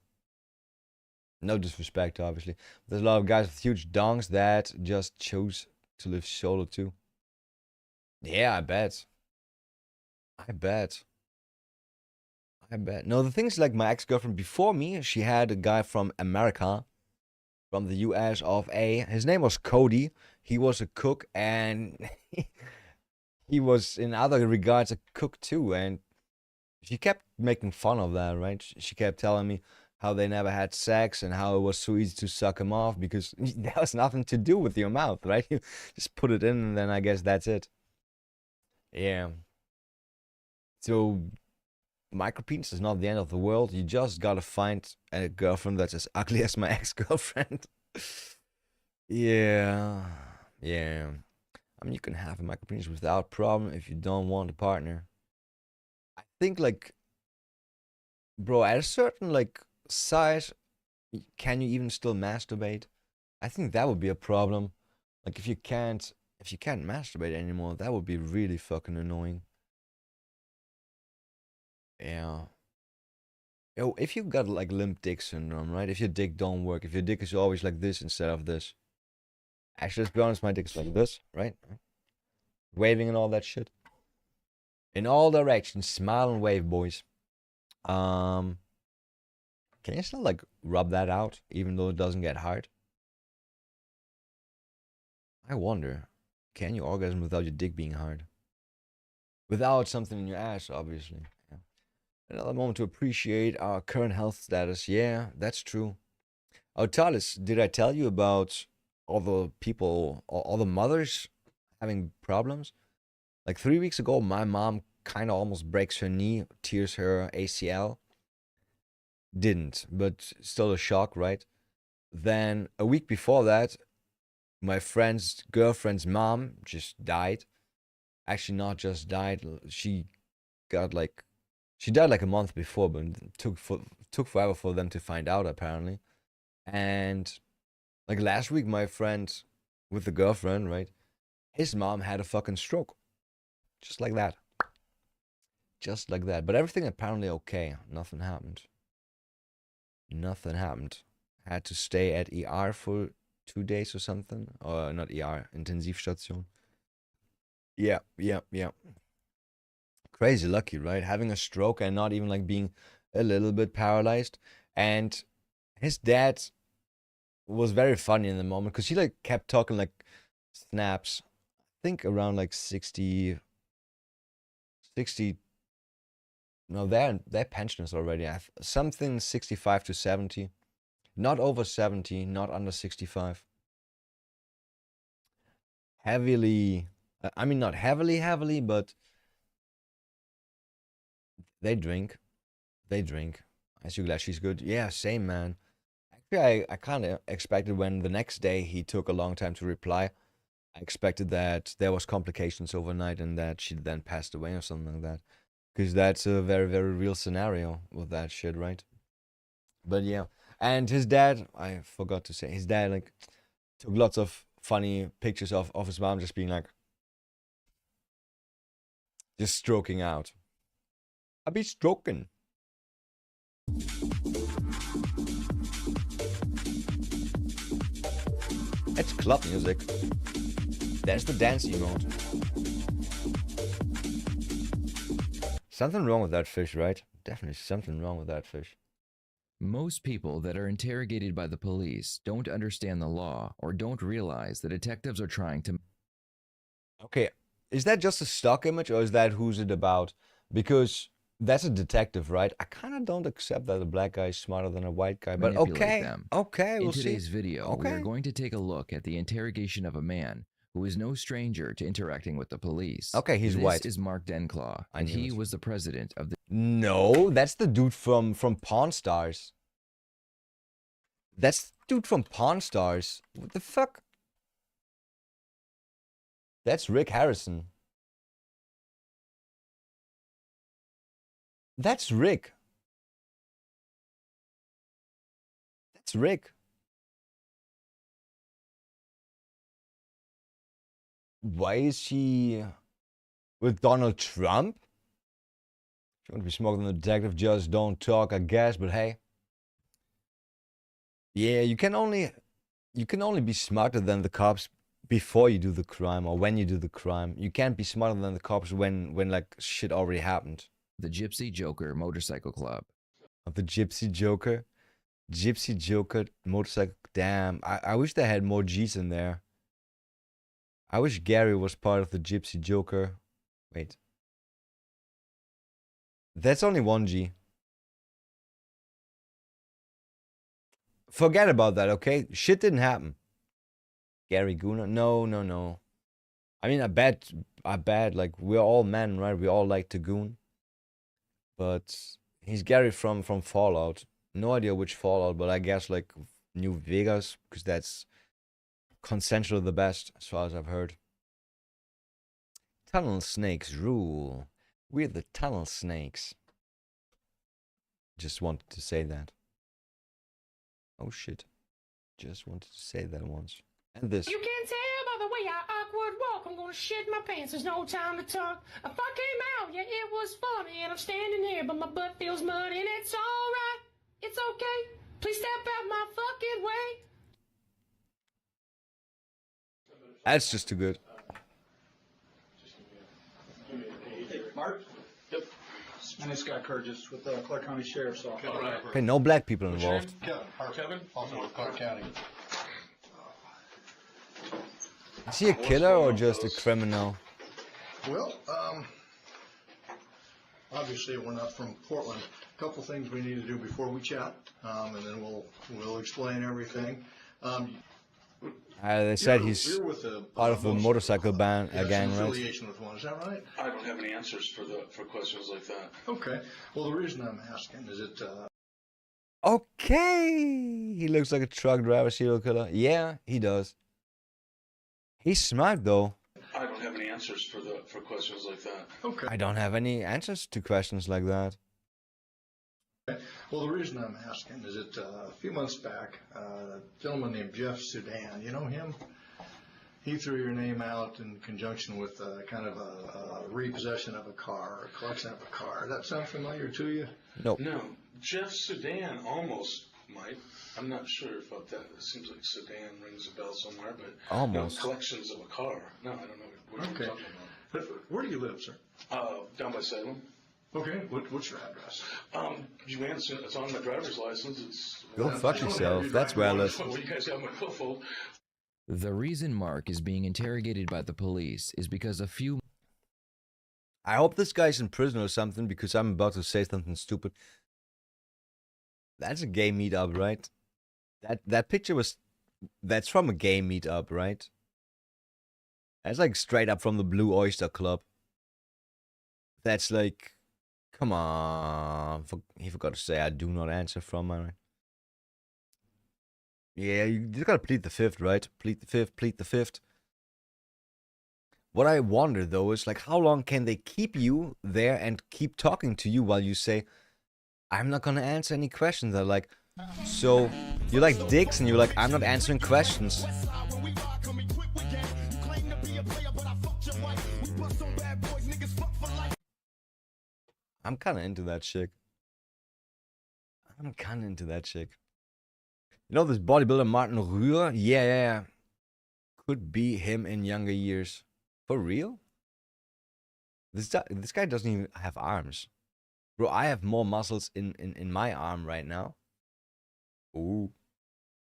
No disrespect, obviously. There's a lot of guys with huge dongs that just chose to live solo too. Yeah, I bet. I bet. I bet. No, the thing is, like, my ex-girlfriend before me, she had a guy from America, from the US of A. His name was Cody. He was a cook, and he was, in other regards, a cook too. And she kept making fun of that, right? She kept telling me how they never had sex and how it was so easy to suck him off because there was nothing to do with your mouth, right? You just put it in, and then I guess that's it. Yeah. So micropenis is not the end of the world. You just gotta find a girlfriend that's as ugly as my ex-girlfriend. Yeah. Yeah. I mean, you can have a micropenis without problem if you don't want a partner. I think, like, bro, at a certain, like, size, can you even still masturbate? I think that would be a problem. Like, if you can't masturbate anymore, that would be really fucking annoying. Yeah. Yo, if you've got like limp dick syndrome, right? If your dick don't work, if your dick is always like this instead of this. Actually, let's be honest, my dick is like this, right? Waving and all that shit. In all directions, smile and wave, boys. Can you still like rub that out, even though it doesn't get hard? I wonder, can you orgasm without your dick being hard? Without something in your ass, obviously. Yeah. Another moment to appreciate our current health status. Yeah, that's true. Oh, Talis, did I tell you about all the people, all the mothers having problems? Like 3 weeks ago, my mom kind of almost breaks her knee, tears her ACL. Didn't, but still a shock, right? Then a week before that, my friend's girlfriend's mom just died. Actually, not just died. She died like a month before, but it took forever for them to find out, apparently. And like last week, my friend with the girlfriend, right? His mom had a fucking stroke. Just like that. Just like that. But everything apparently okay. Nothing happened. Nothing happened. Had to stay at ER for 2 days or something. Or not ER, Intensivstation. Yeah. Crazy lucky, right? Having a stroke and not even like being a little bit paralyzed. And his dad was very funny in the moment because he like kept talking like snaps. I think around like 60. No, they're pensioners already. Something 65 to 70. Not over 70, not under 65. Heavily, I mean, not heavily, but they drink. As you glad she's good? Yeah, same, man. Actually, I kind of expected when the next day he took a long time to reply. I expected that there was complications overnight and that she then passed away or something like that. Because that's a very, very real scenario with that shit, right? But yeah. And his dad, I forgot to say, his dad, like, took lots of funny pictures of his mom just being like, just stroking out. I be stroking. It's club music. There's the dance emote. Something wrong with that fish, right? Definitely something wrong with that fish. Most people that are interrogated by the police don't understand the law or don't realize the detectives are trying to... Okay, is that just a stock image or is that who's it about? Because that's a detective, right? I kind of don't accept that a black guy is smarter than a white guy, but okay, them. okay, we'll In today's see. video, we are going to take a look at the interrogation of a man who is no stranger to interacting with the police. Okay, he's white. This is Mark Denclaw, and he was the president of the... No, that's the dude from Pawn Stars. That's the dude from Pawn Stars. What the fuck? That's Rick Harrison. That's Rick. That's Rick. Why is she with Donald Trump? If you want to be smarter than a detective, just don't talk, I guess, but hey. Yeah, you can only be smarter than the cops before you do the crime or when you do the crime. You can't be smarter than the cops when like shit already happened. The Gypsy Joker Motorcycle Club. Of the Gypsy Joker? Gypsy Joker Motorcycle. Damn, I wish they had more G's in there. I wish Gary was part of the Gypsy Joker. Wait. That's only one G. Forget about that, okay? Shit didn't happen. Gary Gooner? No. I mean, I bet, like, we're all men, right? We all like to goon. But he's Gary from Fallout. No idea which Fallout, but I guess, like, New Vegas, because that's consensual the best, as far as I've heard. Tunnel snakes rule. We're the tunnel snakes. Just wanted to say that. Oh shit. Just wanted to say that once. And this. You can tell by the way I awkward walk. I'm gonna shit my pants. There's no time to talk. A fuck came out, yeah, it was funny. And I'm standing here, but my butt feels muddy. And it's alright. It's okay. Please step out my fucking way. That's just too good. Mark? Yep. My name's Scott Curtis with the Clark County Sheriff's Office. All right. Okay, no black people involved. Kevin, also with Clark County. Is he a killer or just a criminal? Well, obviously we're not from Portland. A couple things we need to do before we chat, and then we'll explain everything. They said he's part of a motorcycle gang, right? Affiliation with one, is that right? I don't have any answers for questions like that. Okay. Well, the reason I'm asking is it. Okay, he looks like a truck driver, serial killer. Yeah, he does. He's smart though. I don't have any answers for questions like that. Okay. I don't have any answers to questions like that. Well, the reason I'm asking is that a few months back, a gentleman named Jeff Sudan, you know him? He threw your name out in conjunction with kind of a repossession of a car, a collection of a car. Does that sound familiar to you? No. No. Jeff Sudan almost might. I'm not sure about that. It seems like Sudan rings a bell somewhere, but almost. No, collections of a car. No, I don't know what you're talking about. Where do you live, sir? Down by Salem. Okay, what's your address? It's on my driver's license. It's Go fuck yourself. That's where I live. Well, you guys have my billfold. The reason Mark is being interrogated by the police is because a few... I hope this guy's in prison or something because I'm about to say something stupid. That's a gay meetup, right? That picture was... That's from a gay meetup, right? That's like straight up from the Blue Oyster Club. That's like... Come on. He forgot to say I do not answer from my... Yeah, you just gotta plead the fifth, right? Plead the fifth, plead the fifth. What I wonder though is like, how long can they keep you there and keep talking to you while you say, I'm not gonna answer any questions? They're like, so you like dicks and you're like, I'm not answering questions. I'm kinda into that chick. I'm kinda into that chick. You know this bodybuilder Martin Rühr? Yeah. Could be him in younger years. For real? This guy doesn't even have arms. Bro, I have more muscles in my arm right now. Ooh.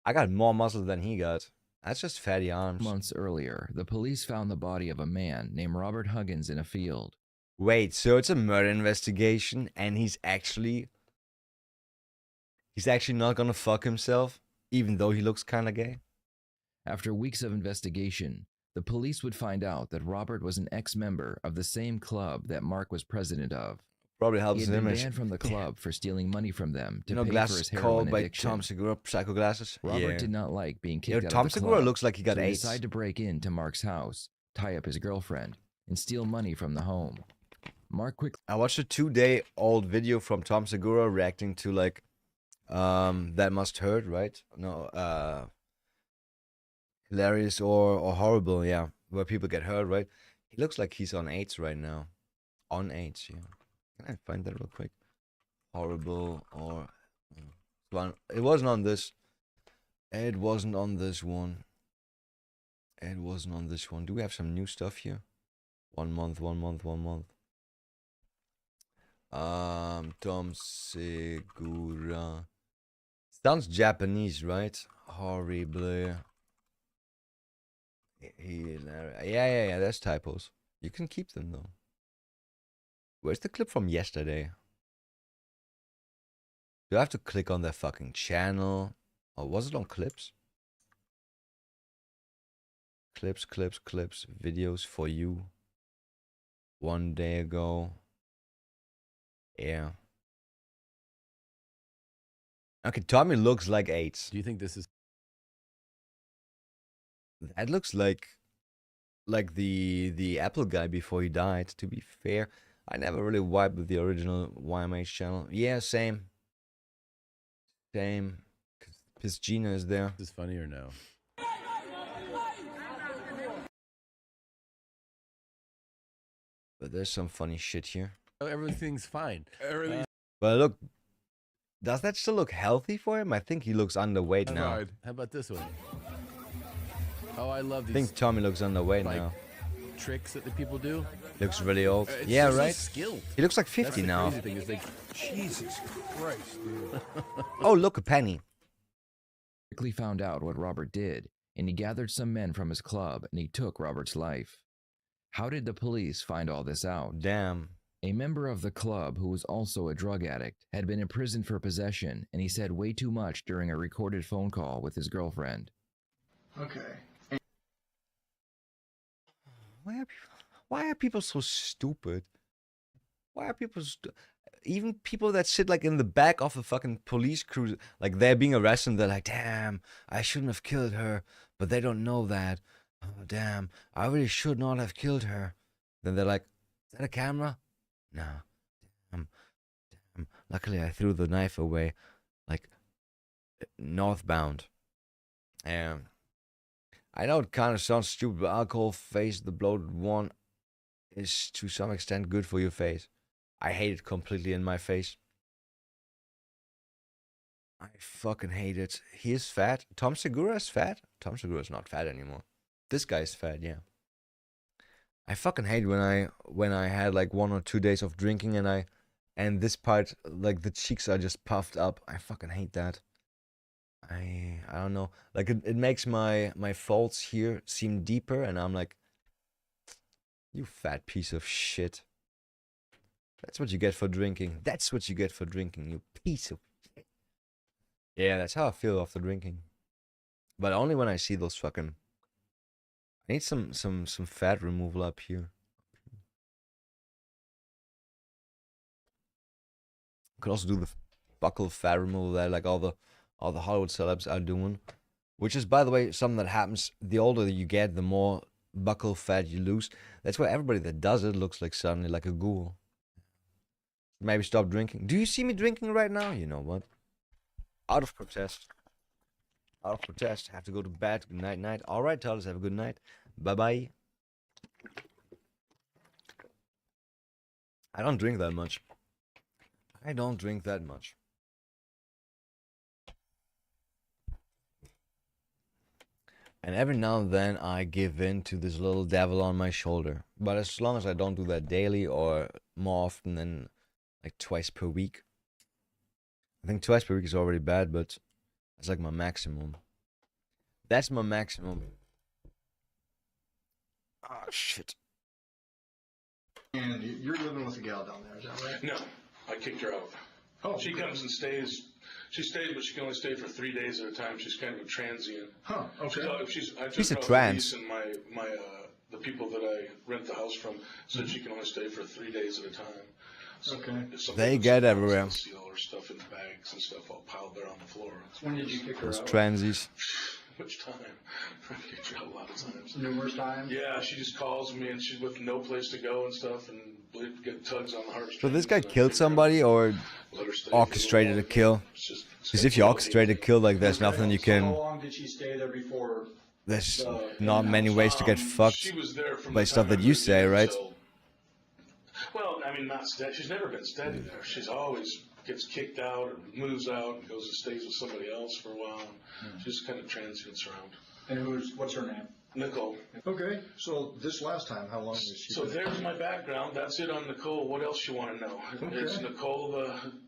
I got more muscles than he got. That's just fatty arms. Months earlier, the police found the body of a man named Robert Huggins in a field. Wait, so it's a murder investigation and he's actually not gonna fuck himself, even though he looks kinda gay? After weeks of investigation, the police would find out that Robert was an ex-member of the same club that Mark was president of. Probably helps he his had been image. banned from the club for stealing money from them to pay for glasses his heroin called by addiction. Tom Segura, psycho glasses. Robert Yeah. did not like being Yo, kicked out Tom of the Segura club, looks like he got so he AIDS. decided to break into Mark's house, tie up his girlfriend, and steal money from the home. Mark quickly... I watched a 2-day-old video from Tom Segura reacting to like That Must Hurt, right? No, hilarious or horrible, yeah, where people get hurt, right? He looks like he's on AIDS right now. On AIDS, yeah. Can I find that real quick? Horrible or one. It wasn't on this. It wasn't on this one. It wasn't on this one. Do we have some new stuff here? 1 month. Tom Segura. Sounds Japanese, right? Horrible. Yeah, that's typos. You can keep them though. Where's the clip from yesterday? Do I have to click on their fucking channel? Or was it on clips? Clips. Videos for you. 1 day ago. Yeah. Okay, Tommy looks like AIDS. Do you think this is... That looks like the Apple guy before he died, to be fair. I never really vibed with the original YMH channel. Yeah, same. Because Gina is there. Is this funny or no? But there's some funny shit here. Everything's fine. But look, does that still look healthy for him? I think he looks underweight now. How about this one? Oh, I love I these. think Tommy looks underweight like, now. Tricks that the people do. Looks really old. It's Yeah, so right? skilled. He looks like That's 50 the now. crazy thing is like, Jesus Christ, dude. Oh, look, a penny. Quickly found out what Robert did, and he gathered some men from his club and he took Robert's life. How did the police find all this out? Damn. A member of the club who was also a drug addict had been imprisoned for possession, and he said way too much during a recorded phone call with his girlfriend. Okay. Why are people so stupid? Why are people even people that sit like in the back of a fucking police cruiser, like they're being arrested and they're like, damn, I shouldn't have killed her, but they don't know that. Oh, damn, I really should not have killed her. Then they're like, is that a camera? No. Damn. Luckily I threw the knife away, like northbound. I know it kind of sounds stupid, but alcohol face the bloated one is to some extent good for your face. I hate it completely in my face. I fucking hate it. He is fat. Tom Segura is fat? Tom Segura is not fat anymore. This guy is fat, yeah. I fucking hate when I had like 1 or 2 days of drinking and this part, like the cheeks are just puffed up. I fucking hate that. I don't know. Like it makes my folds here seem deeper and I'm like, you fat piece of shit. That's what you get for drinking. That's what you get for drinking, you piece of shit. Yeah, that's how I feel after drinking. But only when I see those fucking... I need some fat removal up here. Could also do the buccal fat removal that like all the Hollywood celebs are doing. Which is, by the way, something that happens. The older you get, the more buckle fat you lose. That's why everybody that does it looks like suddenly like a ghoul. Maybe stop drinking. Do you see me drinking right now? You know what? Out of protest. Out of protest. Have to go to bed. Good night, night. All right, tell us. Have a good night. Bye-bye. I don't drink that much. I don't drink that much. And every now and then I give in to this little devil on my shoulder. But as long as I don't do that daily or more often than like twice per week. I think twice per week is already bad, but it's like my maximum. That's my maximum. Ah, shit. And you're living with a gal down there, is that right? No, I kicked her out. Oh, she comes and stays. She stays, but she can only stay for 3 days at a time. She's kind of a transient. Huh. Okay. She's a trans. And the people that I rent the house from said she can only stay for 3 days at a time. So okay. They get everywhere. See all her stuff in bags and stuff all piled there on the floor. When did you kick her Those out? transies. Which time? I've kicked her out a lot of times. Numerous times? Yeah, she just calls me and she's with no place to go and stuff and get tugs on the heartstrings. So this guy killed somebody or orchestrated a kill? Because if you orchestrate a kill, like there's nothing you can. How long did she stay there before? There's not many ways to get fucked She was there from by the stuff time that I you moved say, in, right? so- Well, I mean, not steady. She's never been steady there. She's always gets kicked out or moves out and goes and stays with somebody else for a while. She's kind of transients around. And what's her name? Nicole. Okay, so this last time, how long was she? So there's my background. That's it on Nicole. What else you want to know? Okay. Is Nicole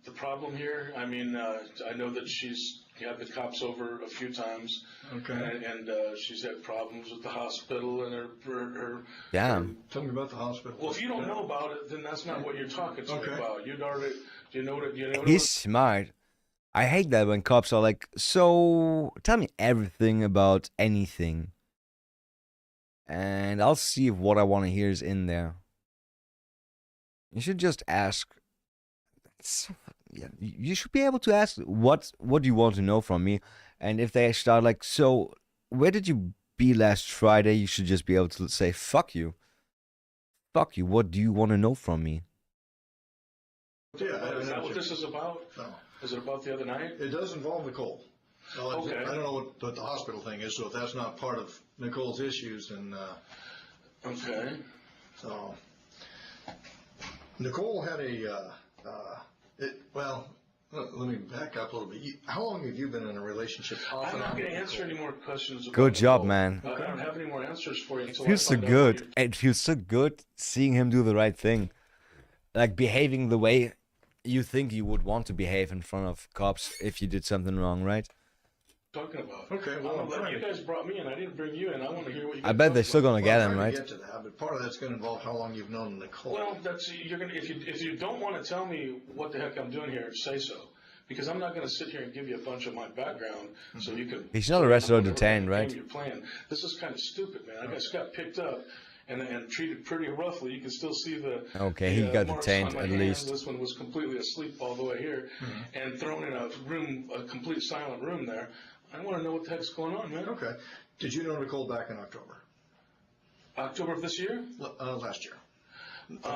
the problem here? I mean, I know that she's had the cops over a few times. Okay. And she's had problems with the hospital and her Damn. Tell me about the hospital. Well, if you don't know about it, then that's not what you're talking to me about. You'd already, do you know what? You know He's smart. I hate that when cops are like, so tell me everything about anything. And I'll see if what I want to hear is in there. You should just ask. Yeah, you should be able to ask what do you want to know from me. And if they start like, so where did you be last Friday? You should just be able to say, fuck you. Fuck you. What do you want to know from me? Yeah, is that what this is about? No. Is it about the other night? It does involve Nicole. So Okay. I don't know what the hospital thing is, so if that's not part of Nicole's issues, then. Okay. So, Nicole had well, let me back up a little bit. How long have you been in a relationship? I'm not going to answer any more questions. About Good job, Nicole. man. I don't have any more answers for you until It feels so I find out good. what you- It feels so good seeing him do the right thing. Like behaving the way you think you would want to behave in front of cops if you did something wrong, right? Talking about. Okay, well, you guys brought me in. I didn't bring you in. I want to hear what you guys I bet they're talk still about. gonna get I'm him, trying right? to get to that, but part of that's going to involve how long you've known Nicole. Well, that's you're gonna if you don't want to tell me what the heck I'm doing here, say so. Because I'm not going to sit here and give you a bunch of my background so you can. He's not arrested or detained, right? You're playing. This is kind of stupid, man. I just got picked up and treated pretty roughly. You can still see the. Okay, he got marks detained on my at hand. least. This one was completely asleep all the way here, and thrown in a room, a complete silent room there. I want to know what the heck's going on, man. Okay. Did you know Nicole back in October? October of this year? Last year.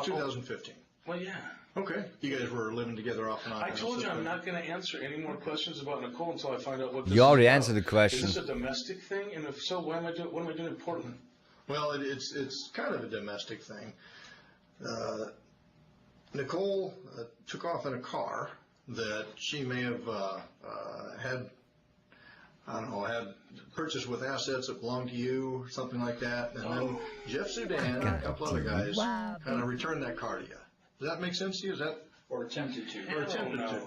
2015. Well, yeah. Okay. You guys were living together off and on. I told you I'm not going to answer any more questions about Nicole until I find out what this You already is about. answered the question. Is this a domestic thing? And if so, what am I doing in Portland? Well, it's kind of a domestic thing. Nicole took off in a car that she may have had purchased with assets that belonged to you, something like that. And then Jeff Sudan and a couple other guys kind of returned that car to you. Does that make sense to you? Is that Or attempted to? or attempted to?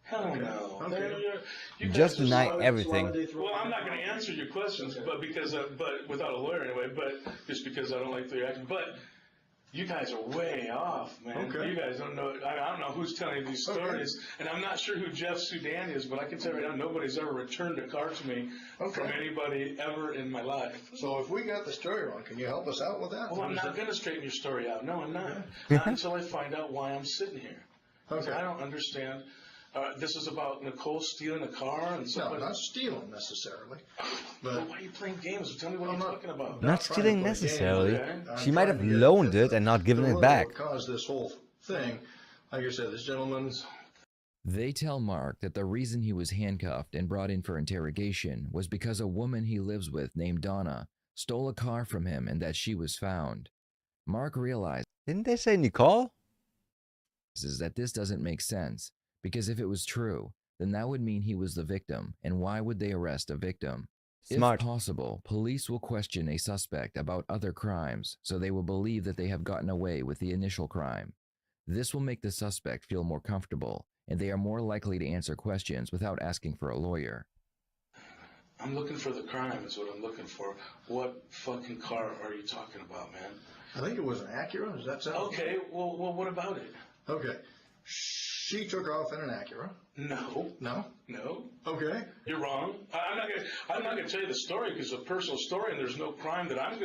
Hell no. Okay. You Just guys are deny so- everything. Well, I'm not going to answer your questions, but because but without a lawyer anyway, but just because I don't like the reaction. But you guys are way off, man. Okay. You guys don't know. I don't know who's telling you these stories, and I'm not sure who Jeff Sudan is, but I can tell you right now, nobody's ever returned a car to me from anybody ever in my life. So if we got the story wrong, can you help us out with that? Well, I'm not going to straighten your story out. No, I'm not. Not until I find out why I'm sitting here. 'Cause Okay. I don't understand. This is about Nicole stealing a car and somebody. No, not stealing necessarily. But why are you playing games? Tell me what you're talking about. Not stealing necessarily. Okay. She might have loaned it and not given it back. What caused this whole thing? Like I said, this gentleman's. They tell Mark that the reason he was handcuffed and brought in for interrogation was because a woman he lives with named Donna stole a car from him and that she was found. Mark realized, didn't they say Nicole? That this doesn't make sense, because if it was true, then that would mean he was the victim, and why would they arrest a victim? Smart. If possible, police will question a suspect about other crimes, so they will believe that they have gotten away with the initial crime. This will make the suspect feel more comfortable, and they are more likely to answer questions without asking for a lawyer. I'm looking for the crime is what I'm looking for. What fucking car are you talking about, man? I think it was an Acura. Does that sound? Okay, well, what about it? Okay. She took off in an Acura. No. No? No. Okay. You're wrong. I'm not gonna tell you the story because it's a personal story and there's no crime that I'm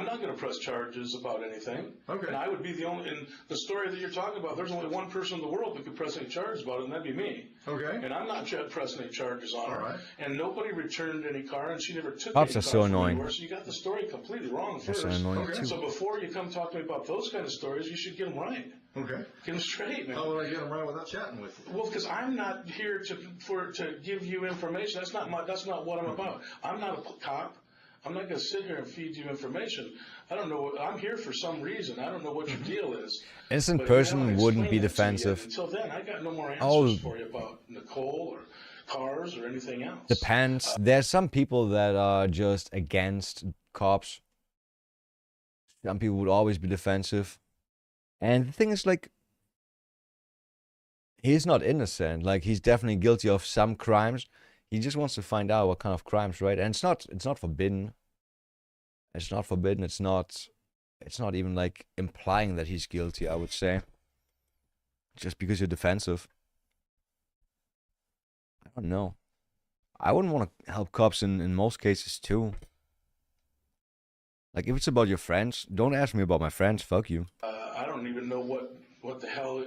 not gonna press charges about anything. Okay. And I would be the only, in the story that you're talking about, there's only one person in the world that could press any charges about it, and that'd be me. Okay. And I'm not pressing any charges on her. All right. And nobody returned any car, and she never took Cops any are car so from annoying. anywhere, so you got the story completely wrong They're first. so annoying Okay. too. So before you come talk to me about those kind of stories, you should get them right. Okay. Get them straight, man. How would I get them right without chatting with you? Well, because I'm not here to give you information. That's not what I'm about. I'm not a cop. I'm not going to sit here and feed you information. I don't know. I'm here for some reason. I don't know what your deal is. Innocent But you person haven't wouldn't be explained that to me yet. defensive. Until then, I got no more answers Oh. for you about Nicole or cars or anything else. Depends. There's some people that are just against cops. Some people would always be defensive. And the thing is, like, he's not innocent. Like, he's definitely guilty of some crimes. He just wants to find out what kind of crimes, right? And it's not forbidden. It's not forbidden. It's not even like implying that he's guilty, I would say. Just because you're defensive. I don't know. I wouldn't want to help cops in most cases too. Like, if it's about your friends, don't ask me about my friends. Fuck you. I don't even know what the hell.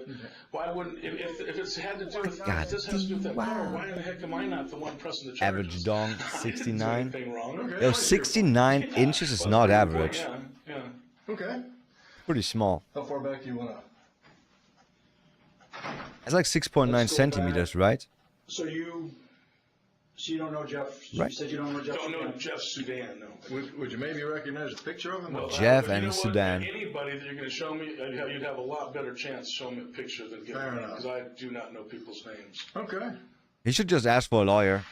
Why wouldn't if it's had to do with God, if this has to do with that car? Why in the heck am I not the one pressing the charges? Average dong, I didn't do 69. anything wrong. Okay. Yo, 69 inches is not average. Yeah. Okay. Pretty small. How far back do you want to? It's like 6.9 Let's go centimeters, right? So you don't know Jeff? Right. You said you don't know Jeff? Don't know Jeff Sudan, no. Would you maybe recognize a picture of him? Well, Jeff you and know what? Sudan. Anybody that you're going to show me, you'd have a lot better chance showing me a picture than giving Fair me, enough. because I do not know people's names. Okay. He should just ask for a lawyer.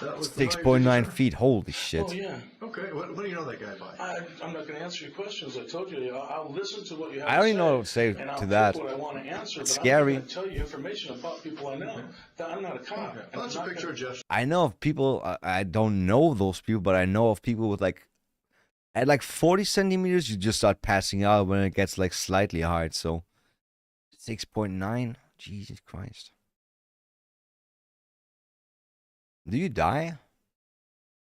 That was 6.9 feet. Holy shit. Oh, yeah. Okay. What do you know that guy by? I'm not going to answer your questions. I told you, I'll listen to what you have I don't to even know what to say and I'll to that. pick what I want to answer, It's but scary. I'm not going to tell you information about people I know. That I'm not a cop. Okay. And That's I'm a not picture of gonna- Jeff. I know of people, I don't know those people, but I know of people with like, at like 40 centimeters, you just start passing out when it gets like slightly hard. So 6.9, Jesus Christ. Do you die?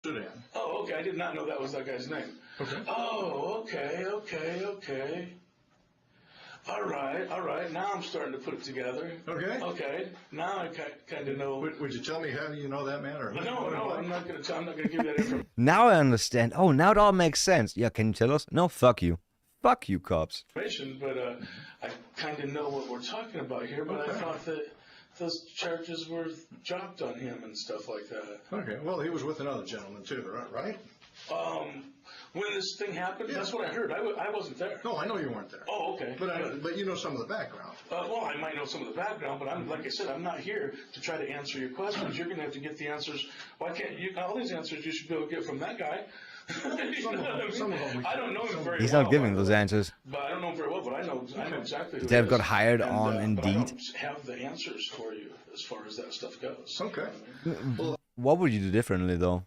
Sudan. Oh, okay. I did not know that was that guy's name. Okay. Oh, okay. All right. Now I'm starting to put it together. Okay. Okay. Now I kind of know. Would you tell me how do you know that man? Or No, I'm not going to give you that information. Now I understand. Oh, now it all makes sense. Yeah, can you tell us? No, fuck you. Fuck you, cops. But I kind of know what we're talking about here. But I thought that those charges were dropped on him and stuff like that. Okay. Well, he was with another gentleman too, right? When this thing happened, that's what I heard. I wasn't there. No, I know you weren't there. Oh, okay. But you know some of the background. Well, I might know some of the background, but like I said, I'm not here to try to answer your questions. You're going to have to get the answers. Why can't you? All these answers you should be able to get from that guy. Some of them I don't know him very well. He's not giving those answers. But I don't know him very well, but I know exactly who They've he got is. hired And, on but I Indeed. don't have the answers for you as far as that stuff goes. Okay. What would you do differently, though?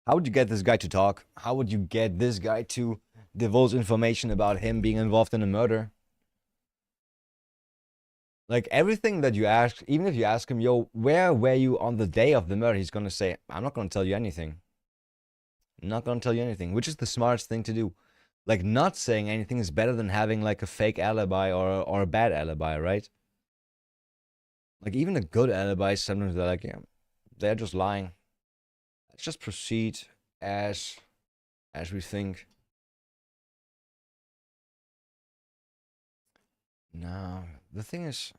How would you get this guy to talk? How would you get this guy to divulge information about him being involved in a murder? Like, everything that you ask, even if you ask him, yo, where were you on the day of the murder? He's going to say, I'm not going to tell you anything. I'm not going to tell you anything, which is the smartest thing to do. Like, not saying anything is better than having, like, a fake alibi or a bad alibi, right? Like, even a good alibi, sometimes they're like, yeah, they're just lying. Let's just proceed as we think. No, the thing is,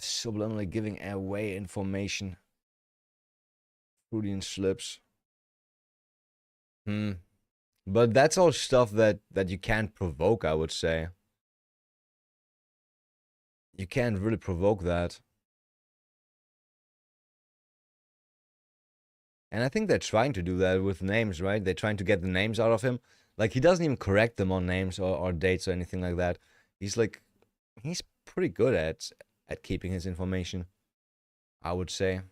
subliminally giving away information. Freudian slips. But that's all stuff that you can't provoke, I would say. You can't really provoke that. And I think they're trying to do that with names, right? They're trying to get the names out of him. Like, he doesn't even correct them on names or dates or anything like that. He's pretty good at keeping his information, I would say.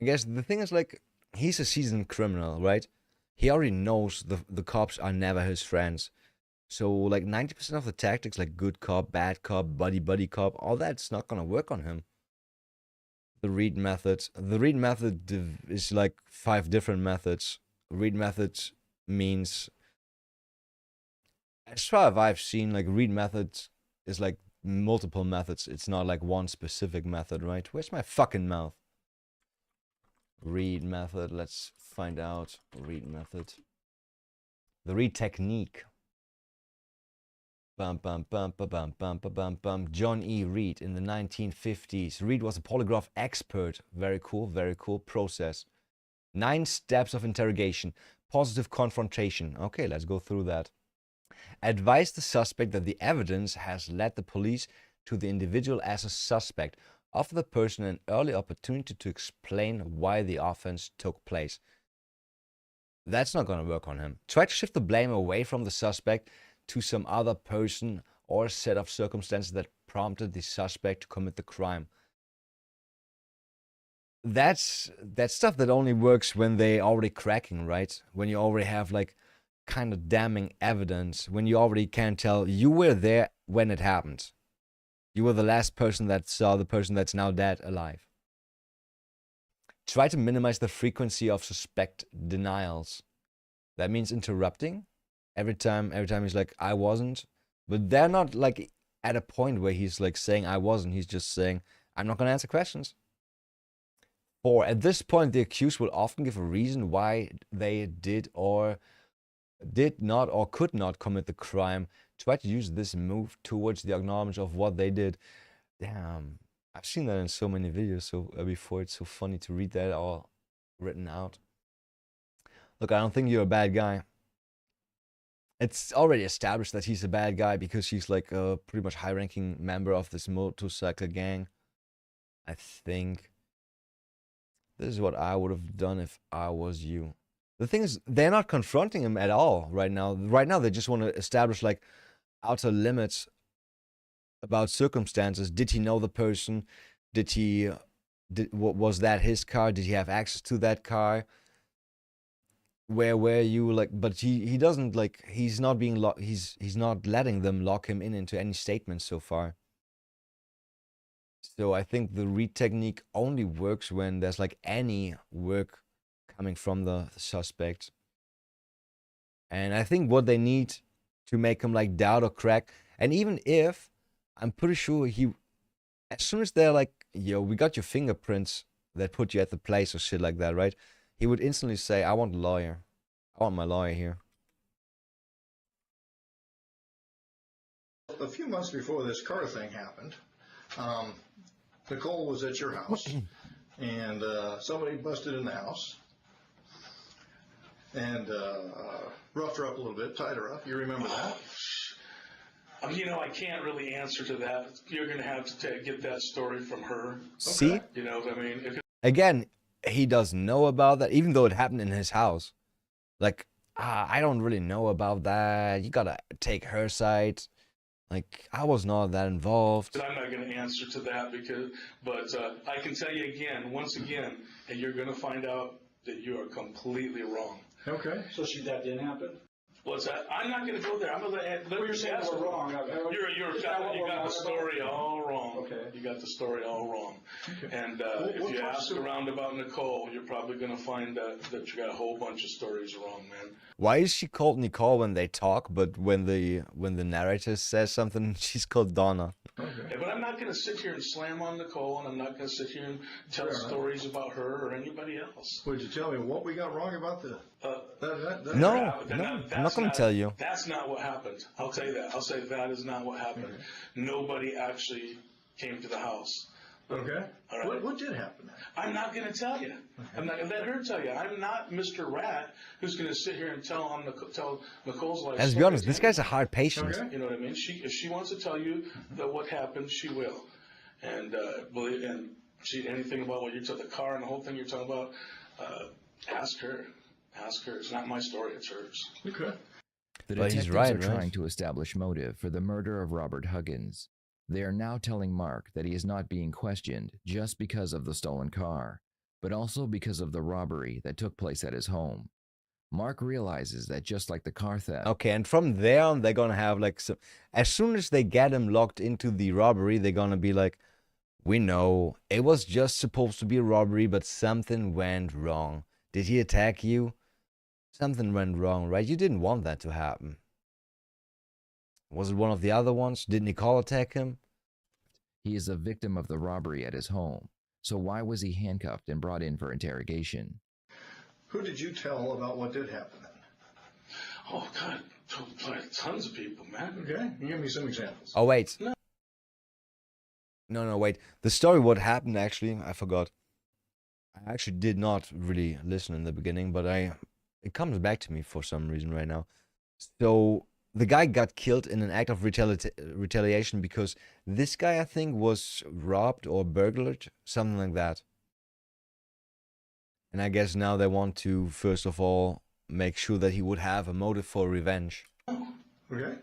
I guess the thing is, like, he's a seasoned criminal, right? He already knows the cops are never his friends. So, like, 90% of the tactics, like good cop, bad cop, buddy cop, all that's not gonna work on him. The Reed method. The Reed method is like 5 different methods. Reed method means, as far as I've seen, like, Reed method is like multiple methods. It's not like one specific method, right? Where's my fucking mouth? Reed method. Let's find out. Reed method. The Reed technique. Bum, bum, bum, bum, bum, bum, bum, bum. John E. Reed in the 1950s. Reed was a polygraph expert. Very cool process. 9 steps of interrogation. Positive confrontation. Okay, let's go through that. Advise the suspect that the evidence has led the police to the individual as a suspect. Offer the person an early opportunity to explain why the offense took place. That's not going to work on him. Try to shift the blame away from the suspect to some other person or set of circumstances that prompted the suspect to commit the crime. That's stuff that only works when they already cracking, right? When you already have, like, kind of damning evidence, when you already can tell you were there when it happened. You were the last person that saw the person that's now dead alive. Try to minimize the frequency of suspect denials. That means interrupting. Every time he's like, I wasn't. But they're not, like, at a point where he's, like, saying I wasn't. He's just saying, I'm not going to answer questions. 4. At this point, the accused will often give a reason why they did not or could not commit the crime. Try to use this move towards the acknowledgement of what they did. Damn. I've seen that in so many videos before. It's so funny to read that all written out. Look, I don't think you're a bad guy. It's already established that he's a bad guy because he's, like, a pretty much high-ranking member of this motorcycle gang. I think this is what I would have done if I was you. The thing is, they're not confronting him at all right now. Right now, they just want to establish, like, outer limits about circumstances. Did he know the person? Was that his car? Did he have access to that car? Where were you? Like, but he doesn't, like, he's not being he's not letting them lock him into any statements so far. So I think the Reed technique only works when there's, like, any work coming from the suspect. And I think what they need to make him, like, doubt or crack, and even if, I'm pretty sure as soon as they're like, yo, we got your fingerprints that put you at the place or shit like that, right? He would instantly say, I want a lawyer. I want my lawyer here. A few months before this car thing happened, Nicole was at your house, and somebody busted in the house and roughed her up a little bit, tied her up. You remember that? You know, I can't really answer to that. You're going to have to get that story from her. See? You know what I mean? Again, he doesn't know about that, even though it happened in his house. Like, I don't really know about that. You gotta take her side. Like, I was not that involved. I'm not going to answer to that but I can tell you once again, and you're going to find out that you are completely wrong. Okay. So that didn't happen? What's that? I'm not going to go there. I'm going to let you're saying we're wrong. You got the story all wrong. Okay. You got the story all wrong. Okay. And if you ask around about Nicole, you're probably going to find that you got a whole bunch of stories wrong, man. Why is she called Nicole when they talk, but when the narrator says something, she's called Donna? not going to sit here and slam on Nicole, and I'm not going to sit here and tell stories about her or anybody else. Would you tell me what we got wrong about the? No, I'm not going to tell you. That's not what happened. I'll tell you that. I'll say that is not what happened. Okay. Nobody actually came to the house. Okay. All right. What did happen? I'm not going to tell you. I'm not going to let her tell you. I'm not Mr. Rat who's going to sit here and tell Nicole's life. Let's be honest, this guy's a hard patient. Okay. You know what I mean? If she wants to tell you that what happened, she will. And anything about what you took the car and the whole thing you're talking about, ask her. Ask her. It's not my story. It's hers. Okay. The But detectives he's right, are right? trying to establish motive for the murder of Robert Huggins. They are now telling Mark that he is not being questioned just because of the stolen car, but also because of the robbery that took place at his home. Mark realizes that just like the car theft, Okay, and from there on, they're gonna have like some. As soon as they get him locked into the robbery, they're gonna be like, "We know it was just supposed to be a robbery, but something went wrong. Did he attack you? Something went wrong, right? You didn't want that to happen. Was it one of the other ones? Did Nicole attack him?" he is a victim of the robbery at his home. So why was he handcuffed and brought in for interrogation? Who did you tell about what did happen then? Oh, God. Tons of people, man. Okay. You give me some examples. Oh wait. No. No, wait. The story, what happened actually, I forgot. I actually did not really listen in the beginning, but it comes back to me for some reason right now. So the guy got killed in an act of retaliation because this guy, I think, was robbed or burglared, something like that. And I guess now they want to, first of all, make sure that he would have a motive for revenge. Okay.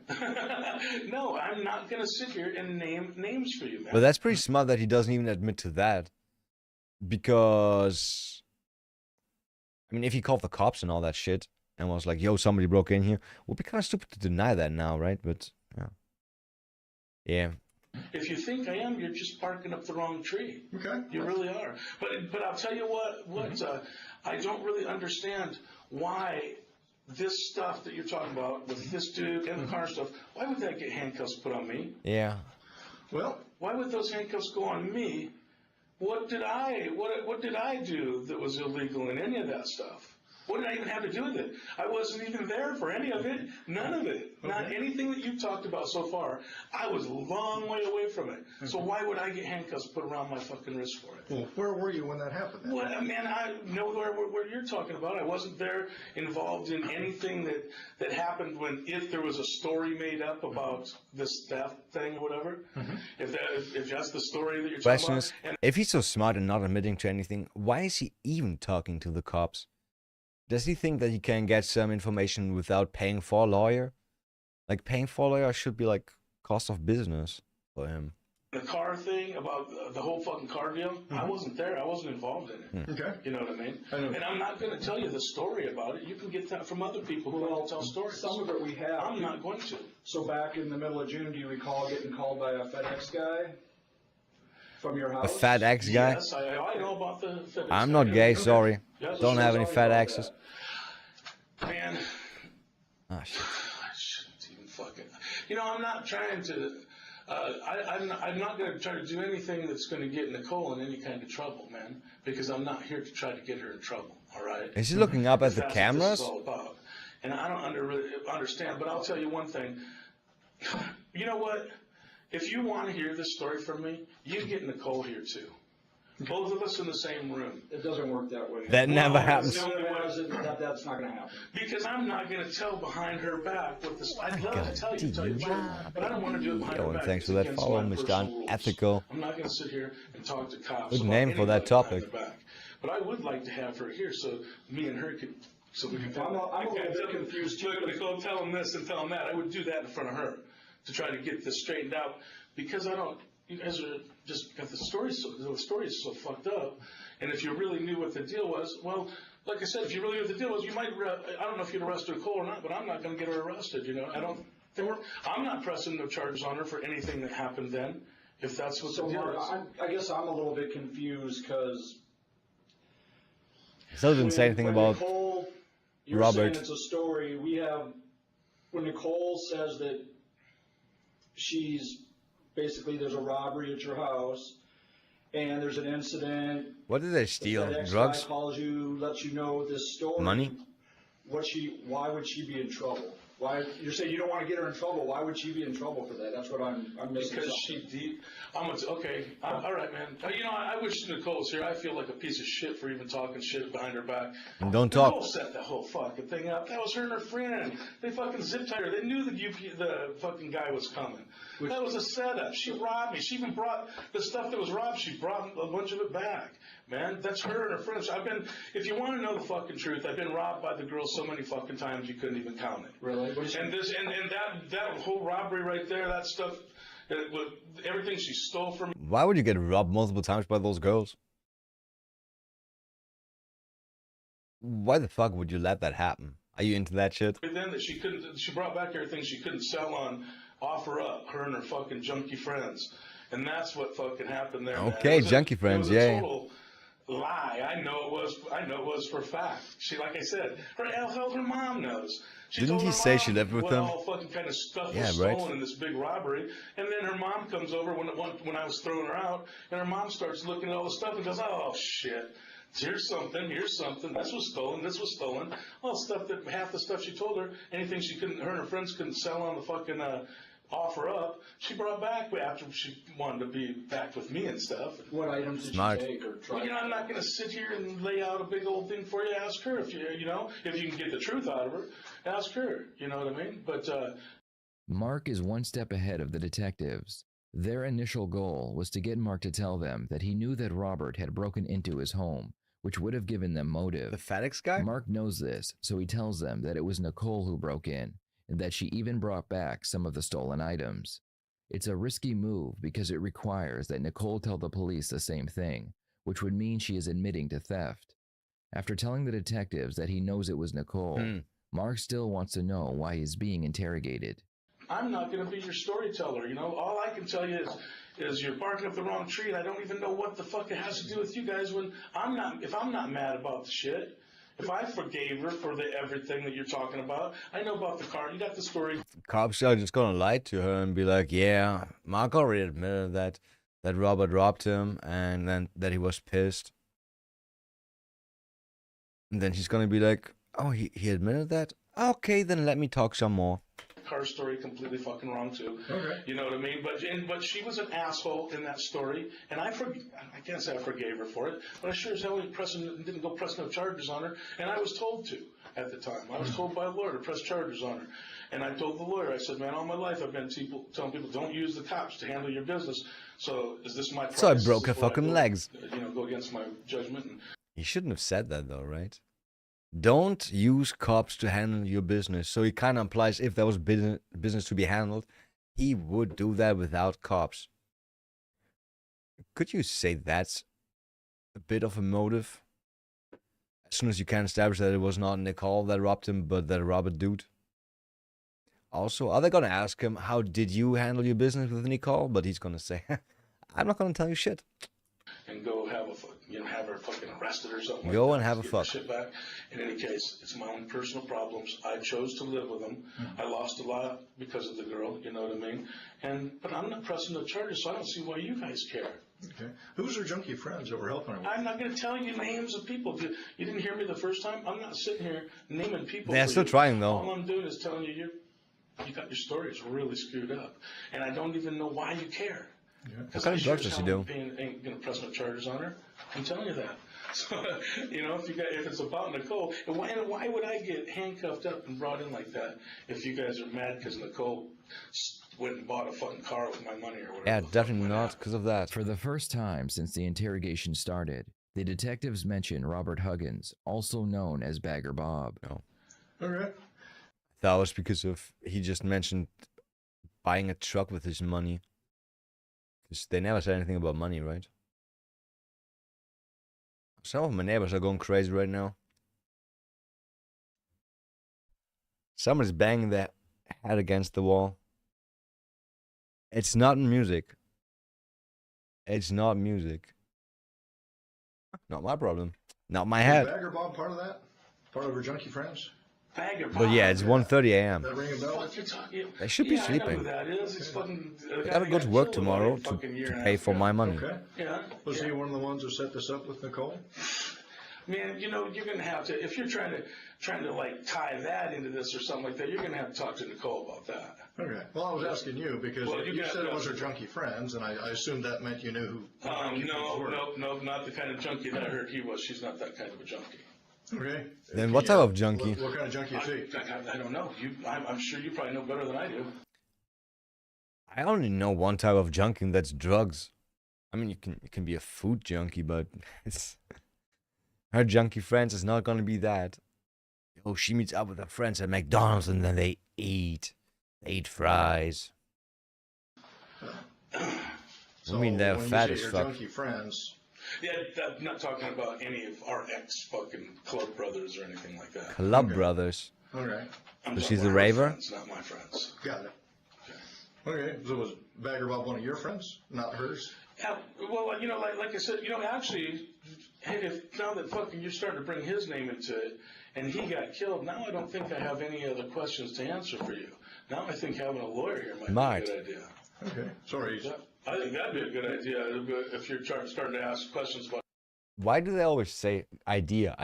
No, I'm not going to sit here and name names for you, man. But that's pretty smart that he doesn't even admit to that. Because, I mean, if he called the cops and all that shit and was like, "Yo, somebody broke in here," would be kind of stupid to deny that now, right? But, yeah. Yeah. If you think I am, you're just barking up the wrong tree. Okay. You really are. But I'll tell you what I don't really understand why this stuff that you're talking about with this dude and the car stuff, why would that get handcuffs put on me? Yeah. Well, why would those handcuffs go on me? What did I do that was illegal in any of that stuff? What did I even have to do with it? I wasn't even there for any of it. None of it. Okay. Not anything that you've talked about so far. I was a long way away from it. So why would I get handcuffs put around my fucking wrist for it? Well, where were you when that happened then? Well, man, I know where you're talking about. I wasn't there involved in anything that happened if there was a story made up about this theft thing or whatever. If that's the story that you're Question talking about. is, if he's so smart and not admitting to anything, why is he even talking to the cops? Does he think that he can get some information without paying for a lawyer? Like, paying for a lawyer should be like cost of business for him. The car thing about the whole fucking car deal, I wasn't there. I wasn't involved in it. Okay. You know what I mean? And I'm not going to tell you the story about it. You can get that from other people who want to tell stories. Some of it we have. I'm not going to. So back in the middle of June, do you recall getting called by a FedEx guy from your house? A FedEx guy? Yes, I know about the FedEx I'm not guy. gay, sorry. Yes, Don't have any sorry about FedExes. that. Man. Ah, shit. I shouldn't even fucking. You know, I'm not trying to. I'm not going to try to do anything that's going to get Nicole in any kind of trouble, man. Because I'm not here to try to get her in trouble. All right. Is he looking up at the That's cameras? what this is all about. And I don't really understand. But I'll tell you one thing. You know what? If you want to hear this story from me, you get Nicole here too. Both of us in the same room. It doesn't work that way. That never happens. The only way that's not going to happen. Because I'm not going to tell behind her back what this. I'd love to tell you the truth, but I don't want to do it behind Yo, her and back. thanks for It's that against follow, my Mr. personal rules. Unethical. I'm not going to sit here and talk to cops. Good about name for that anybody topic. behind their back. But I would like to have her here so me and her could. So we can. I'm a little bit confused too. Nicole, tell him this and tell him that. I would do that in front of her to try to get this straightened out because I don't. You guys are just got the story is so fucked up. And if you really knew what the deal was, well, like I said, if you really knew what the deal was, you might. I don't know if you'd arrest Nicole or not, but I'm not going to get her arrested. You know, I don't. I'm not pressing no charges on her for anything that happened then. If that's what the deal is. I guess I'm a little bit confused because. Still didn't say anything about Nicole, you're Robert. saying it's a story. We have when Nicole says that she's basically there's a robbery at your house, and there's an incident. What did they The steal? FedEx Drugs? guy calls you, lets you know this story. Money? Why would she be in trouble? Why, you're saying you don't want to get her in trouble. Why would she be in trouble for that? That's what I'm missing. Because something. all right, man. You know, I wish Nicole was here. I feel like a piece of shit for even talking shit behind her back. And don't Nicole talk. set the whole fucking thing up. That was her and her friend. They fucking zip tied her. They knew the fucking guy was coming. That was a setup. She robbed me. She even brought the stuff that was robbed. She brought a bunch of it back. Man, that's her and her friends. If you want to know the fucking truth, I've been robbed by the girl so many fucking times you couldn't even count it. Really? And that whole robbery right there, that stuff, everything she stole from me. Why would you get robbed multiple times by those girls? Why the fuck would you let that happen? Are you into that shit? Then that she brought back everything she couldn't sell on offer up, her and her fucking junkie friends. And that's what fucking happened there. Okay, junkie friends, it was yeah. a total lie. I know it was for a fact. She, like I said, hell, her mom knows. Didn't he say she lived with them? All fucking kind of stuff Yeah, was right. stolen in this big robbery, and then her mom comes over when I was throwing her out, and her mom starts looking at all the stuff and goes, "Oh shit, here's something. This was stolen. All stuff that half the stuff she told her, anything her and her friends couldn't sell on the fucking offer up, she brought back after she wanted to be back with me and stuff." What items did Smart. she take or try? Well, I'm not going to sit here and lay out a big old thing for you. Ask her if you can get the truth out of her. Ask her. You know what I mean? But Mark is one step ahead of the detectives. Their initial goal was to get Mark to tell them that he knew that Robert had broken into his home, which would have given them motive. The FedEx guy? Mark knows this, so he tells them that it was Nicole who broke in, and that she even brought back some of the stolen items. It's a risky move because it requires that Nicole tell the police the same thing, which would mean she is admitting to theft. After telling the detectives that he knows it was Nicole, Mark still wants to know why he's being interrogated. I'm not going to be your storyteller. All I can tell you is you're barking up the wrong tree, and I don't even know what the fuck it has to do with you guys. If I'm not mad about the shit. If I forgave her for everything that you're talking about, I know about the car. You got the story. Cops are just gonna lie to her and be like, yeah, Mark already admitted that Robert robbed him and then that he was pissed. And then she's gonna be like, oh, he admitted that? Okay, then let me talk some more. Car story completely fucking wrong too. Okay. You know what I mean? But she was an asshole in that story, and I can't say I forgave her for it, but I sure as hell didn't go press no charges on her, and I was told to at the time. I was told by a lawyer to press charges on her, and I told the lawyer, I said, man, all my life I've been telling people don't use the cops to handle your business. So is this my price? So I broke her fucking legs. Go against my judgment. He shouldn't have said that though, right? Don't use cops to handle your business. So he kind of implies if there was business to be handled, he would do that without cops. Could you say that's a bit of a motive? As soon as you can establish that it was not Nicole that robbed him, but that Robert dude. Also, are they going to ask him, how did you handle your business with Nicole? But he's going to say, I'm not going to tell you shit. And go have her fucking arrested or something. Go like and that, have a get fuck. the shit back. In any case, it's my own personal problems. I chose to live with them. I lost a lot because of the girl. You know what I mean? But I'm not pressing the charges, so I don't see why you guys care. Okay. Who's her junkie friends that were helping her? I'm not going to tell you names of people. You didn't hear me the first time. I'm not sitting here naming people. They're for still you. trying though. All I'm doing is telling you you got your stories really screwed up, and I don't even know why you care. What kind of drugs does he do? Ain't gonna press no charges on her. I'm telling you that. So, if it's about Nicole, and why would I get handcuffed up and brought in like that if you guys are mad because Nicole went and bought a fucking car with my money or whatever? Yeah, definitely not because of that. For the first time since the interrogation started, the detectives mention Robert Huggins, also known as Bagger Bob. No. All right. That was because of he just mentioned buying a truck with his money. Because they never said anything about money, right? Some of my neighbors are going crazy right now. Someone's banging their head against the wall. It's not music. It's not music. Not my problem. Not my head. Was Bagger Bob part of that? Part of her junkie friends? bag of But yeah, it's 1:30 a.m. That ring a bell? Fuck, you're talking. They should be Yeah, I know sleeping. who that is. He's fucking. I gotta go to work tomorrow to pay for my money. Okay. Yeah. Was he one of the ones that set this up with Nicole? Man, you know, you're gonna have to, if you're trying to like tie that into this or something like that, you're gonna have to talk to Nicole about that. Okay. Well, I was asking you because Well, you got- said it was her junkie friends, and I assumed that meant you knew who. No, not the kind of junkie that I heard he was. She's not that kind of a junkie. Okay. Then what type of junkie? What kind of junkie is he? I don't know. I'm sure you probably know better than I do. I only know one type of junkie, and that's drugs. I mean, you can be a food junkie, but it's her junkie friends is not gonna be that. Oh, she meets up with her friends at McDonald's and then they eat fries. I mean, they're when fat you as say your fuck. junkie friends. Yeah, I'm not talking about any of our ex-fucking club brothers or anything like that. Club brothers. Okay. So she's a raver? Friends, not my friends. Got it. Okay. So was Bagger Bob one of your friends, not hers? Yeah, well, you know, like I said, you know, actually, if now that fucking you're starting to bring his name into it, and he got killed, now I don't think I have any other questions to answer for you. Now I think having a lawyer here might be a good idea. Okay. Sorry. I think that'd be a good idea if you're starting to ask questions about. Why do they always say idea?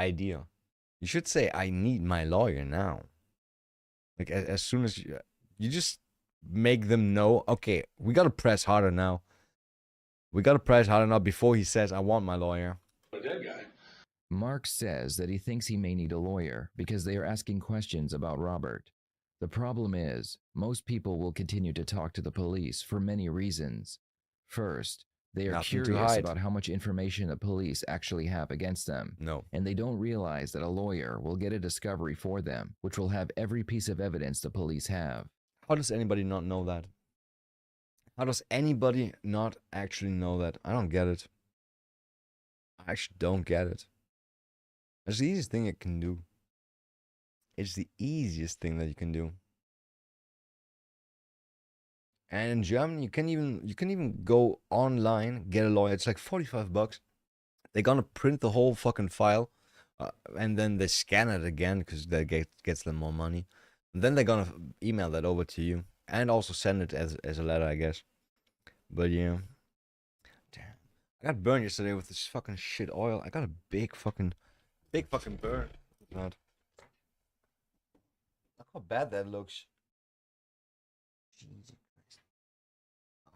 You should say I need my lawyer now. Like as soon as you just make them know, okay, we gotta press harder now. We gotta press harder now before he says I want my lawyer. A dead guy. Mark says that he thinks he may need a lawyer because they are asking questions about Robert. The problem is, most people will continue to talk to the police for many reasons. First, they are Nothing to curious hide. about how much information the police actually have against them. No. And they don't realize that a lawyer will get a discovery for them, which will have every piece of evidence the police have. How does anybody not know that? How does anybody not actually know that? I don't get it. I actually don't get it. It's the easiest thing it can do. It's the easiest thing that you can do. And in Germany, you can even go online, get a lawyer. It's like $45. They're gonna print the whole fucking file, and then they scan it again because that gets them more money. And then they're gonna email that over to you, and also send it as a letter, I guess. But yeah, damn, I got burned yesterday with this fucking shit oil. I got a big fucking burn. God, look how bad that looks. Jesus Christ.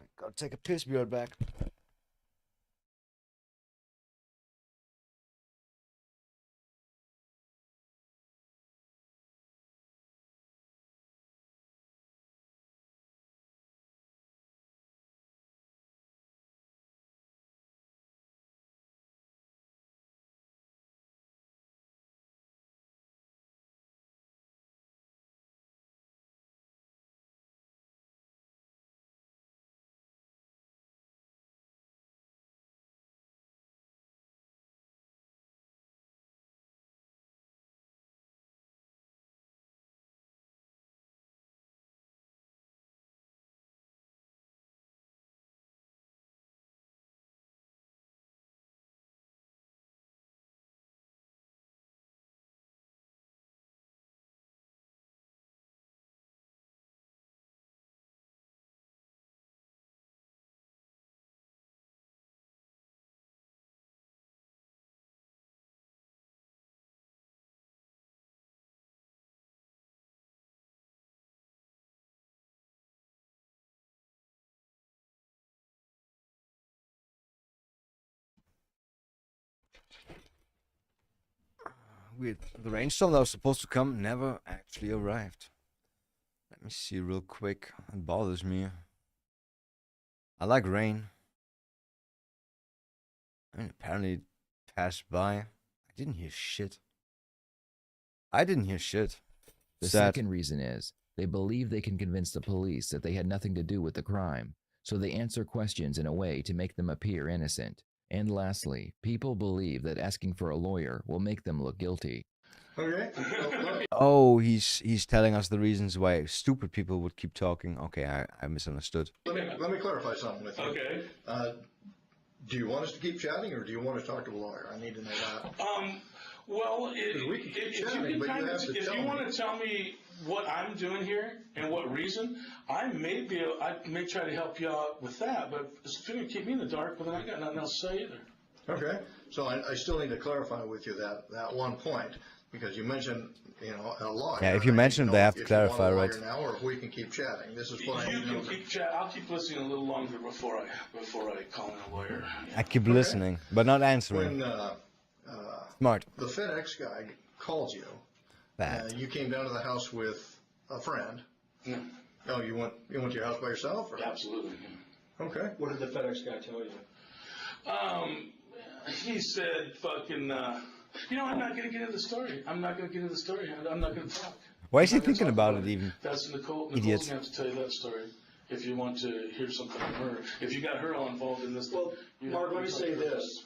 I gotta take a piss. Be right back. Weird. The rainstorm that was supposed to come never actually arrived. Let me see real quick. It bothers me. I like rain. I mean, apparently it passed by. I didn't hear shit. The Sad. second reason is they believe they can convince the police that they had nothing to do with the crime, so they answer questions in a way to make them appear innocent. And lastly, people believe that asking for a lawyer will make them look guilty. Okay. Oh, he's telling us the reasons why stupid people would keep talking. Okay, I misunderstood. Let me clarify something with you. Okay. Do you want us to keep chatting, or do you want to talk to a lawyer? I need to know that. Well, we can keep if you chatting, can but kind you of, have to if tell you me. want to tell me what I'm doing here and what reason, I may try to help you out with that. But if you're gonna keep me in the dark, well, then I got nothing else to say either. Okay, so I still need to clarify with you that one point, because you mentioned, a lawyer. Yeah, if you mention it, they have to clarify, if you right? want a lawyer now, or if we can keep chatting. This is what I You need to can know. keep chat. I'll keep listening a little longer before I call in a lawyer. I keep listening, but not answering. When Smart. the FedEx guy called you, Bad. you came down to the house with a friend. Yeah. Oh, you went to your house by yourself? Or? Absolutely. Okay. What did the FedEx guy tell you? He said, "Fucking." I'm not gonna get into the story. I'm not gonna talk. Why is he thinking about it even? That's Nicole. Idiot. Nicole's gonna have to tell you that story if you want to hear something from her. If you got her all involved in this. Well, Mark, let me say this.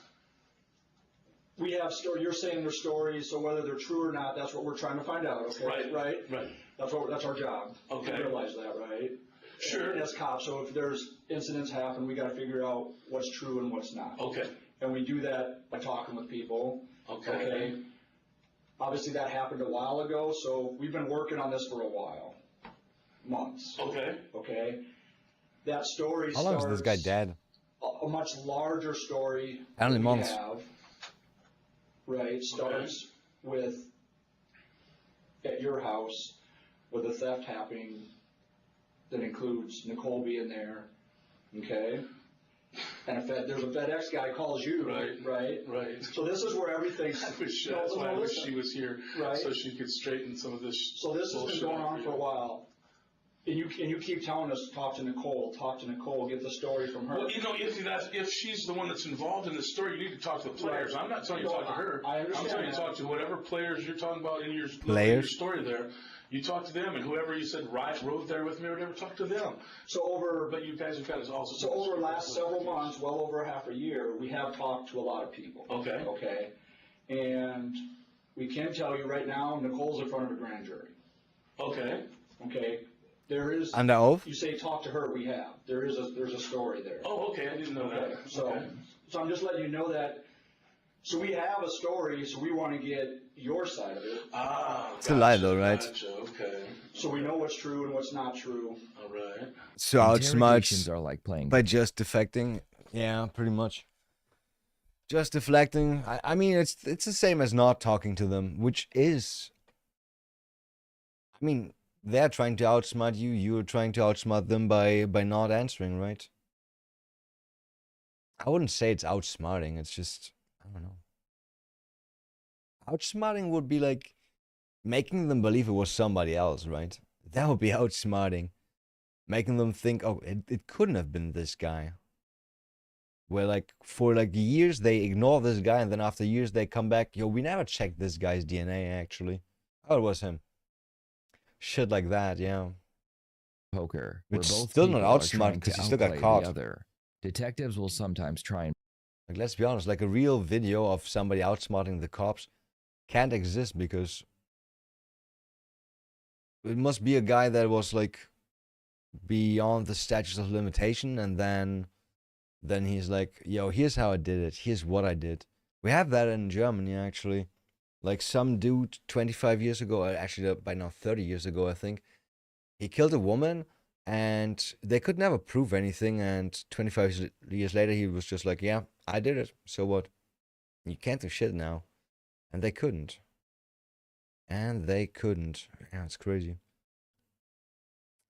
We have you're saying their stories, so whether they're true or not, that's what we're trying to find out. Okay. Right. That's our job. Okay. You realize that, right? Sure. As cops, so if there's incidents happen, we got to figure out what's true and what's not. Okay. And we do that by talking with people. Okay. Obviously, that happened a while ago, so we've been working on this for a while, months. Okay. That story. How long is this guy dead? A much larger story. Only that we months. have, right, starts with at your house with a theft happening that includes Nicole being there, okay? And there's a FedEx guy calls you, right? So this is where everything's. That's why I wish she was here, right? So she could straighten some of this. So this has been going on for a while. And you keep telling us, talk to Nicole, get the story from her. Well, if she's the one that's involved in the story, you need to talk to the players. I'm not telling you to talk to her. I understand. I'm telling you to talk to whatever players you're talking about in your story there. You talk to them, and whoever you said rode there with me or whatever, talk to them. But you guys have got to also. So over the last several months, well over half a year, we have talked to a lot of people. Okay. And we can tell you right now, Nicole's in front of a grand jury. Okay. There is. Under oath? You say talk to her. We have. There's a story there. Oh, okay. I didn't know that. So I'm just letting you know that. So we have a story. So we want to get your side of it. It's a lie, though, right? Okay. So we know what's true and what's not true. All right. So outsmarts are like playing by just defecting. Yeah, pretty much. Just deflecting. I mean, it's the same as not talking to them, which is. I mean. They're trying to outsmart you, you're trying to outsmart them by not answering, right? I wouldn't say it's outsmarting, it's just, I don't know. Outsmarting would be like making them believe it was somebody else, right? That would be outsmarting. Making them think, oh, it couldn't have been this guy. Where like, for like years they ignore this guy, and then after years they come back, yo, we never checked this guy's DNA actually. Oh, it was him. Shit like that, yeah. Poker. Which where both still not people are outsmart trying because to he still got outplay caught. the other. Detectives will sometimes try and. Like, let's be honest, like a real video of somebody outsmarting the cops can't exist because it must be a guy that was like beyond the statutes of limitation, and then he's like, yo, here's how I did it, here's what I did. We have that in Germany actually. Like some dude 25 years ago, actually by now 30 years ago, I think, he killed a woman and they could never prove anything. And 25 years later, he was just like, yeah, I did it. So what? You can't do shit now. And they couldn't. Yeah, it's crazy.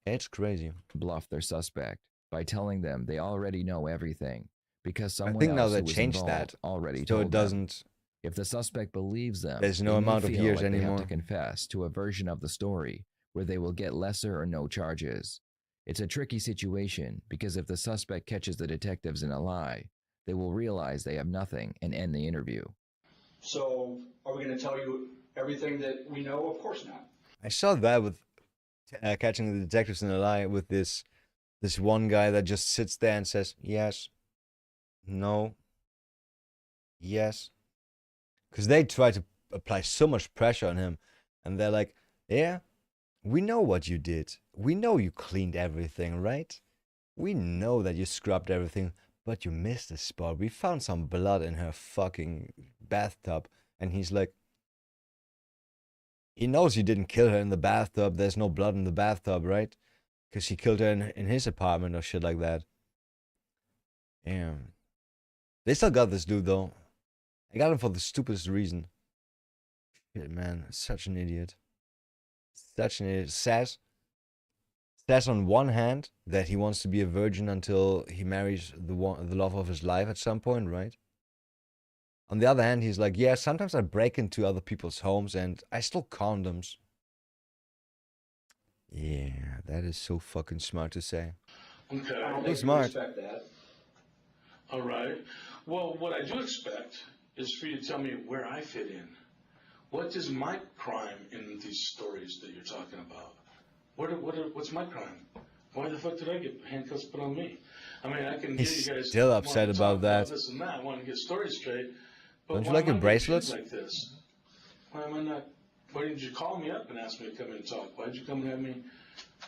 It's crazy. Bluff their suspect by telling them they already know everything because someone I think now else they who was changed involved that already so told it doesn't. Them. If the suspect believes them, There's no they may amount of feel years like they anymore. have to confess to a version of the story where they will get lesser or no charges. It's a tricky situation because if the suspect catches the detectives in a lie, they will realize they have nothing and end the interview. So are we going to tell you everything that we know? Of course not. I saw that with catching the detectives in a lie with this one guy that just sits there and says yes, no, yes. Because they try to apply so much pressure on him. And they're like, yeah, we know what you did. We know you cleaned everything, right? We know that you scrubbed everything, but you missed a spot. We found some blood in her fucking bathtub. And he's like, He knows he didn't kill her in the bathtub. There's no blood in the bathtub, right? Because he killed her in his apartment or shit like that. Damn. They still got this dude, though. I got him for the stupidest reason. Shit, man. Such an idiot. Such an idiot. Says on one hand that he wants to be a virgin until he marries the love of his life at some point, right? On the other hand, he's like, yeah, sometimes I break into other people's homes and I stole condoms. Yeah, that is so fucking smart to say. Okay. Too smart. Respect that. All right. Well, what I do expect is for you to tell me where I fit in. What is my crime in these stories that you're talking about? What's my crime? Why the fuck did I get handcuffs put on me? I mean, I can hear you guys still upset about that. This and that. I want to get stories straight. But Don't you like your bracelets? Like this? Why am I not? Why didn't you call me up and ask me to come in and talk? Why did you come and have me?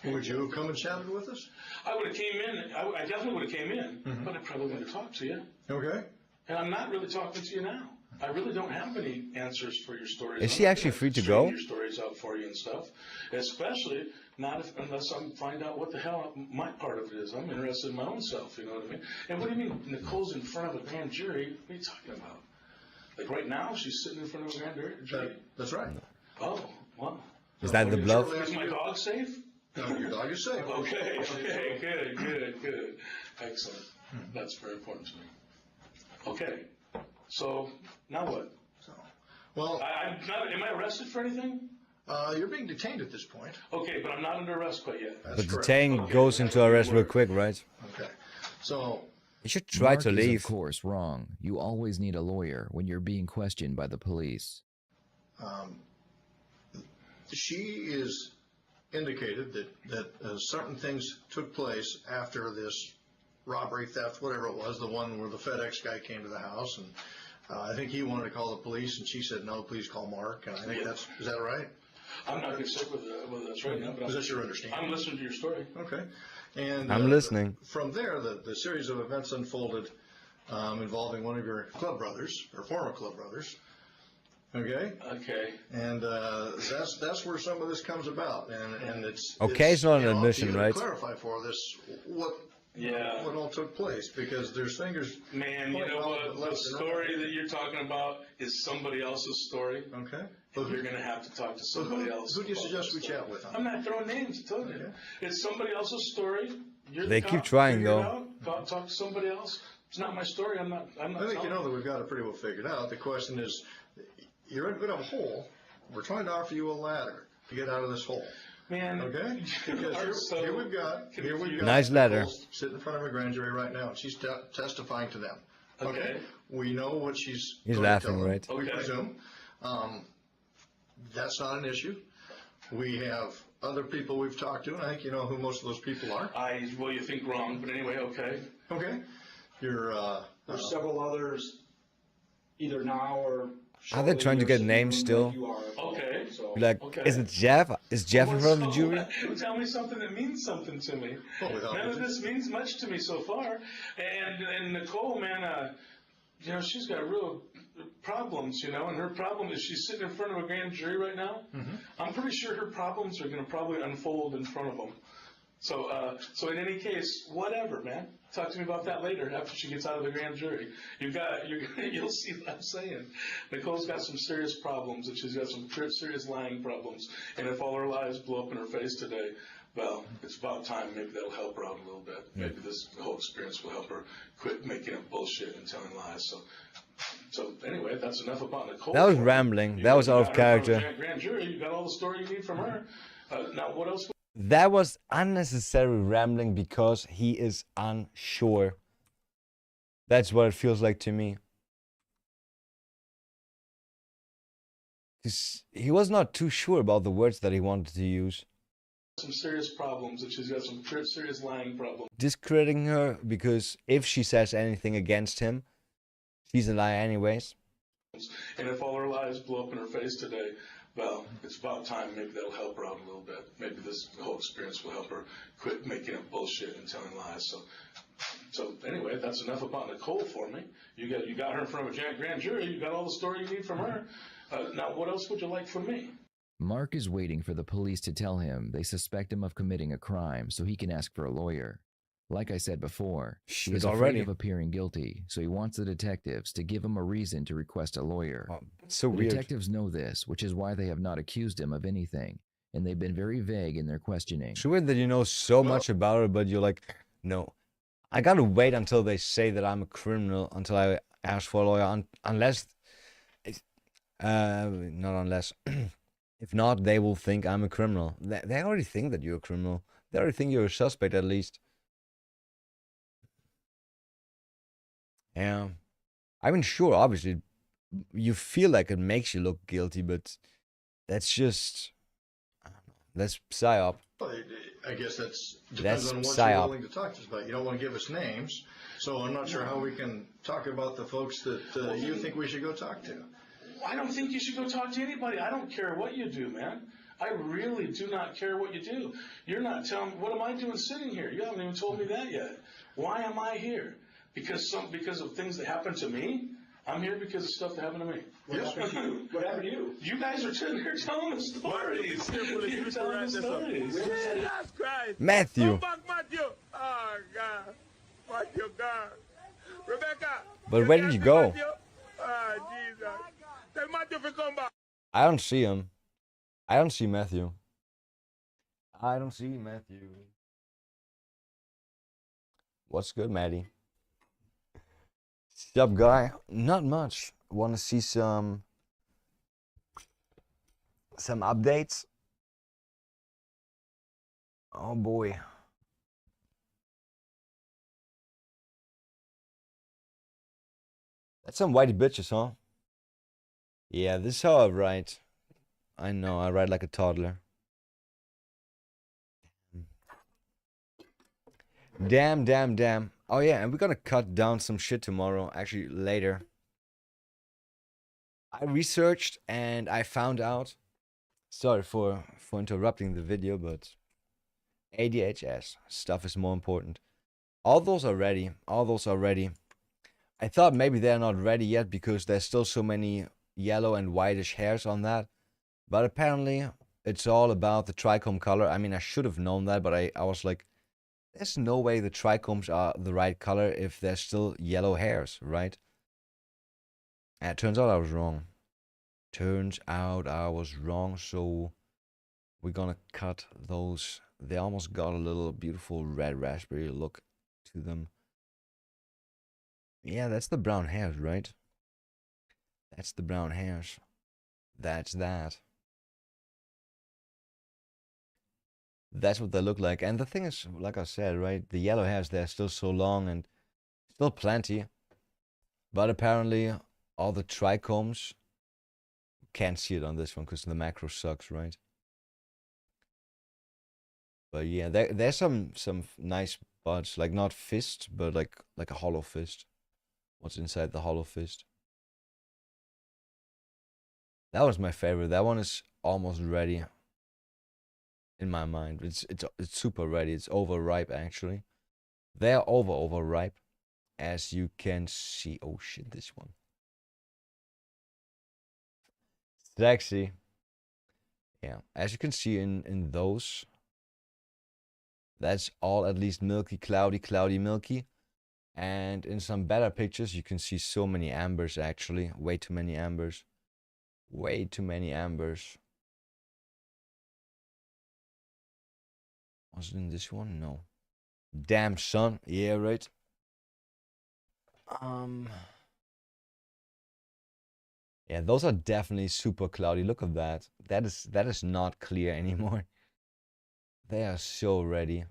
Would you have come and chatted with us? I would have came in. I definitely would have came in, but I probably wouldn't have talked to you. Okay. And I'm not really talking to you now. I really don't have any answers for your stories. Is she actually free to go? Your stories out for you and stuff, especially unless I find out what the hell my part of it is. I'm interested in my own self. You know what I mean? And what do you mean Nicole's in front of a grand jury? What are you talking about? Like right now, she's sitting in front of a grand jury. That's right. Oh, wow. Is that the bluff? Is my dog safe? No, your dog is safe. Okay, good. Excellent. That's very important to me. Okay, so now what? Well, I'm not, am I arrested for anything? You're being detained at this point. Okay, but I'm not under arrest quite yet. But detain goes into arrest real quick, right? Okay, so you should try Mark to is, leave. of course, wrong. You always need a lawyer when you're being questioned by the police. She is indicated that certain things took place after this robbery, theft, whatever it was, the one where the FedEx guy came to the house, and I think he wanted to call the police, and she said, no, please call Mark, and I think is that right? I'm not going to say whether that's right now, but Is that your understanding? I'm listening to your story. Okay. And I'm listening. From there, the series of events unfolded involving one of your club brothers, or former club brothers. Okay. Okay. And that's where some of this comes about, and it's okay. It's not an admission, to right? Clarify for this what all took place, because there's fingers. Man, you know what? The story that you're talking about is somebody else's story. Okay. But you're going to have to talk to somebody else. Who do you suggest we chat with? I'm not throwing names. I told you. It's somebody else's story. You're they the keep cop, trying figure it though. out. Talk to somebody else. It's not my story. I'm not. I think you know that we've got it pretty well figured out. The question is, you're in a bit of a hole. We're trying to offer you a ladder to get out of this hole. Man, okay? Because here we've got nice ladder sitting in front of a grand jury right now, and she's testifying to them. Okay. We know what she's. He's laughing, right? We presume. That's not an issue. We have other people we've talked to, and I think you know who most of those people are. Well, you think wrong, but anyway, okay. Okay. There's several others, either now or. Are they trying to get names still? Okay. Like, is it Jeff? Is Jeff in front of the jury? Tell me something that means something to me. None of this means much to me so far. And Nicole, man, you know, she's got real problems, you know, and her problem is she's sitting in front of a grand jury right now. I'm pretty sure her problems are going to probably unfold in front of them. So in any case, whatever, man. Talk to me about that later after she gets out of the grand jury. You'll see what I'm saying. Nicole's got some serious problems, and she's got some serious lying problems. And if all her lies blow up in her face today, well, it's about time. Maybe that'll help her out a little bit. Maybe this whole experience will help her quit making up bullshit and telling lies. So anyway, that's enough about Nicole. That was rambling. That was out of character. Grand jury, you got all the story you need from her. Now, what else? That was unnecessary rambling because he is unsure. That's what it feels like to me. He was not too sure about the words that he wanted to use. Some serious problems, and she's got some serious lying problems. Discrediting her because if she says anything against him, she's a liar anyways. And if all her lies blow up in her face today, well, it's about time. Maybe that'll help her out a little bit. Maybe this whole experience will help her quit making up bullshit and telling lies. So anyway, that's enough about Nicole for me. You got her in front of a grand jury. You got all the story you need from her. Now, what else would you like from me? Mark is waiting for the police to tell him they suspect him of committing a crime so he can ask for a lawyer. Like I said before, he is afraid of appearing guilty, so he wants the detectives to give him a reason to request a lawyer. So the weird. detectives know this, which is why they have not accused him of anything, and they've been very vague in their questioning. It's weird that you know so much about it, but you're like, no. I gotta wait until they say that I'm a criminal until I ask for a lawyer, unless, not unless, if not, they will think I'm a criminal. They already think that you're a criminal. They already think you're a suspect at least. Yeah. I mean, sure, obviously, you feel like it makes you look guilty, but that's just, I don't know, that's psyop. Well, I guess that's depends on what you're willing to talk to us about. You don't want to give us names, so I'm not sure how we can talk about the folks that you think we should go talk to. I don't think you should go talk to anybody. I don't care what you do, man. I really do not care what you do. You're not telling me, what am I doing sitting here? You haven't even told me that yet. Why am I here? Because of things that happened to me? I'm here because of stuff that happened to me. What happened to you? What happened to you? You guys are sitting here telling the stories. You're telling the stories. Jesus Christ. Matthew. Come back, Matthew. Oh, God. Matthew, God. Rebecca. But where did you go? Oh, Jesus. Tell Matthew to come back. I don't see him. I don't see Matthew. I don't see Matthew. What's good, Maddie? Sup, guy? Not much. Want to see some updates? Oh boy. That's some whitey bitches, huh? Yeah, this is how I write. I know, I write like a toddler. Damn, damn, damn. Oh yeah, and we're gonna cut down some shit tomorrow, actually later. I researched and I found out, sorry for interrupting the video, but ADHS stuff is more important. All those are ready. All those are ready. I thought maybe they're not ready yet because there's still so many yellow and whitish hairs on that. But apparently it's all about the trichome color. I mean, I should have known that, but I was like, there's no way the trichomes are the right color if there's still yellow hairs, right? And it turns out I was wrong. Turns out I was wrong, so we're gonna cut those. They almost got a little beautiful red raspberry look to them. Yeah, that's the brown hairs, right? That's the brown hairs. That's that. That's what they look like. And the thing is, like I said, right? The yellow hairs, they're still so long and still plenty. But apparently, all the trichomes, can't see it on this one because the macro sucks, right? But yeah, there's some nice buds, like not fist, but like a hollow fist. What's inside the hollow fist? That was my favorite. That one is almost ready. In my mind, it's super ready. It's overripe actually. They're overripe, as you can see. Oh shit, this one. Sexy. Yeah, as you can see in those. That's all at least milky, cloudy, milky. And in some better pictures, you can see so many ambers actually. Way too many ambers. Way too many ambers. Was it in this one? No. Damn, son. Yeah, right. Yeah, those are definitely super cloudy. Look at that. That is not clear anymore. They are so ready.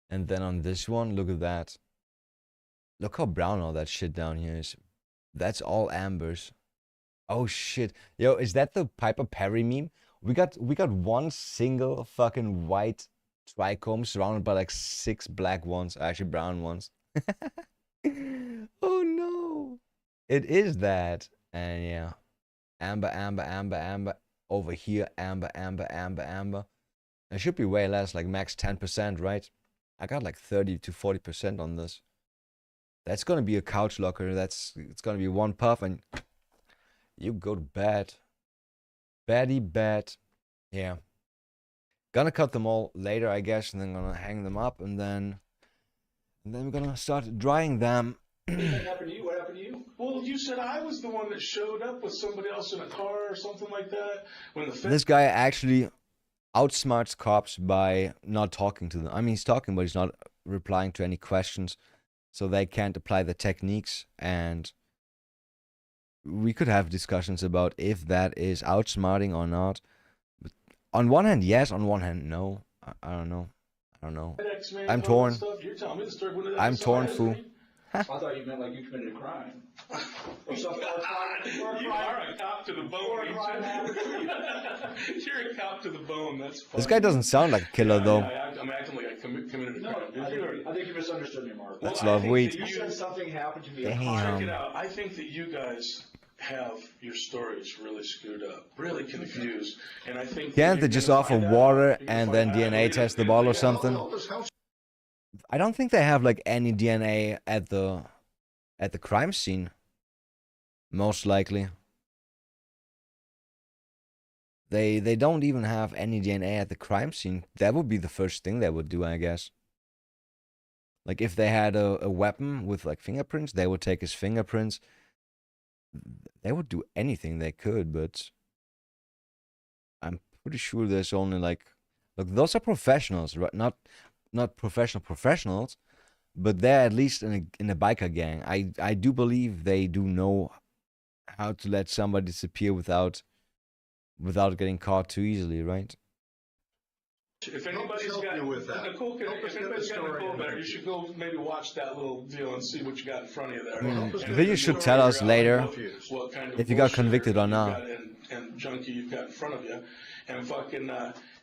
And then on this one, look at that. Look how brown all that shit down here is. That's all ambers. Oh shit. Yo, is that the Piper Perry meme? We got one single fucking white trichome surrounded by like 6 black ones, actually brown ones. Oh no. It is that. And yeah. Amber. Over here, amber. It should be way less, like max 10%, right? I got like 30 to 40% on this. That's gonna be a couch locker. It's gonna be one puff and you go to bed. Betty bet. Yeah. Gonna cut them all later, I guess, and then gonna hang them up, and then we're gonna start drying them. What happened to you? What happened to you? Well, you said I was the one that showed up with somebody else in a car or something like that. When the This guy actually outsmarts cops by not talking to them. I mean, he's talking, but he's not replying to any questions, so they can't apply the techniques. And we could have discussions about if that is outsmarting or not. But on one hand, yes. On one hand, no. I don't know. I'm torn. I'm torn, fool. I thought you meant like you committed a crime. You are a cop to the bone. You're a cop to the bone. That's funny. This guy doesn't sound like a killer, though. I'm acting like I committed a crime. I think you misunderstood me, Mark. That's love weed. You said something happened to me. Damn. Check it out. I think that you guys have your stories really screwed up, really confused, and I think. Can't they just offer water and then DNA test the ball or something? I don't think they have like any DNA at the crime scene. Most likely. They don't even have any DNA at the crime scene. That would be the first thing they would do, I guess. Like if they had a weapon with like fingerprints, they would take his fingerprints. They would do anything they could, but I'm pretty sure there's only like, look, those are professionals, right? Not professionals, but they're at least in a biker gang. I do believe they do know how to let somebody disappear without getting caught too easily, right? If anybody's got Nicole, if anybody's got Nicole better, you should go maybe watch that little deal and see what you got in front of you there. The video should tell us later if you got convicted or not. And junkie you've got in front of you, and fucking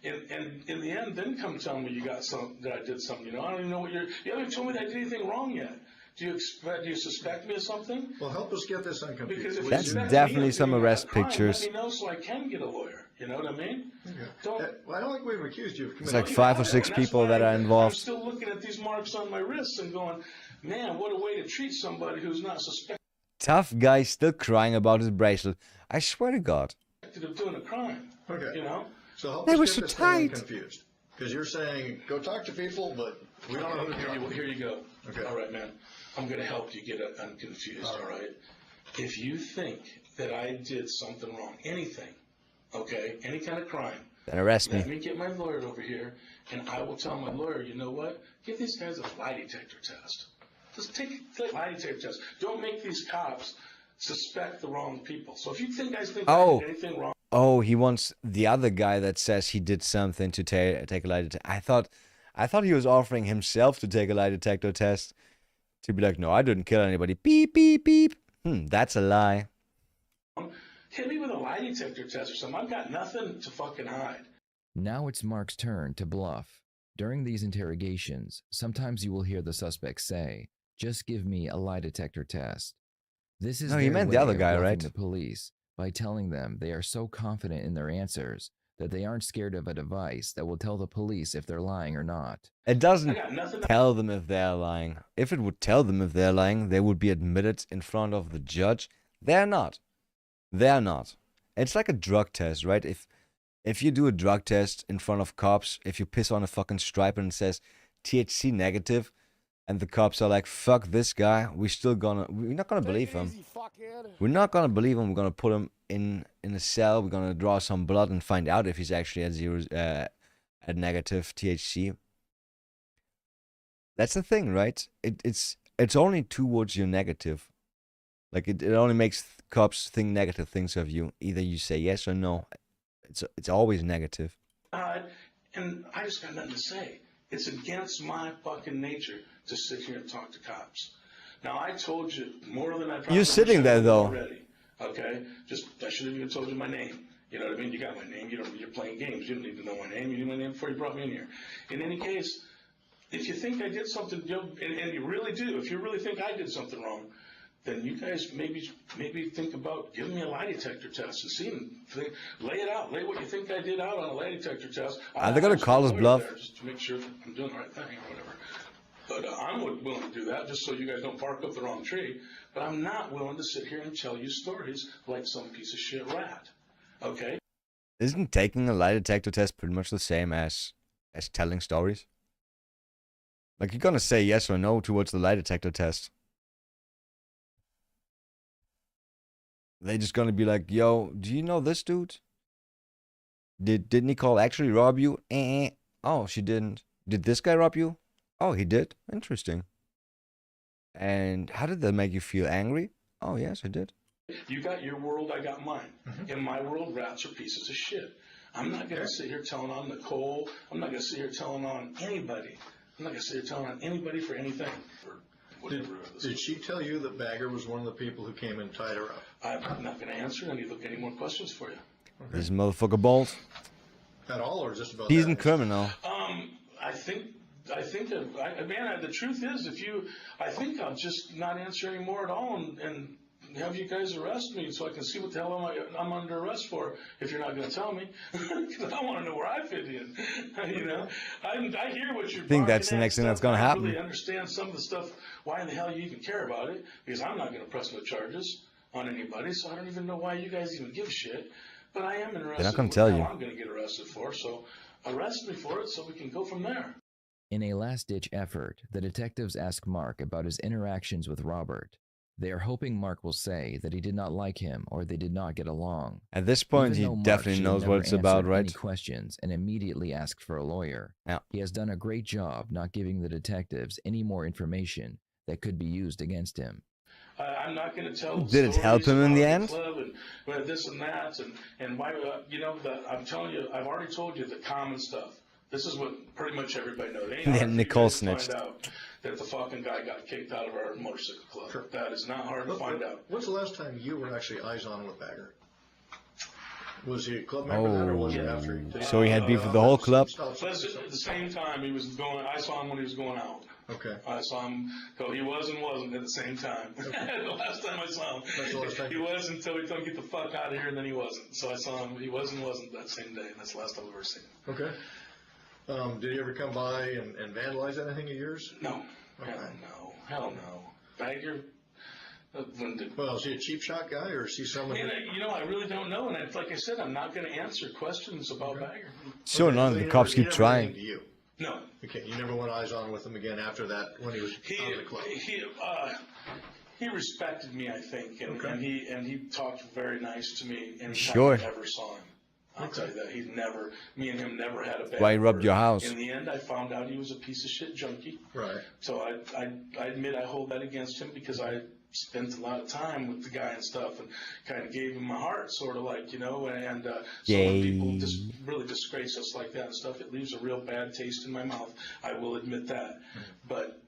and in the end, then come tell me you got that I did something. You know, I don't even know what you haven't told me that I did anything wrong yet. Do you suspect me of something? Well, help us get this unconfused. Because if that's definitely some arrest pictures. Let me know so I can get a lawyer. You know what I mean? Okay. Well, I don't think we've accused you of committing. It's like 5 or 6 people that are involved. I'm still looking at these marks on my wrists and going, man, what a way to treat somebody who's not suspected. Tough guy still crying about his bracelet. I swear to God. Of doing a crime. Okay. You know? So help they us were get so this tight. thing confused. Because you're saying, go talk to people, but we don't know who to talk to. Here you go. Okay. All right, man. I'm going to help you get unconfused, all right? If you think that I did something wrong, anything, okay, any kind of crime, then arrest me. Let me get my lawyer over here, and I will tell my lawyer, you know what? Give these guys a lie detector test. Just take a lie detector test. Don't make these cops suspect the wrong people. So if you think I think I did anything wrong. Oh, he wants the other guy that says he did something to take a lie detector. I thought he was offering himself to take a lie detector test. To be like, no, I didn't kill anybody. Beep, beep, beep. That's a lie. Hit me with a lie detector test or something. I've got nothing to fucking hide. Now it's Mark's turn to bluff. During these interrogations, sometimes you will hear the suspect say, just give me a lie detector test. This is he meant the other guy, right? The police by telling them they are so confident in their answers that they aren't scared of a device that will tell the police if they're lying or not. It doesn't tell them if they're lying. If it would tell them if they're lying, they would be admitted in front of the judge. They're not. They're not. It's like a drug test, right? If you do a drug test in front of cops, if you piss on a fucking stripe and it says THC negative, and the cops are like, fuck this guy, we're not gonna believe him. We're not gonna believe him. We're gonna put him in a cell. We're gonna draw some blood and find out if he's actually at negative THC. That's the thing, right? It's only towards your negative. Like it only makes cops think negative things of you. Either you say yes or no. It's always negative. And I just got nothing to say. It's against my fucking nature to sit here and talk to cops. Now, I told you more than I probably You're sitting there, though. Already, okay? I should have even told you my name. You know what I mean? You got my name. You're playing games. You don't need to know my name. You knew my name before you brought me in here. In any case, if you think I did something, and you really do, if you really think I did something wrong, then you guys maybe think about giving me a lie detector test and see, lay it out, lay what you think I did out on a lie detector test. Are they gonna call us bluff? Just to make sure that I'm doing the right thing or whatever. But I'm willing to do that just so you guys don't bark up the wrong tree. But I'm not willing to sit here and tell you stories like some piece of shit rat. Okay? Isn't taking a lie detector test pretty much the same as telling stories? Like, you're gonna say yes or no towards the lie detector test. They're just gonna be like, yo, do you know this dude? Did Nicole actually rob you? Oh, she didn't. Did this guy rob you? Oh, he did. Interesting. And how did that make you feel? Angry? Oh, yes, I did. You got your world, I got mine. In my world, rats are pieces of shit. I'm not going to sit here telling on Nicole. I'm not going to sit here telling on anybody. I'm not going to sit here telling on anybody for anything. Did she tell you that Bagger was one of the people who came and tied her up? I'm not going to answer any more questions for you. This motherfucker balls. At all, or just about He's that? a criminal. I think the truth is, I think I'll just not answer anymore at all and have you guys arrest me so I can see what the hell I'm under arrest for if you're not going to tell me. Because I want to know where I fit in. You know, I hear what you're. I think that's the next thing that's going to happen. I really understand some of the stuff. Why in the hell you even care about it? Because I'm not going to press no charges on anybody, so I don't even know why you guys even give a shit. But I am interested. They're not going to in tell what you. I'm going to get arrested for, so arrest me for it so we can go from there. In a last-ditch effort, the detectives ask Mark about his interactions with Robert. They are hoping Mark will say that he did not like him or they did not get along. At this point, Even he though Mark definitely should knows have what never it's about, answered right? Any questions and immediately asked for a lawyer. Yeah. He has done a great job not giving the detectives any more information that could be used against him. I'm not going to tell. Did it help him in the end? Club and this and that and why I'm telling you, I've already told you the common stuff. This is what pretty much everybody knows. It ain't hard for you Nicole guys to snitched. find out that the fucking guy got kicked out of our motorcycle club. Sure. That is not hard to find out. When's the last time you were actually eyes on with Bagger? Was he a club member then, or was it after? So he had beef with the whole club? At the same time, he was going. I saw him when he was going out. Okay. I saw him go. He was and wasn't at the same time. The last time I saw him, That's the last time. he was until he told him get the fuck out of here, and then he wasn't. So I saw him. He was and wasn't that same day. And that's the last time I've ever seen him. Okay. Did he ever come by and vandalize anything of yours? No. Okay. Hell no. Bagger. Well, is he a cheap shot guy, or is he someone? I really don't know. And like I said, I'm not going to answer questions about Bagger. Sure, none of the cops keep trying. To you? No. Okay, you never went eyes on with him again after that when he was out of the club. He respected me, I think, and he talked very nice to me anytime Sure. I ever saw him. I'll tell you that. Me and him never had a bad Why he robbed word. your house. In the end, I found out he was a piece of shit junkie. Right. So I admit I hold that against him because I spent a lot of time with the guy and stuff and kind of gave him my heart, sort of like, and so when people just really disgrace us like that and stuff, it leaves a real bad taste in my mouth. I will admit that. But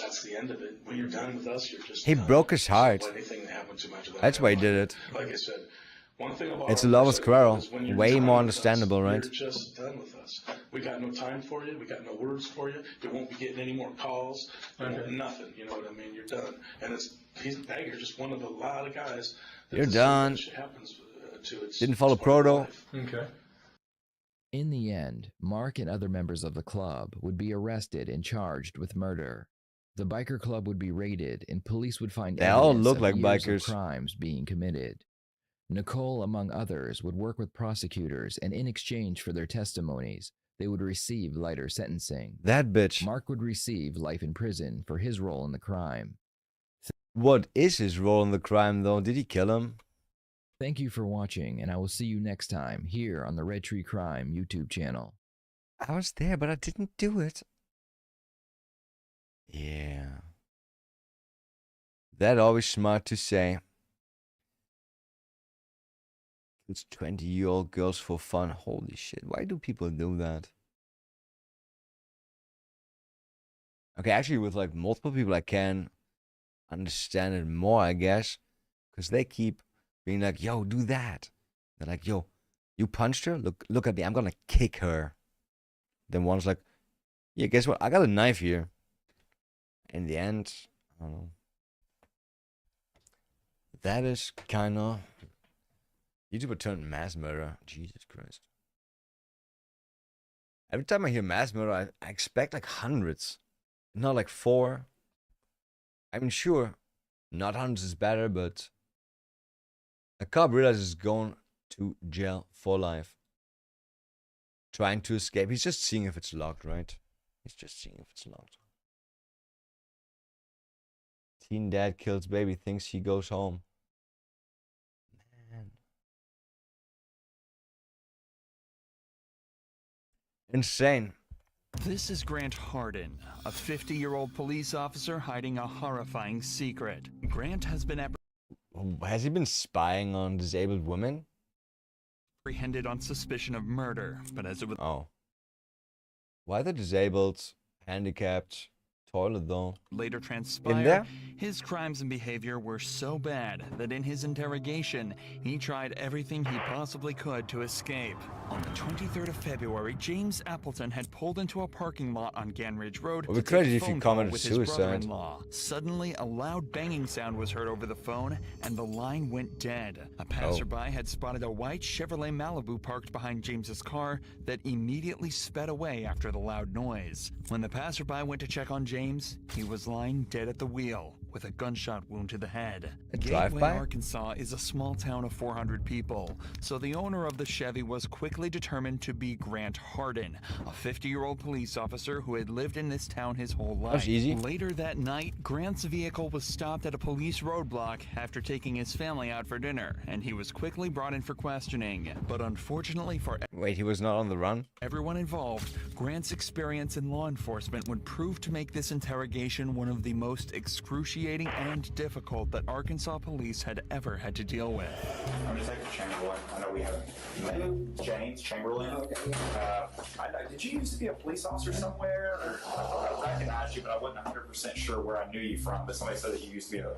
that's the end of it. When you're done with us, you're just He done. broke his heart. Don't let anything happen too much of that. That's why he did it. Like I said, one thing about It's a our lover's website quarrel. is when you're Way done more with understandable, us, right? You're just done with us. We got no time for you. We got no words for you. You won't be getting any more calls. Nothing. You know what I mean? You're done. And he's Bagger, just one of a lot of guys. That You're this done. shit happens to. Didn't follow proto. Okay. In the end, Mark and other members of the club would be arrested and charged with murder. The biker club would be raided and police would find They all evidence look of like years bikers. of crimes being committed. Nicole, among others, would work with prosecutors, and in exchange for their testimonies, they would receive lighter sentencing. That bitch. Mark would receive life in prison for his role in the crime. What is his role in the crime, though? Did he kill him? Thank you for watching, and I will see you next time here on the Red Tree Crime YouTube channel. I was there, but I didn't do it. Yeah. That always smart to say. It's 20-year-old girls for fun. Holy shit. Why do people do that? Okay, actually with like multiple people I can understand it more, I guess. Because they keep being like, yo, do that. They're like, yo, you punched her? Look at me. I'm gonna kick her. Then one's like, yeah, guess what? I got a knife here. In the end, I don't know. That is kind of... YouTuber turned mass murderer. Jesus Christ. Every time I hear mass murder, I expect like hundreds. Not like 4. I mean, sure, not hundreds is better, but a cop realizes going to jail for life. Trying to escape. He's just seeing if it's locked, right? He's just seeing if it's locked. Teen dad kills baby, thinks he goes home. Man. Insane. This is Grant Hardin, a 50-year-old police officer hiding a horrifying secret. Grant has been Has he been spying on disabled women? apprehended on suspicion of murder, but as it was... Oh. Why the disabled, handicapped, toilet though? Later In transpired, there? his crimes and behavior were so bad that in his interrogation, he tried everything he possibly could to escape. On the 23rd of February, James Appleton had pulled into a parking lot on Ganridge Road It would be to take crazy a if he phone call committed with his suicide. brother-in-law. Suddenly, a loud banging sound was heard over the phone, and the line went dead. A passerby had spotted a white Chevrolet Malibu parked behind James's car that immediately sped away after the loud noise. When the passerby went to check on James, he was lying dead at the wheel with a gunshot wound to the head. A Gateway, drive-by? Arkansas is a small town of 400 people, so the owner of the Chevy was quickly determined to be Grant Hardin, a 50-year-old police officer who had lived in this town his whole life. That's easy. Later that night, Grant's vehicle was stopped at a police roadblock after taking his family out for dinner, and he was quickly brought in for questioning. But unfortunately for Wait, he was not on the run? everyone involved, Grant's experience in law enforcement would prove to make this interrogation one of the most excruciating and difficult that Arkansas police had ever had to deal with. I'm Detective Chamberlain. I know we haven't met. James Chamberlain. Okay. Did you used to be a police officer somewhere? Or, I recognized you, but I wasn't 100% sure where I knew you from. But somebody said that you used to be a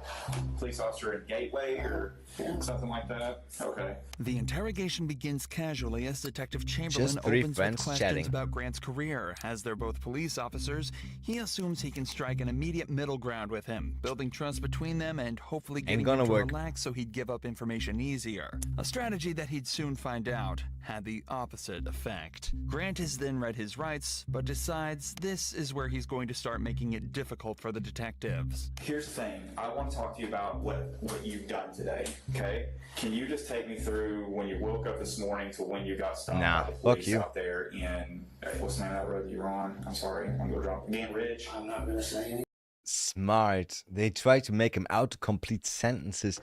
police officer at Gateway or something like that. Okay. The interrogation begins casually as Detective Chamberlain Just three opens with friends questions chatting. about Grant's career. As they're both police officers, he assumes he can strike an immediate middle ground with him, building trust between them and hopefully getting him gonna to work. relax so he'd give up information easier. A strategy that he'd soon find out had the opposite effect. Grant has then read his rights, but decides this is where he's going to start making it difficult for the detectives. Here's the thing. I want to talk to you about what you've done today. Okay? Can you just take me through when you woke up this morning to when you got stopped Nah, by the fuck police you. out there in what's the name of that road you're on? I'm sorry, I'm going drunk. Ridge. I'm not going to say anything. Smart. They try to make him out to complete sentences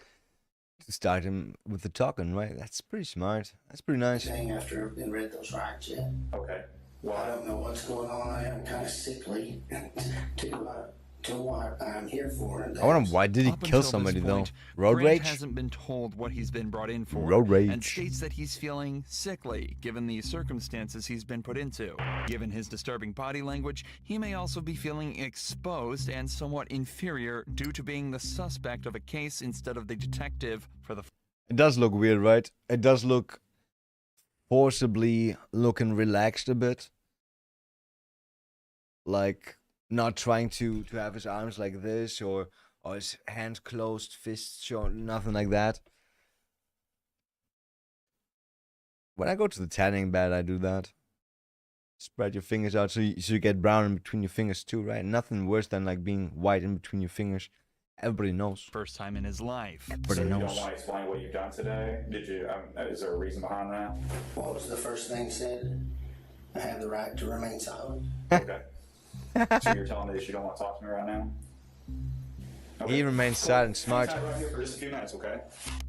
to start him with the talking, right? That's pretty smart. That's pretty nice. After I've been read those rights yet. Okay. Well, I don't know what's going on. I am kind of sickly to what I'm here for. And I wonder why did he Up kill until somebody this though? point, Road Grant rage? hasn't been told what he's been brought in for. Road rage. And states that he's feeling sickly, given the circumstances he's been put into. Given his disturbing body language, he may also be feeling exposed and somewhat inferior due to being the suspect of a case instead of the detective for the... It does look weird, right? It does look forcibly looking relaxed a bit. Like not trying to have his arms like this or his hands closed, fists shown, nothing like that. When I go to the tanning bed, I do that. Spread your fingers out so you get brown in between your fingers too, right? Nothing worse than like being white in between your fingers. Everybody knows. First time in his life. So Everybody you don't knows. want to explain what you've done today? Did you? Is there a reason behind that? What was the first thing said? I have the right to remain silent. Okay. So you're telling me that you don't want to talk to me right now? He remains silent, smart. Hang tight right here for just a few minutes, okay?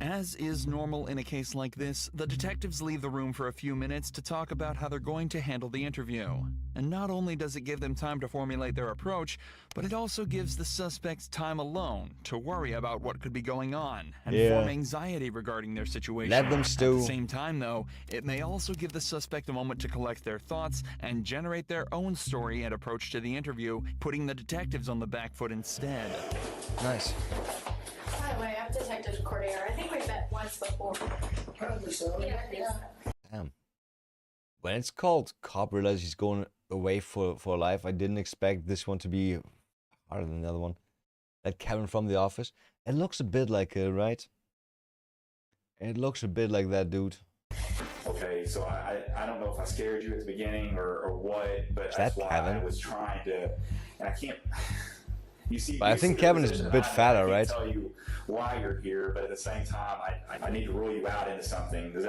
As is normal in a case like this, the detectives leave the room for a few minutes to talk about how they're going to handle the interview. And not only does it give them time to formulate their approach, but it also gives the suspects time alone to worry about what could be going on and form anxiety regarding their situation. Let them stew. At the same time, though, it may also give the suspect a moment to collect their thoughts and generate their own story and approach to the interview, putting the detectives on the back foot instead. Nice. By the way, I'm Detective Cordier. I think we've met once before. Probably so. Yeah, I think so. Damn. When it's called Cop realizes he's going away for life, I didn't expect this one to be harder than the other one. That Kevin from The Office. It looks a bit like it, right? It looks a bit like that dude. Okay, so I don't know if I scared you at the beginning or what, but Is that's that why Kevin? I was trying to, and I can't. You see, But I you think see the Kevin is a position bit that I'm in. fatter, I right? can't tell you why you're here, but at the same time, I need to rule you out into something. Does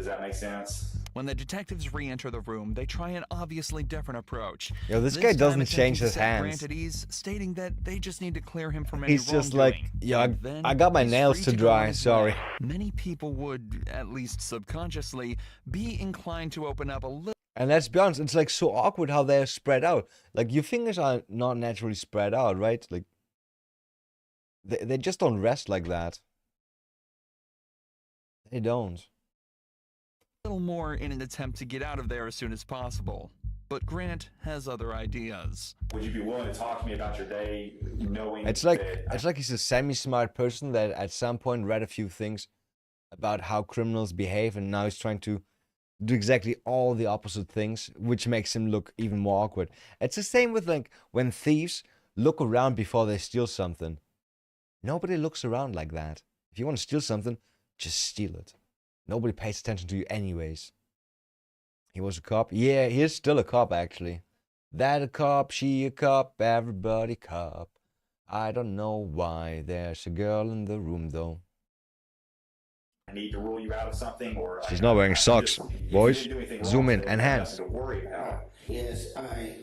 that make sense? When the detectives re-enter the room, they try an obviously different approach. Yo, this This guy time doesn't attempting change to his set hands. Grant at ease, stating that they just need to clear him from any He's just like, wrongdoing. yo, And then I got my he's nails free to to go on dry, his sorry. way. Many people would, at least subconsciously, be inclined to open up a little. And let's be honest, it's like so awkward how they're spread out. Like your fingers are not naturally spread out, right? Like they just don't rest like that. They don't. little more in an attempt to get out of there as soon as possible. But Grant has other ideas. Would you be willing to talk to me about your day, knowing It's like that he's a semi-smart person that at some point read a few things about how criminals behave, and now he's trying to do exactly all the opposite things, which makes him look even more awkward. It's the same with like when thieves look around before they steal something. Nobody looks around like that. If you want to steal something, just steal it. Nobody pays attention to you anyways. He was a cop. Yeah, he is still a cop, actually. That a cop, she a cop, everybody cop. I don't know why there's a girl in the room, though. I need to rule you out of something, or She's not wearing socks, boys. Zoom in, enhance. to worry about. Yes, I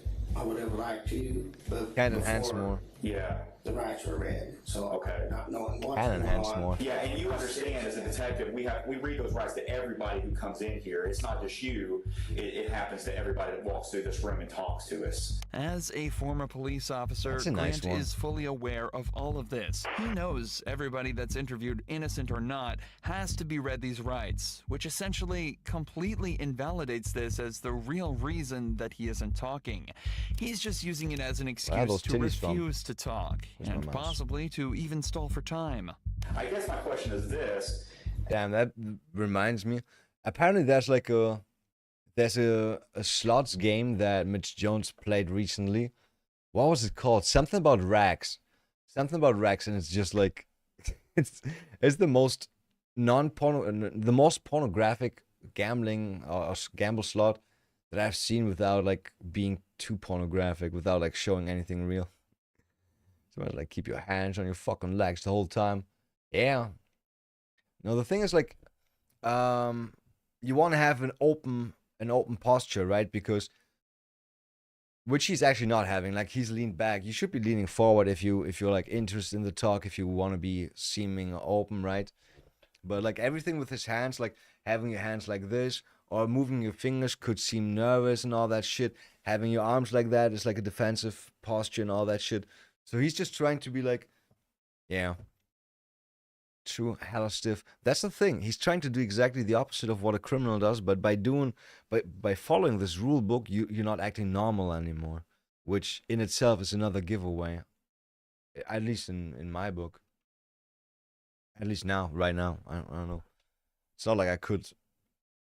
would have liked to, but Can enhance before more. Yeah. the rights were read, so Okay. not knowing what's Can going enhance on. more. Yeah, and you understand as a detective, we read those rights to everybody who comes in here. It's not just you. It happens to everybody that walks through this room and talks to us. As a former police officer, That's a nice Grant one. is fully aware of all of this. He knows everybody that's interviewed, innocent or not, has to be read these rights, which essentially completely invalidates this as the real reason that he isn't talking. He's just using it as an excuse those to titties from? refuse to talk, Where's my and mouse? possibly to even stall for time. I guess my question is this. Damn, that reminds me. Apparently, there's a slots game that Mitch Jones played recently. What was it called? Something about racks. Something about racks, and it's just like it's the most the most pornographic gambling or gamble slot that I've seen without like being too pornographic, without like showing anything real. So like keep your hands on your fucking legs the whole time. Yeah. No, the thing is like, you want to have an open posture, right? Because which he's actually not having. Like he's leaned back. You should be leaning forward if you're like interested in the talk, if you want to be seeming open, right? But like everything with his hands, like having your hands like this or moving your fingers could seem nervous and all that shit. Having your arms like that is like a defensive posture and all that shit. So he's just trying to be like, yeah, true, hella stiff. That's the thing. He's trying to do exactly the opposite of what a criminal does, but by following this rule book, you're not acting normal anymore, which in itself is another giveaway. At least in my book. At least now, right now. I don't know. It's not like I could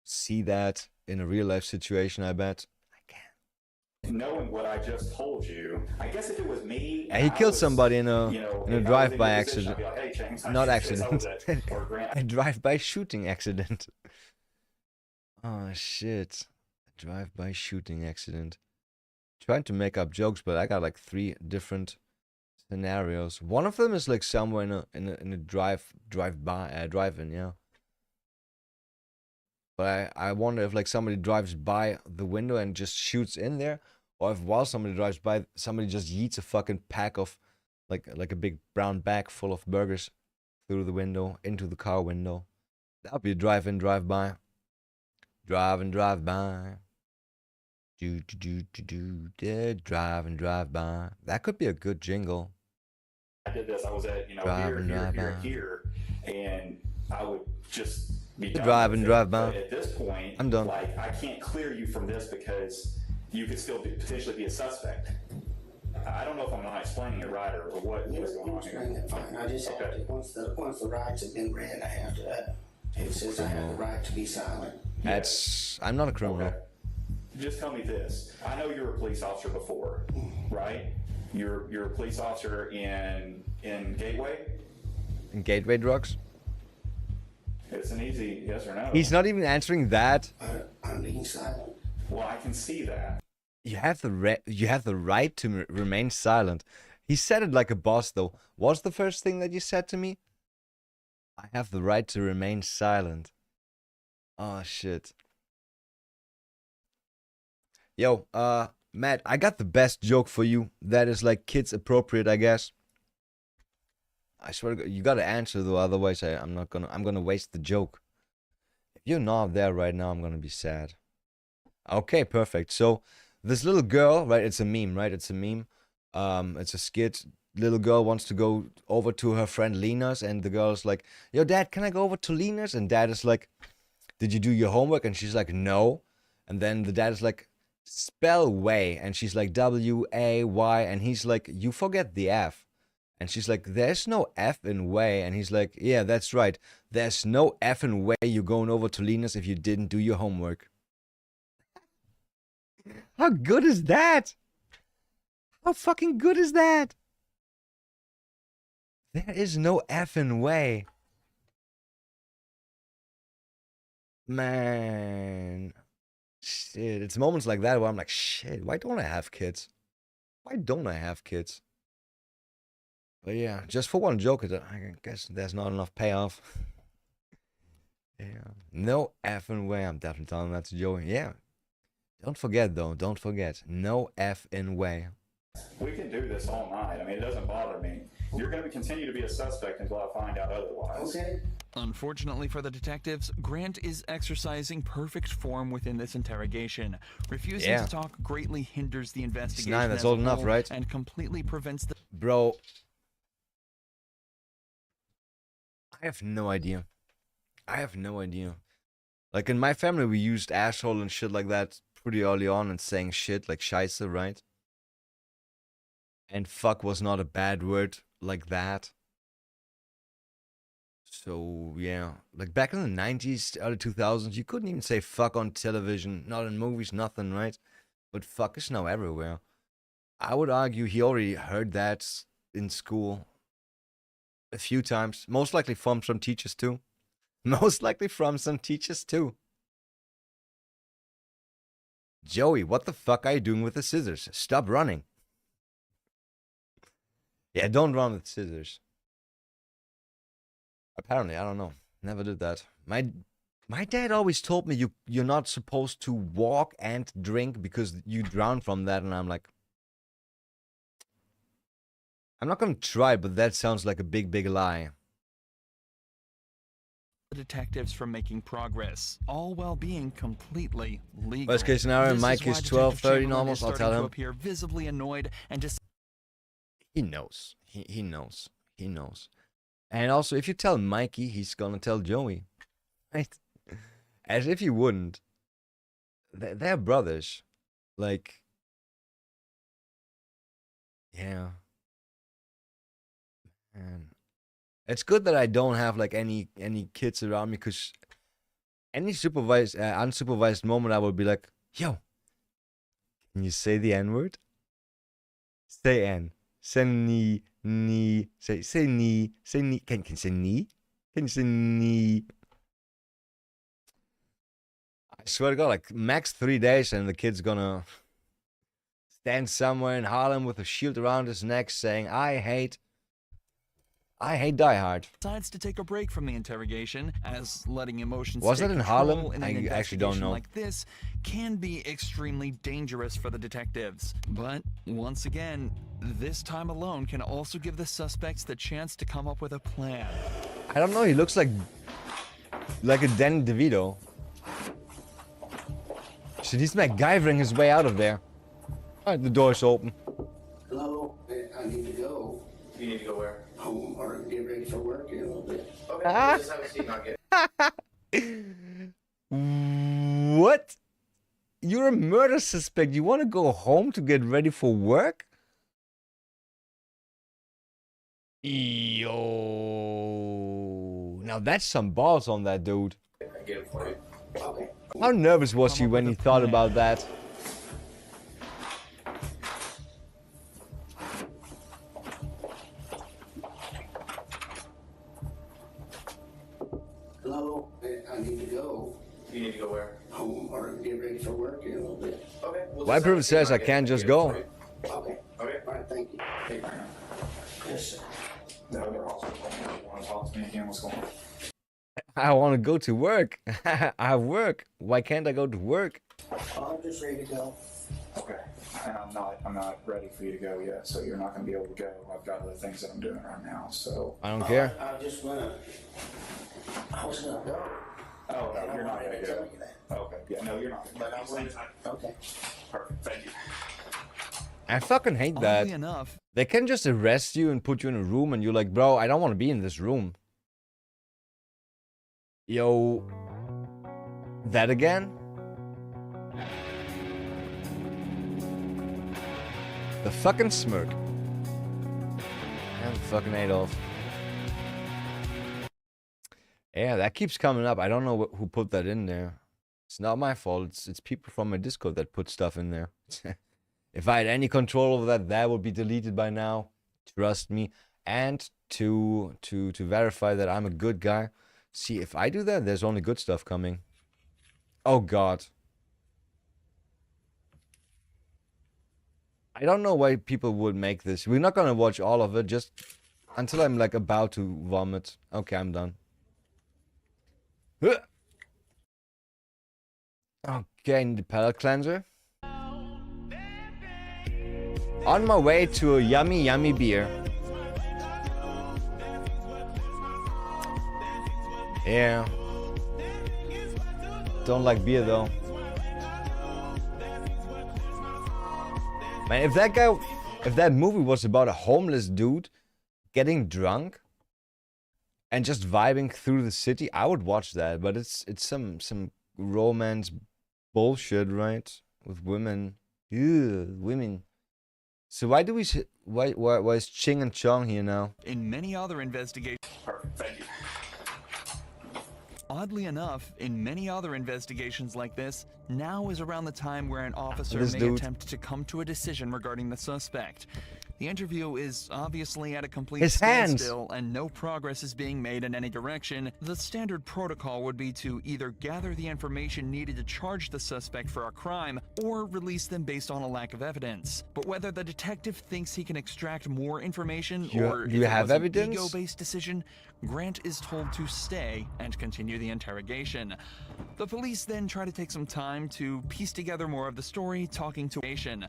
see that in a real life situation, I bet. Knowing what I just told you, I guess if it was me, Yeah, he killed somebody in a if I was drive-by your position, accident. I'd be like, hey, James, I Not should say accident. something or Grant. A drive-by shooting accident. Oh shit. A drive-by shooting accident. Trying to make up jokes, but I got like 3 different scenarios. One of them is like somewhere in a drive-in, yeah. But I wonder if like somebody drives by the window and just shoots in there, or if while somebody drives by, somebody just yeets a fucking pack of like a big brown bag full of burgers through the window into the car window. That'd be a drive-in, drive-by. Drive-in, drive-by. Drive-in, drive-by. That could be a good jingle. I did this. I was at Driving, here, and I would just be done Driving, with it. drive by. But at this point, I'm done. Like I can't clear you from this because you could still potentially be a suspect. I don't know if I'm not explaining it right or what is going on Explain here. it fine. I just have to, once the rights have been read, I have to, it says I have the right to be silent. I'm not a criminal. Okay. Just tell me this. I know you were a police officer before, right? You're a police officer in Gateway? In Gateway drugs? It's an easy yes or no. He's not even answering that. I'm being silent. Well, I can see that. You have the right to remain silent. He said it like a boss, though. What's the first thing that you said to me? I have the right to remain silent. Oh, shit. Yo, Matt, I got the best joke for you. That is like kids appropriate, I guess. I swear to God, you gotta answer though, otherwise I'm gonna waste the joke. If you're not there right now, I'm gonna be sad. Okay, perfect. So this little girl, right? It's a meme, right? It's a meme. It's a skit. Little girl wants to go over to her friend Lena's, and the girl's like, "Yo, Dad, can I go over to Lena's?" And Dad is like, "Did you do your homework?" And she's like, "No." And then the dad is like, "Spell way," and she's like, "W-A-Y," and he's like, "You forget the F." And she's like, "There's no F in way." And he's like, "Yeah, that's right. There's no F in way you're going over to Lena's if you didn't do your homework." How good is that? How fucking good is that? There is no F in way. Man. Shit, it's moments like that where I'm like, shit, why don't I have kids? Why don't I have kids? But yeah, just for one joke, I guess there's not enough payoff. Yeah, no effing way. I'm definitely telling that to Joey. Yeah. Don't forget, though. Don't forget. No effing way. We can do this all night. I mean, it doesn't bother me. You're going to continue to be a suspect until I find out otherwise. Okay. Unfortunately for the detectives, Grant is exercising perfect form within this interrogation. Refusing to talk greatly hinders the investigation. It's 9, that's old enough, right? And completely prevents the... Bro. I have no idea. I have no idea. Like, in my family, we used asshole and shit like that pretty early on and saying shit like scheisse, right? And fuck was not a bad word like that. So, yeah. Like, back in the 90s, early 2000s, you couldn't even say fuck on television. Not in movies, nothing, right? But fuck is now everywhere. I would argue he already heard that in school a few times. Most likely from some teachers, too. Most likely from some teachers, too. Joey, what the fuck are you doing with the scissors? Stop running. Yeah, don't run with scissors. Apparently, I don't know. Never did that. My dad always told me you're not supposed to walk and drink because you drown from that, and I'm like, I'm not gonna try, but that sounds like a big, big lie. detectives from making progress, all while being completely legal. Worst case scenario, Mike is 12:30 almost. I'll tell him. Appear visibly annoyed and just. He knows. He knows. He knows. And also, if you tell Mikey, he's gonna tell Joey, right? As if he wouldn't. They're brothers. Like, yeah. Man. It's good that I don't have like any kids around me, because any unsupervised moment I would be like, yo, can you say the N-word? Say N. Say ni. Say ni. Say ni. Can you say ni? Can you say ni? I swear to God, like max 3 days and the kid's gonna stand somewhere in Harlem with a shield around his neck saying, I hate Die Hard. Decides to take a break from the interrogation, as letting emotions Was take that in control Harlem? in I an actually don't investigation know. like this can be extremely dangerous for the detectives. But once again, this time alone can also give the suspects the chance to come up with a plan. I don't know. He looks like a Danny DeVito. Shit, he's MacGyvering his way out of there. All right, the door's open. Hello, I need to go. You need to go where? Home or get ready for work in a little bit. Okay, we'll just have a seat and I'll get. What? You're a murder suspect. You want to go home to get ready for work? Yo. Now that's some balls on that dude. I get it for you. Okay. How nervous was he when he thought about that? Hello, I need to go. You need to go where? Home or get ready for work in a little bit. Okay. We'll My just have a privilege seat and says I I'll can't get it just for you. go. Okay. Okay. All right, thank you. Yes, sir. The other officer told me you want to talk to me again. What's going on? I want to go to work. I have work. Why can't I go to work? I'm just ready to go. Okay. And I'm not ready for you to go yet, so you're not going to be able to go. I've got other things that I'm doing right now, so. I don't care. I was gonna go. Oh, no, you're not going to go. Okay. Yeah, no, you're not going to But I'm going to. Okay. Perfect. Thank you. I fucking hate that. Oddly enough, They can just arrest you and put you in a room and you're like, bro, I don't want to be in this room. Yo. That again? The fucking smirk. And fucking Adolf. Yeah, that keeps coming up. I don't know who put that in there. It's not my fault. It's people from my Discord that put stuff in there. If I had any control over that, that would be deleted by now. Trust me. And to verify that I'm a good guy. See, if I do that, there's only good stuff coming. Oh God. I don't know why people would make this. We're not gonna watch all of it, just until I'm like about to vomit. Okay, I'm done. Okay, I need a palate cleanser. On my way to a yummy, yummy beer. Yeah. Don't like beer though. Man, if that movie was about a homeless dude getting drunk and just vibing through the city, I would watch that. But it's some romance bullshit, right? With women. Ew, women. So why is Ching and Chong here now? in many other investigations. Perfect. Thank you. Oddly enough, in many other investigations like this, now is around the time where an officer This may dude. attempt to come to a decision regarding the suspect. The interview is obviously at a complete His hands. standstill and no progress is being made in any direction. The standard protocol would be to either gather the information needed to charge the suspect for a crime or release them based on a lack of evidence. But whether the detective thinks he can extract more information or Do if you it have was an evidence? ego-based decision, Grant is told to stay and continue the interrogation. The police then try to take some time to piece together more of the story, talking to nation.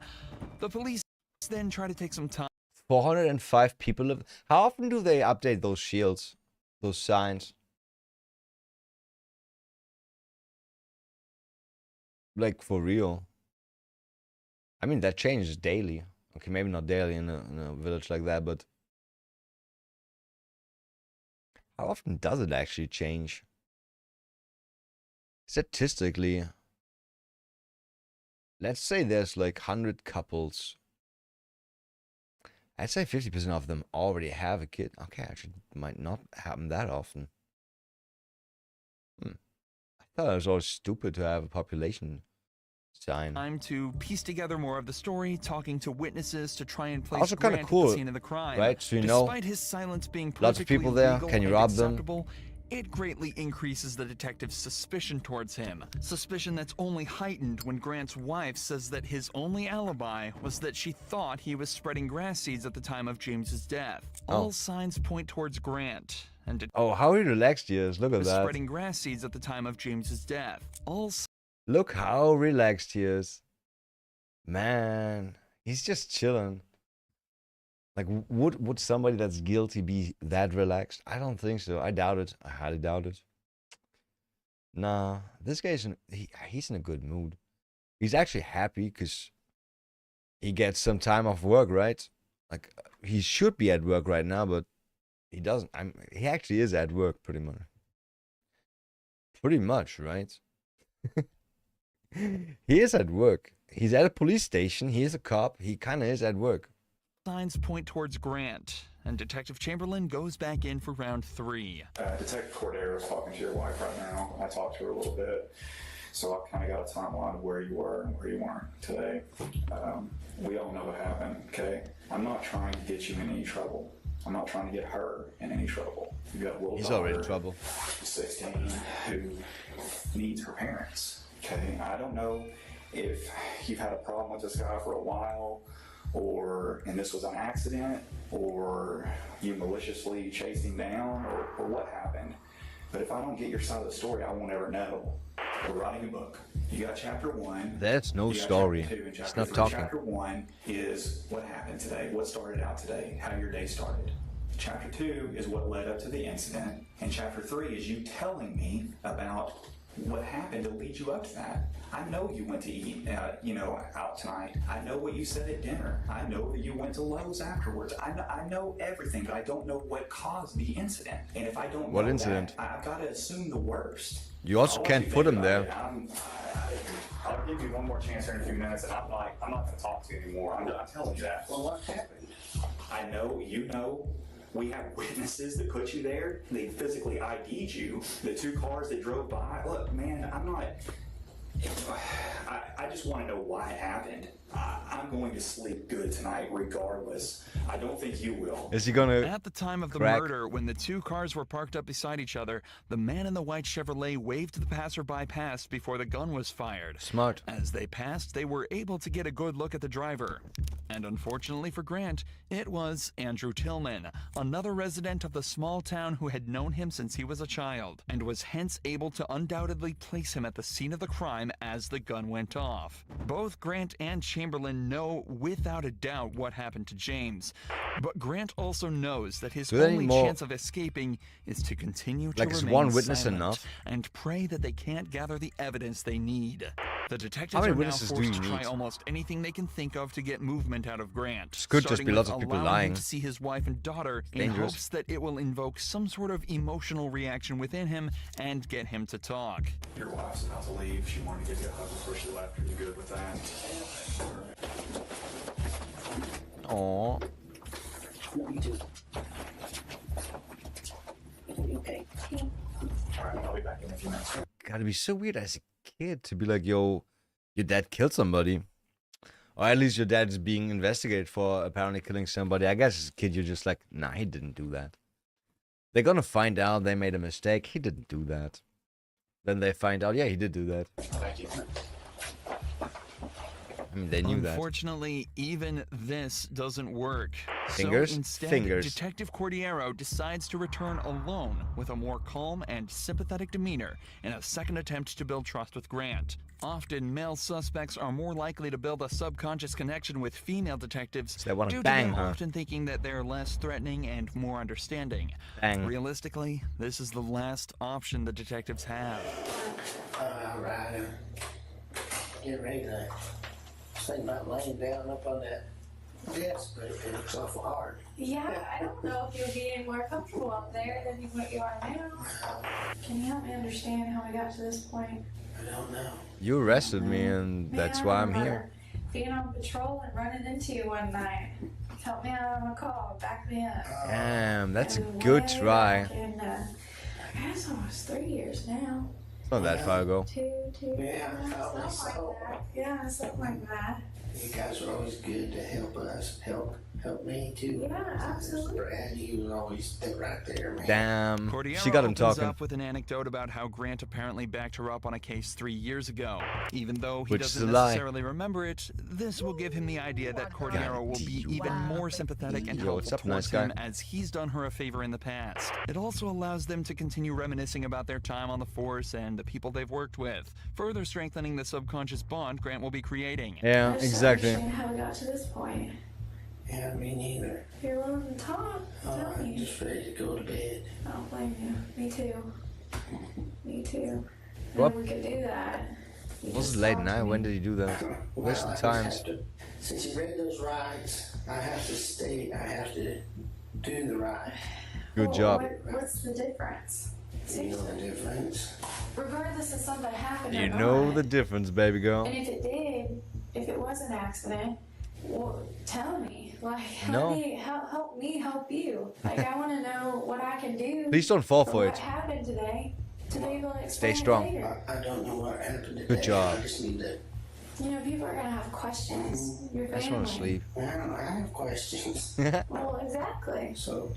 The police then try to take some time. 405 people live. How often do they update those shields? Those signs? Like for real. I mean, that changes daily. Okay, maybe not daily in a village like that, but how often does it actually change? Statistically, let's say there's like 100 couples. I'd say 50% of them already have a kid. Okay, actually, it might not happen that often. I thought it was always stupid to have a population sign. Time to piece together more of the story, talking to witnesses to try and place Also kinda Grant cool, at the scene of the crime. right? So you know, Despite his silence being lots of perfectly people there. legal Can you and rob them? acceptable, it greatly increases the detective's suspicion towards him. Suspicion that's only heightened when Grant's wife says that his only alibi was that she thought he was spreading grass seeds at the time of James's death. All signs point towards Grant. And Oh, how relaxed he is. Look at was that. spreading grass seeds at the time of James's death. All Look how relaxed he is. Man, he's just chilling. Like, would somebody that's guilty be that relaxed? I don't think so. I doubt it. I highly doubt it. Nah, this guy's he's in a good mood. He's actually happy because he gets some time off work, right? Like, he should be at work right now, but he doesn't. He actually is at work pretty much. Pretty much, right? He is at work. He's at a police station. He is a cop. He kind of is at work. signs point towards Grant, and Detective Chamberlain goes back in for round 3. Detective Cordero is talking to your wife right now. I talked to her a little bit, so I've kind of got a timeline of where you were and where you weren't today. We all know what happened, okay? I'm not trying to get you in any trouble. I'm not trying to get her in any trouble. You got a little He's daughter, already in trouble. 16, who needs her parents, okay? I don't know if you've had a problem with this guy for a while and this was an accident, or you maliciously chased him down, or what happened. But if I don't get your side of the story, I won't ever know. We're writing a book. You got chapter 1. That's no you got story. Chapter 2 and It's chapter not 3. talking. Chapter 1 is what happened today, what started out today, how your day started. Chapter 2 is what led up to the incident, and chapter 3 is you telling me about what happened to lead you up to that. I know you went to eat, out tonight. I know what you said at dinner. I know that you went to Lowe's afterwards. I know everything, but I don't know what caused the incident. And if I don't What know incident? that, I've got to assume the worst. You also can't put him there. I'll give you one more chance here in a few minutes, and I'm not going to talk to you anymore. I'm telling you that. Well, what happened? I know, you know. We have witnesses that put you there. They physically ID'd you. The 2 cars that drove by. Look, man, I'm not. I just want to know why it happened. I'm going to sleep good tonight, regardless. I don't think you will. Is he gonna? At the time of the crack? murder, when the 2 cars were parked up beside each other, the man in the white Chevrolet waved the passerby past before the gun was fired. Smart. As they passed, they were able to get a good look at the driver. And unfortunately for Grant, it was Andrew Tillman, another resident of the small town who had known him since he was a child, and was hence able to undoubtedly place him at the scene of the crime as the gun went off. Both Grant and Chamberlain know without a doubt what happened to James, but Grant also knows that his Do they need only more- chance of escaping is to continue to Like, is remain one witness silent enough? and pray that they can't gather the evidence they need. The detectives How many are now witnesses do forced you to try need? almost anything they can think of to get movement out of Grant. This could just starting be lots with of people allowing lying. him to see his wife and daughter in Dangerous. hopes that it will invoke some sort of emotional reaction within him and get him to talk. Your wife's about to leave. She wanted to give you a hug before she left. Are you good with that? Aww. Me too. Okay. Alright, I'll be back in a few minutes. Gotta be so weird as a kid to be like, yo, your dad killed somebody. Or at least your dad is being investigated for apparently killing somebody. I guess as a kid, you're just like, nah, he didn't do that. They're gonna find out they made a mistake. He didn't do that. Then they find out, yeah, he did do that. Thank you. I mean, they knew that. Unfortunately, even this doesn't work. Fingers? So instead, Fingers. Detective Cordiero decides to return alone with a more calm and sympathetic demeanor in a second attempt to build trust with Grant. Often, male suspects are more likely to build a subconscious connection with female detectives they wanna due bang to them her. often thinking that they're less threatening and more understanding. Bang. Realistically, this is the last option the detectives have. Alright, get ready to think about laying down up on that desk, but it looks awful hard. Yeah, I don't know if you'll be any more comfortable up there than what you are now. Can you help me understand how we got to this point? I don't know. You arrested me, and that's why I'm here. Being on patrol and running into you one night. Help me out on a call, back me up. Damn, that's a And good way try. back in, I guess almost 3 years now. It's not that far ago. Two, Yeah, something like that. Yeah, something like that. You guys are always good to help us, help me too. Yeah, absolutely. Brad, you was always right there, man. Damn. Cordiero She got him opens talking. up with an anecdote about how Grant apparently backed her up on a case 3 years ago. Even though he Which is doesn't a lie. necessarily remember it, this will give him the idea that Cordiero will be even more sympathetic and Yo, what's helpful up, nice towards him guy? as he's done her a favor in the past. It also allows them to continue reminiscing about their time on the force and the people they've worked with, further strengthening the subconscious bond Grant will be creating. Yeah, I just don't exactly. understand how we got to this point. Yeah, me neither. If you're willing to talk, tell I'm me. just ready to go to bed. I don't blame you. Me too. Me too. What? And we could do that. You It was just late talk to night. me. When did he do that? Waste I of just times. have to- since you read those rights, I have to stay. I have to do the right. Good Well, job. What's the difference? You know the difference. Regardless of something happened or You not, know the difference, baby girl. and if it did, if it was an accident, well, tell me. Like, No. help me help you. Like, I want to know what I can do. Please don't fall for what it. happened today to be able to Stay explain strong. it later. I don't know what happened today. Good job. I just need to. You know, people are gonna have questions. Your I just family. want to sleep. I have questions. Well, exactly. So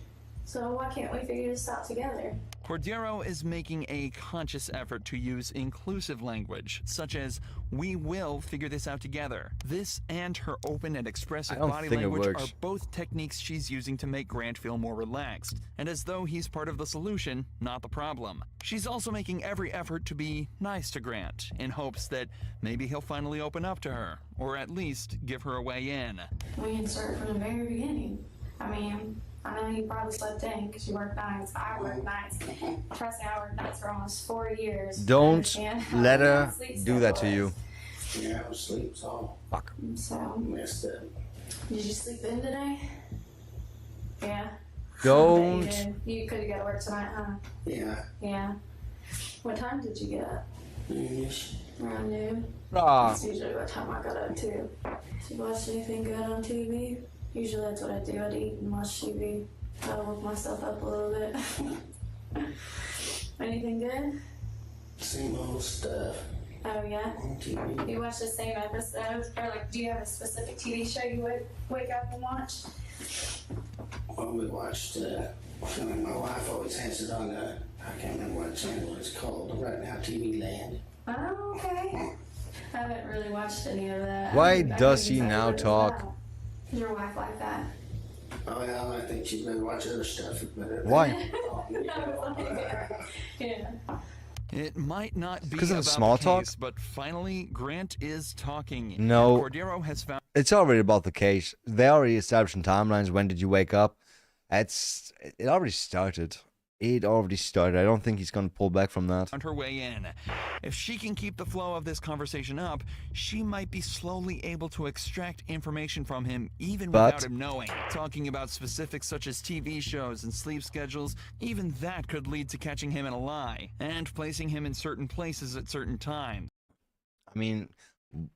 So why can't we figure this out together? Cordero is making a conscious effort to use inclusive language, such as, "We will figure this out together." This and her open and expressive body language are both techniques she's using to make Grant feel more relaxed, and as though he's part of the solution, not the problem. She's also making every effort to be nice to Grant, in hopes that maybe he'll finally open up to her, or at least give her a way in. We can start from the very beginning. I mean, I know you probably slept in because you work nights. I work nights. Trust me, I worked nights for almost 4 years. Don't let her do that to you. Yeah, I was asleep, so. Fuck. So. Messed up. Did you sleep in today? Yeah. Don't. You could have got to work tonight, huh? Yeah. Yeah. What time did you get up? Noonish. Around noon? Ah. That's usually what time I got up too. Did you watch anything good on TV? Usually that's what I do. I'd eat and watch TV. Try to woke myself up a little bit. Anything good? Same old stuff. Oh yeah? On TV. You watch the same episodes? Or like, do you have a specific TV show you would wake up and watch? Well, we watched, I mean, my wife always has it on, I can't remember what channel it's called, right now, TV Land. Oh, okay. I haven't really watched any of that. Why does he now talk? Is your wife like that? Oh, well, I think she's been watching other stuff. Why? Yeah. It might not be Because of about the small the talk? case, but finally Grant is talking. No. And Cordero has found It's already about the case. They already established in timelines. When did you wake up? It already started. It already started. I don't think he's going to pull back from that. her way in. If she can keep the flow of this conversation up, she might be slowly able to extract information from him even without him knowing. Talking about specifics such as TV shows and sleep schedules, even that could lead to catching him in a lie and placing him in certain places at certain times. I mean,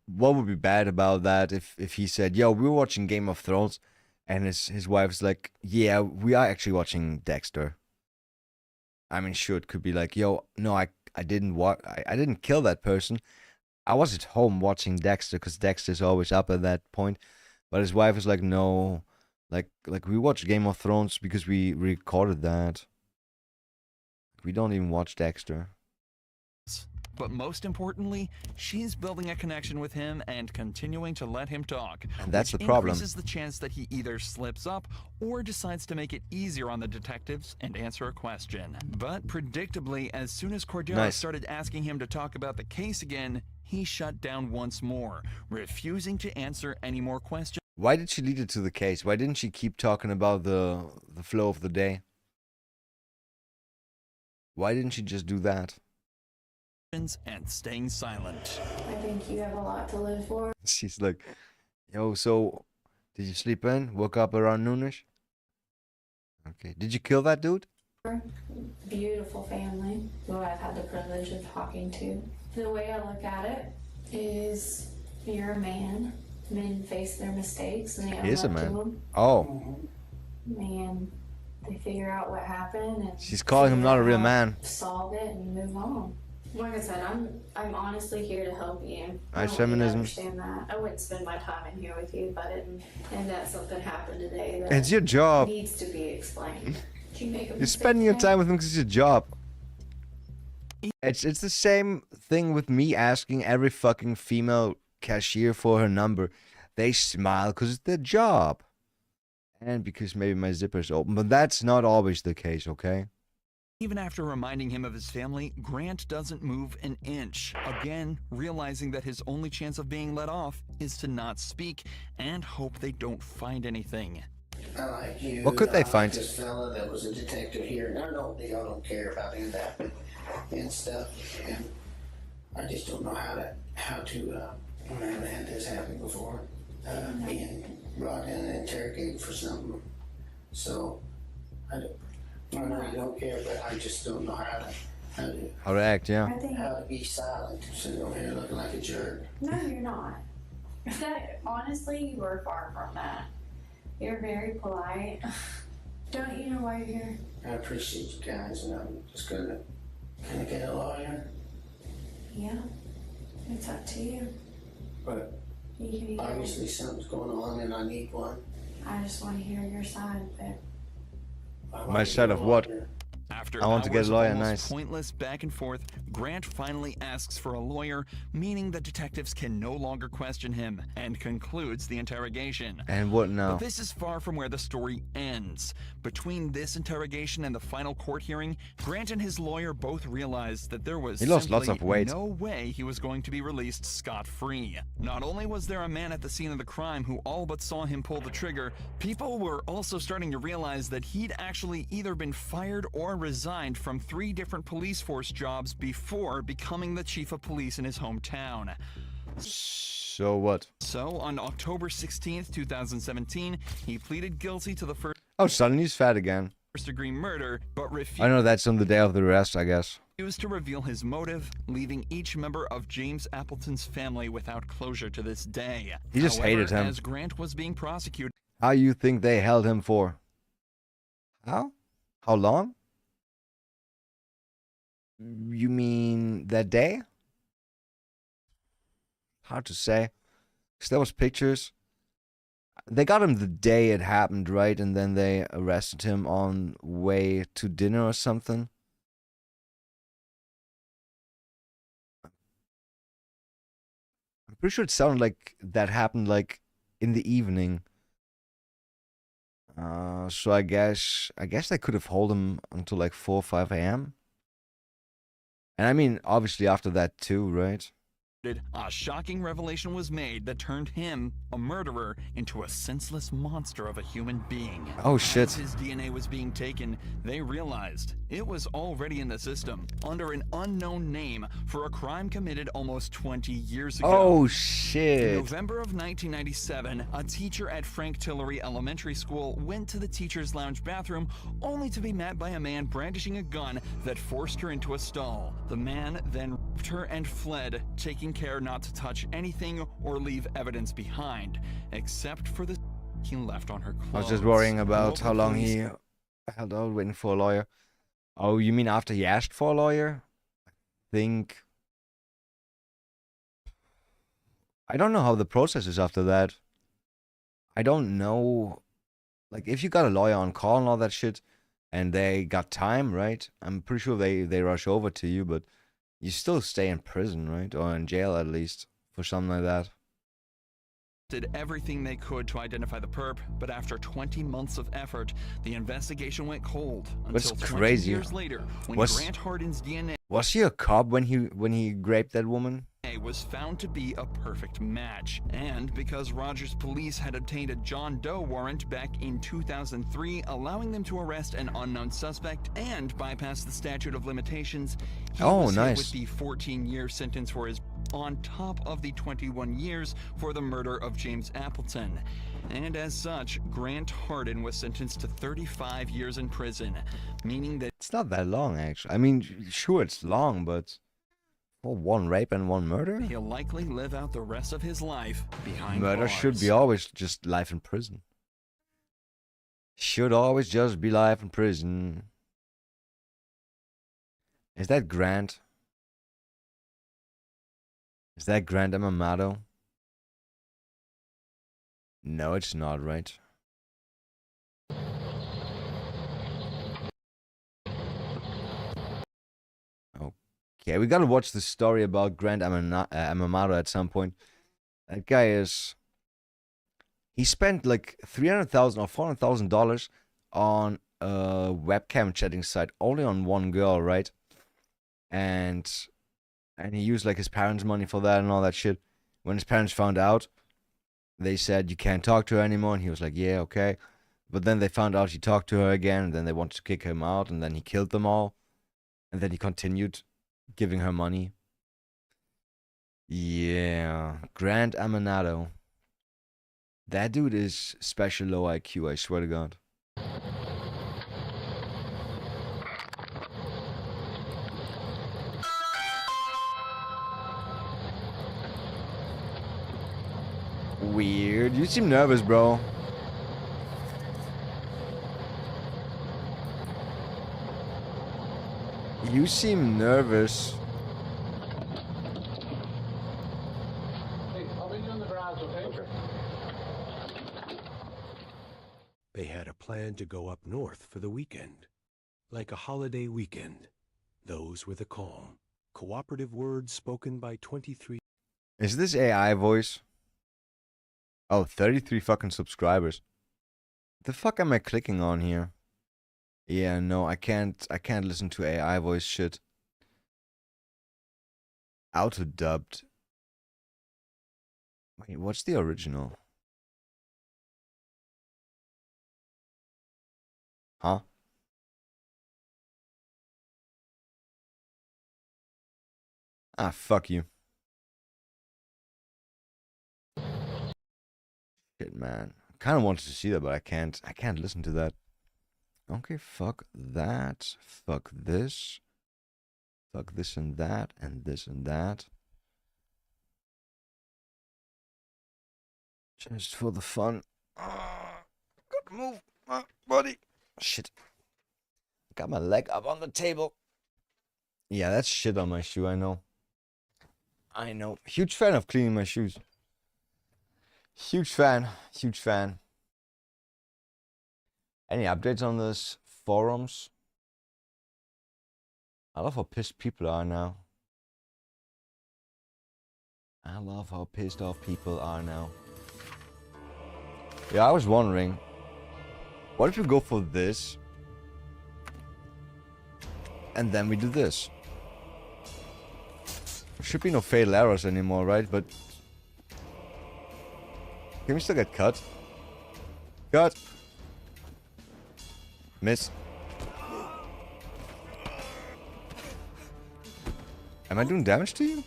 what would be bad about that if he said, yo, we're watching Game of Thrones, and his wife's like, yeah, we are actually watching Dexter. I mean, sure, it could be like, yo, no, I didn't kill that person. I was at home watching Dexter because Dexter's always up at that point. But his wife is like, no, like we watch Game of Thrones because we recorded that. We don't even watch Dexter. But most importantly, she's building a connection with him and continuing to let him talk. And that's which the problem. increases the chance that he either slips up or decides to make it easier on the detectives and answer a question. But predictably, as soon as Cordero started asking him to talk about the case again, he shut down once more, refusing to answer any more questions. Why did she lead it to the case? Why didn't she keep talking about the flow of the day? Why didn't she just do that? And staying silent. I think you have a lot to live for. She's like, yo, so did you sleep in? Woke up around noonish? Okay. Did you kill that dude? Beautiful family who I've had the privilege of talking to. The way I look at it is you're a man. Men face their mistakes and they own He is a up to man. them. Oh. And they figure out what happened and She's calling him not a real man. solve it and move on. Like I said, I'm honestly here to help you. Nice I feminism. understand that. I wouldn't spend my time in here with you if I didn't. And that something happened today that It's your job. needs to be explained. Can you make a You're mistake spending your today? time with him because it's your job. It's the same thing with me asking every fucking female cashier for her number. They smile because it's their job. And because maybe my zipper's open. But that's not always the case, okay? Even after reminding him of his family, Grant doesn't move an inch. Again, realizing that his only chance of being let off is to not speak and hope they don't find anything. I like you. What could they find? I like this fella that was a detective here, and I don't care about any of that and stuff. And I just don't know how to. I haven't had this happen before. Being brought in and interrogated for something. So I really don't care, but I just don't know How to act, yeah. how to be silent. Sitting over here looking like a jerk. No, you're not. Honestly, you are far from that. You're very polite. Don't you know why you're here? I appreciate you guys, and I'm just gonna get a lawyer. Yeah, it's up to you. But You can either- obviously something's going on, and I need one. I just want to hear your side, but My side of what? After I want to get hours a of lawyer, almost nice. pointless back and forth, Grant finally asks for a lawyer, meaning that detectives can no longer question him, and concludes the interrogation. And what now? But this is far from where the story ends. Between this interrogation and the final court hearing, Grant and his lawyer both realized that there was He lost lots simply of weight. no way he was going to be released scot-free. Not only was there a man at the scene of the crime who all but saw him pull the trigger, people were also starting to realize that he'd actually either been fired or resigned from 3 different police force jobs before becoming the chief of police in his hometown. So what? So, on October 16th, 2017, he pleaded guilty to the Oh, suddenly he's fat again. first-degree murder, but I know that's on the day of the arrest, I guess. refused to reveal his motive, leaving each member of James Appleton's family without closure to this day. He just However, hated him. as Grant was being prosecuted, How you think they held him for? How? How long? You mean that day? Hard to say. Because there was pictures. They got him the day it happened, right? And then they arrested him on way to dinner or something. I'm pretty sure it sounded like that happened like in the evening. So I guess they could have held him until like 4 or 5 a.m. And I mean, obviously after that too, right? a shocking revelation was made that turned him, a murderer, into a senseless monster of a human being. Oh, shit. As his DNA was being taken, they realized it was already in the system under an unknown name for a crime committed almost 20 years ago. Oh, In shit. November of 1997, a teacher at Frank Tillery Elementary School went to the teacher's lounge bathroom only to be met by a man brandishing a gun that forced her into a stall. The man then raped her and fled, taking care not to touch anything or leave evidence behind, except for the he left on her clothes. I was just worrying about Local how long police he held out waiting for a lawyer. Oh, you mean after he asked for a lawyer? I don't know how the process is after that. I don't know. Like, if you got a lawyer on call and all that shit, and they got time, right? I'm pretty sure they rush over to you, but you still stay in prison, right? Or in jail, at least, for something like that. did everything they could to identify the perp, but after 20 months of effort, the investigation went cold What's until 20 crazy? years later, when Was- Grant Hardin's DNA Was he a cop when he raped that woman? was found to be a perfect match. And because Rogers police had obtained a John Doe warrant back in 2003, allowing them to arrest an unknown suspect and bypass the statute of limitations, he Oh, was hit nice. with the 14-year sentence for his on top of the 21 years for the murder of James Appleton. And as such, Grant Hardin was sentenced to 35 years in prison, meaning that It's not that long, actually. I mean, sure, it's long, but for one rape and one murder? he'll likely live out the rest of his life behind Murder bars. should be always just life in prison. Should always just be life in prison. Is that Grant? Is that Grant Amato? No, it's not, right? Okay, we gotta watch the story about Grant Amato at some point. That guy is... He spent like $300,000 or $400,000 on a webcam chatting site only on one girl, right? And he used like his parents' money for that and all that shit. When his parents found out, they said you can't talk to her anymore, and he was like, yeah, okay. But then they found out he talked to her again, and then they wanted to kick him out, and then he killed them all. And then he continued giving her money. Yeah, Grant Amato. That dude is special low IQ, I swear to God. Weird. You seem nervous, bro. You seem nervous. Hey, I'll meet you in the garage, okay? They had a plan to go up north for the weekend. like a holiday weekend. Those were the calm, cooperative words spoken by 23. Is this AI voice? Oh, 33 fucking subscribers. The fuck am I clicking on here? Yeah, no, I can't listen to AI voice shit. Auto-dubbed. Wait, what's the original? Huh? Ah, fuck you. Shit, man. I kind of wanted to see that, but I can't listen to that. Okay, fuck that. Fuck this. Fuck this and that, and this and that. Just for the fun. Good move, buddy. Shit. Got my leg up on the table. Yeah, that's shit on my shoe, I know. I know. Huge fan of cleaning my shoes. Huge fan. Huge fan. Any updates on this forums? I love how pissed people are now. I love how pissed off people are now. Yeah, I was wondering, what if we go for this? And then we do this. Should be no fatal errors anymore, right? But can we still get cut? Cut! Miss. Am I doing damage to you?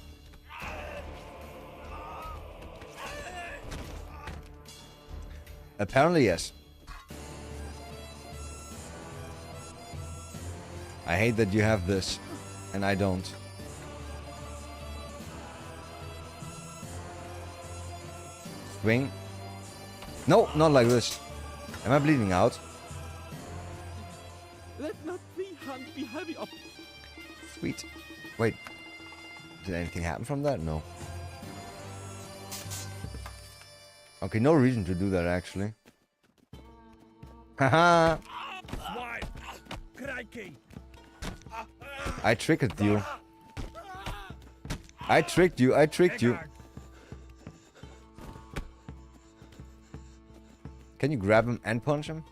Apparently, yes. I hate that you have this, and I don't. Swing. No, not like this. Am I bleeding out? Let not the hand be heavy up. Sweet. Wait. Did anything happen from that? No. Okay, no reason to do that, actually. Haha! I tricked you. I tricked you. I tricked you. Can you grab him and punch him?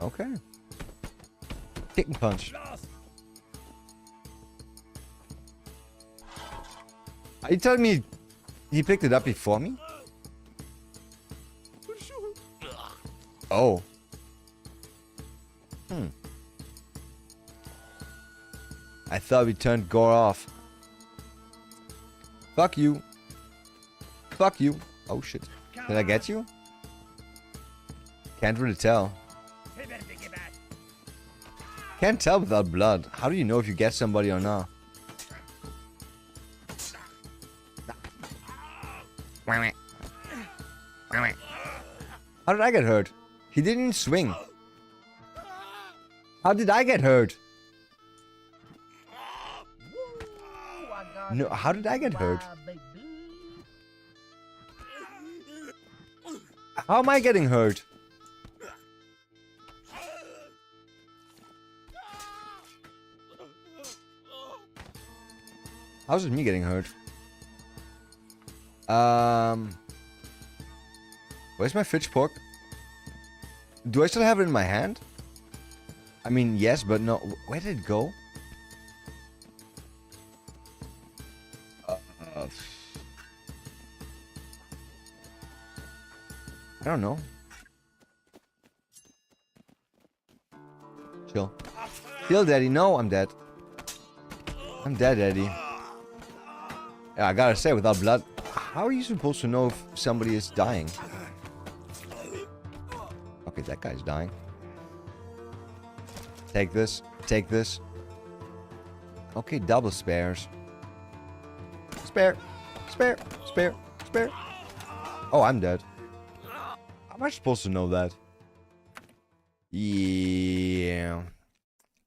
Okay. Kick and punch. Are you telling me he picked it up before me? Oh. I thought we turned Gore off. Fuck you. Fuck you. Oh shit. Did I get you? Can't really tell. Can't tell without blood. How do you know if you get somebody or not? How did I get hurt? He didn't swing. How did I get hurt? No, how did I get hurt? How am I getting hurt? How's it me getting hurt? Where's my fish pork? Do I still have it in my hand? I mean, yes, but no. Where did it go? I don't know. Chill. Chill, Daddy. No, I'm dead. I'm dead, Daddy. Yeah, I gotta say, without blood, how are you supposed to know if somebody is dying? Okay, that guy's dying. Take this. Take this. Okay, double spares. Spare. Spare. Spare. Spare. Oh, I'm dead. How am I supposed to know that? Yeah.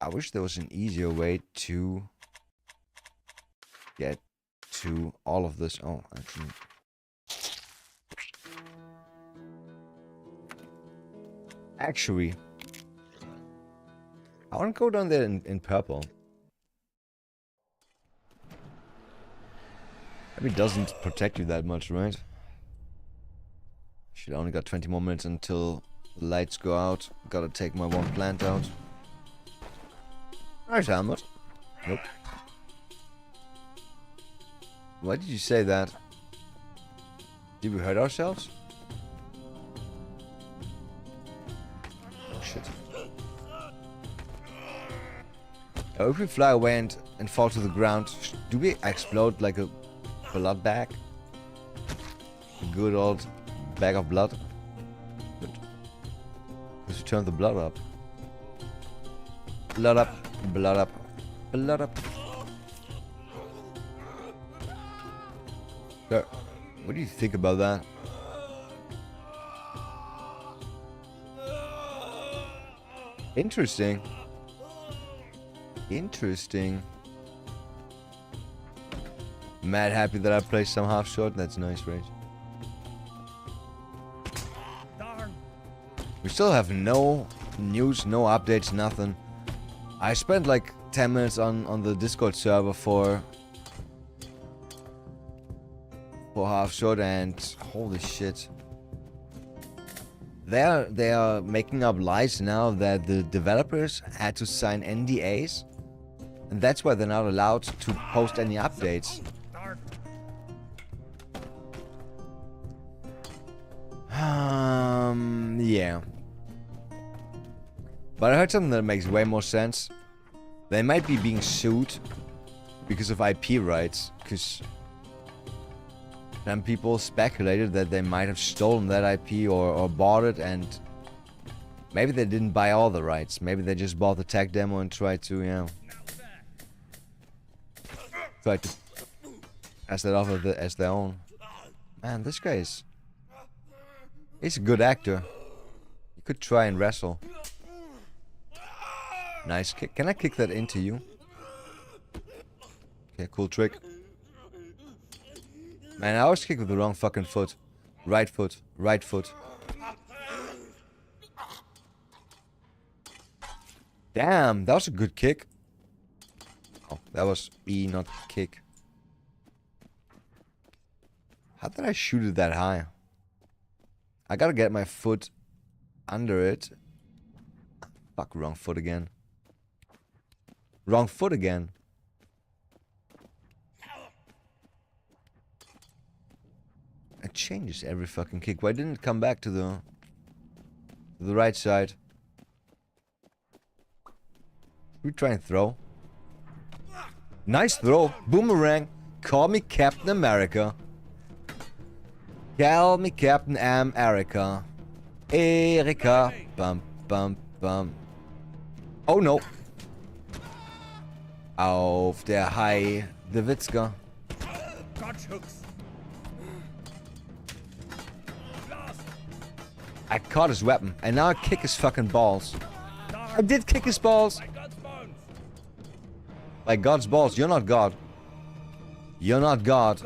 I wish there was an easier way to get to all of this. Oh, actually. Actually, I want to go down there in purple. Maybe it doesn't protect you that much, right? Shit, I only got 20 more minutes until the lights go out. Gotta take my one plant out. Nice helmet. Nope. Why did you say that? Did we hurt ourselves? Oh shit. Oh, if we fly away and fall to the ground, do we explode like a blood bag? A good old bag of blood? Good. Because we turn the blood up. Blood up, blood up, blood up. So, what do you think about that? Interesting. Interesting. Mad happy that I played some half short. That's nice, right? We still have no news, no updates, nothing. I spent like 10 minutes on the Discord server for half short, and holy shit. They are making up lies now that the developers had to sign NDAs, and that's why they're not allowed to post any updates. Yeah. But I heard something that makes way more sense. They might be being sued because of IP rights, because some people speculated that they might have stolen that IP or bought it, and maybe they didn't buy all the rights. Maybe they just bought the tech demo and tried to, you know, try to pass that off as their own. Man, this guy he's a good actor. You could try and wrestle. Nice kick. Can I kick that into you? Okay, cool trick. Man, I always kick with the wrong fucking foot. Right foot. Right foot. Damn, that was a good kick. Oh, that was E, not kick. How did I shoot it that high? I gotta get my foot under it. Fuck, wrong foot again. Wrong foot again. It changes every fucking kick. Why didn't it come back to the right side? We try and throw. Nice throw. Boomerang. Call me Captain America. Call me Captain America. Erika. Bum, bum, bum. Oh no. Auf der Hai de Witzka. I caught his weapon, and now I kick his fucking balls. I did kick his balls. Like God's balls. You're not God. You're not God.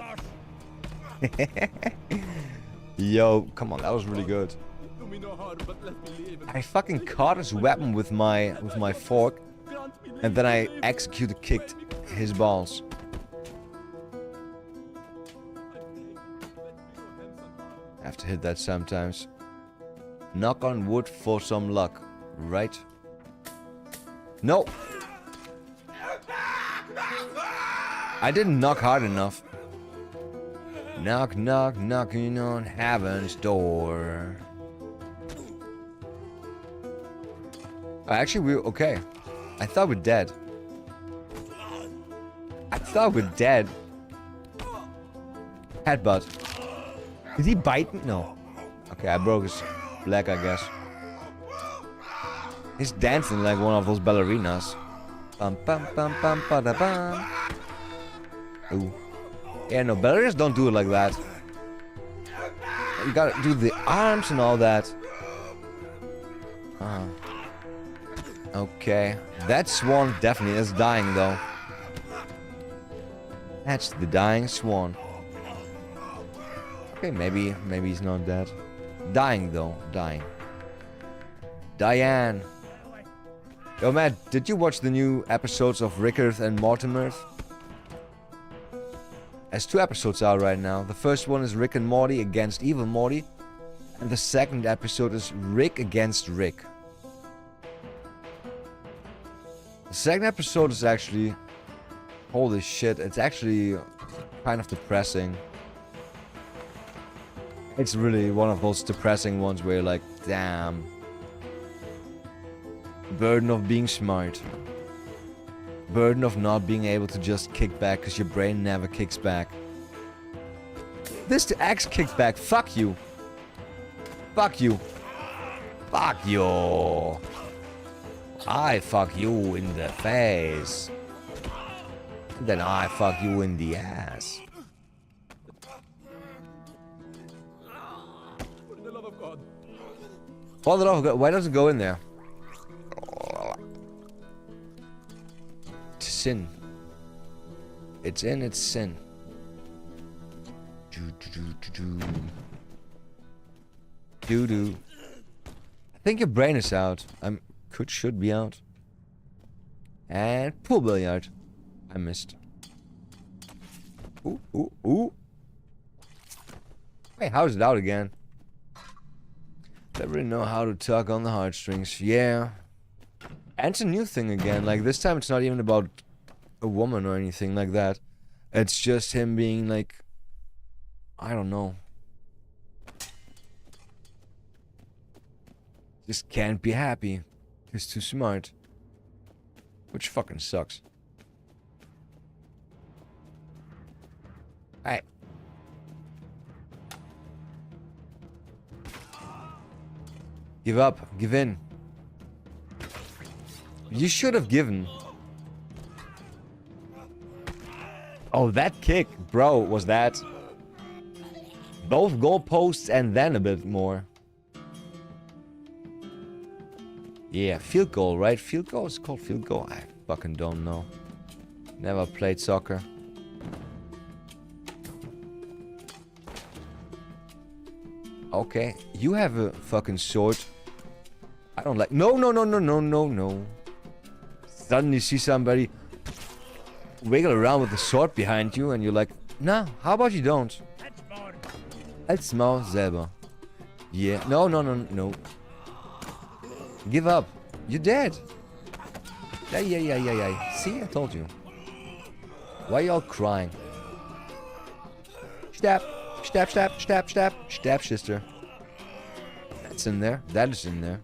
Yo, come on, that was really good. I fucking caught his weapon with my fork, and then I kicked his balls. I have to hit that sometimes. Knock on wood for some luck, right? No! I didn't knock hard enough. Knock, knock, knocking on heaven's door. Actually, we're okay. I thought we're dead. I thought we're dead. Headbutt. Did he bite me? No. Okay, I broke his leg, I guess. He's dancing like one of those ballerinas. Bum bum bum bum ba da bum. Ooh. Yeah, no, ballerinas don't do it like that. You gotta do the arms and all that. Okay. That swan definitely is dying though. That's the dying swan. Okay, maybe he's not dead. Dying though, dying. Diane. Yo, Matt, did you watch the new episodes of Rickard and Mortimer? There's 2 episodes out right now. The first one is Rick and Morty against Evil Morty. And the second episode is Rick against Rick. The second episode is actually... Holy shit, it's actually kind of depressing. It's really one of those depressing ones where you're like, damn. Burden of being smart. Burden of not being able to just kick back because your brain never kicks back. This to X kicked back. Fuck you. Fuck you. Fuck you. I fuck you in the face. Then I fuck you in the ass. For the love of God. For the love of God. Why does it go in there? Sin. It's in its sin. Doo-doo. I think your brain is out. Should be out. And pool billiard. I missed. Ooh, ooh, ooh. Wait, how's it out again? Don't really know how to tug on the heartstrings. Yeah. And it's a new thing again. Like, this time it's not even about a woman or anything like that. It's just him being like... I don't know. Just can't be happy. He's too smart. Which fucking sucks. Alright. Give up. Give in. You should have given. Oh, that kick, bro, was that? Both goalposts and then a bit more. Yeah, field goal, right? Field goal? It's called field goal? I fucking don't know. Never played soccer. Okay, you have a fucking sword. I don't like... No, no, no, no, no, no, no. Suddenly see somebody wiggle around with a sword behind you and you're like, nah, how about you don't? Als Maul selber. Yeah, no, no, no, no. Give up. You're dead. Yeah, yeah, yeah, yeah, yeah. See, I told you. Why are you all crying? Stab. Stab, stab, stab, stab. Stab, sister. That's in there. That is in there.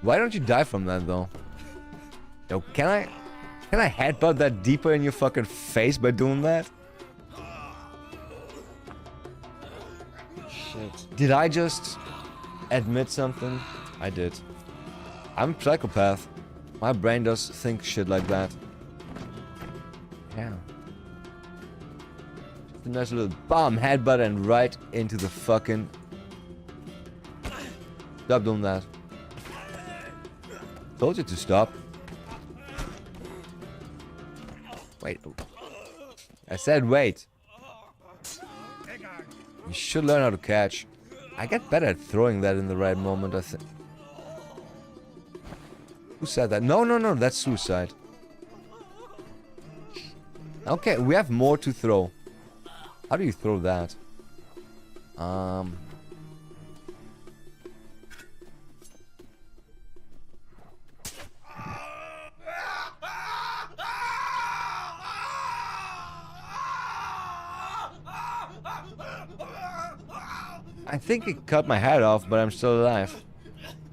Why don't you die from that, though? Yo, can I headbutt that deeper in your fucking face by doing that? Shit. Did I just admit something? I did. I'm a psychopath. My brain does think shit like that. Yeah. Just a nice little bomb headbutt and right into the fucking... Stop doing that. Told you to stop. Wait. I said wait. You should learn how to catch. I get better at throwing that in the right moment, I think. Who said that? No, no, no, that's suicide. Okay, we have more to throw. How do you throw that? I think it cut my head off, but I'm still alive.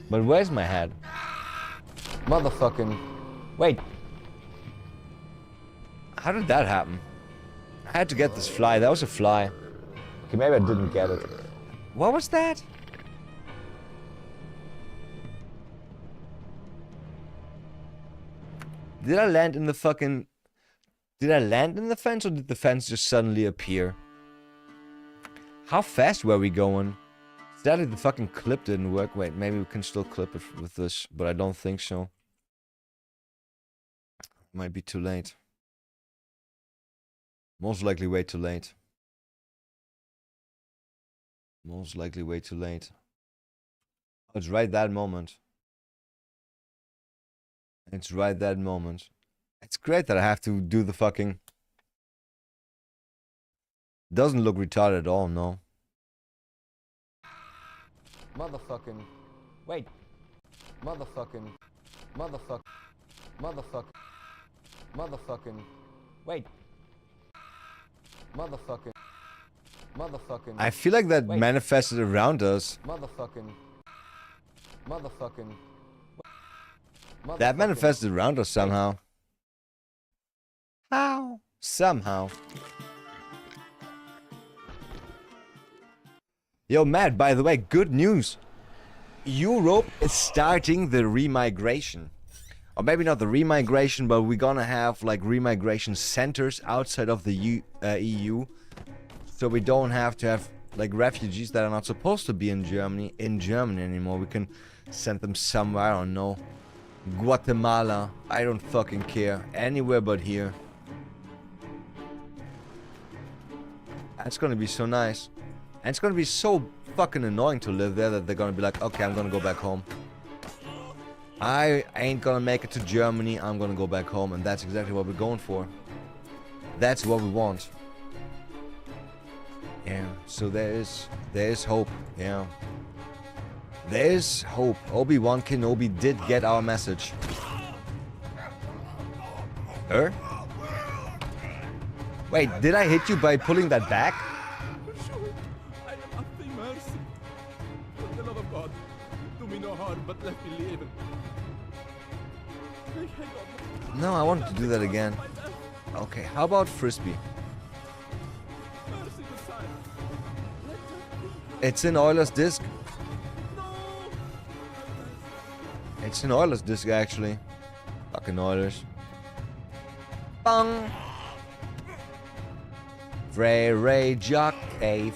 But where's my head? Motherfucking... Wait. How did that happen? I had to get this fly. That was a fly. Okay, maybe I didn't get it. What was that? Did I land in the fucking... Did I land in the fence or did the fence just suddenly appear? How fast were we going? Sadly, the fucking clip didn't work. Wait, maybe we can still clip it with this, but I don't think so. Might be too late. Most likely way too late. Most likely way too late. It's right that moment. It's right that moment. It's great that I have to do the fucking... Doesn't look retarded at all, no. Motherfucking... Wait. Motherfucking... Motherfucking... Wait. Motherfucking... I feel like that manifested around us. That manifested around us somehow. How? Somehow. Yo, Matt, by the way, good news. Europe is starting the remigration. Or maybe not the remigration, but we're gonna have like remigration centers outside of the EU. So we don't have to have like refugees that are not supposed to be in Germany anymore. We can send them somewhere, I don't know. Guatemala, I don't fucking care. Anywhere but here. That's gonna be so nice. And it's gonna be so fucking annoying to live there that they're gonna be like, okay, I'm gonna go back home. I ain't gonna make it to Germany, I'm gonna go back home, and that's exactly what we're going for. That's what we want. Yeah, so there is hope, yeah. There's hope. Obi-Wan Kenobi did get our message. Her? Wait, did I hit you by pulling that back? Sure, I am asking mercy. For the love of God, do me no harm, but let me live. No, I wanted to do that again. Okay, how about Frisbee? It's in Euler's disc. It's in Euler's disc, actually. Fucking Oilers. Bang! Frey jockey,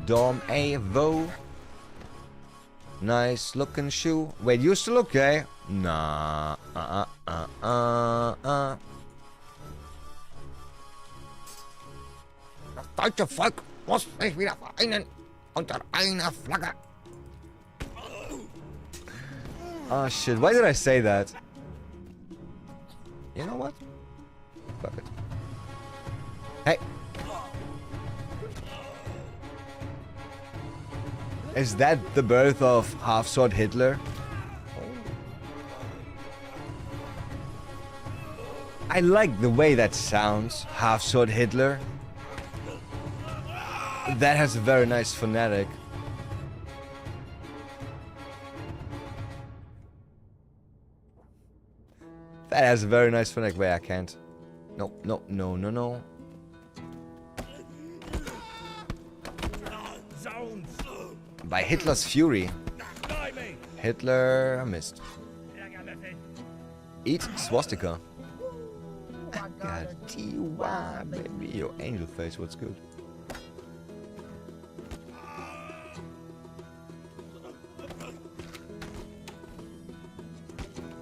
Dom Evo. Nice looking shoe. Wait, you still okay? Nah. Das deutsche Volk muss sich wieder vereinen unter einer Flagge. Oh shit, why did I say that? You know what? Fuck it. Hey! Is that the birth of Half-Sword Hitler? I like the way that sounds, Half-Sword Hitler. That has a very nice phonetic. That has a very nice phonetic. Wait, I can't. No. By Hitler's Fury. Hitler missed. Eat swastika. God, T.Y. baby. Yo, angel face, what's good?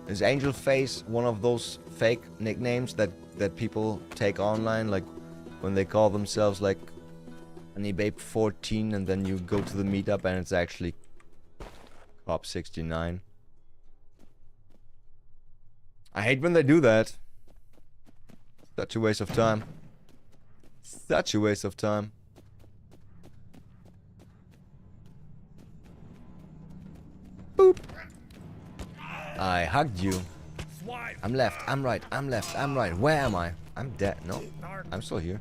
Is Angel Face one of those fake nicknames that people take online, like when they call themselves like Honeybabe 14 and then you go to the meetup and it's actually Cop 69? I hate when they do that. Such a waste of time. Such a waste of time. Boop. I hugged you. I'm left, I'm right, I'm left, I'm right. Where am I? I'm dead. No, I'm still here.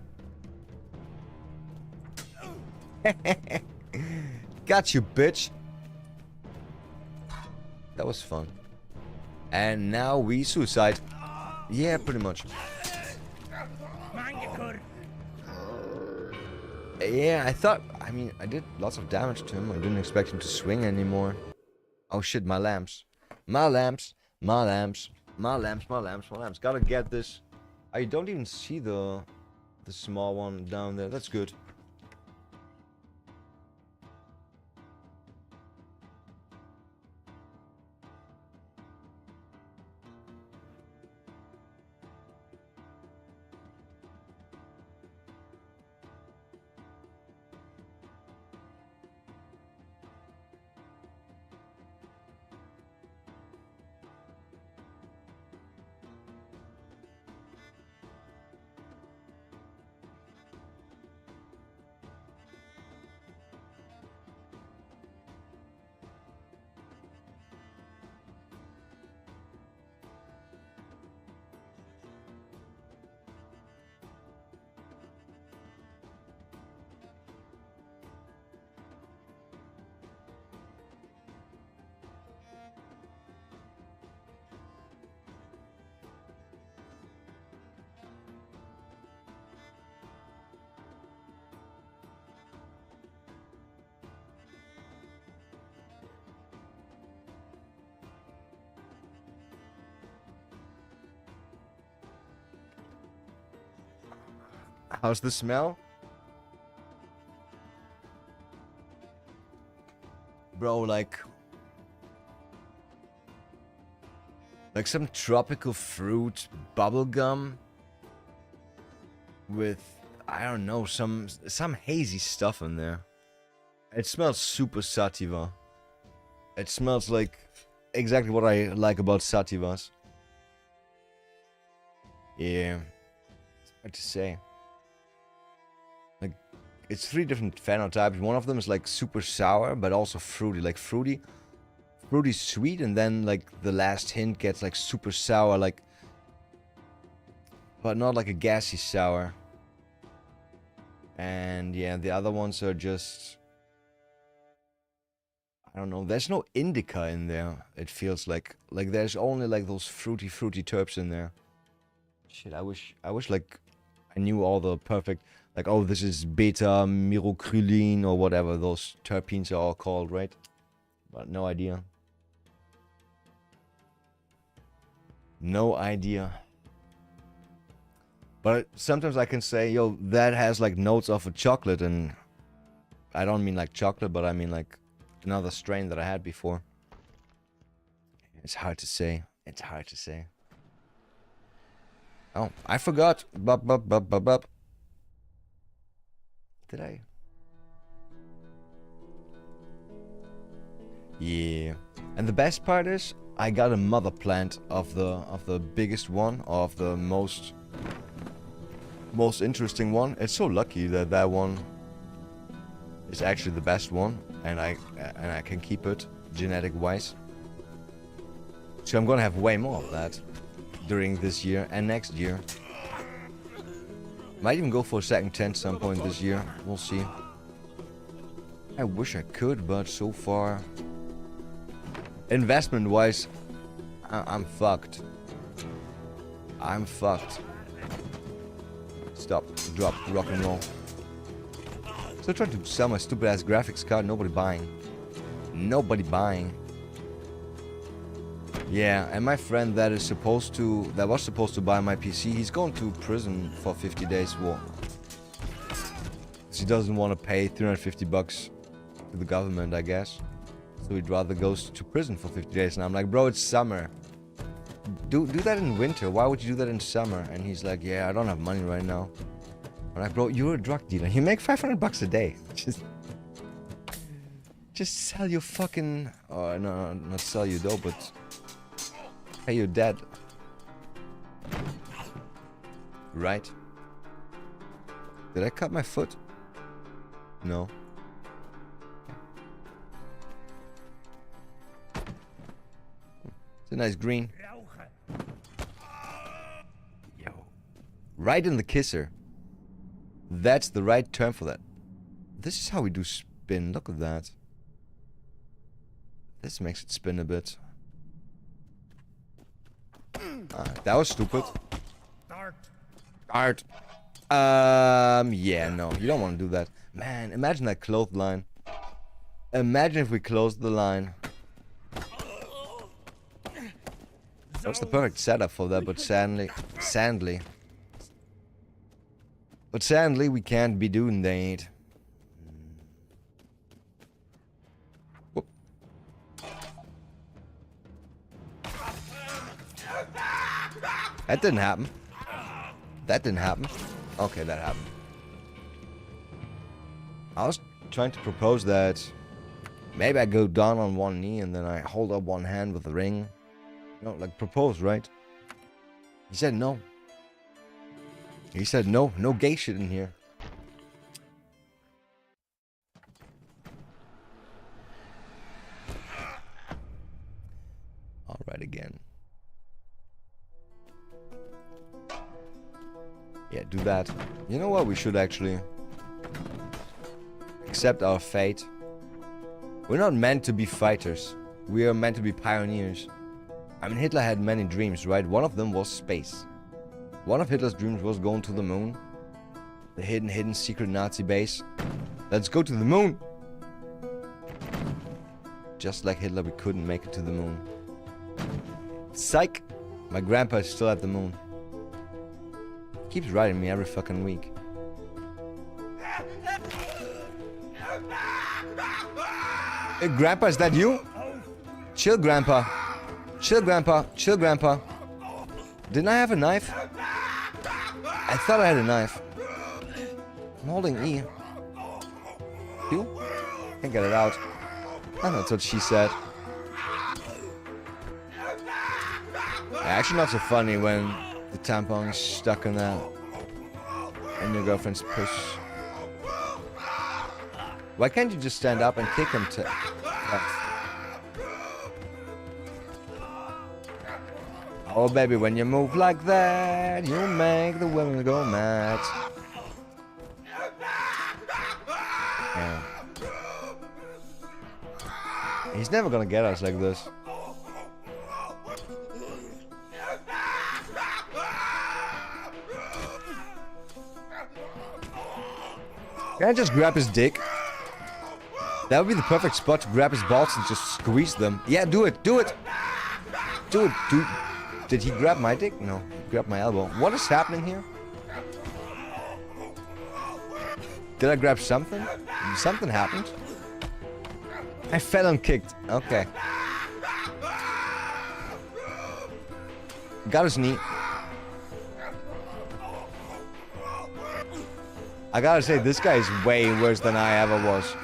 Got you, bitch. That was fun. And now we suicide. Yeah, pretty much. Yeah, I mean, I did lots of damage to him. I didn't expect him to swing anymore. Oh shit, my lamps. My lamps. Gotta get this. I don't even see the small one down there. That's good. How's the smell? Bro, like some tropical fruit bubblegum with, I don't know, some hazy stuff in there. It smells super sativa. It smells like exactly what I like about sativas. Yeah, it's hard to say. Like, it's 3 different phenotypes. One of them is like super sour, but also fruity. Like fruity sweet, and then like the last hint gets like super sour, like, but not like a gassy sour. And yeah, the other ones are just, I don't know. There's no indica in there. It feels like there's only like those fruity terps in there. Shit, I wish like I knew all the perfect, like, oh, this is beta myrocrylene or whatever those terpenes are all called, right? But no idea. No idea. But sometimes I can say, yo, that has like notes of a chocolate, and I don't mean like chocolate, but I mean like another strain that I had before. It's hard to say. It's hard to say. Oh, I forgot. Bup. Did I? Yeah. And the best part is, I got a mother plant of the biggest one, of the most interesting one. It's so lucky that that one is actually the best one, and I can keep it genetic wise. So I'm gonna have way more of that during this year and next year. Might even go for a second tent some point this year. We'll see. I wish I could, but so far, investment wise, I'm fucked. I'm fucked. Stop, drop, rock and roll. Still trying to sell my stupid ass graphics card. Nobody buying. Nobody buying. Yeah, and my friend that was supposed to buy my PC, he's going to prison for 50 days. Well, he doesn't want to pay 350 bucks to the government, I guess. So he'd rather go to prison for 50 days. And I'm like, bro, it's summer. Do that in winter. Why would you do that in summer? And he's like, yeah, I don't have money right now. I'm like, bro, you're a drug dealer. You make 500 bucks a day. Just sell your fucking... Oh, no, not sell you though, but... Hey, you're dead. Right? Did I cut my foot? No. It's a nice green. Yo. Right in the kisser. That's the right term for that. This is how we do spin. Look at that. This makes it spin a bit. That was stupid. Art. Yeah, no. You don't want to do that. Man, imagine that clothesline. Imagine if we closed the line. That's the perfect setup for that, but sadly, we can't be doing that. Whoop. That didn't happen. That didn't happen. Okay, that happened. I was trying to propose that maybe I go down on one knee and then I hold up one hand with the ring. You know, like propose, right? He said no. He said no gay shit in here. Alright again. Yeah, do that. You know what? We should actually accept our fate. We're not meant to be fighters. We are meant to be pioneers. I mean, Hitler had many dreams, right? One of them was space. One of Hitler's dreams was going to the moon. The hidden secret Nazi base. Let's go to the moon! Just like Hitler, we couldn't make it to the moon. Psych! My grandpa is still at the moon. Keeps writing me every fucking week. Hey, Grandpa, is that you? Chill, Grandpa. Chill, Grandpa. Chill, Grandpa. Didn't I have a knife? I thought I had a knife. I'm holding E. You? Can't get it out. Oh, that's what she said. Actually, not so funny when the tampon is stuck in there. In your girlfriend's push. Why can't you just stand up and kick him to death? Oh baby, when you move like that, you make the women go mad. Yeah. He's never gonna get us like this. Can I just grab his dick? That would be the perfect spot to grab his balls and just squeeze them. Yeah, do it, do it! Do it, dude. Did he grab my dick? No, he grabbed my elbow. What is happening here? Did I grab something? Something happened? I fell and kicked. Okay. Got his knee. I gotta say, this guy is way worse than I ever was.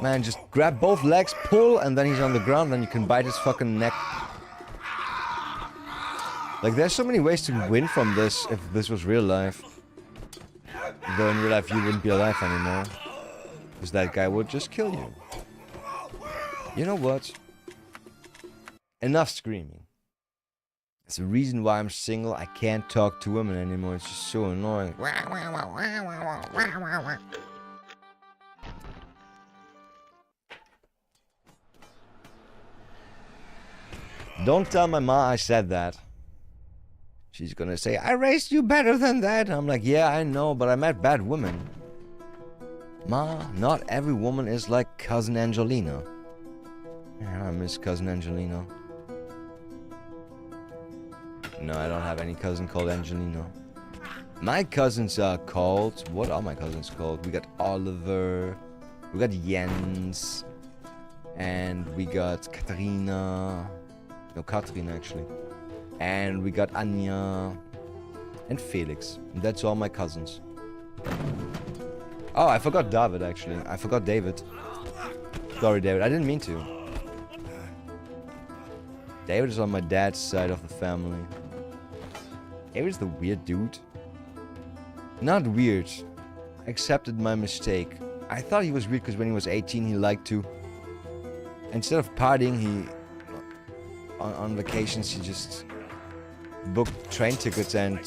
Man, just grab both legs, pull, and then he's on the ground, then you can bite his fucking neck. Like, there's so many ways to win from this if this was real life. Though in real life you wouldn't be alive anymore. Because that guy would just kill you. You know what? Enough screaming. It's the reason why I'm single. I can't talk to women anymore. It's just so annoying. Don't tell my ma I said that. She's gonna say, I raised you better than that. I'm like, yeah, I know, but I met bad women. Ma, not every woman is like Cousin Angelina. Man, I miss Cousin Angelina. No, I don't have any cousin called Angelina. My cousins are called... What are my cousins called? We got Oliver. We got Jens. And we got Katarina. No, Katrina actually. And we got Anja. And Felix. And that's all my cousins. Oh, I forgot David actually. I forgot David. Sorry, David. I didn't mean to. David is on my dad's side of the family. David's the weird dude. Not weird. I accepted my mistake. I thought he was weird because when he was 18 he liked to. Instead of partying, he... On vacations he just booked train tickets and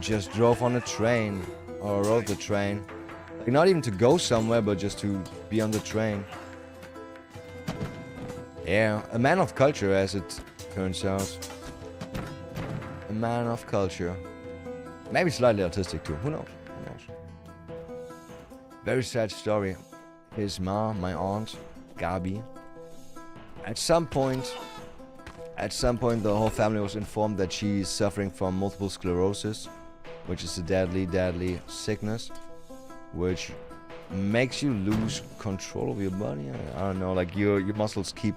just drove on a train. Or rode the train. Like, not even to go somewhere, but just to be on the train. Yeah, a man of culture as it turns out. A man of culture. Maybe slightly autistic too, who knows? Who knows? Very sad story. His ma, my aunt, Gabi. At some point the whole family was informed that she's suffering from multiple sclerosis, which is a deadly sickness, which makes you lose control of your body. I don't know, like your muscles keep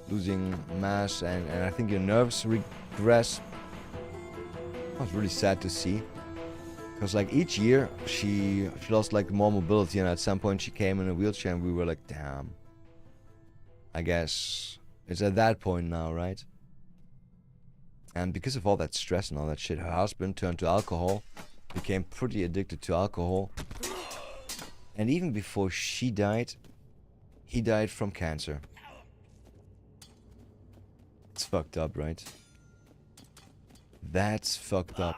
losing mass and I think your nerves regress. It was really sad to see, because like each year she lost like more mobility, and at some point she came in a wheelchair and we were like, damn, I guess it's at that point now, right? And because of all that stress and all that shit, her husband turned to alcohol, became pretty addicted to alcohol, and even before she died, he died from cancer. It's fucked up, right? That's fucked up.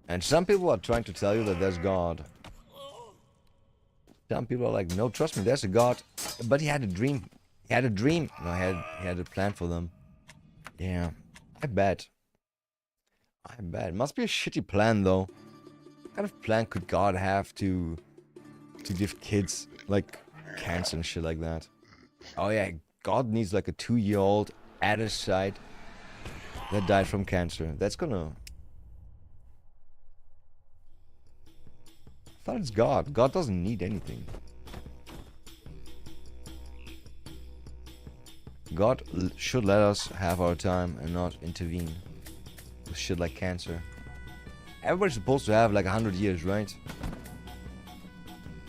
And some people are trying to tell you that there's God. Some people are like, no, trust me, there's a God. But he had a dream. He had a dream. No, he had a plan for them. Yeah, I bet. Must be a shitty plan, though. What kind of plan could God have to give kids, like, cancer and shit like that? Oh yeah, God needs like a 2-year-old at his side. that died from cancer. That's gonna... I thought it's God. God doesn't need anything. God should let us have our time and not intervene with shit like cancer. Everybody's supposed to have like 100 years, right?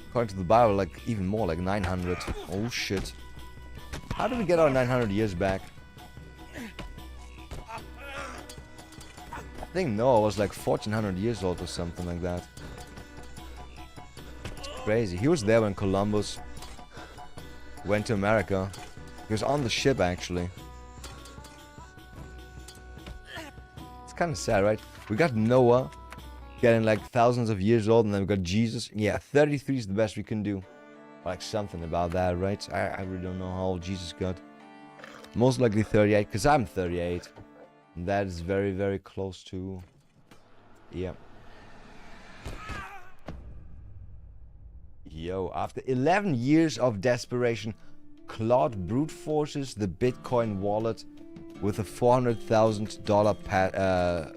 According to the Bible, like even more, like 900. Oh shit. How do we get our 900 years back? I think Noah was like 1400 years old or something like that. It's crazy. He was there when Columbus went to America. He was on the ship actually. It's kind of sad, right? We got Noah getting like thousands of years old, and then we got Jesus. Yeah, 33 is the best we can do. Like something about that, right? I really don't know how old Jesus got. Most likely 38, because I'm 38. And that is very, very close to... Yeah. Yo, after 11 years of desperation, Claude brute forces the Bitcoin wallet with a $400,000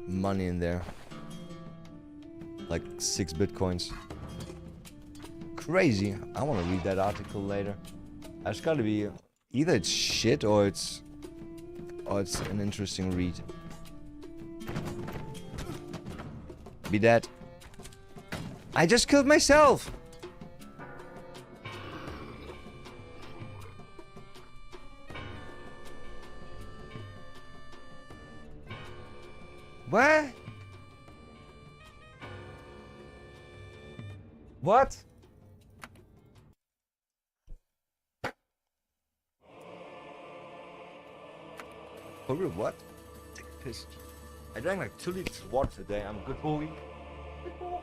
money in there. Like 6 Bitcoins. Crazy. I want to read that article later. It's gotta be either it's shit or it's an interesting read. Be dead. I just killed myself. What? What? For real, what? Take a piss. I drank like 2 liters of water today. I'm a good boy. Good boy.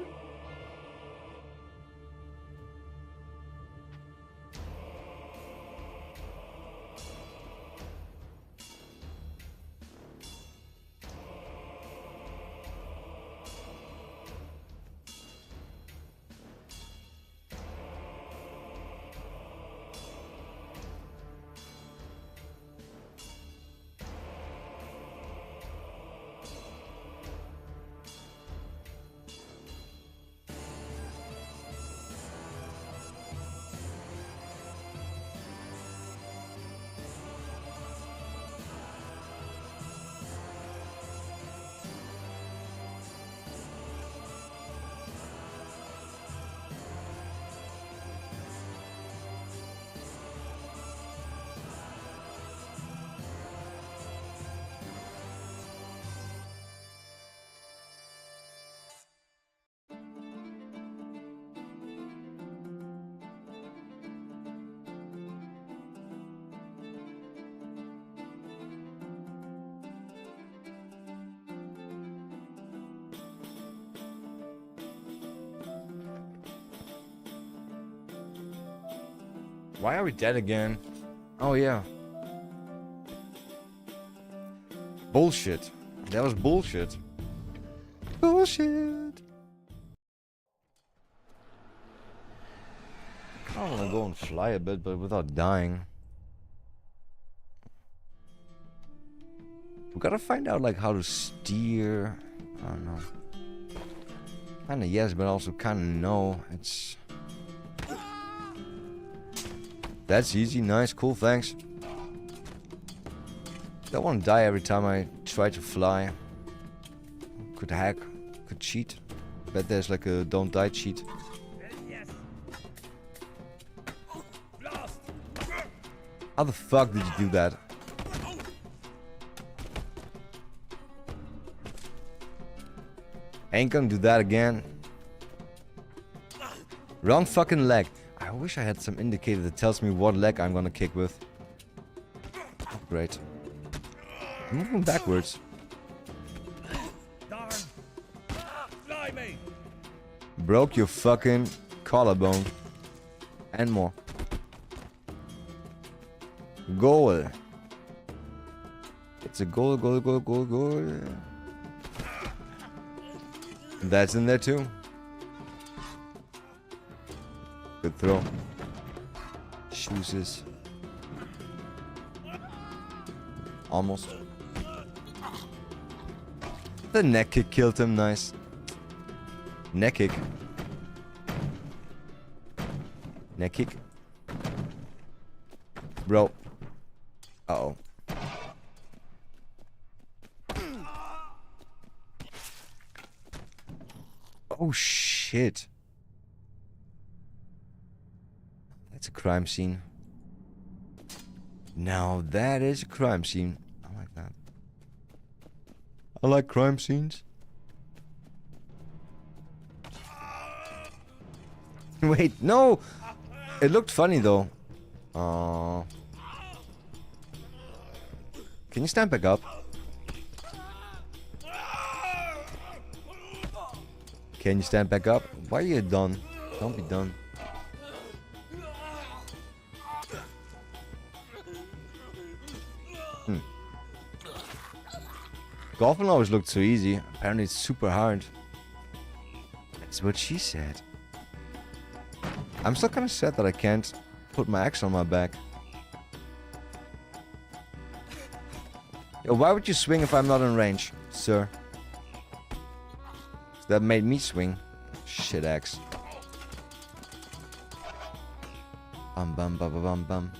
Why are we dead again? Oh yeah. Bullshit. That was bullshit. Bullshit. I want to go and fly a bit, but without dying. We gotta find out like how to steer. I don't know. Kinda yes, but also kinda no. It's... That's easy, nice, cool, thanks. Don't want to die every time I try to fly. Could hack, could cheat. Bet there's like a don't die cheat. How the fuck did you do that? Ain't gonna do that again. Wrong fucking leg. I wish I had some indicator that tells me what leg I'm gonna kick with. Oh, great. I'm moving backwards. Darn. Fly me. Broke your fucking collarbone. And more. Goal. It's a goal, goal, goal, goal, goal. That's in there too. Good throw. Shoes. Almost. The neck kick killed him, nice. Neck kick. Neck kick. Bro. Uh-oh. Oh shit. That's a crime scene. Now that is a crime scene. I like that. I like crime scenes. Wait, no! It looked funny though. Can you stand back up? Can you stand back up? Why are you done? Don't be done. Golfing always looked so easy. Apparently it's super hard. That's what she said. I'm still kind of sad that I can't put my axe on my back. Yo, why would you swing if I'm not in range, sir? That made me swing. Shit axe. Bum bum bum bum bum bum.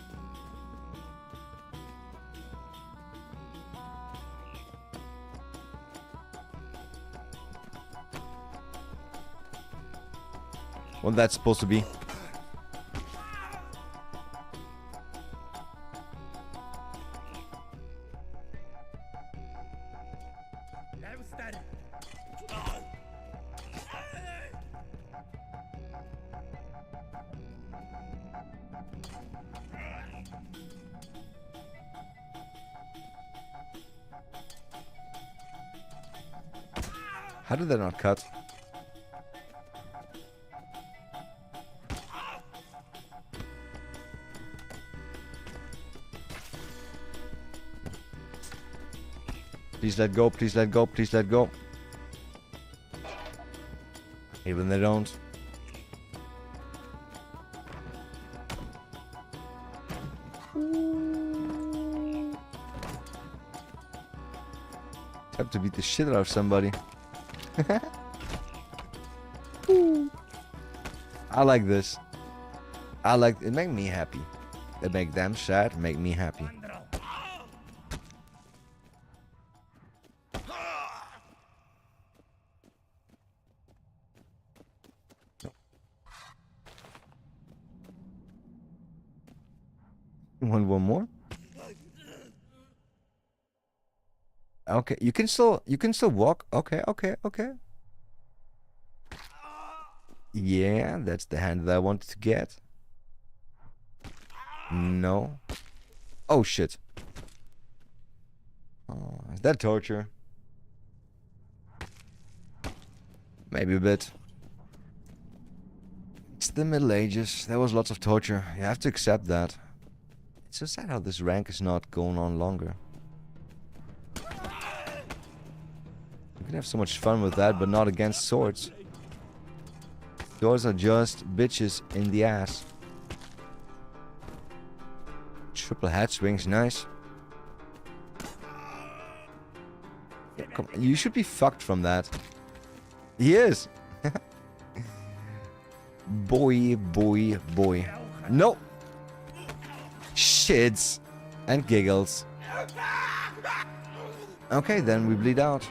What that's supposed to be? How did that not cut? Please let go, please let go, please let go. Even they don't. Have to beat the shit out of somebody. I like this. I like it. Make me happy. It make them sad. Make me happy. One more. Okay, you can still walk. Okay. Yeah, that's the hand that I wanted to get. No. Oh shit. Oh, is that torture? Maybe a bit. It's the Middle Ages. There was lots of torture. You have to accept that. It's so sad how this rank is not going on longer. You can have so much fun with that, but not against swords. Swords are just bitches in the ass. Triple head swings, nice. Yeah, come on. You should be fucked from that. He is. Boy. No. Shits and giggles. Okay, then we bleed out.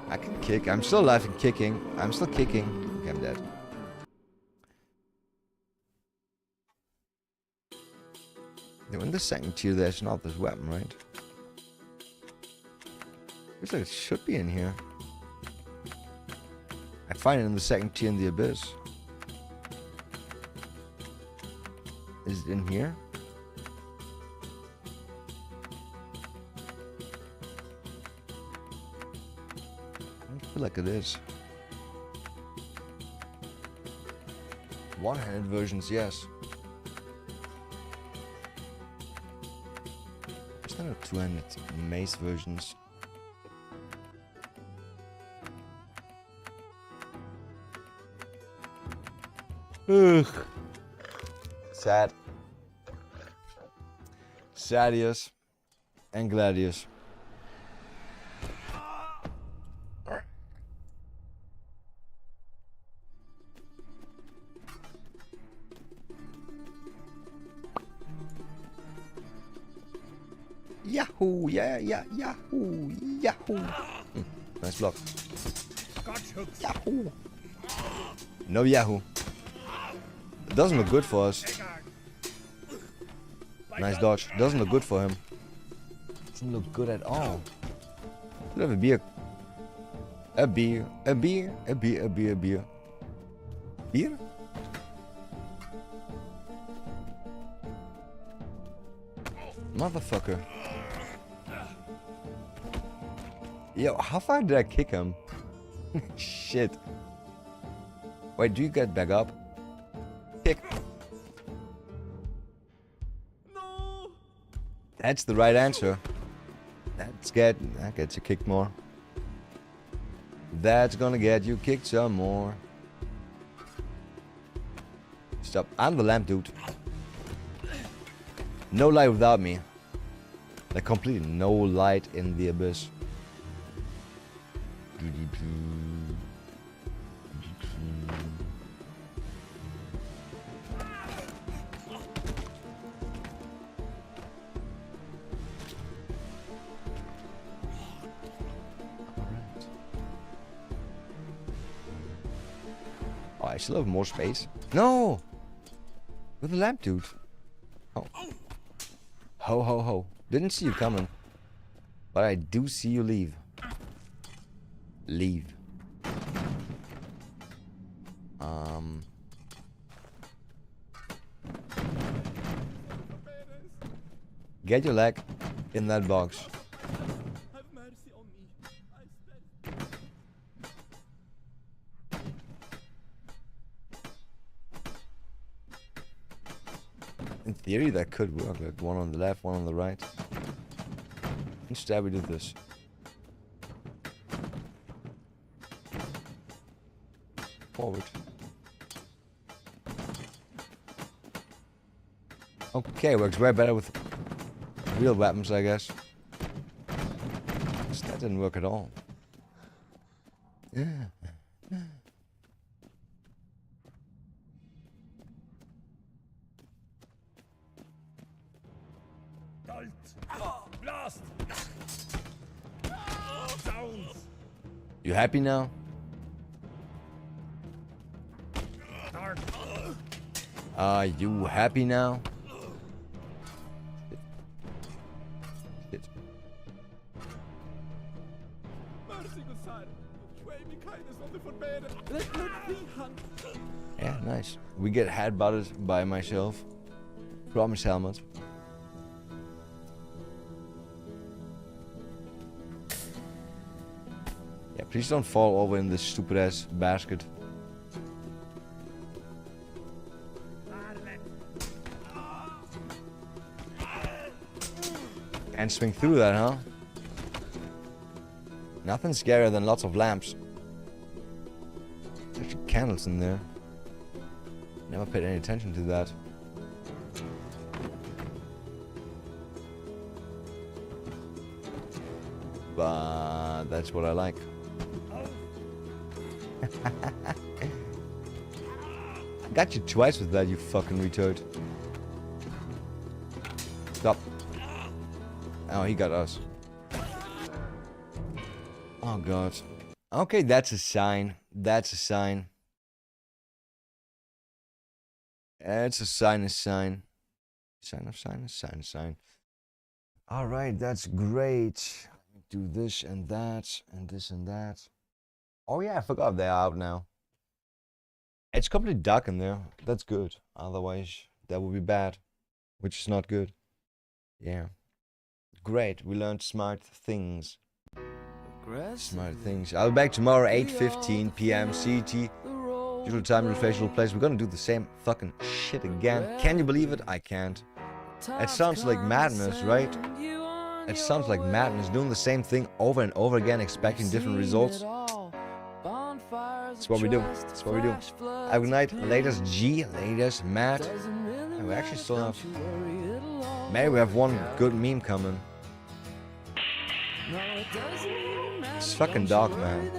I can kick. I'm still alive and kicking. I'm still kicking. Okay, I'm dead. Now in the second tier, there's not this weapon, right? Looks like it should be in here. I find it in the second tier in the abyss. Is it in here? I feel like it is. One-handed versions, yes. There's not a two-handed mace versions. Ugh. Sad. Sadius and Gladius. Yahoo! Yeah, Yahoo! Yahoo! Nice block. Yahoo! No Yahoo. It doesn't look good for us. Nice dodge. Doesn't look good for him. Doesn't look good at all. Could have a beer. A beer. A beer. A beer. A beer. A beer. Beer? Motherfucker. Yo, how far did I kick him? Shit. Wait, do you get back up? Kick. No. That's the right answer. That gets you kicked more. That's gonna get you kicked some more. Stop. I'm the lamp dude. No light without me. Like completely no light in the abyss. Oh, I still have more space. No! With the lamp dude. Oh. Ho ho ho. Didn't see you coming. But I do see you leave. Leave. Get your leg in that box. Have mercy on me. In theory, that could work. Like one on the left, one on the right. Instead, we do this. Forward. Okay, works way better with real weapons, I guess. That didn't work at all. Yeah. Blast! Sounds! You happy now? Dark! Are you happy now? Shit. Mercy, good sire. Show me kindness on the forbidden. Let me hunt. Yeah, nice. We get headbutted by myself. Promise helmet. Yeah, please don't fall over in this stupid ass basket. And swing through that, huh? Nothing scarier than lots of lamps. There's actually candles in there. Never paid any attention to that. But that's what I like. I got you twice with that, you fucking retard. Stop. Oh, he got us. Oh, God. Okay, that's a sign. That's a sign. It's a sign, a sign. Sign of sign, a sign, a sign. Alright, that's great. Do this and that, and this and that. Oh yeah, I forgot they're out now. It's completely dark in there. That's good. Otherwise, that would be bad. Which is not good. Yeah. Great, we learned smart things. Smart things. I'll be back tomorrow, 8:15 p.m. CT. Usual time, usual place, usual place. We're gonna do the same fucking shit again. Can you believe it? I can't. It sounds like madness, right? It sounds like madness, doing the same thing over and over again, expecting different results. That's what we do. That's what we do. Have a good night. Latest G, latest Matt. And we actually still have... Maybe we have one good meme coming. It's fucking dark, man.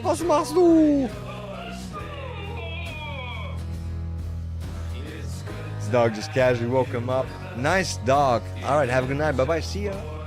Was machst du? dog just casually woke him up. Nice dog. All right, have a good night. Bye-bye. See ya.